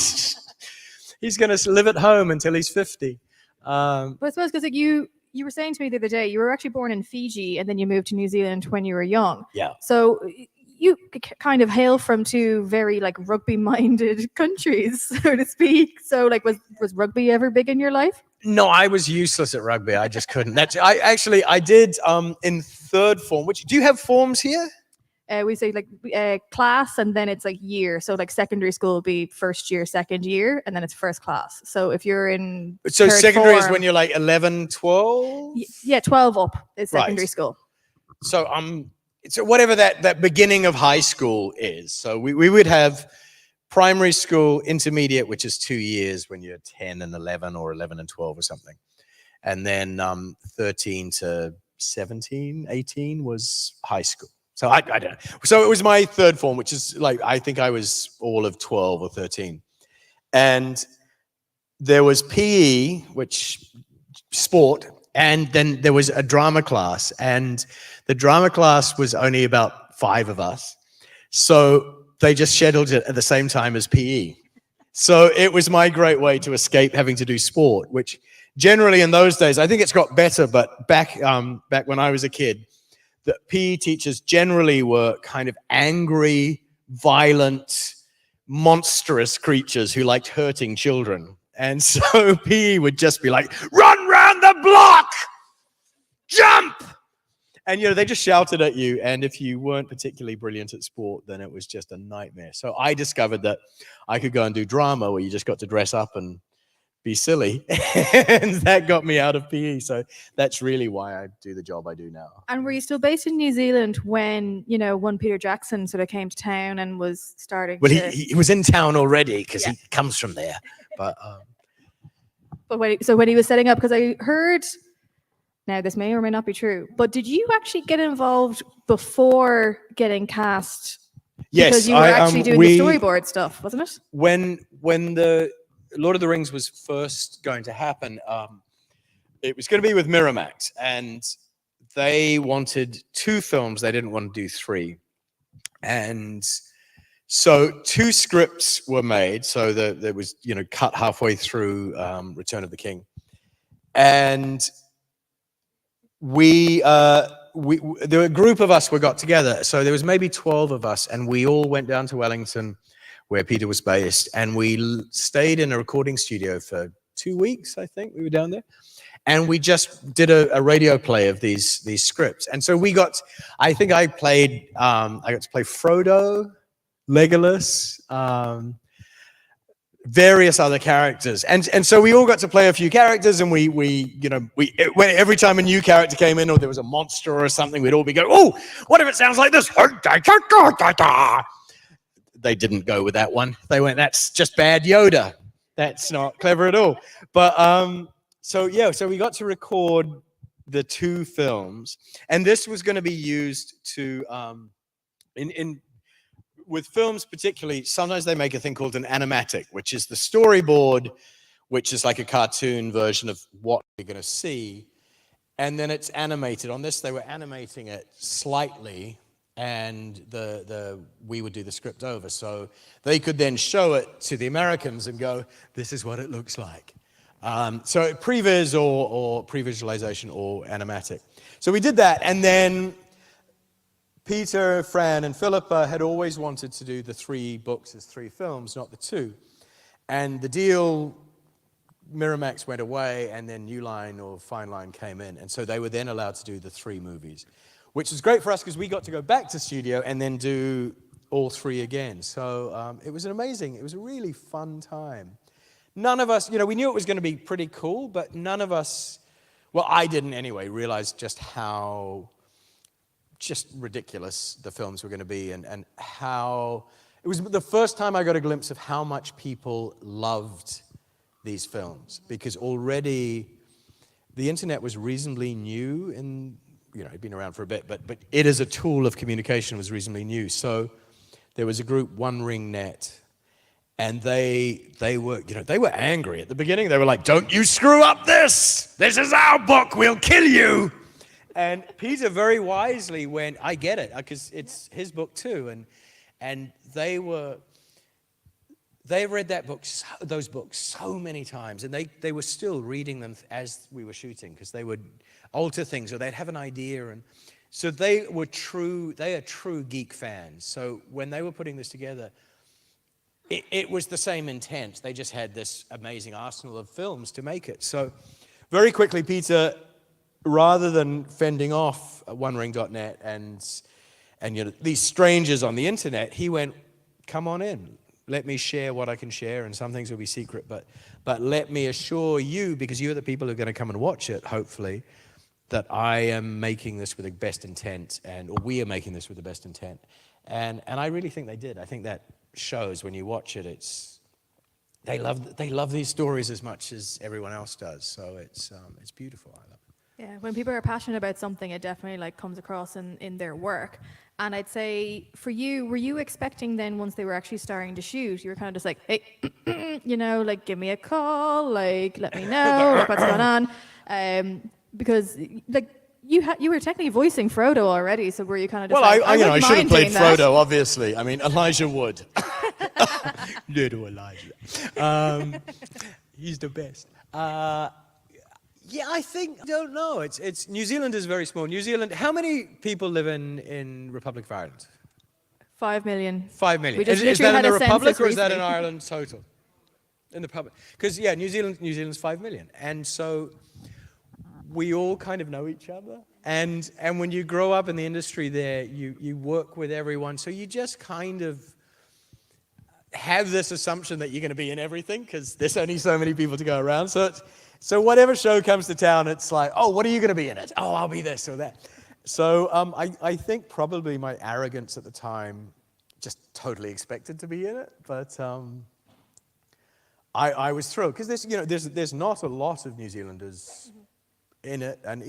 he's going to live at home until he's 50." But I suppose because like you were saying to me the other day, you were actually born in Fiji and then you moved to New Zealand when you were young. Yeah. So you kind of hail from two very like rugby-minded countries, so to speak. So like, was rugby ever big in your life? No, I was useless at rugby. I just couldn't. I did in third form. Which, do you have forms here? We say like class, and then it's like year. So like secondary school will be first year, second year, and then it's first class. So if you're in So third secondary is form, when you're like 11, 12? Yeah, 12 up is secondary Right. school. So so whatever that beginning of high school is. So we would have primary school, intermediate, which is 2 years when you're 10 and 11 or 11 and 12 or something. And then 13 to 17, 18 was high school. So I don't know. So it was my third form, which is like, I think I was all of 12 or 13. And there was PE, which sport, and then there was a drama class. And the drama class was only about 5 of us. So they just scheduled it at the same time as PE. So it was my great way to escape having to do sport, which generally in those days, I think it's got better, but back when I was a kid, the PE teachers generally were kind of angry, violent, monstrous creatures who liked hurting children. And so PE would just be like, run round the block, jump. And, you know, they just shouted at you. And if you weren't particularly brilliant at sport, then it was just a nightmare. So I discovered that I could go and do drama where you just got to dress up and be silly. And that got me out of PE. So that's really why I do the job I do now. And were you still based in New Zealand when, you know, one Peter Jackson sort of came to town and was starting Well, to... he was in town already because he comes from there. But when he was setting up, because I heard, now this may or may not be true, but did you actually get involved before getting cast? yes, Because you were actually doing the storyboard stuff, wasn't it? When the Lord of the Rings was first going to happen, it was going to be with Miramax, and they wanted 2 films. They didn't want to do 3. And so 2 scripts were made. So there was, you know, cut halfway through Return of the King. And a group of us got together. So there was maybe 12 of us, and we all went down to Wellington, where Peter was based, and we stayed in a recording studio for 2 weeks. I think we were down there, and we just did a radio play of these scripts. And so I think I got to play Frodo, Legolas, various other characters, and so we all got to play a few characters, and every time a new character came in or there was a monster or something, we'd all be going, oh, what if it sounds like this? They didn't go with that one. They went, that's just bad Yoda. That's not clever at all. But so we got to record the 2 films, and this was going to be used to with films particularly. Sometimes they make a thing called an animatic, which is the storyboard, which is like a cartoon version of what you're going to see, and then it's animated. On this, they were animating it slightly, and we would do the script over, so they could then show it to the Americans and go, this is what it looks like. So previs or pre-visualization or animatic. So we did that, and then Peter, Fran, and Philippa had always wanted to do the 3 books as 3 films, not the 2. And the deal, Miramax went away, and then New Line or Fine Line came in. And so they were then allowed to do the 3 movies, which was great for us because we got to go back to studio and then do all 3 again. So it was it was a really fun time. None of us, we knew it was going to be pretty cool, but none of us, well, I didn't anyway, realize just how ridiculous the films were going to be and how, it was the first time I got a glimpse of how much people loved these films, because already the internet was reasonably new and, it'd been around for a bit, but it as a tool of communication was reasonably new. So there was a group, One Ring Net, and they were angry at the beginning. They were like, "Don't you screw up this! This is our book, we'll kill you!" And Peter very wisely went, "I get it, because it's his book too." And they read those books so many times, and they were still reading them as we were shooting, because they would alter things or they'd have an idea, and so they are true geek fans. So when they were putting this together, it was the same intent. They just had this amazing arsenal of films to make it. So very quickly, Peter, rather than fending off OneRing.net and these strangers on the internet, he went, "Come on in. Let me share what I can share, and some things will be secret, but let me assure you, because you're the people who are going to come and watch it, hopefully, that I am making this with the best intent, or we are making this with the best intent." And I really think they did. I think that shows when you watch it. They love these stories as much as everyone else does. So it's beautiful. I love it. Yeah, when people are passionate about something, it definitely comes across in their work. And I'd say for you, were you expecting then, once they were actually starting to shoot, you were kind of just like, "Hey, give me a call, let me know what's going on," because you were technically voicing Frodo already, so were you kind of just I should have played Frodo, obviously. I mean, Elijah would. Little Elijah. He's the best. I don't know. It's New Zealand is very small. New Zealand, how many people live in Republic of Ireland? 5 million. 5 million. We just Is that in the literally had a Republic, census or is that in recently. Ireland total? In the public. Because, New Zealand's 5 million. And so we all kind of know each other. And when you grow up in the industry there, you work with everyone. So you just kind of have this assumption that you're going to be in everything, because there's only so many people to go around. So whatever show comes to town, it's like, "Oh, what are you going to be in it? Oh, I'll be this or that." So I think probably my arrogance at the time just totally expected to be in it. But I was thrilled, because there's not a lot of New Zealanders in it, and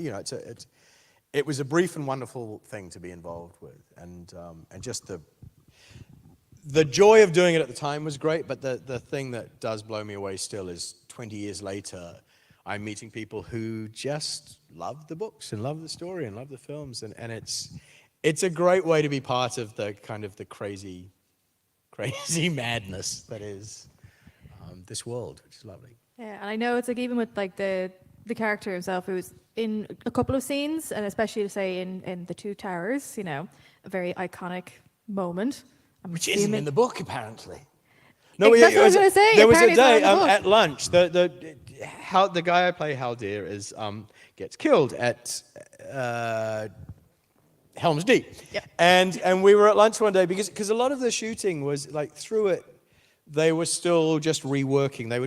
it was a brief and wonderful thing to be involved with, and just the joy of doing it at the time was great. But the thing that does blow me away still is 20 years later, I'm meeting people who just love the books and love the story and love the films, and it's a great way to be part of the kind of the crazy madness that is this world, which is lovely. Yeah, and I know it's even with the character himself, who was in a couple of scenes, and especially say in the Two Towers, a very iconic moment. Which isn't in the book, apparently. No, that's what I was going to say. There was a Apparently it's day not in the book. at lunch. The guy I play, Hal Deer, gets killed at Helm's Deep. Yeah. And we were at lunch one day because a lot of the shooting was through it. They were still just reworking. They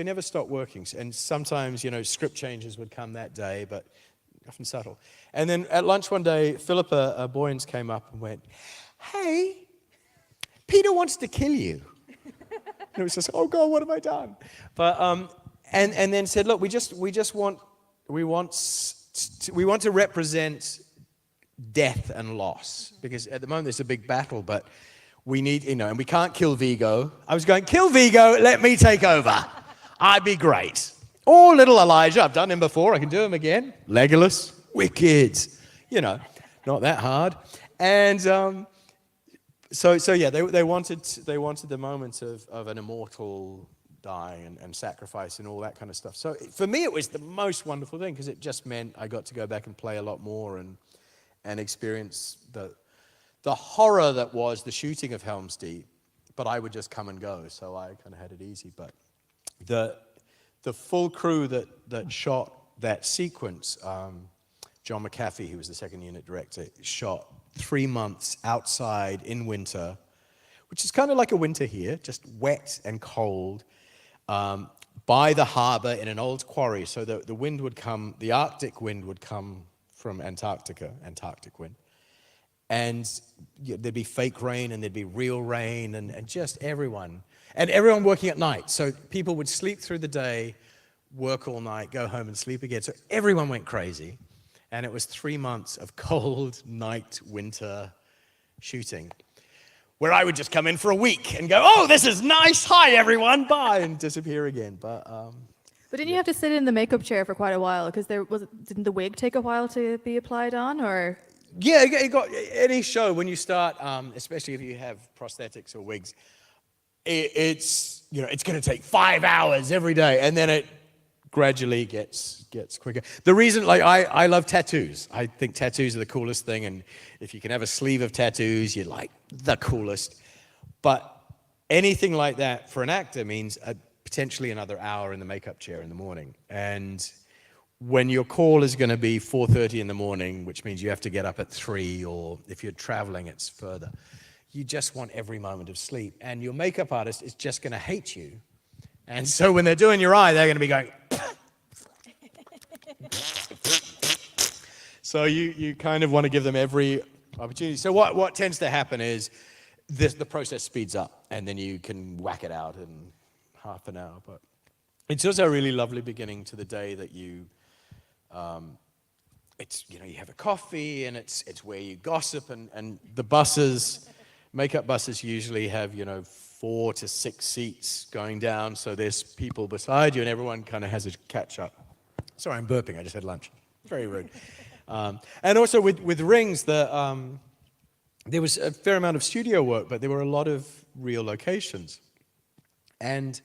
never stopped working. And sometimes, script changes would come that day, but often subtle. And then at lunch one day, Philippa Boyens came up and went, "Hey, Peter wants to kill you." And it was just, "Oh God, what have I done?" But and then said, "Look, we want to represent death and loss, because at the moment there's a big battle, but we need, and we can't kill Vigo." I was going, "Kill Vigo, let me take over. I'd be great." Or little Elijah, I've done him before, I can do him again. Legolas, wicked, not that hard. And so yeah, they wanted the moment of an immortal dying and sacrifice and all that kind of stuff. So for me, it was the most wonderful thing, because it just meant I got to go back and play a lot more and experience the horror that was the shooting of Helm's Deep, but I would just come and go, so I kind of had it easy. But the full crew that shot that sequence, John McAfee, who was the second unit director, shot 3 months outside in winter, which is kind of like a winter here, just wet and cold, by the harbor in an old quarry. So the wind would come, the Arctic wind would come from Antarctica, Antarctic wind. And there'd be fake rain and there'd be real rain and just everyone. And everyone working at night. So people would sleep through the day, work all night, go home and sleep again. So everyone went crazy. And it was 3 months of cold night, winter shooting, where I would just come in for a week and go, oh, this is nice, hi everyone, bye, and disappear again. But didn't you have to sit in the makeup chair for quite a while? Because didn't the wig take a while to be applied on, or? Yeah, it got any show when you start, especially if you have prosthetics or wigs, it's going to take 5 hours every day, and then it gradually gets quicker. The reason, like, I love tattoos. I think tattoos are the coolest thing, and if you can have a sleeve of tattoos, you're like the coolest. But anything like that for an actor means potentially another hour in the makeup chair in the morning. And when your call is going to be 4:30 in the morning, which means you have to get up at 3, or if you're traveling, it's further. You just want every moment of sleep. And your makeup artist is just going to hate you. And so when they're doing your eye, they're going to be going... So you kind of want to give them every opportunity. So what tends to happen is the process speeds up, and then you can whack it out in half an hour. But it's also a really lovely beginning to the day that you... you have a coffee, and it's where you gossip, and the buses, makeup buses usually have 4 to 6 seats going down, so there's people beside you, and everyone kind of has a catch up. Sorry, I'm burping. I just had lunch. Very rude. And also with rings, there was a fair amount of studio work, but there were a lot of real locations, and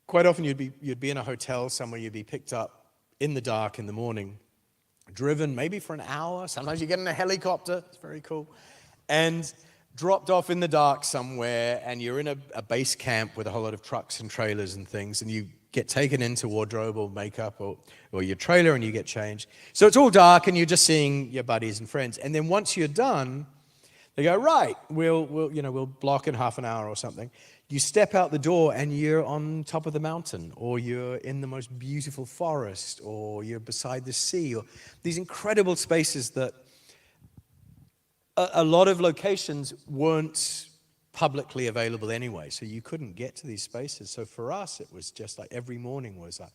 quite often you'd be in a hotel somewhere, you'd be picked up in the dark in the morning, driven maybe for an hour. Sometimes you get in a helicopter. It's very cool. And dropped off in the dark somewhere, and you're in a base camp with a whole lot of trucks and trailers and things, and you get taken into wardrobe or makeup or your trailer, and you get changed. So it's all dark, and you're just seeing your buddies and friends. And then once you're done, they go, right, we'll block in half an hour or something. You step out the door, and you're on top of the mountain, or you're in the most beautiful forest, or you're beside the sea, or these incredible spaces that a lot of locations weren't publicly available anyway, so you couldn't get to these spaces. So for us, it was just like every morning was like,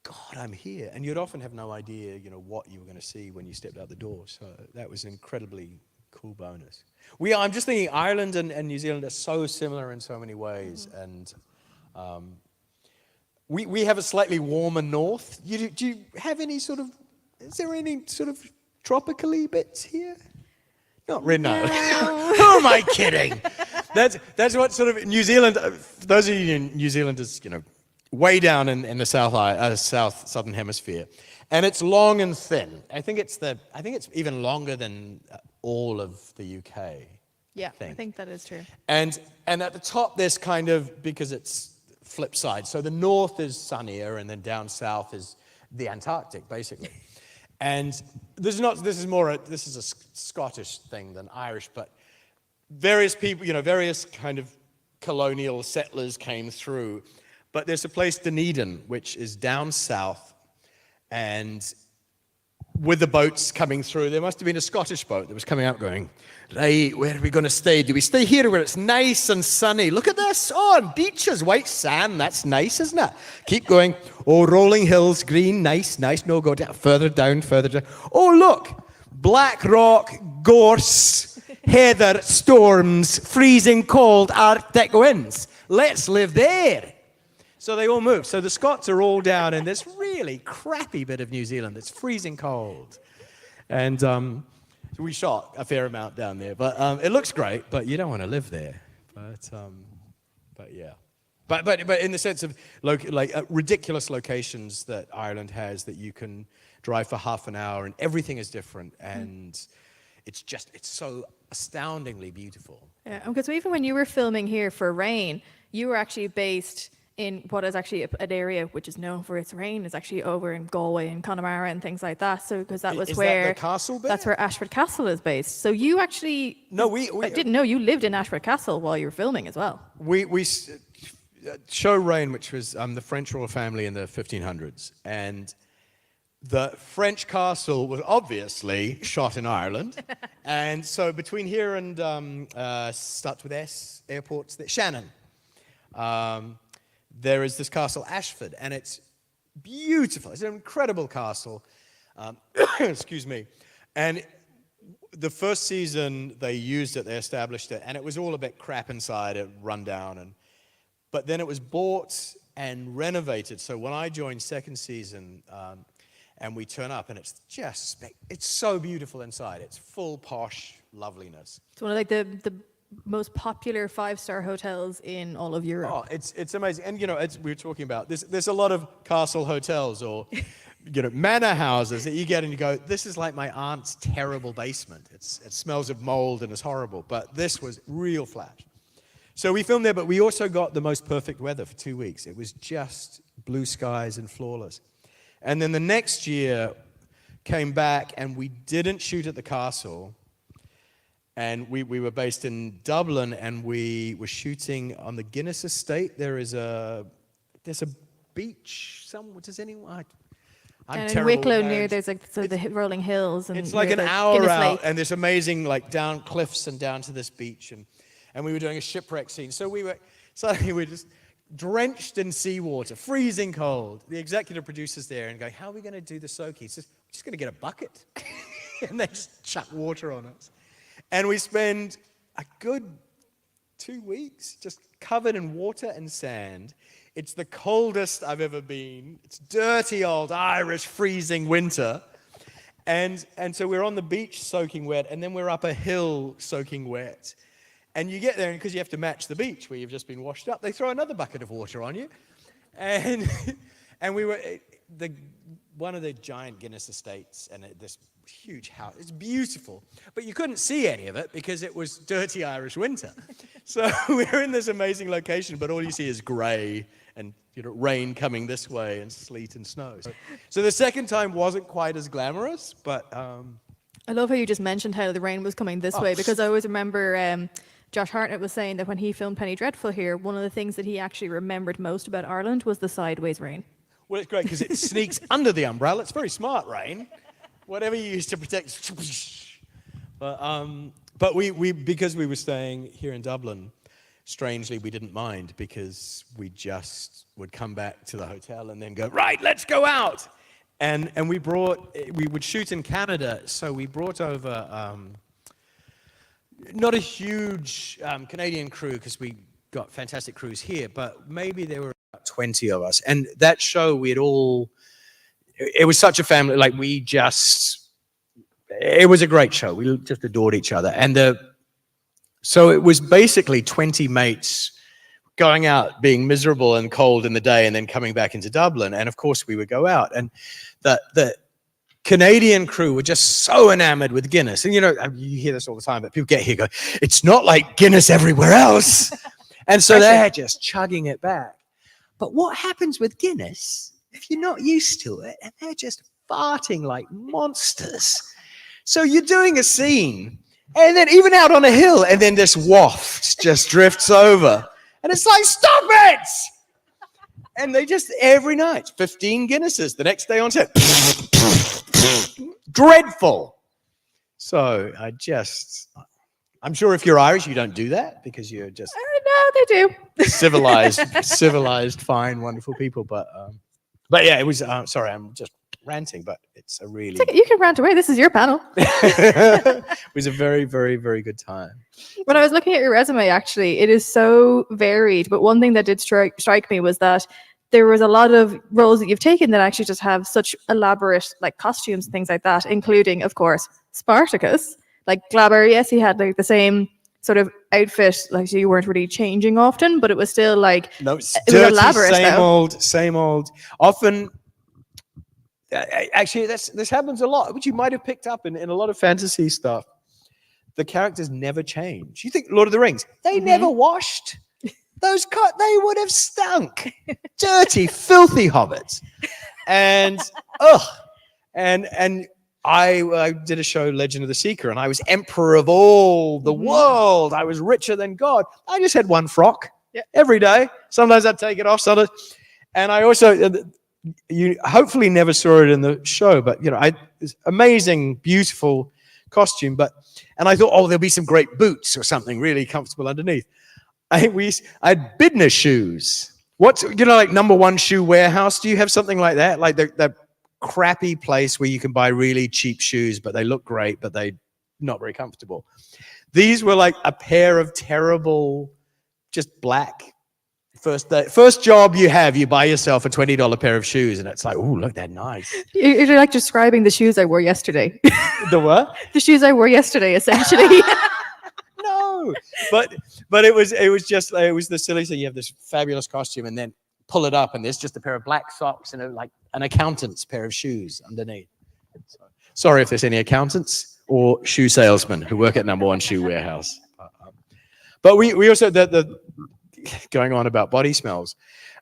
God, I'm here. And you'd often have no idea, what you were going to see when you stepped out the door. So that was an incredibly cool bonus. I'm just thinking Ireland and New Zealand are so similar in so many ways. And we have a slightly warmer north. Do you have any is there any sort of tropically bits here? Not really, no. Who am I kidding? That's what sort of New Zealand, those of you New Zealanders, way down in the southern hemisphere. And it's long and thin. I think it's even longer than all of the UK. Yeah, I think that is true. And at the top, there's kind of, because it's flip side. So the north is sunnier, and then down south is the Antarctic, basically. And this is a Scottish thing than Irish, but various people, various kind of colonial settlers came through. But there's a place, Dunedin, which is down south, and with the boats coming through, there must have been a Scottish boat that was coming out going, right, where are we going to stay? Do we stay here where it's nice and sunny? Look at this. Oh, and beaches, white sand. That's nice, isn't it? Keep going. Oh, rolling hills, green, nice, nice. No, go down, further down, further down. Oh, look. Black rock, gorse, heather, storms, freezing cold Arctic winds. Let's live there. So they all moved. So the Scots are all down in this really crappy bit of New Zealand that's freezing cold. And we shot a fair amount down there. But it looks great, but you don't want to live there. But yeah. But in the sense of ridiculous locations that Ireland has that you can drive for half an hour and everything is different. And it's so astoundingly beautiful. Yeah, because even when you were filming here for Rain, you were actually based in what is actually an area which is known for its rain. Is actually over in Galway and Connemara and things like that. So because that was Is where that the castle bit? that's where Ashford Castle is based. So you actually I didn't know you lived in Ashford Castle while you were filming as well. Show Rain, which was the French royal family in the 1500s, and the French castle was obviously shot in Ireland. And so between here and starts with S airports, Shannon, there is this castle Ashford, and it's beautiful. It's an incredible castle. Excuse me. And the first season they used it, they established it, and it was all a bit crap inside, it run down, but then it was bought and renovated. So when I joined second season, and we turn up, and it's just, it's so beautiful inside. It's full posh loveliness. It's one of like the most popular 5-star hotels in all of Europe. Oh, it's amazing. And as we were talking about, there's a lot of castle hotels or manor houses that you get and you go, this is like my aunt's terrible basement. It smells of mold and it's horrible. But this was real flash. So we filmed there, but we also got the most perfect weather for 2 weeks. It was just blue skies and flawless. And then the next year came back and we didn't shoot at the castle. And we were based in Dublin and we were shooting on the Guinness estate. There's a beach somewhere. Does anyone? And in Wicklow near there's like the rolling hills. And it's like an hour out and there's amazing like down cliffs and down to this beach. And we were doing a shipwreck scene. So we were just drenched in seawater, freezing cold. The executive producer's there and going, how are we going to do the soak? He says, we're just going to get a bucket. And they just chuck water on us. And we spend a good 2 weeks just covered in water and sand. It's the coldest I've ever been. It's dirty old Irish freezing winter. And so we're on the beach soaking wet, and then we're up a hill soaking wet. And you get there, and because you have to match the beach where you've just been washed up, they throw another bucket of water on you. And we were one of the giant Guinness estates, and this huge house. It's beautiful, but you couldn't see any of it because it was dirty Irish winter. So we're in this amazing location, but all you see is grey and rain coming this way and sleet and snow. So the second time wasn't quite as glamorous, but I love how you just mentioned how the rain was coming this way, because I always remember Josh Hartnett was saying that when he filmed Penny Dreadful here, one of the things that he actually remembered most about Ireland was the sideways rain. Well, it's great because it sneaks under the umbrella. It's very smart rain. Whatever you use to protect. But we because we were staying here in Dublin, strangely we didn't mind because we just would come back to the hotel and then go, right, let's go out. And we would shoot in Canada, so we brought over not a huge Canadian crew because we got fantastic crews here, but maybe there were about 20 of us. And that show it was such a family, it was a great show. We just adored each other. And so it was basically 20 mates going out, being miserable and cold in the day, and then coming back into Dublin. And of course we would go out. And the Canadian crew were just so enamored with Guinness. And you hear this all the time, but people get here and go, it's not like Guinness everywhere else. And so they're just chugging it back. But what happens with Guinness, if you're not used to it, and they're just farting like monsters. So you're doing a scene, and then even out on a hill, and then this waft just drifts over. And it's like, stop it! And they just, every night, 15 Guinnesses. The next day on set, dreadful. So I'm sure if you're Irish, you don't do that because you're just... No, they do. civilized, fine, wonderful people. But yeah, it was, sorry, I'm just ranting, but it's a really... You can rant away. This is your panel. It was a very, very, very good time. When I was looking at your resume, actually, it is so varied. But one thing that did strike me was that there was a lot of roles that you've taken that actually just have such elaborate costumes and things like that, including, of course, Spartacus. Like Glaber, yes, he had the same sort of outfit, so you weren't really changing often, but it was still no, it was dirty, elaborate. Same old. Often, actually, this happens a lot, which you might have picked up in a lot of fantasy stuff. the characters never change. You think Lord of the Rings, they never washed. Those they would have stunk. Dirty, filthy hobbits. And and I did a show, Legend of the Seeker, and I was emperor of all the world. I was richer than God. I just had one frock every day. Sometimes I'd take it off. Sometimes, and I also, you hopefully never saw it in the show, but you know, it's amazing, beautiful costume. And I thought, oh, there'll be some great boots or something really comfortable underneath. I had Bidner shoes. What's, you know, like number one shoe warehouse? Do you have something like that? Like the crappy place where you can buy really cheap shoes, but they look great, but they're not very comfortable. These were like a pair of terrible, just black. First job you have, you buy yourself a $20 pair of shoes, and it's like, oh, look, they're nice. You're like describing the shoes I wore yesterday. The what? The shoes I wore yesterday, essentially. No, but it was the silly thing. You have this fabulous costume, and then pull it up, and there's just a pair of black socks and like an accountant's pair of shoes underneath. Sorry if there's any accountants or shoe salesmen who work at number one shoe warehouse. But we also the going on about body smells.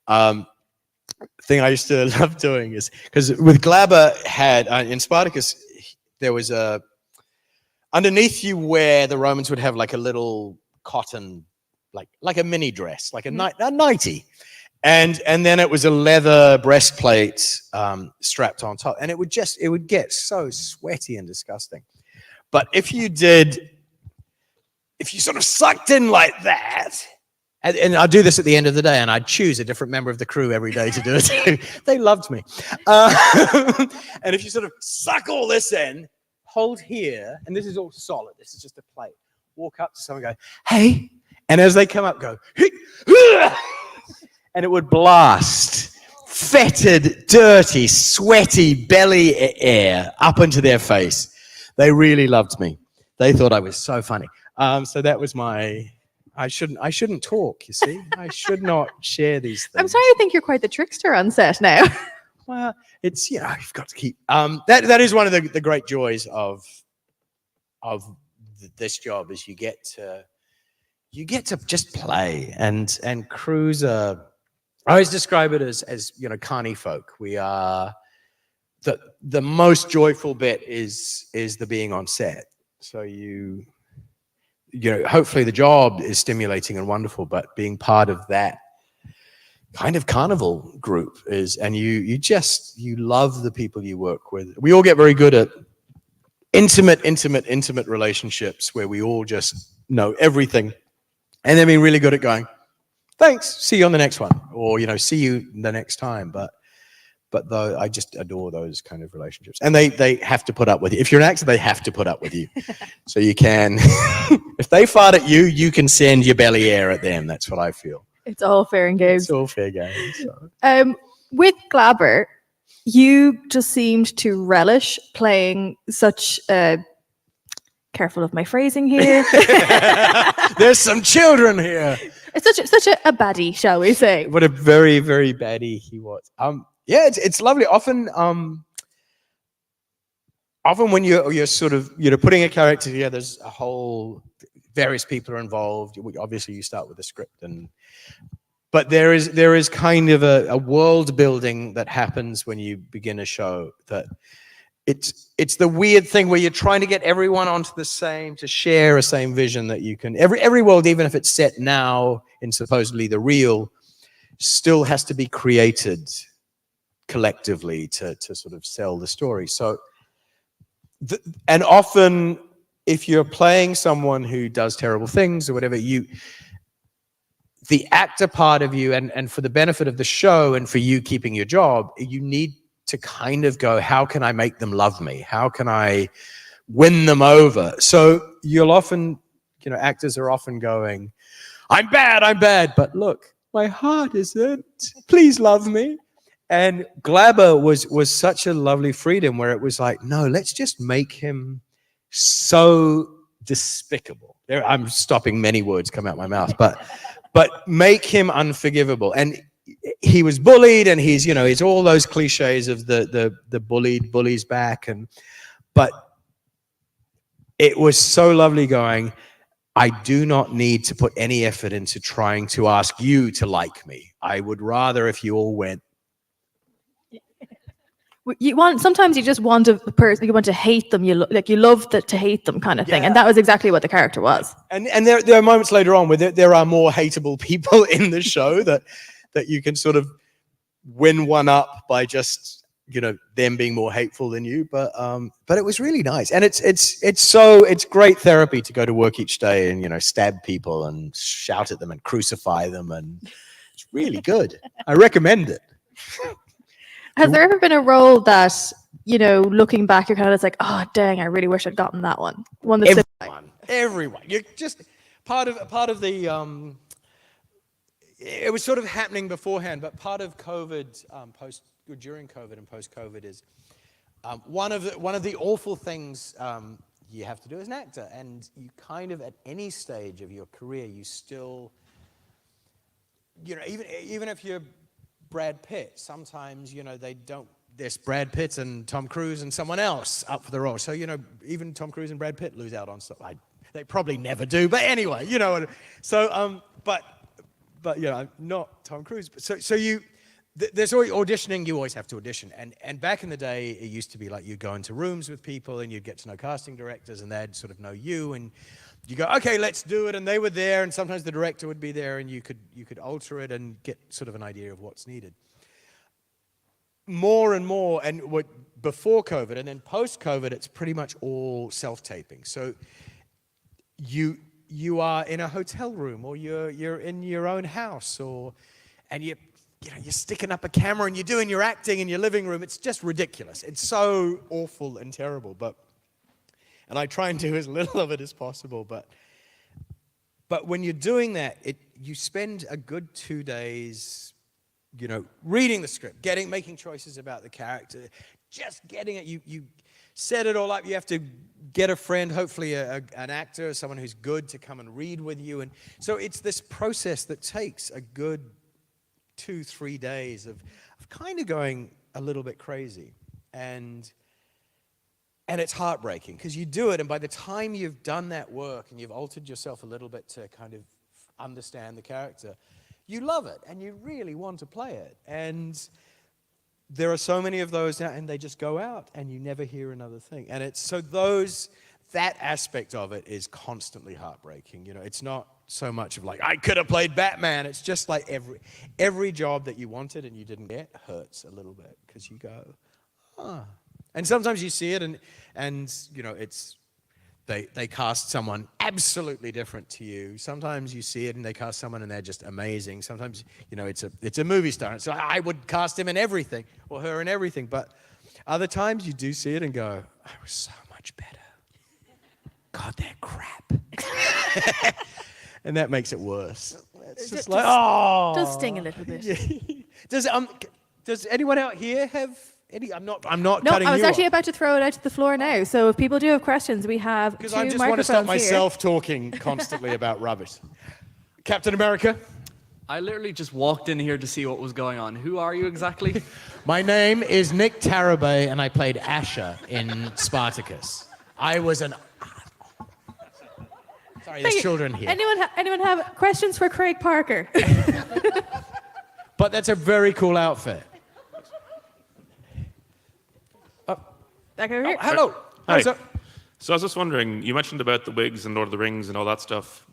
Thing I used to love doing is because with Glaber had in Spartacus there was a underneath you where the Romans would have like a little cotton like a mini dress, like a nightie. And then it was a leather breastplate strapped on top, and it would get so sweaty and disgusting. But if you sort of sucked in like that, and I'd do this at the end of the day, and I'd choose a different member of the crew every day to do it. They loved me. And if you sort of suck all this in, hold here, and this is all solid. This is just a plate. Walk up to someone, go, hey, and as they come up, go, hey, and it would blast fetid, dirty, sweaty belly air up into their face. They really loved me. They thought I was so funny. So that was I shouldn't talk, you see. I should not share these things. I'm starting to think you're quite the trickster on set now. Well, it's, you've got to keep, that is one of the great joys of this job is you get to just play, and crews are, I always describe it as you know, carny folk. We are the most joyful bit is the being on set. So you know, hopefully the job is stimulating and wonderful, but being part of that kind of carnival group is, and you love the people you work with. We all get very good at intimate relationships where we all just know everything, and then being really good at going, thanks, see you on the next one, or you know, see you the next time. But though I just adore those kind of relationships, and they have to put up with you. If you're an actor, they have to put up with you. So you can, if they fart at you, you can send your belly air at them. That's what I feel. It's all fair and games. It's all fair games. So. With Glaber, you just seemed to relish playing such careful of my phrasing here. There's some children here. It's such a baddie, shall we say? What a very, very baddie he was. Yeah, it's lovely. Often when you're sort of, you know, putting a character together, there's a whole, various people are involved. Obviously, you start with a script, but there is kind of a world building that happens when you begin a show. That it's the weird thing where you're trying to get everyone onto to share a same vision that you can. Every world, even if it's set now in supposedly the real, still has to be created collectively to sort of sell the story. So, and often if you're playing someone who does terrible things or whatever, the actor part of you, and for the benefit of the show and for you keeping your job, you need to kind of go, how can I make them love me? How can I win them over? So you'll often, you know, actors are often going, I'm bad, but look, my heart isn't. Please love me. And Glaber was such a lovely freedom where it was like, no, let's just make him so despicable. I'm stopping many words come out my mouth, but make him unforgivable. And he was bullied, and he's, you know, it's all those cliches of the bullied bullies back, but it was so lovely going, I do not need to put any effort into trying to ask you to like me. I would rather if you all went. Sometimes you just want a person, you want to hate them, you love to hate them kind of thing. And that was exactly what the character was. And there are moments later on where there are more hateable people in the show that you can sort of win one up by just, them being more hateful than you. But it was really nice. And it's great therapy to go to work each day and, stab people and shout at them and crucify them. And it's really good. I recommend it. Has there ever been a role that, looking back, you're kind of like, oh, dang, I really wish I'd gotten that one. Everyone. You're just part of the, it was sort of happening beforehand, but part of COVID, during COVID and post-COVID is one of the awful things you have to do as an actor. And you kind of, at any stage of your career, you still, even if you're Brad Pitt, sometimes, they don't, there's Brad Pitt and Tom Cruise and someone else up for the role. So, even Tom Cruise and Brad Pitt lose out on stuff. They probably never do, but anyway, so, but not Tom Cruise. So there's always auditioning, you always have to audition. And back in the day, it used to be like you'd go into rooms with people and you'd get to know casting directors and they'd sort of know you and you go, okay, let's do it. And they were there, and sometimes the director would be there, and you could alter it and get sort of an idea of what's needed. More and more, and before COVID and then post-COVID, it's pretty much all self-taping. So you are in a hotel room, or you're in your own house, and you're sticking up a camera and you're doing your acting in your living room. It's just ridiculous. It's so awful and terrible, and I try and do as little of it as possible. But when you're doing that, you spend a good 2 days, reading the script, making choices about the character, just getting it. You set it all up. You have to get a friend, hopefully an actor, someone who's good, to come and read with you. And so it's this process that takes a good 2-3 days of kind of going a little bit crazy. And it's heartbreaking because you do it, and by the time you've done that work and you've altered yourself a little bit to kind of understand the character, you love it and you really want to play it. And there are so many of those now, and they just go out and you never hear another thing. And that aspect of it is constantly heartbreaking. It's not so much of like, I could have played Batman. It's just like every job that you wanted and you didn't get hurts a little bit because you go, ah. And sometimes you see it and it's they cast someone absolutely different to you. Sometimes you see it and they cast someone and they're just amazing. Sometimes it's a movie star, and so I would cast him in everything or her in everything. But other times you do see it and go, I was so much better. God, they're crap. And that makes it worse. It's just like, oh, does sting a little bit. Yeah. Does anyone out here have? I'm not No, cutting I was you actually off. about to throw it out to the floor now. So if people do have questions, we have Because two I just microphones want to stop here. myself talking constantly about rubbish. Captain America? I literally just walked in here to see what was going on. Who are you exactly? My name is Nick Tarabay, and I played Asher in Spartacus. I was an... Sorry, there's children here. Anyone have questions for Craig Parker? But that's a very cool outfit. Hello. Hi. So I was just wondering, you mentioned about the wigs and Lord of the Rings and all that stuff.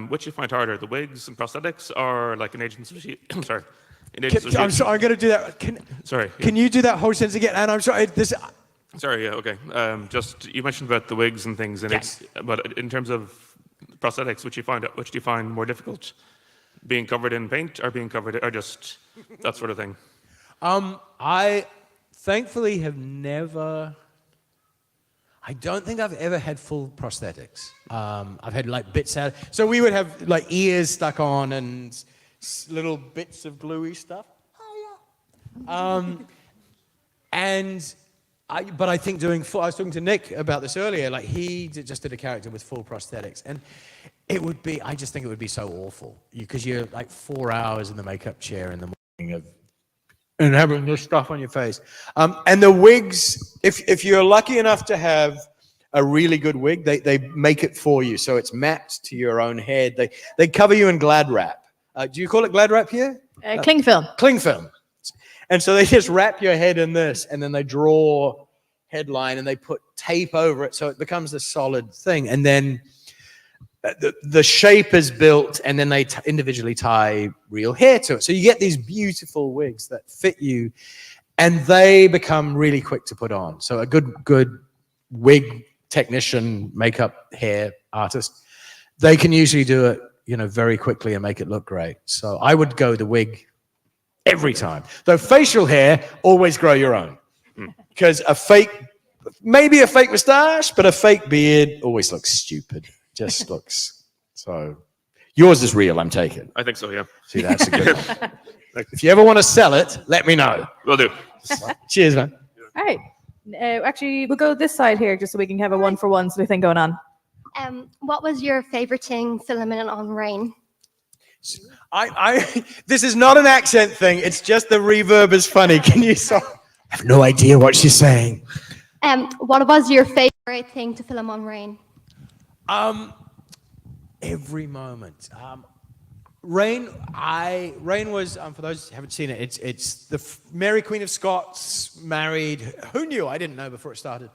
Which do you find harder, the wigs and prosthetics, or like an Agents of S.H.I.E.L.D.? Sorry. I'm sorry, I'm going to do that. Can you do that whole sentence again? And I'm sorry, Sorry, yeah, okay. You mentioned about the wigs and things, and yes. But in terms of prosthetics, which do you find more difficult? Being covered in paint or being covered, or just that sort of thing? I thankfully have never... I don't think I've ever had full prosthetics. I've had like bits out. So we would have like ears stuck on and little bits of gluey stuff. Oh yeah. But I think doing full, I was talking to Nick about this earlier, like he just did a character with full prosthetics. And I just think it would be so awful. Because you're like 4 hours in the makeup chair in the morning and having this stuff on your face. And the wigs, if you're lucky enough to have a really good wig, they make it for you. So it's mapped to your own head. They cover you in Glad wrap. Do you call it Glad wrap here? Cling film. Cling film. And so they just wrap your head in this, and then they draw headline, and they put tape over it, so it becomes a solid thing. And then the shape is built, and then they individually tie real hair to it. So you get these beautiful wigs that fit you, and they become really quick to put on. So a good wig technician, makeup, hair artist, they can usually do it, very quickly and make it look great. So I would go the wig every time. Though facial hair, always grow your own. Because maybe a fake mustache, but a fake beard always looks stupid. Just looks so. Yours is real, I'm taking. I think so, yeah. See, that's a good one. If you ever want to sell it, let me know. Will do. Cheers, man. All right. Actually, we'll go this side here just so we can have a 1-for-1 sort of thing going on. What was your favorite thing filming it on Rain? This is not an accent thing. It's just the reverb is funny. Can you stop? I have no idea what she's saying. What was your favorite thing to film on Rain? Every moment. Rain was, for those who haven't seen it, it's the Mary Queen of Scots married, who knew? I didn't know before it started.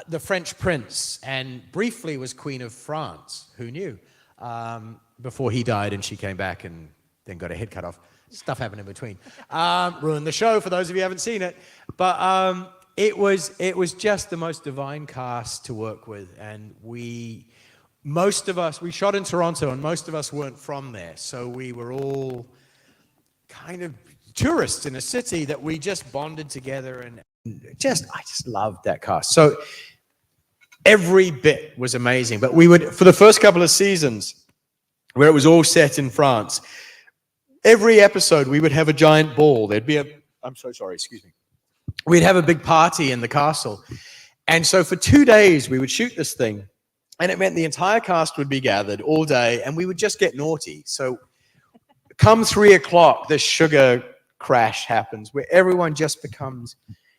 The French prince, and briefly was Queen of France, who knew? Before he died and she came back and then got her head cut off. Stuff happened in between. Ruined the show for those of you who haven't seen it. But it was just the most divine cast to work with. And we shot in Toronto, and most of us weren't from there. So we were all kind of tourists in a city that we just bonded together, and I just loved that cast. So every bit was amazing. But we would, for the first couple of seasons, where it was all set in France, every episode we would have a giant ball. There'd be I'm so sorry, excuse me. We'd have a big party in the castle. And so for 2 days we would shoot this thing, and it meant the entire cast would be gathered all day, and we would just get naughty. So come 3 o'clock, this sugar crash happens where everyone just becomes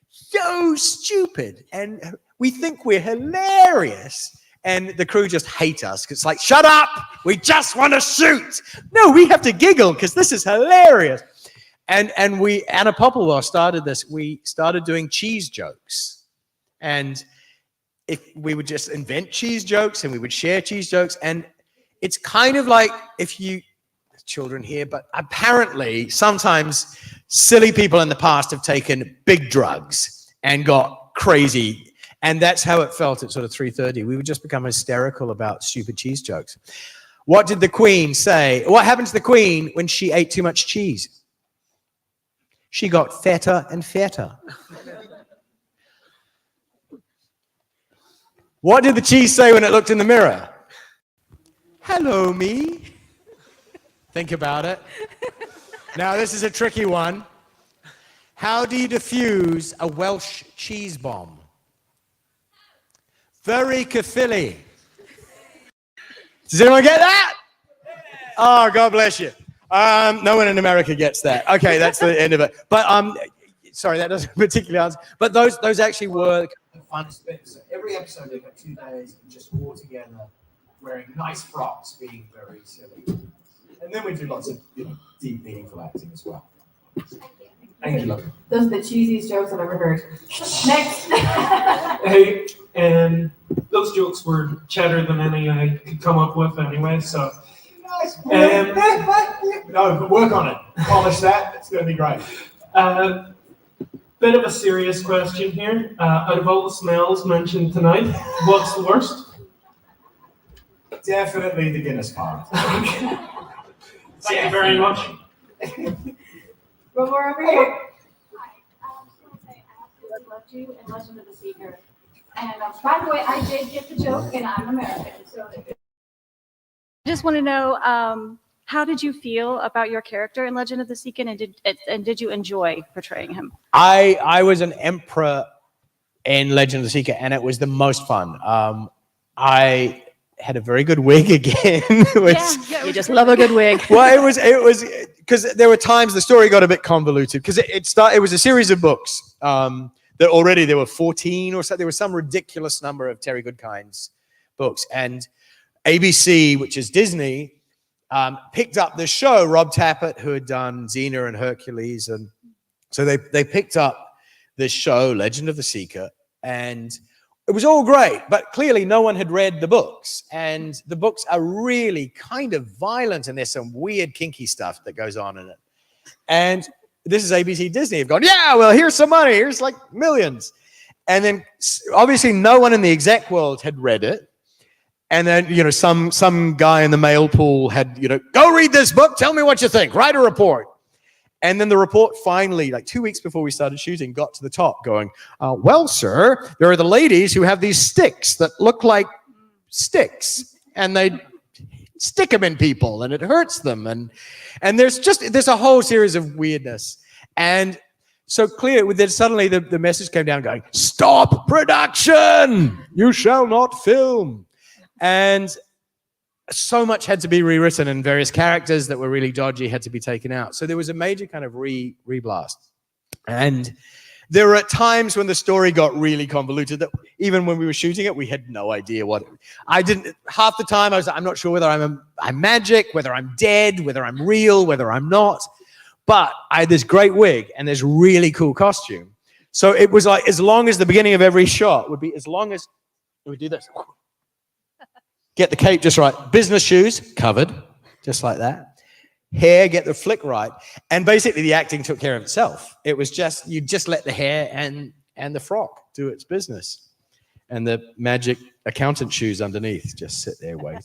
so stupid, and we think we're hilarious. And the crew just hate us because it's like, shut up, we just want to shoot. No, we have to giggle because this is hilarious. And Anna Popplewell started this. We started doing cheese jokes. And we would just invent cheese jokes, and we would share cheese jokes. And it's kind of like, children here, but apparently sometimes silly people in the past have taken big drugs and got crazy. And that's how it felt at sort of 3:30. We would just become hysterical about stupid cheese jokes. What did the Queen say? What happened to the Queen when she ate too much cheese? She got fatter and fatter. What did the cheese say when it looked in the mirror? Hello, me. Think about it. Now, this is a tricky one. How do you defuse a Welsh cheese bomb? Very Cathilly. Does anyone get that? Oh, God bless you. No one in America gets that. Okay, that's the end of it. But sorry, that doesn't particularly answer. But those actually were the funnest bits. So every episode they got 2 days and just all together, wearing nice frocks, being very silly. And then we do lots of deep, meaningful acting as well. Thank you. Those are the cheesiest jokes I've ever heard. Next. Hey, those jokes were cheddar than any I could come up with anyway, so. No, but work on it. Polish that. It's going to be great. Bit of a serious question here. Out of all the smells mentioned tonight, what's the worst? Definitely the Guinness part. Thank you very much. One more over here. Hi, I loved you in Legend of the Seeker. And by the way, I did get the joke, and I'm American. So I just want to know, how did you feel about your character in Legend of the Seeker, and did you enjoy portraying him? I was an emperor in Legend of the Seeker, and it was the most fun. I had a very good wig again. You just love a good wig. Well, it was because there were times the story got a bit convoluted because it was a series of books. that already there were 14 or so. There was some ridiculous number of Terry Goodkind's books. And ABC, which is Disney, picked up this show. Rob Tappert, who had done Xena and Hercules. And so they picked up this show, Legend of the Seeker. And it was all great, but clearly no one had read the books. And the books are really kind of violent, and there's some weird, kinky stuff that goes on in it. And this is ABC Disney. They've gone, yeah, well, here's some money. Here's like millions. And then obviously no one in the exec world had read it. And then, you know, some guy in the mail pool had, you know, go read this book. Tell me what you think. Write a report. And then the report finally, like 2 weeks before we started shooting, got to the top going, well, sir, there are the ladies who have these sticks that look like sticks. And they stick them in people and it hurts them. And there's a whole series of weirdness. And so clear, then suddenly the message came down going, stop production! You shall not film. And so much had to be rewritten, and various characters that were really dodgy had to be taken out. So there was a major kind of reblast. And there were times when the story got really convoluted that even when we were shooting it, we had no idea what half the time I'm not sure whether I'm magic, whether I'm dead, whether I'm real, whether I'm not. But I had this great wig and this really cool costume. So it was like, as long as the beginning of every shot would be, as long as we do this. Get the cape just right. Business shoes, covered, just like that. Hair, get the flick right. And basically the acting took care of itself. It was just, you just let the hair and the frock do its business. And the magic accountant shoes underneath just sit there waiting.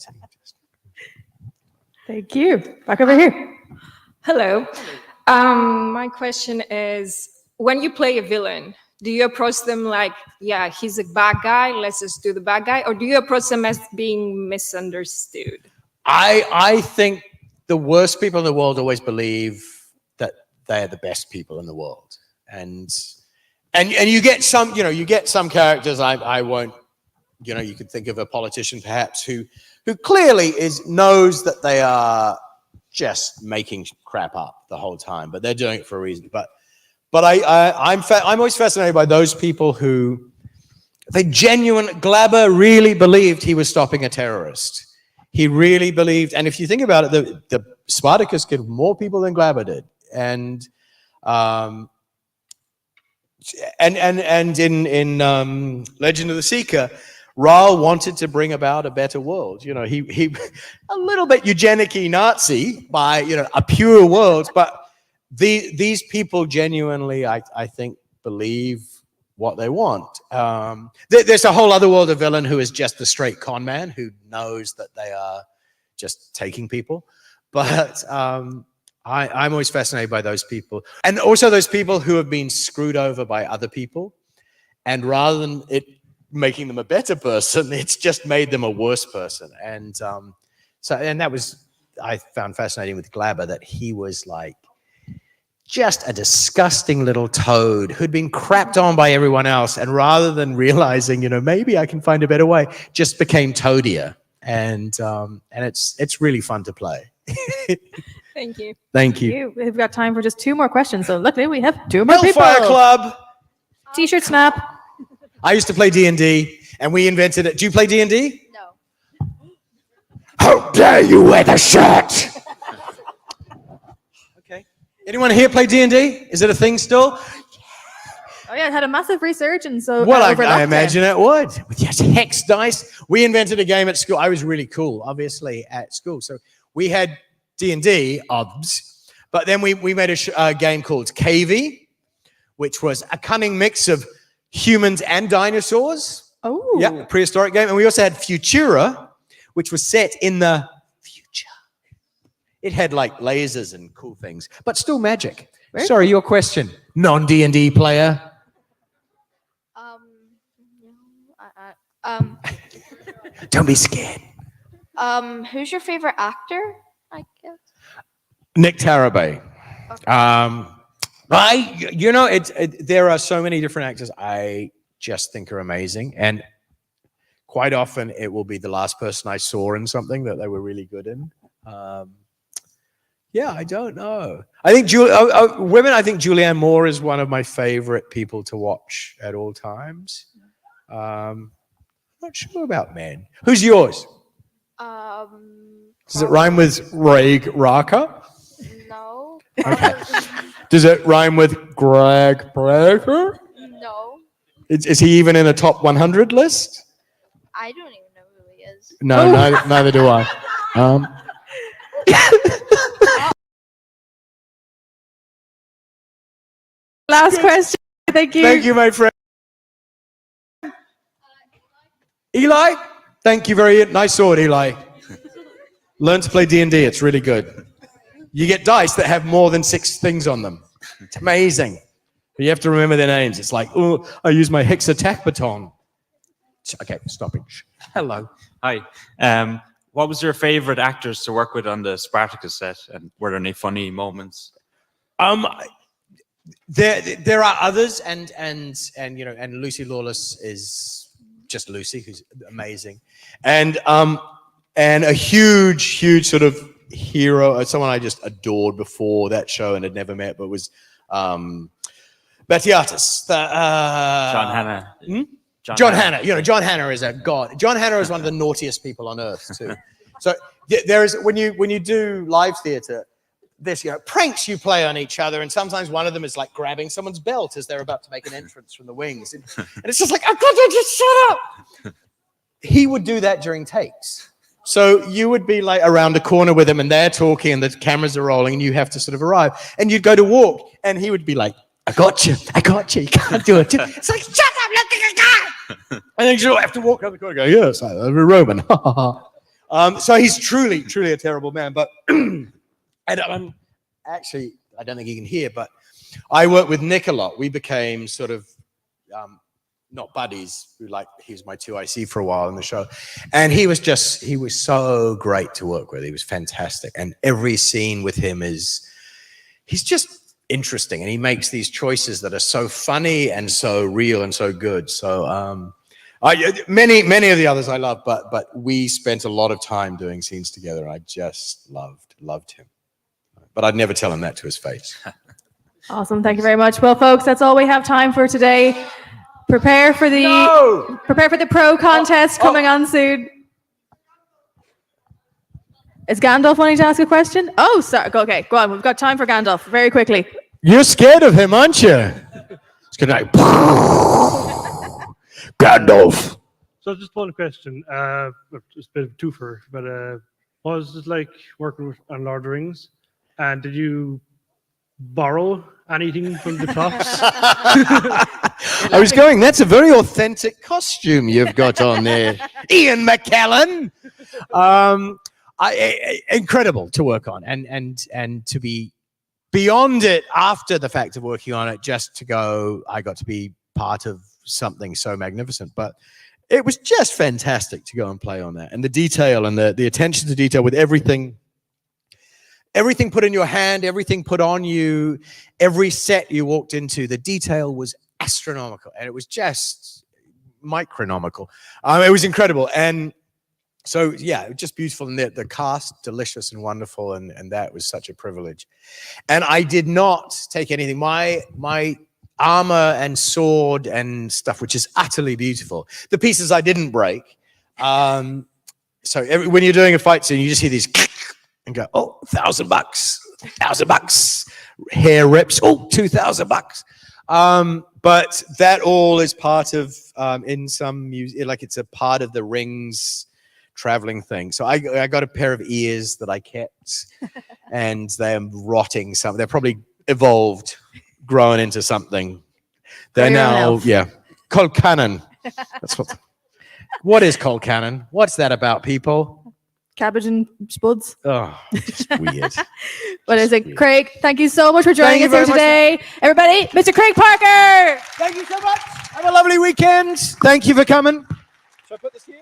Thank you. Back over here. Hello. My question is, when you play a villain, do you approach them like, yeah, he's a bad guy, let's just do the bad guy? Or do you approach them as being misunderstood? I think the worst people in the world always believe that they're the best people in the world. And you get some, you get some characters, I won't, you could think of a politician perhaps who clearly knows that they are just making crap up the whole time, but they're doing it for a reason. But I'm always fascinated by those people who Glaber really believed he was stopping a terrorist. He really believed, and if you think about it, the Spartacus killed more people than Glaber did, and in Legend of the Seeker, Rahl wanted to bring about a better world. He a little bit eugenic-y Nazi by a pure world, but these people genuinely, I think, believe what they want. There's a whole other world of villain who is just the straight con man who knows that they are just taking people. But I'm always fascinated by those people. And also those people who have been screwed over by other people. And rather than it making them a better person, it's just made them a worse person. And that was, I found fascinating with Glaber, that he was like, just a disgusting little toad who'd been crapped on by everyone else, and rather than realizing, maybe I can find a better way, just became toadier, and it's really fun to play. Thank you. Thank you. We've got time for just 2 more questions, so luckily we have 2 more people. Hellfire Club. T-shirt snap. I used to play D&D, and we invented it. Do you play D&D? No. How dare you wear the shirt? Anyone here play D&D? Is it a thing still? Oh yeah, it had a massive resurgence. So well, I imagine it would. With yes, hex dice. We invented a game at school. I was really cool, obviously, at school. So we had D&D, obs, but then we made a game called KV, which was a cunning mix of humans and dinosaurs. Oh. Yeah, a prehistoric game. And we also had Futura, which was set in the future. It had like lasers and cool things, but still magic. Right. Sorry, your question, non-D&D player. Don't be scared. Who's your favorite actor, I guess? Nick Tarabay. Okay. There are so many different actors I just think are amazing, and quite often it will be the last person I saw in something that they were really good in. Yeah, I don't know. I think women. I think Julianne Moore is one of my favorite people to watch at all times. Not sure about men. Who's yours? Does it rhyme with Greg Raka? No. Okay. Does it rhyme with Greg Breaker? No. Is he even in a top 100 list? I don't even know who he is. No, neither do I. Last question. Thank you. Thank you, my friend. Eli? Thank you very nice sword, Eli. Learn to play D&D. It's really good. You get dice that have more than 6 things on them. It's amazing. But you have to remember their names. It's like, oh, I use my Hex attack baton. Okay, stopping. Hello. Hi. What was your favorite actors to work with on the Spartacus set, and were there any funny moments? There are others, and you know, and Lucy Lawless is just Lucy, who's amazing, and a huge sort of hero, someone I just adored before that show and had never met, but was Batiatus. John Hannah. John Hannah. You know, John Hannah is a god. John Hannah is one of the naughtiest people on earth too. So there is when you do live theatre, there's pranks you play on each other, and sometimes one of them is like grabbing someone's belt as they're about to make an entrance from the wings, and it's just like, I've got to just shut up. He would do that during takes. So you would be like around a corner with him, and they're talking, and the cameras are rolling, and you have to sort of arrive, and you'd go to walk, and he would be like, I got you, you can't do it. It's like, shut up, look at the guy. And then you have to walk down the corner and go, yes, I'm a Roman. So he's truly a terrible man. But and actually, I don't think he can hear, but I worked with Nick a lot. We became sort of not buddies. He was my 2IC for a while in the show. And he was so great to work with. He was fantastic. And every scene with him he's just interesting, and he makes these choices that are so funny and so real and so good. So many of the others I love, but we spent a lot of time doing scenes together, and I just loved him. But I'd never tell him that to his face. Awesome. Thank you very much. Well, folks, that's all we have time for today. Prepare for the pro contest coming on soon. Is Gandalf wanting to ask a question? Oh, sorry. Okay, go on. We've got time for Gandalf. Very quickly. You're scared of him, aren't you? It's good night. Gandalf. So just one question. Just a bit of a twofer, but what was it like working on Lord of the Rings? And did you borrow anything from the props? I was going, that's a very authentic costume you've got on there, Ian McKellen. Incredible to work on, and to be beyond it after the fact of working on it, just to go, I got to be part of something so magnificent. But it was just fantastic to go and play on that, and the detail and the attention to detail with everything put in your hand, everything put on you, every set you walked into, the detail was astronomical, and it was just micronomical. It was incredible. And so, yeah, just beautiful. And the cast, delicious and wonderful. And that was such a privilege. And I did not take anything. My armor and sword and stuff, which is utterly beautiful. The pieces I didn't break. When you're doing a fight scene, you just hear these and go, oh, $1,000. Hair rips, oh, $2,000. But that all is part of, in some music, like it's a part of the Rings traveling thing. So I got a pair of ears that I kept, and they're rotting. They're probably evolved, grown into something. They're now, called canon. That's what is called canon? What's that about, people? Cabbage and spuds. Oh, just weird. What is it, Craig? Thank you so much for joining us here today. Everybody, Mr. Craig Parker. Thank you so much. Have a lovely weekend. Thank you for coming. Should I put this here?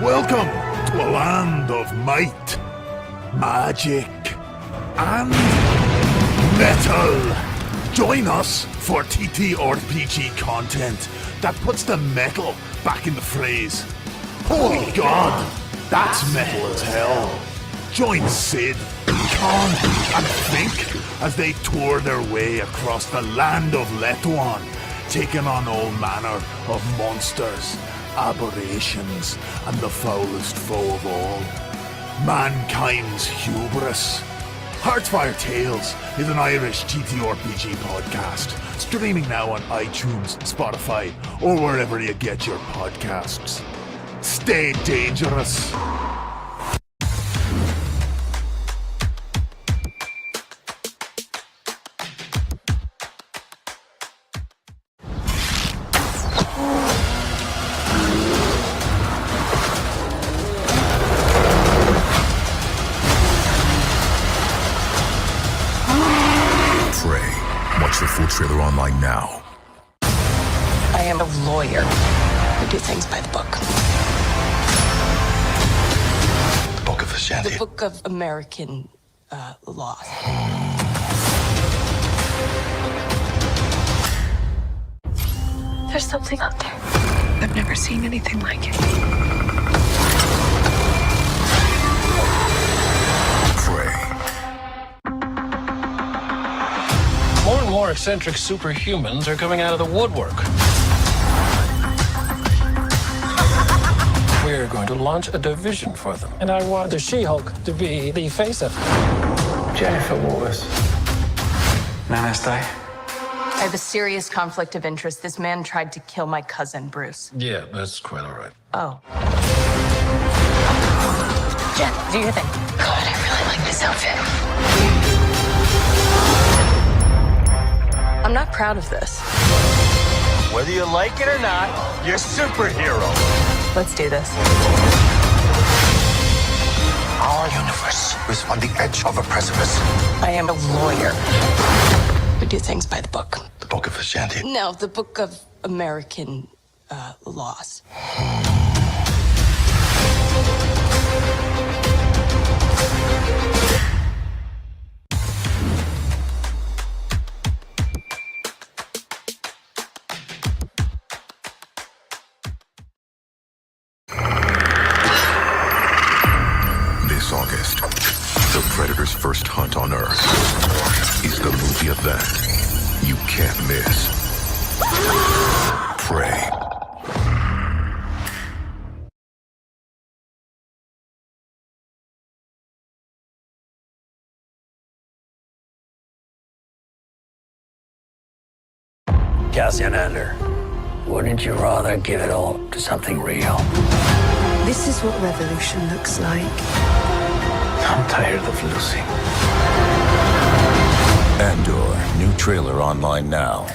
Welcome to a land of might, magic, and metal. Join us for TTRPG content that puts the metal back in the phrase. Holy God, that's metal as hell. Join Sid, Con, and Fink as they tour their way across the land of Letuan, taking on all manner of monsters, aberrations, and the foulest foe of all, mankind's hubris. Heartfire Tales is an Irish TTRPG podcast, streaming now on iTunes, Spotify, or wherever you get your podcasts. Stay dangerous. Watch the full trailer online now. I am a lawyer who do things by the book. The Book of Ashanti. The Book of American law. There's something out there. I've never seen anything like it. More and more eccentric superhumans are coming out of the woodwork. We're going to launch a division for them. And I want the She-Hulk to be the face of it. Jennifer Waters. Namaste. I have a serious conflict of interest. This man tried to kill my cousin, Bruce. Yeah, that's quite all right. Oh. Jen, do your thing. God, I really like this outfit. I'm not proud of this. Whether you like it or not, you're a superhero. Let's do this. Our universe is on the edge of a precipice. I am a lawyer who do things by the book. The Book of Ashanti. No, the Book of American laws. This August, the Predator's first hunt on Earth is the movie event you can't miss. Prey. Cassian Ander, wouldn't you rather give it all to something real? This is what revolution looks like. I'm tired of losing. Andor, new trailer online now.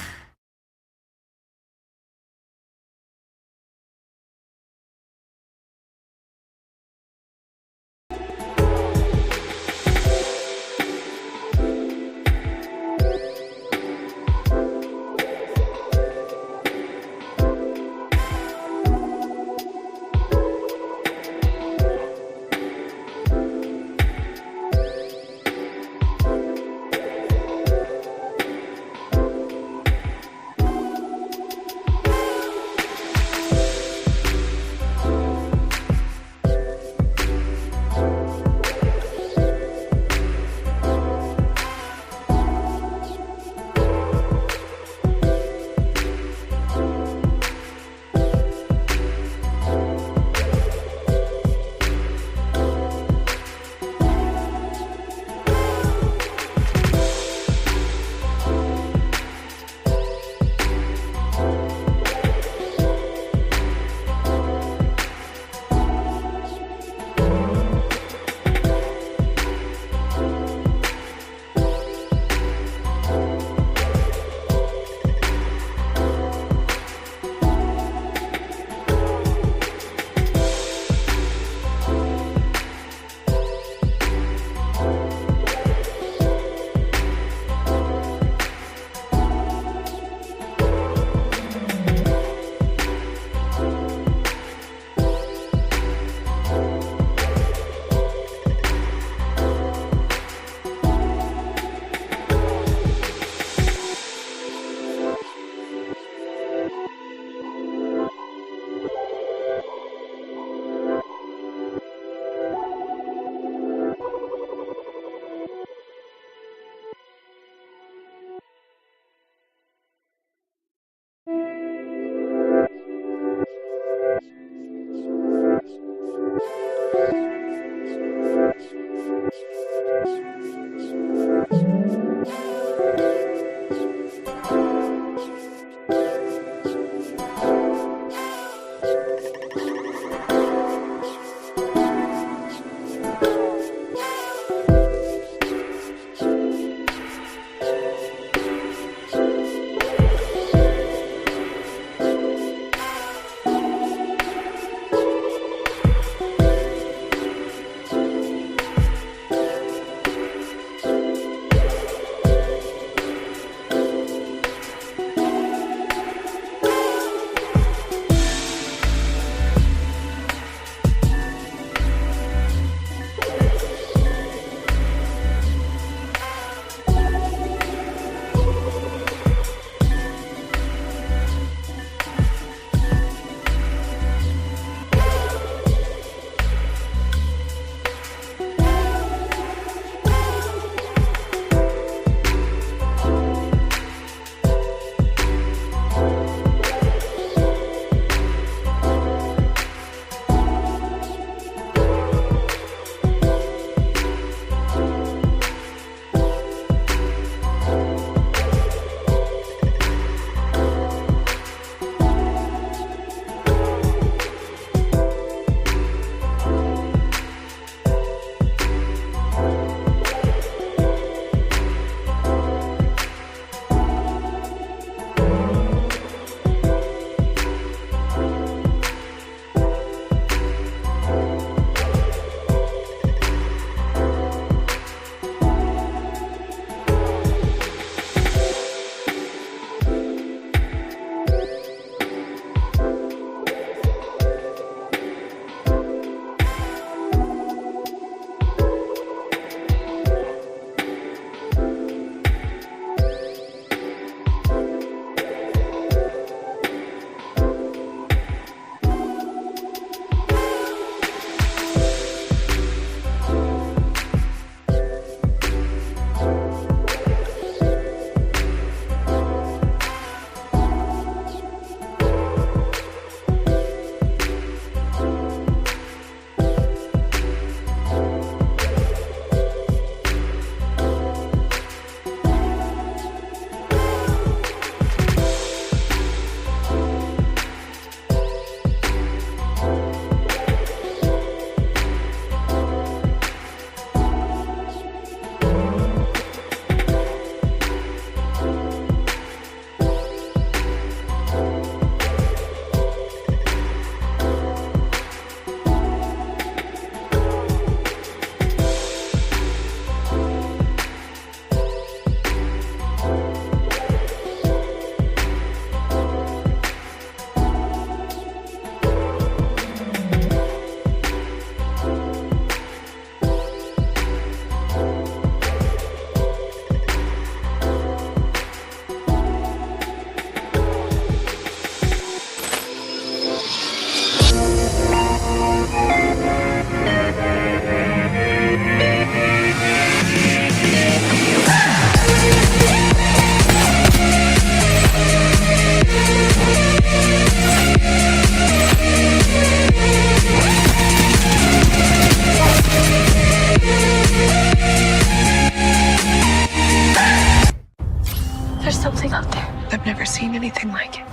There's something out there. I've never seen anything like it.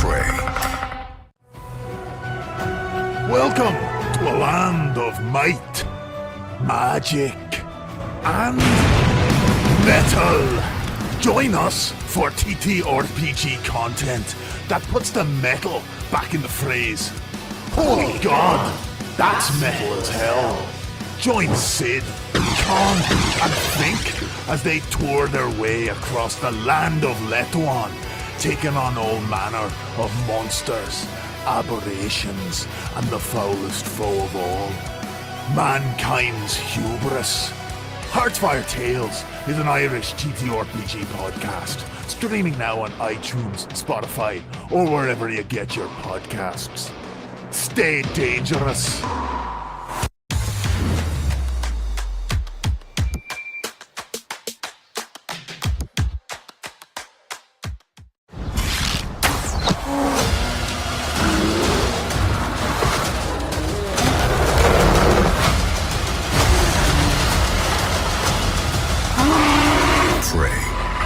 Prey. Welcome to a land of might, magic, and metal. Join us for TTRPG content that puts the metal back in the phrase. Holy God, that's metal as hell. Join Sid, Khan, and Fink as they tour their way across the land of Letuan, taking on all manner of monsters, aberrations, and the foulest foe of all, mankind's hubris. Heartfire Tales is an Irish TTRPG podcast, streaming now on iTunes, Spotify, or wherever you get your podcasts. Stay dangerous.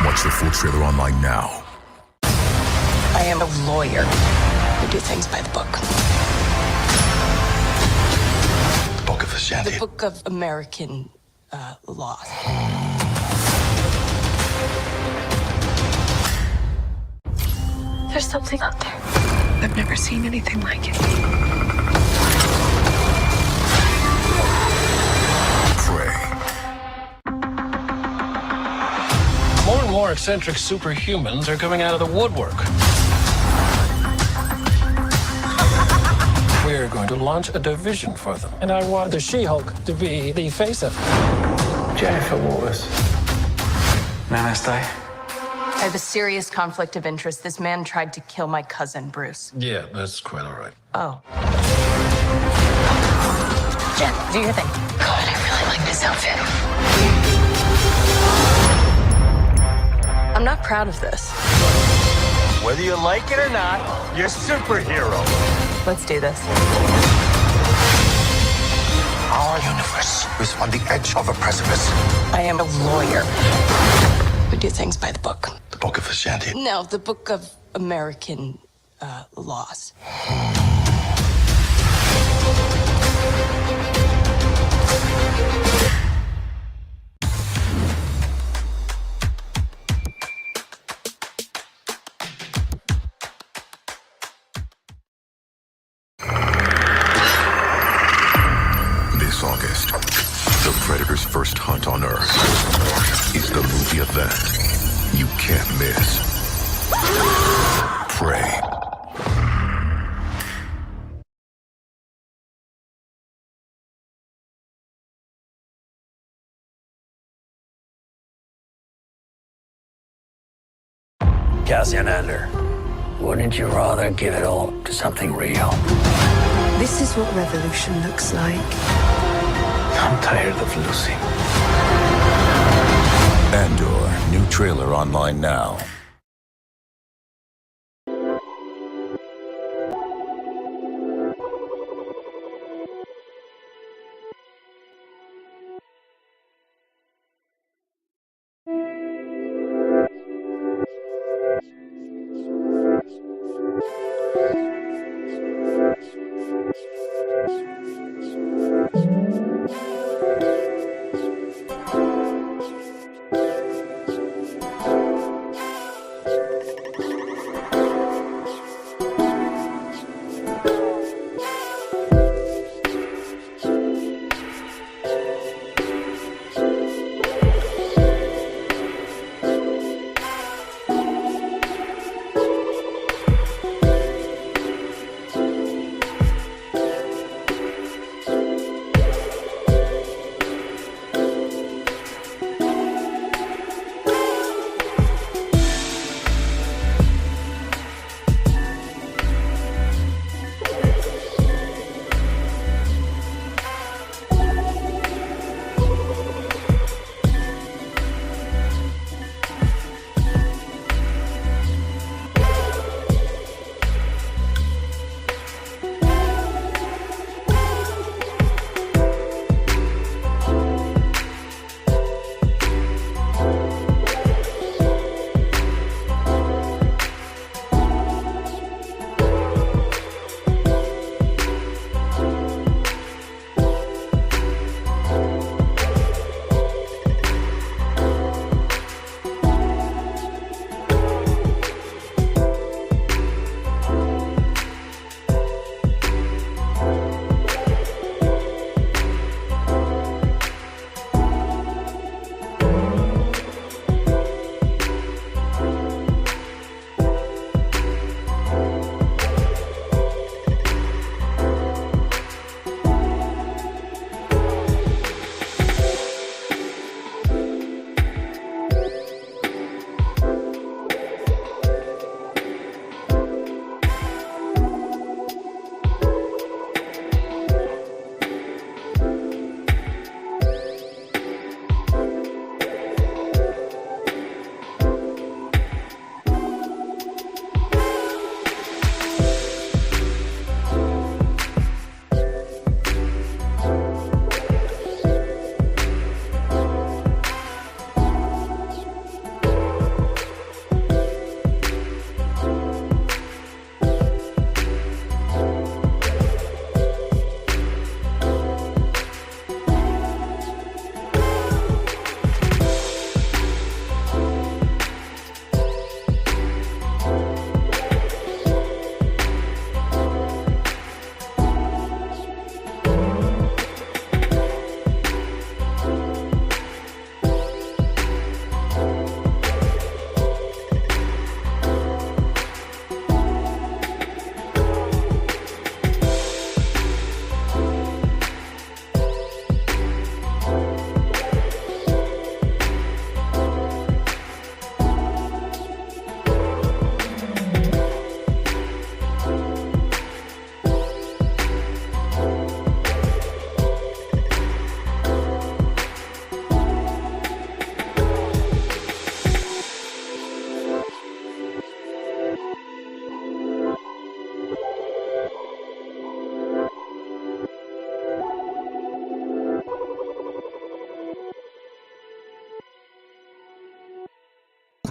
Watch the full trailer online now. I am a lawyer who do things by the book. The Book of Ashanti. The Book of American laws. There's something out there. I've never seen anything like it. Prey. More and more eccentric superhumans are coming out of the woodwork. We're going to launch a division for them. And I want the She-Hulk to be the face of it. Jennifer Waters. Nana's Day. I have a serious conflict of interest. This man tried to kill my cousin, Bruce. Yeah, that's quite all right. Oh. Jen, do your thing. God, I really like this outfit. I'm not proud of this. Whether you like it or not, you're a superhero. Let's do this. Our universe is on the edge of a precipice. I am a lawyer who do things by the book. The Book of Ashanti. No, the Book of American laws. This August, the Predator's first hunt on Earth is the movie event you can't miss. Prey. Cassian Andor, wouldn't you rather give it all to something real? This is what revolution looks like. I'm tired of losing. Andor, new trailer online now.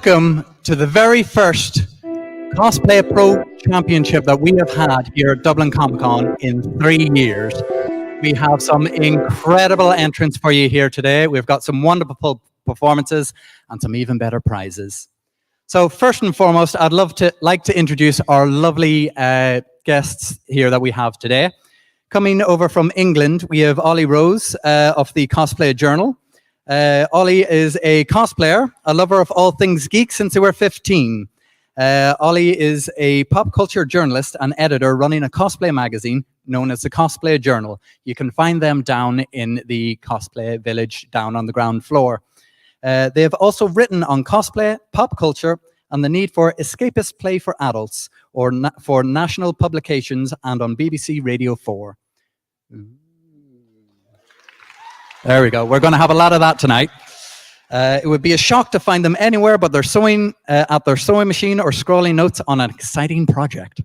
welcome to the very first Cosplay Pro Championship that we have had here at Dublin Comic Con in 3 years. We have some incredible entrants for you here today. We've got some wonderful performances and some even better prizes. So first and foremost, I'd like to introduce our lovely guests here that we have today. Coming over from England, we have Ollie Rose of the Cosplay Journal. Ollie is a cosplayer, a lover of all things geek since they were 15. Ollie is a pop culture journalist and editor running a cosplay magazine known as the Cosplay Journal. You can find them down in the Cosplay Village down on the ground floor. They have also written on cosplay, pop culture, and the need for escapist play for adults, or for national publications and on BBC Radio 4. There we go. We're going to have a lot of that tonight. It would be a shock to find them anywhere but they're sewing at their sewing machine or scrolling notes on an exciting project.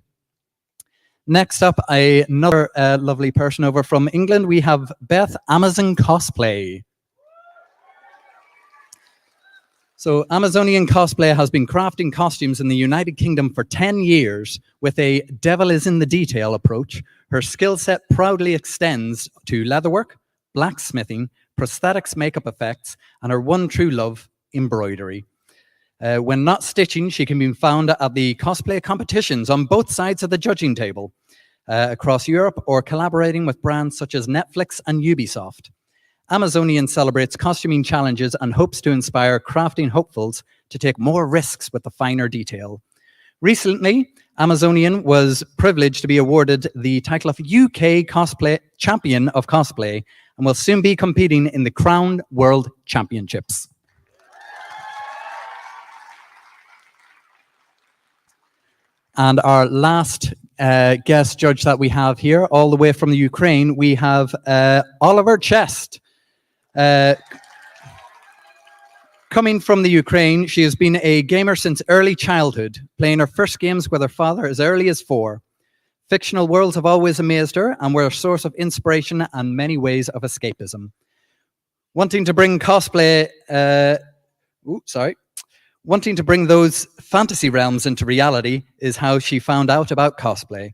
Next up, another lovely person over from England. We have Beth Amazon Cosplay. So Amazonian Cosplay has been crafting costumes in the United Kingdom for 10 years with a devil is in the detail approach. Her skill set proudly extends to leatherwork, blacksmithing, prosthetics, makeup effects, and her one true love, embroidery. When not stitching, she can be found at the cosplay competitions on both sides of the judging table across Europe, or collaborating with brands such as Netflix and Ubisoft. Amazonian celebrates costuming challenges and hopes to inspire crafting hopefuls to take more risks with the finer detail. Recently, Amazonian was privileged to be awarded the title of UK Cosplay Champion of Cosplay and will soon be competing in the Crown World Championships. And our last guest judge that we have here, all the way from the Ukraine, we have Oliver Chest. Coming from the Ukraine, she has been a gamer since early childhood, playing her first games with her father as early as 4. Fictional worlds have always amazed her and were a source of inspiration and many ways of escapism. Wanting to bring cosplay, wanting to bring those fantasy realms into reality is how she found out about cosplay.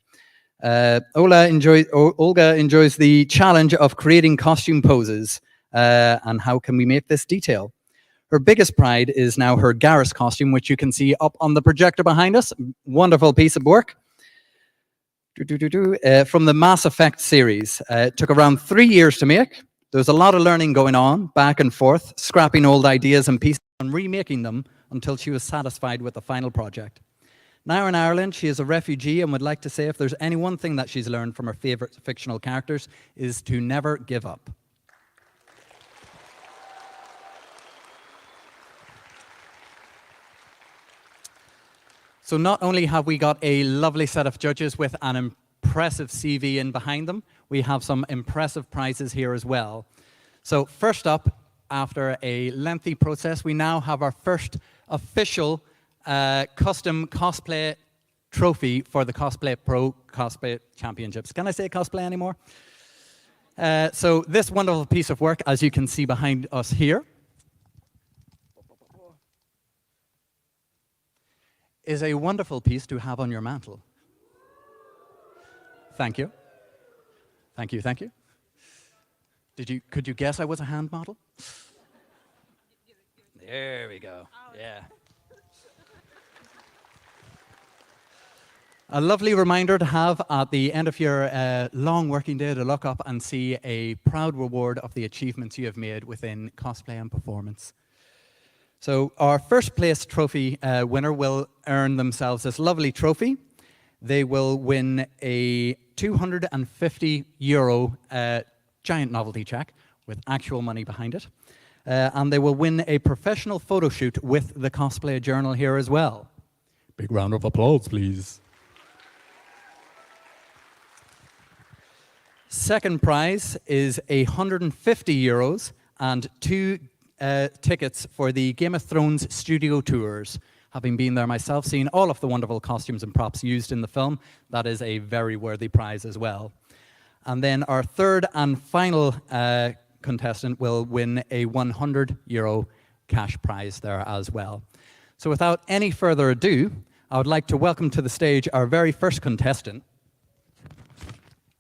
Olga enjoys the challenge of creating costume poses. And how can we make this detail? Her biggest pride is now her Garrus costume, which you can see up on the projector behind us. Wonderful piece of work. From the Mass Effect series. It took around 3 years to make. There's a lot of learning going on, back and forth, scrapping old ideas and pieces and remaking them until she was satisfied with the final project. Now in Ireland, she is a refugee and would like to say if there's any one thing that she's learned from her favorite fictional characters is to never give up. So not only have we got a lovely set of judges with an impressive CV in behind them, we have some impressive prizes here as well. So first up, after a lengthy process, we now have our first official custom cosplay trophy for the Cosplay Pro Cosplay Championships. Can I say cosplay anymore? So this wonderful piece of work, as you can see behind us here, is a wonderful piece to have on your mantle. Thank you. Thank you, thank you. Could you guess I was a hand model? There we go, yeah. A lovely reminder to have at the end of your long working day to look up and see a proud reward of the achievements you have made within cosplay and performance. So our first place trophy winner will earn themselves this lovely trophy. They will win a €250 giant novelty check with actual money behind it. And they will win a professional photo shoot with the Cosplay Journal here as well. Big round of applause, please. Second prize is €150 and 2 tickets for the Game of Thrones studio tours. Having been there myself, seeing all of the wonderful costumes and props used in the film, that is a very worthy prize as well. And then our third and final contestant will win a €100 cash prize there as well. So without any further ado, I would like to welcome to the stage our very first contestant.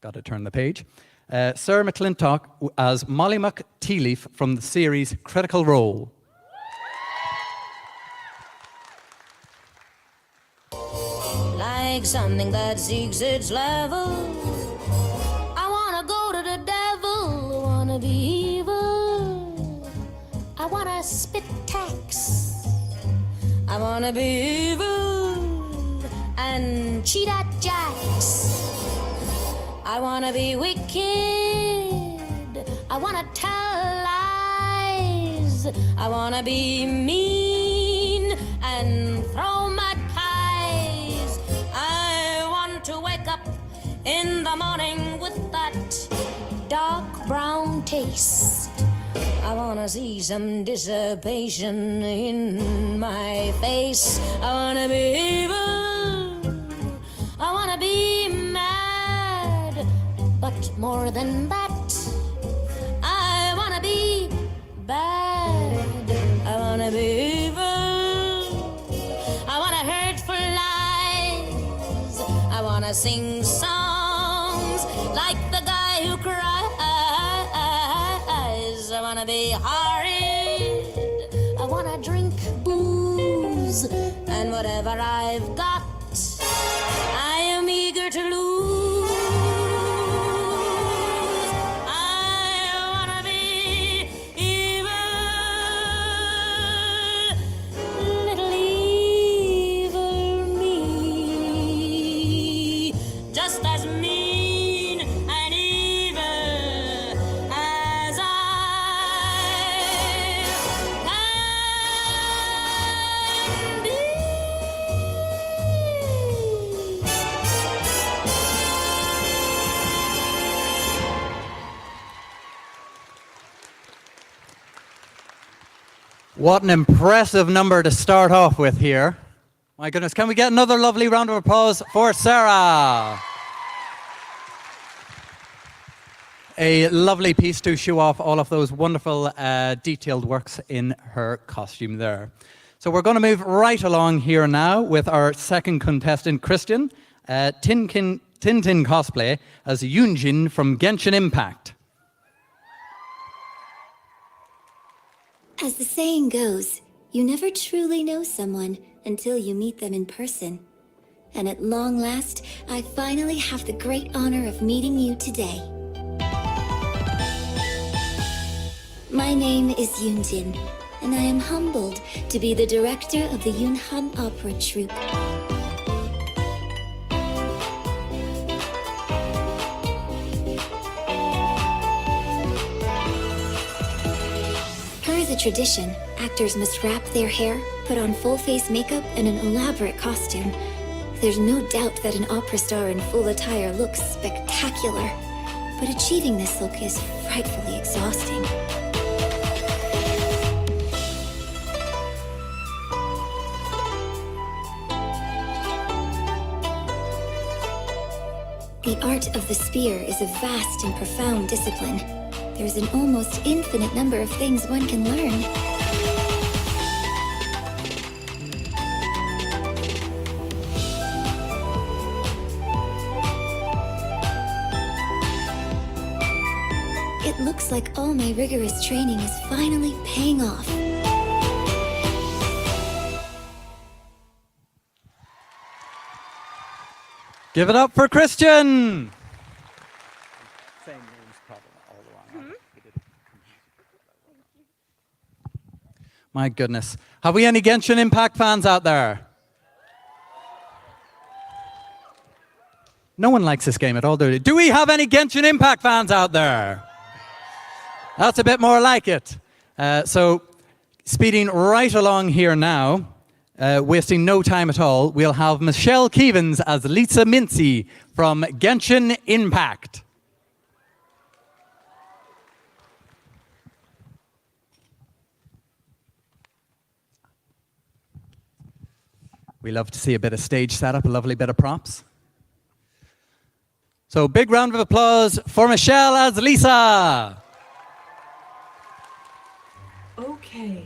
Got to turn the page. Sarah McClintock as Molly McTealeaf from the series Critical Role. Like something that seeks its level. I wanna go to the devil, I wanna be evil. I wanna spit tax. I wanna be evil and cheat at jacks. I wanna be wicked. I wanna tell lies. I wanna be mean and throw mud pies. I want to wake up in the morning with that dark brown taste. I wanna see some dissipation in my face. I wanna be evil. I wanna be mad. But more than that, I wanna be bad. I wanna be evil. I wanna hurt for lies. I wanna sing songs like the guy who cries. I wanna be horrid. I wanna drink booze. And whatever I've got, I am eager to lose. I wanna be evil, little evil me, just as mean and evil as I can be. What an impressive number to start off with here. My goodness, can we get another lovely round of applause for Sarah? A lovely piece to show off all of those wonderful detailed works in her costume there. So we're going to move right along here now with our second contestant, Christian, Tintin Cosplay as Yunjin from Genshin Impact. As the saying goes, you never truly know someone until you meet them in person. And at long last, I finally have the great honor of meeting you today. My name is Yunjin, and I am humbled to be the director of the Yunhan Opera Troupe. Per the tradition, actors must wrap their hair, put on full-face makeup, and an elaborate costume. There's no doubt that an opera star in full attire looks spectacular, but achieving this look is frightfully exhausting. The art of the spear is a vast and profound discipline. There's an almost infinite number of things one can learn. It looks like all my rigorous training is finally paying off. Give it up for Christian! My goodness. Have we any Genshin Impact fans out there? No one likes this game at all, do they? Do we have any Genshin Impact fans out there? That's a bit more like it. So, speeding right along here now, wasting no time at all, we'll have Michelle Keevans as Lisa Mincy from Genshin Impact. We love to see a bit of stage setup, a lovely bit of props. So big round of applause for Michelle as Lisa. Okay,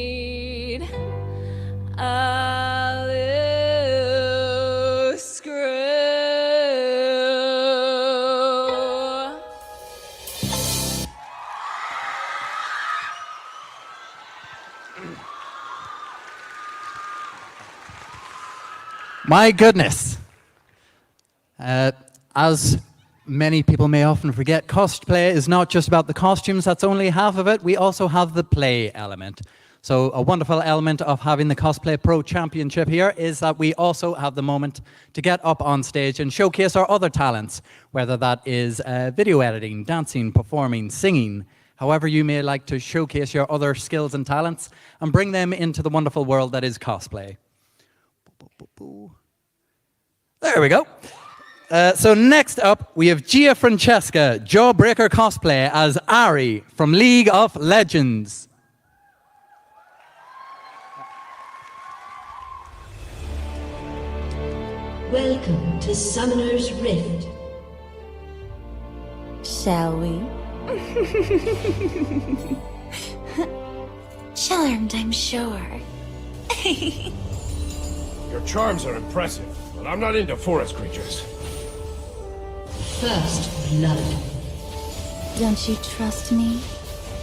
My goodness. As many people may often forget, cosplay is not just about the costumes. That's only half of it. We also have the play element. So a wonderful element of having the Cosplay Pro Championship here is that we also have the moment to get up on stage and showcase our other talents, whether that is video editing, dancing, performing, singing, however you may like to showcase your other skills and talents and bring them into the wonderful world that is cosplay. There we go. So next up, we have Gia Francesca, Jawbreaker Cosplay as Ari from League of Legends. Welcome to Summoner's Rift. Shall we? Charmed, I'm sure. Your charms are impressive, but I'm not into forest creatures. First blood. Don't you trust me?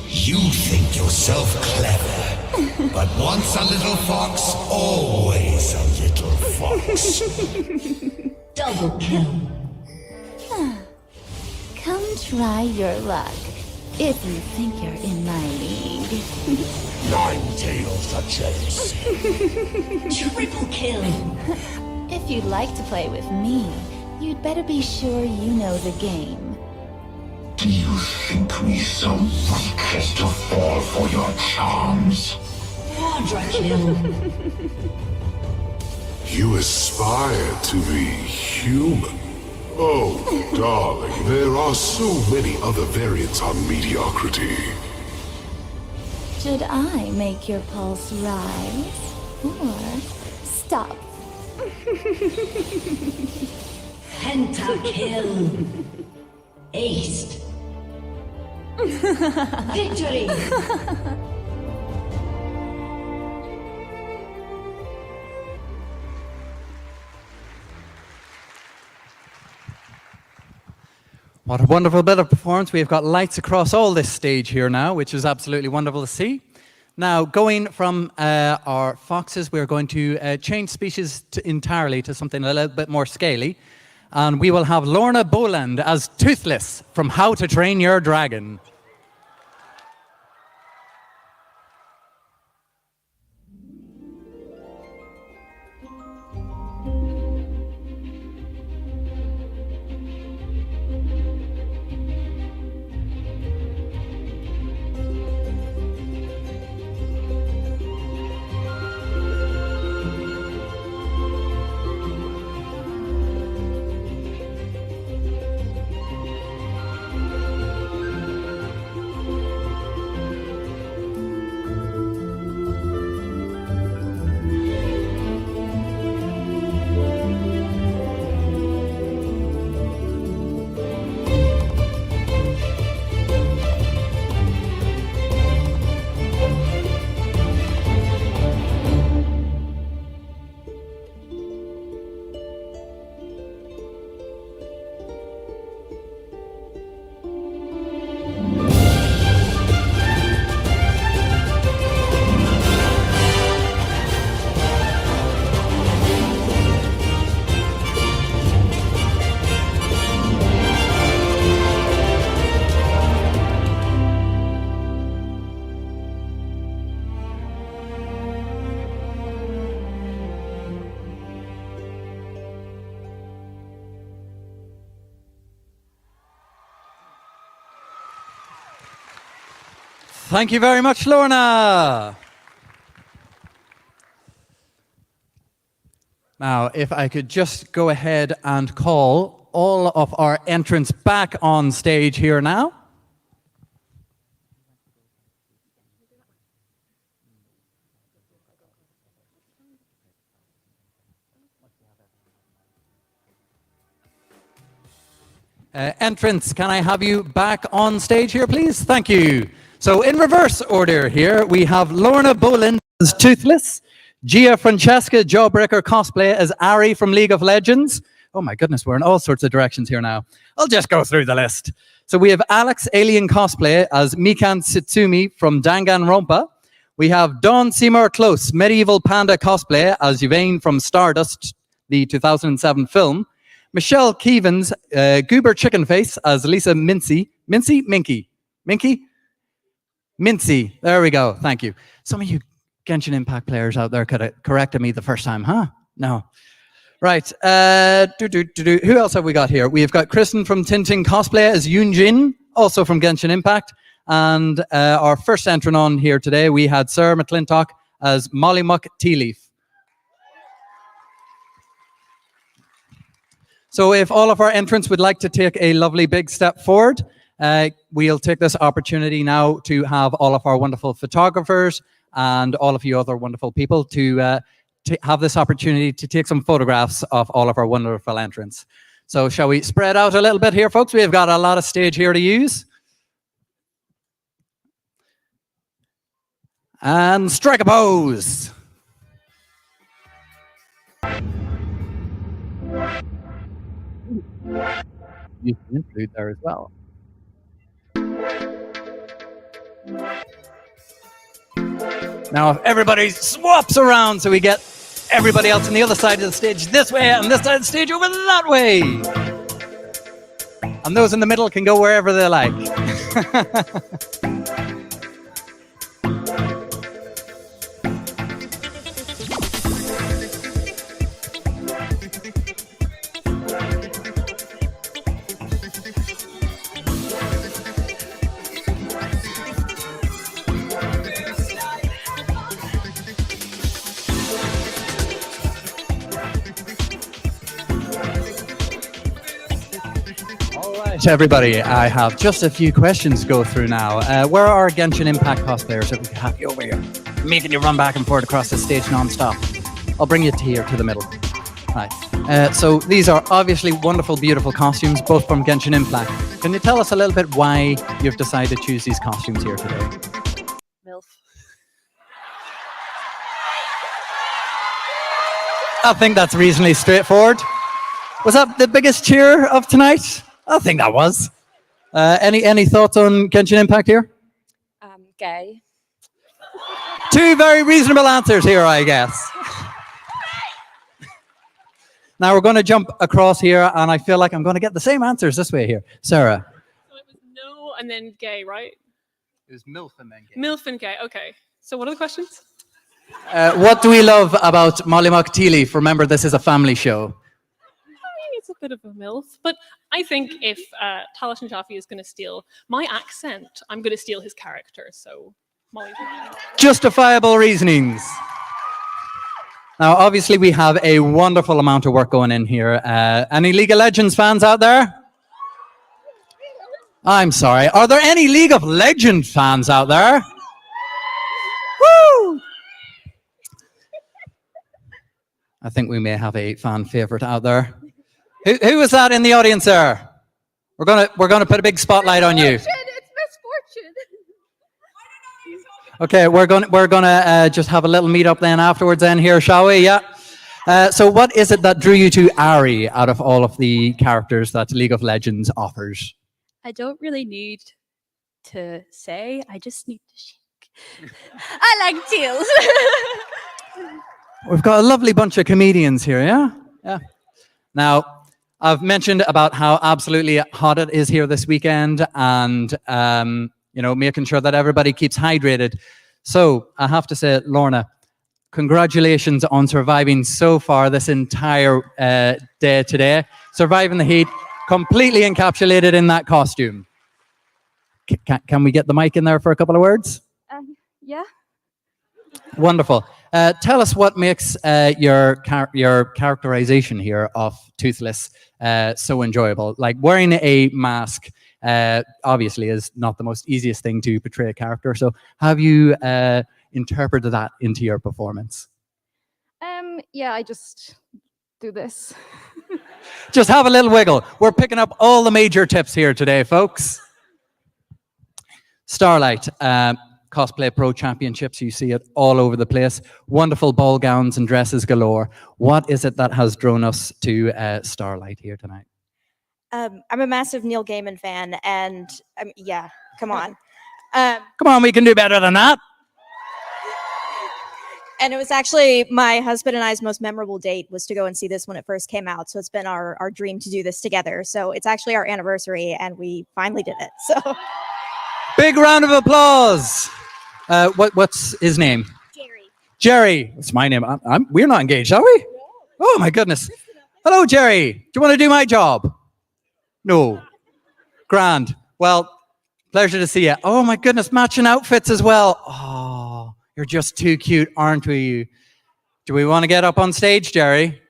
You think yourself clever, but once a little fox, always a little fox. Double kill. Come try your luck, if you think you're in my league. 9 tails a chase. Triple kill. If you'd like to play with me, you'd better be sure you know the game. Do you think me so weak as to fall for your charms? Quadra kill. You aspire to be human. Oh, darling, there are so many other variants on mediocrity. Should I make your pulse rise? Or stop? Pentakill. Aced. Victory! What a wonderful bit of performance. We've got lights across all this stage here now, which is absolutely wonderful to see. Now, going from our foxes, we're going to change species entirely to something a little bit more scaly. And we will have Lorna Boland as Toothless from How to Train Your Dragon. Thank you very much, Lorna. Now, if I could just go ahead and call all of our entrants back on stage here now. Entrants, can I have you back on stage here, please? Thank you. So in reverse order here, we have Lorna Boland as Toothless, Gia Francesca Jawbreaker Cosplay as Ari from League of Legends. Oh my goodness, we're in all sorts of directions here now. I'll just go through the list. So we have Alex Alien Cosplay as Mikan Setsumi from Danganronpa. We have Dawn Seymour Close, Medieval Panda Cosplay as Yvain from Stardust the 2007 film. Michelle Keevan's Goober Chickenface as Lisa Mincy. Minky. Mincy. There we go. Thank you. Some of you Genshin Impact players out there could have corrected me the first time, huh? No. Right. Who else have we got here? We've got Kristen from Tintin Cosplay as Yoonjin, also from Genshin Impact. And our first entrant on here today, we had Sarah McClintock as Molly Muck Tea Leaf. So if all of our entrants would like to take a lovely big step forward, we'll take this opportunity now to have all of our wonderful photographers and all of you other wonderful people to have this opportunity to take some photographs of all of our wonderful entrants. So shall we spread out a little bit here, folks? We've got a lot of stage here to use. And strike a pose. You can include there as well. Now, if everybody swaps around so we get everybody else on the other side of the stage this way and this side of the stage over that way. And those in the middle can go wherever they like. Everybody, I have just a few questions to go through now. Where are our Genshin Impact cosplayers? If we could have you over here, making you run back and forth across the stage non-stop. I'll bring you here to the middle. Right. So these are obviously wonderful, beautiful costumes, both from Genshin Impact. Can you tell us a little bit why you've decided to choose these costumes here today? MILF. I think that's reasonably straightforward. Was that the biggest cheer of tonight? I think that was. Any thoughts on Genshin Impact here? Gay. Two very reasonable answers here, I guess. Now we're going to jump across here, and I feel like I'm going to get the same answers this way here. Sarah. So it was no and then gay, right? It was MILF and then gay. MILF and gay, okay. So what are the questions? What do we love about Molly Muck Tea Leaf? Remember, this is a family show. It's a bit of a MILF, but I think if Talis and Jaffe is going to steal my accent, I'm going to steal his character, so Molly's mine. Justifiable reasonings. Now, obviously, we have a wonderful amount of work going in here. Any League of Legends fans out there? I'm sorry. Are there any League of Legends fans out there? Woo! I think we may have a fan favorite out there. Who was that in the audience there? We're gonna put a big spotlight on you. It's misfortune. Okay, we're gonna just have a little meet up then afterwards then here, shall we? Yeah. So what is it that drew you to Ari out of all of the characters that League of Legends offers? I don't really need to say. I just need to shake. I like tails. We've got a lovely bunch of comedians here, yeah? Yeah. Now, I've mentioned about how absolutely hot it is here this weekend and, making sure that everybody keeps hydrated. So I have to say, Lorna, congratulations on surviving so far this entire day today. Surviving the heat, completely encapsulated in that costume. Can we get the mic in there for a couple of words? Yeah. Wonderful. Tell us what makes your characterization here of Toothless so enjoyable. Like wearing a mask obviously is not the most easiest thing to portray a character. So have you interpreted that into your performance? Yeah, I just do this. Just have a little wiggle. We're picking up all the major tips here today, folks. Starlight. Cosplay Pro Championships, you see it all over the place. Wonderful ball gowns and dresses galore. What is it that has drawn us to Starlight here tonight? I'm a massive Neil Gaiman fan, and yeah, come on. Come on, we can do better than that. And it was actually my husband and I's most memorable date was to go and see this when it first came out. So it's been our dream to do this together. So it's actually our anniversary and we finally did it. So Big round of applause. What's his name? Jerry. It's my name. We're not engaged, are we? Oh my goodness. Hello, Jerry. Do you want to do my job? No. Grand. Well, pleasure to see you. Oh my goodness, matching outfits as well. Oh, you're just too cute, aren't we? Do we want to get up on stage, Jerry?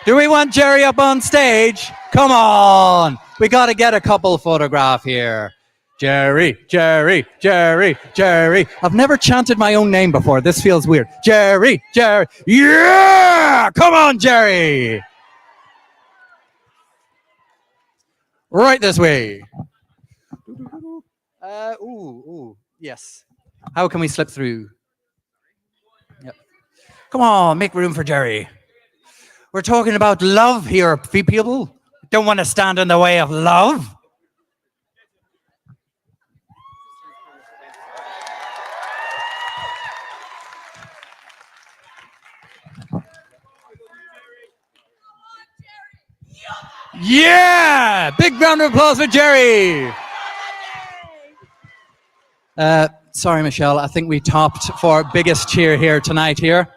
Do we want Jerry up on stage? Come on. We got to get a couple photograph here. Jerry, Jerry, Jerry, Jerry. I've never chanted my own name before. This feels weird. Jerry, Jerry. Yeah! Come on, Jerry. Right this way. Yes. How can we slip through? Yep. Come on, make room for Jerry. We're talking about love here, people. Don't want to stand in the way of love. Yeah! Big round of applause for Jerry. Sorry, Michelle. I think we topped for biggest cheer here tonight here.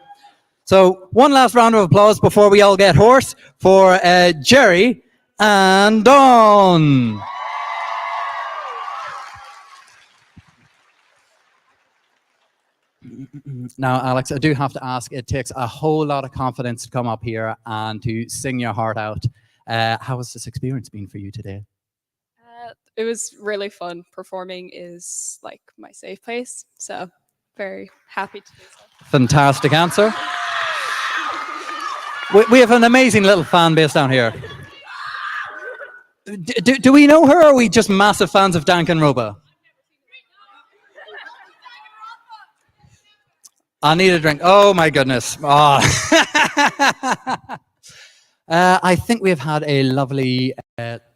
So one last round of applause before we all get hoarse for Jerry and Dawn. Now, Alex, I do have to ask, it takes a whole lot of confidence to come up here and to sing your heart out. How has this experience been for you today? It was really fun. Performing is like my safe place, so very happy to do so. Fantastic answer. We have an amazing little fan base down here. Do we know her, or are we just massive fans of Danganronpa? I need a drink. Oh my goodness. Oh. I think we've had a lovely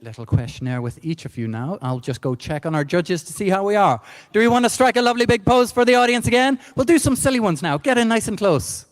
little questionnaire with each of you now. I'll just go check on our judges to see how we are. Do we want to strike a lovely big pose for the audience again? We'll do some silly ones now. Get in nice and close.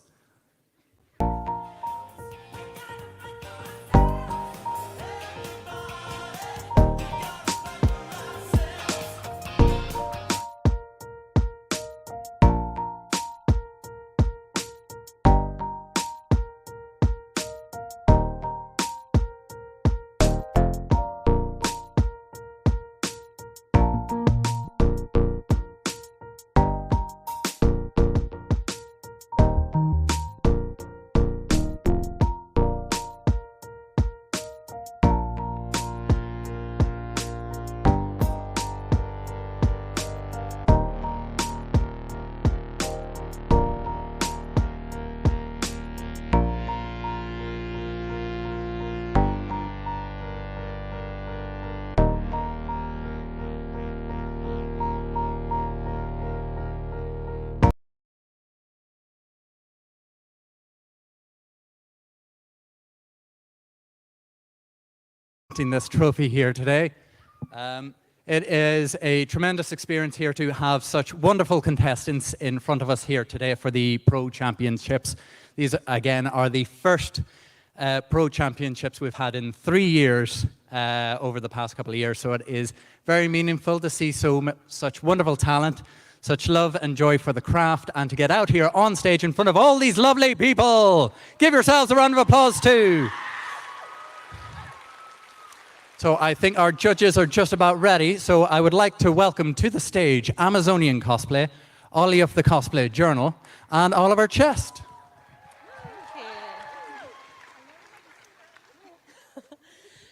This trophy here today. It is a tremendous experience here to have such wonderful contestants in front of us here today for the Pro Championships. These, again, are the first Pro Championships we've had in 3 years over the past couple of years, so it is very meaningful to see such wonderful talent, such love and joy for the craft, and to get out here on stage in front of all these lovely people. Give yourselves a round of applause too. So I think our judges are just about ready, so I would like to welcome to the stage Amazonian Cosplay, Ollie of the Cosplay Journal, and Oliver Chest.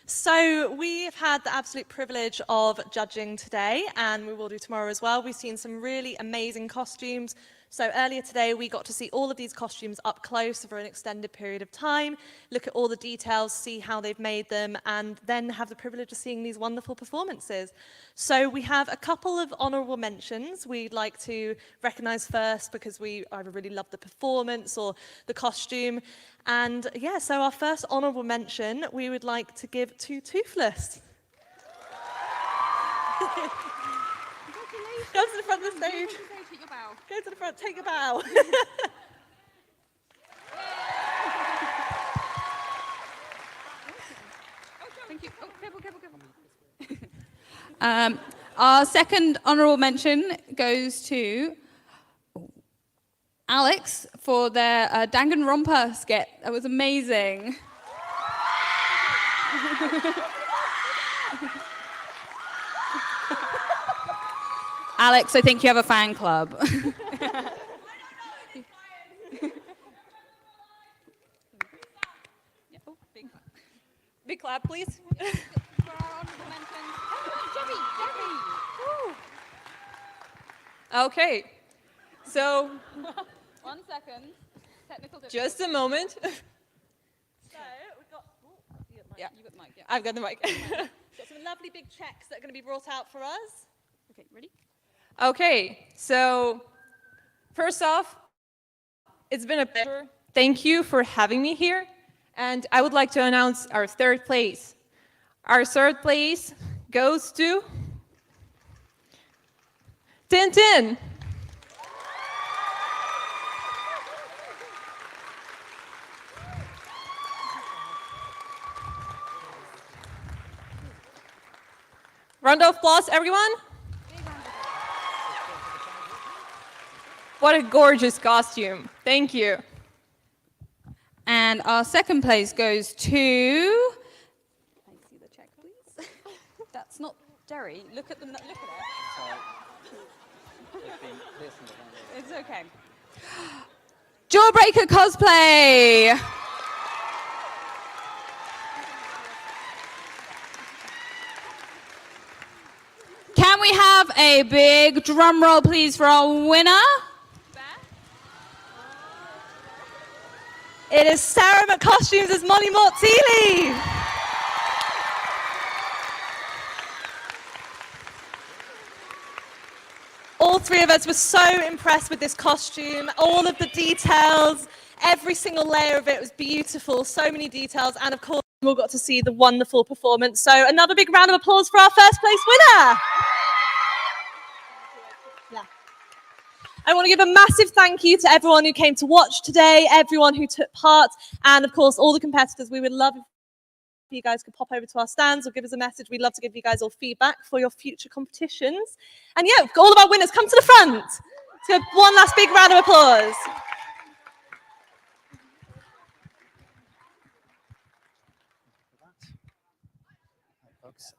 So we've had the absolute privilege of judging today, and we will do tomorrow as well. We've seen some really amazing costumes. So earlier today, we got to see all of these costumes up close for an extended period of time, look at all the details, see how they've made them, and then have the privilege of seeing these wonderful performances. So we have a couple of honourable mentions we'd like to recognise first because we either really love the performance or the costume. And yeah, so our first honourable mention we would like to give to Toothless. Go to the front of the stage. Go to the front, take a bow. Thank you. Oh, careful. Our second honourable mention goes to Alex for their Danganronpa skit. That was amazing. Alex, I think you have a fan club. Big clap, please. Okay, so 1 second. Technical just a moment. So we've got. Yeah, you got the mic. Yeah. I've got the mic. Got some lovely big checks that are going to be brought out for us. Okay, ready? Okay, so first off, it's been a pleasure. Thank you for having me here. And I would like to announce our third place. Our third place goes to Tintin. Round of applause, everyone. What a gorgeous costume. Thank you. And our second place goes to... Can I see the check, please? That's not Derry. Look at it. It's okay. Jawbreaker Cosplay. Can we have a big drum roll, please, for our winner? It is Sarah McCostumes as Molly Mortili. All three of us were so impressed with this costume. All of the details, every single layer of it was beautiful. So many details. And of course, we all got to see the wonderful performance. So another big round of applause for our first place winner. I want to give a massive thank you to everyone who came to watch today, everyone who took part, and of course, all the competitors. We would love if you guys could pop over to our stands or give us a message. We'd love to give you guys all feedback for your future competitions. And yeah, all of our winners, come to the front. So one last big round of applause. Hi, folks.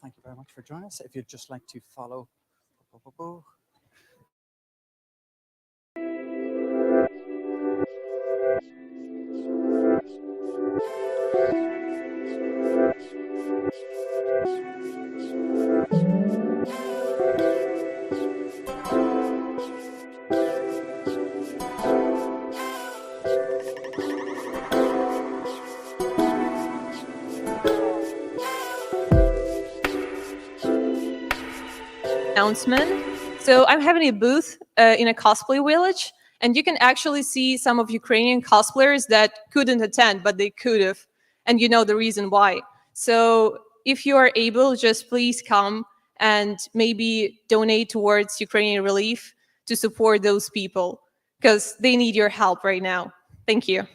Thank you very much for joining us. If you'd just like to follow. Announcement. So I'm having a booth in a cosplay village, and you can actually see some of Ukrainian cosplayers that couldn't attend, but they could have, and you know the reason why. So if you are able, just please come and maybe donate towards Ukrainian relief to support those people, because they need your help right now. Thank you.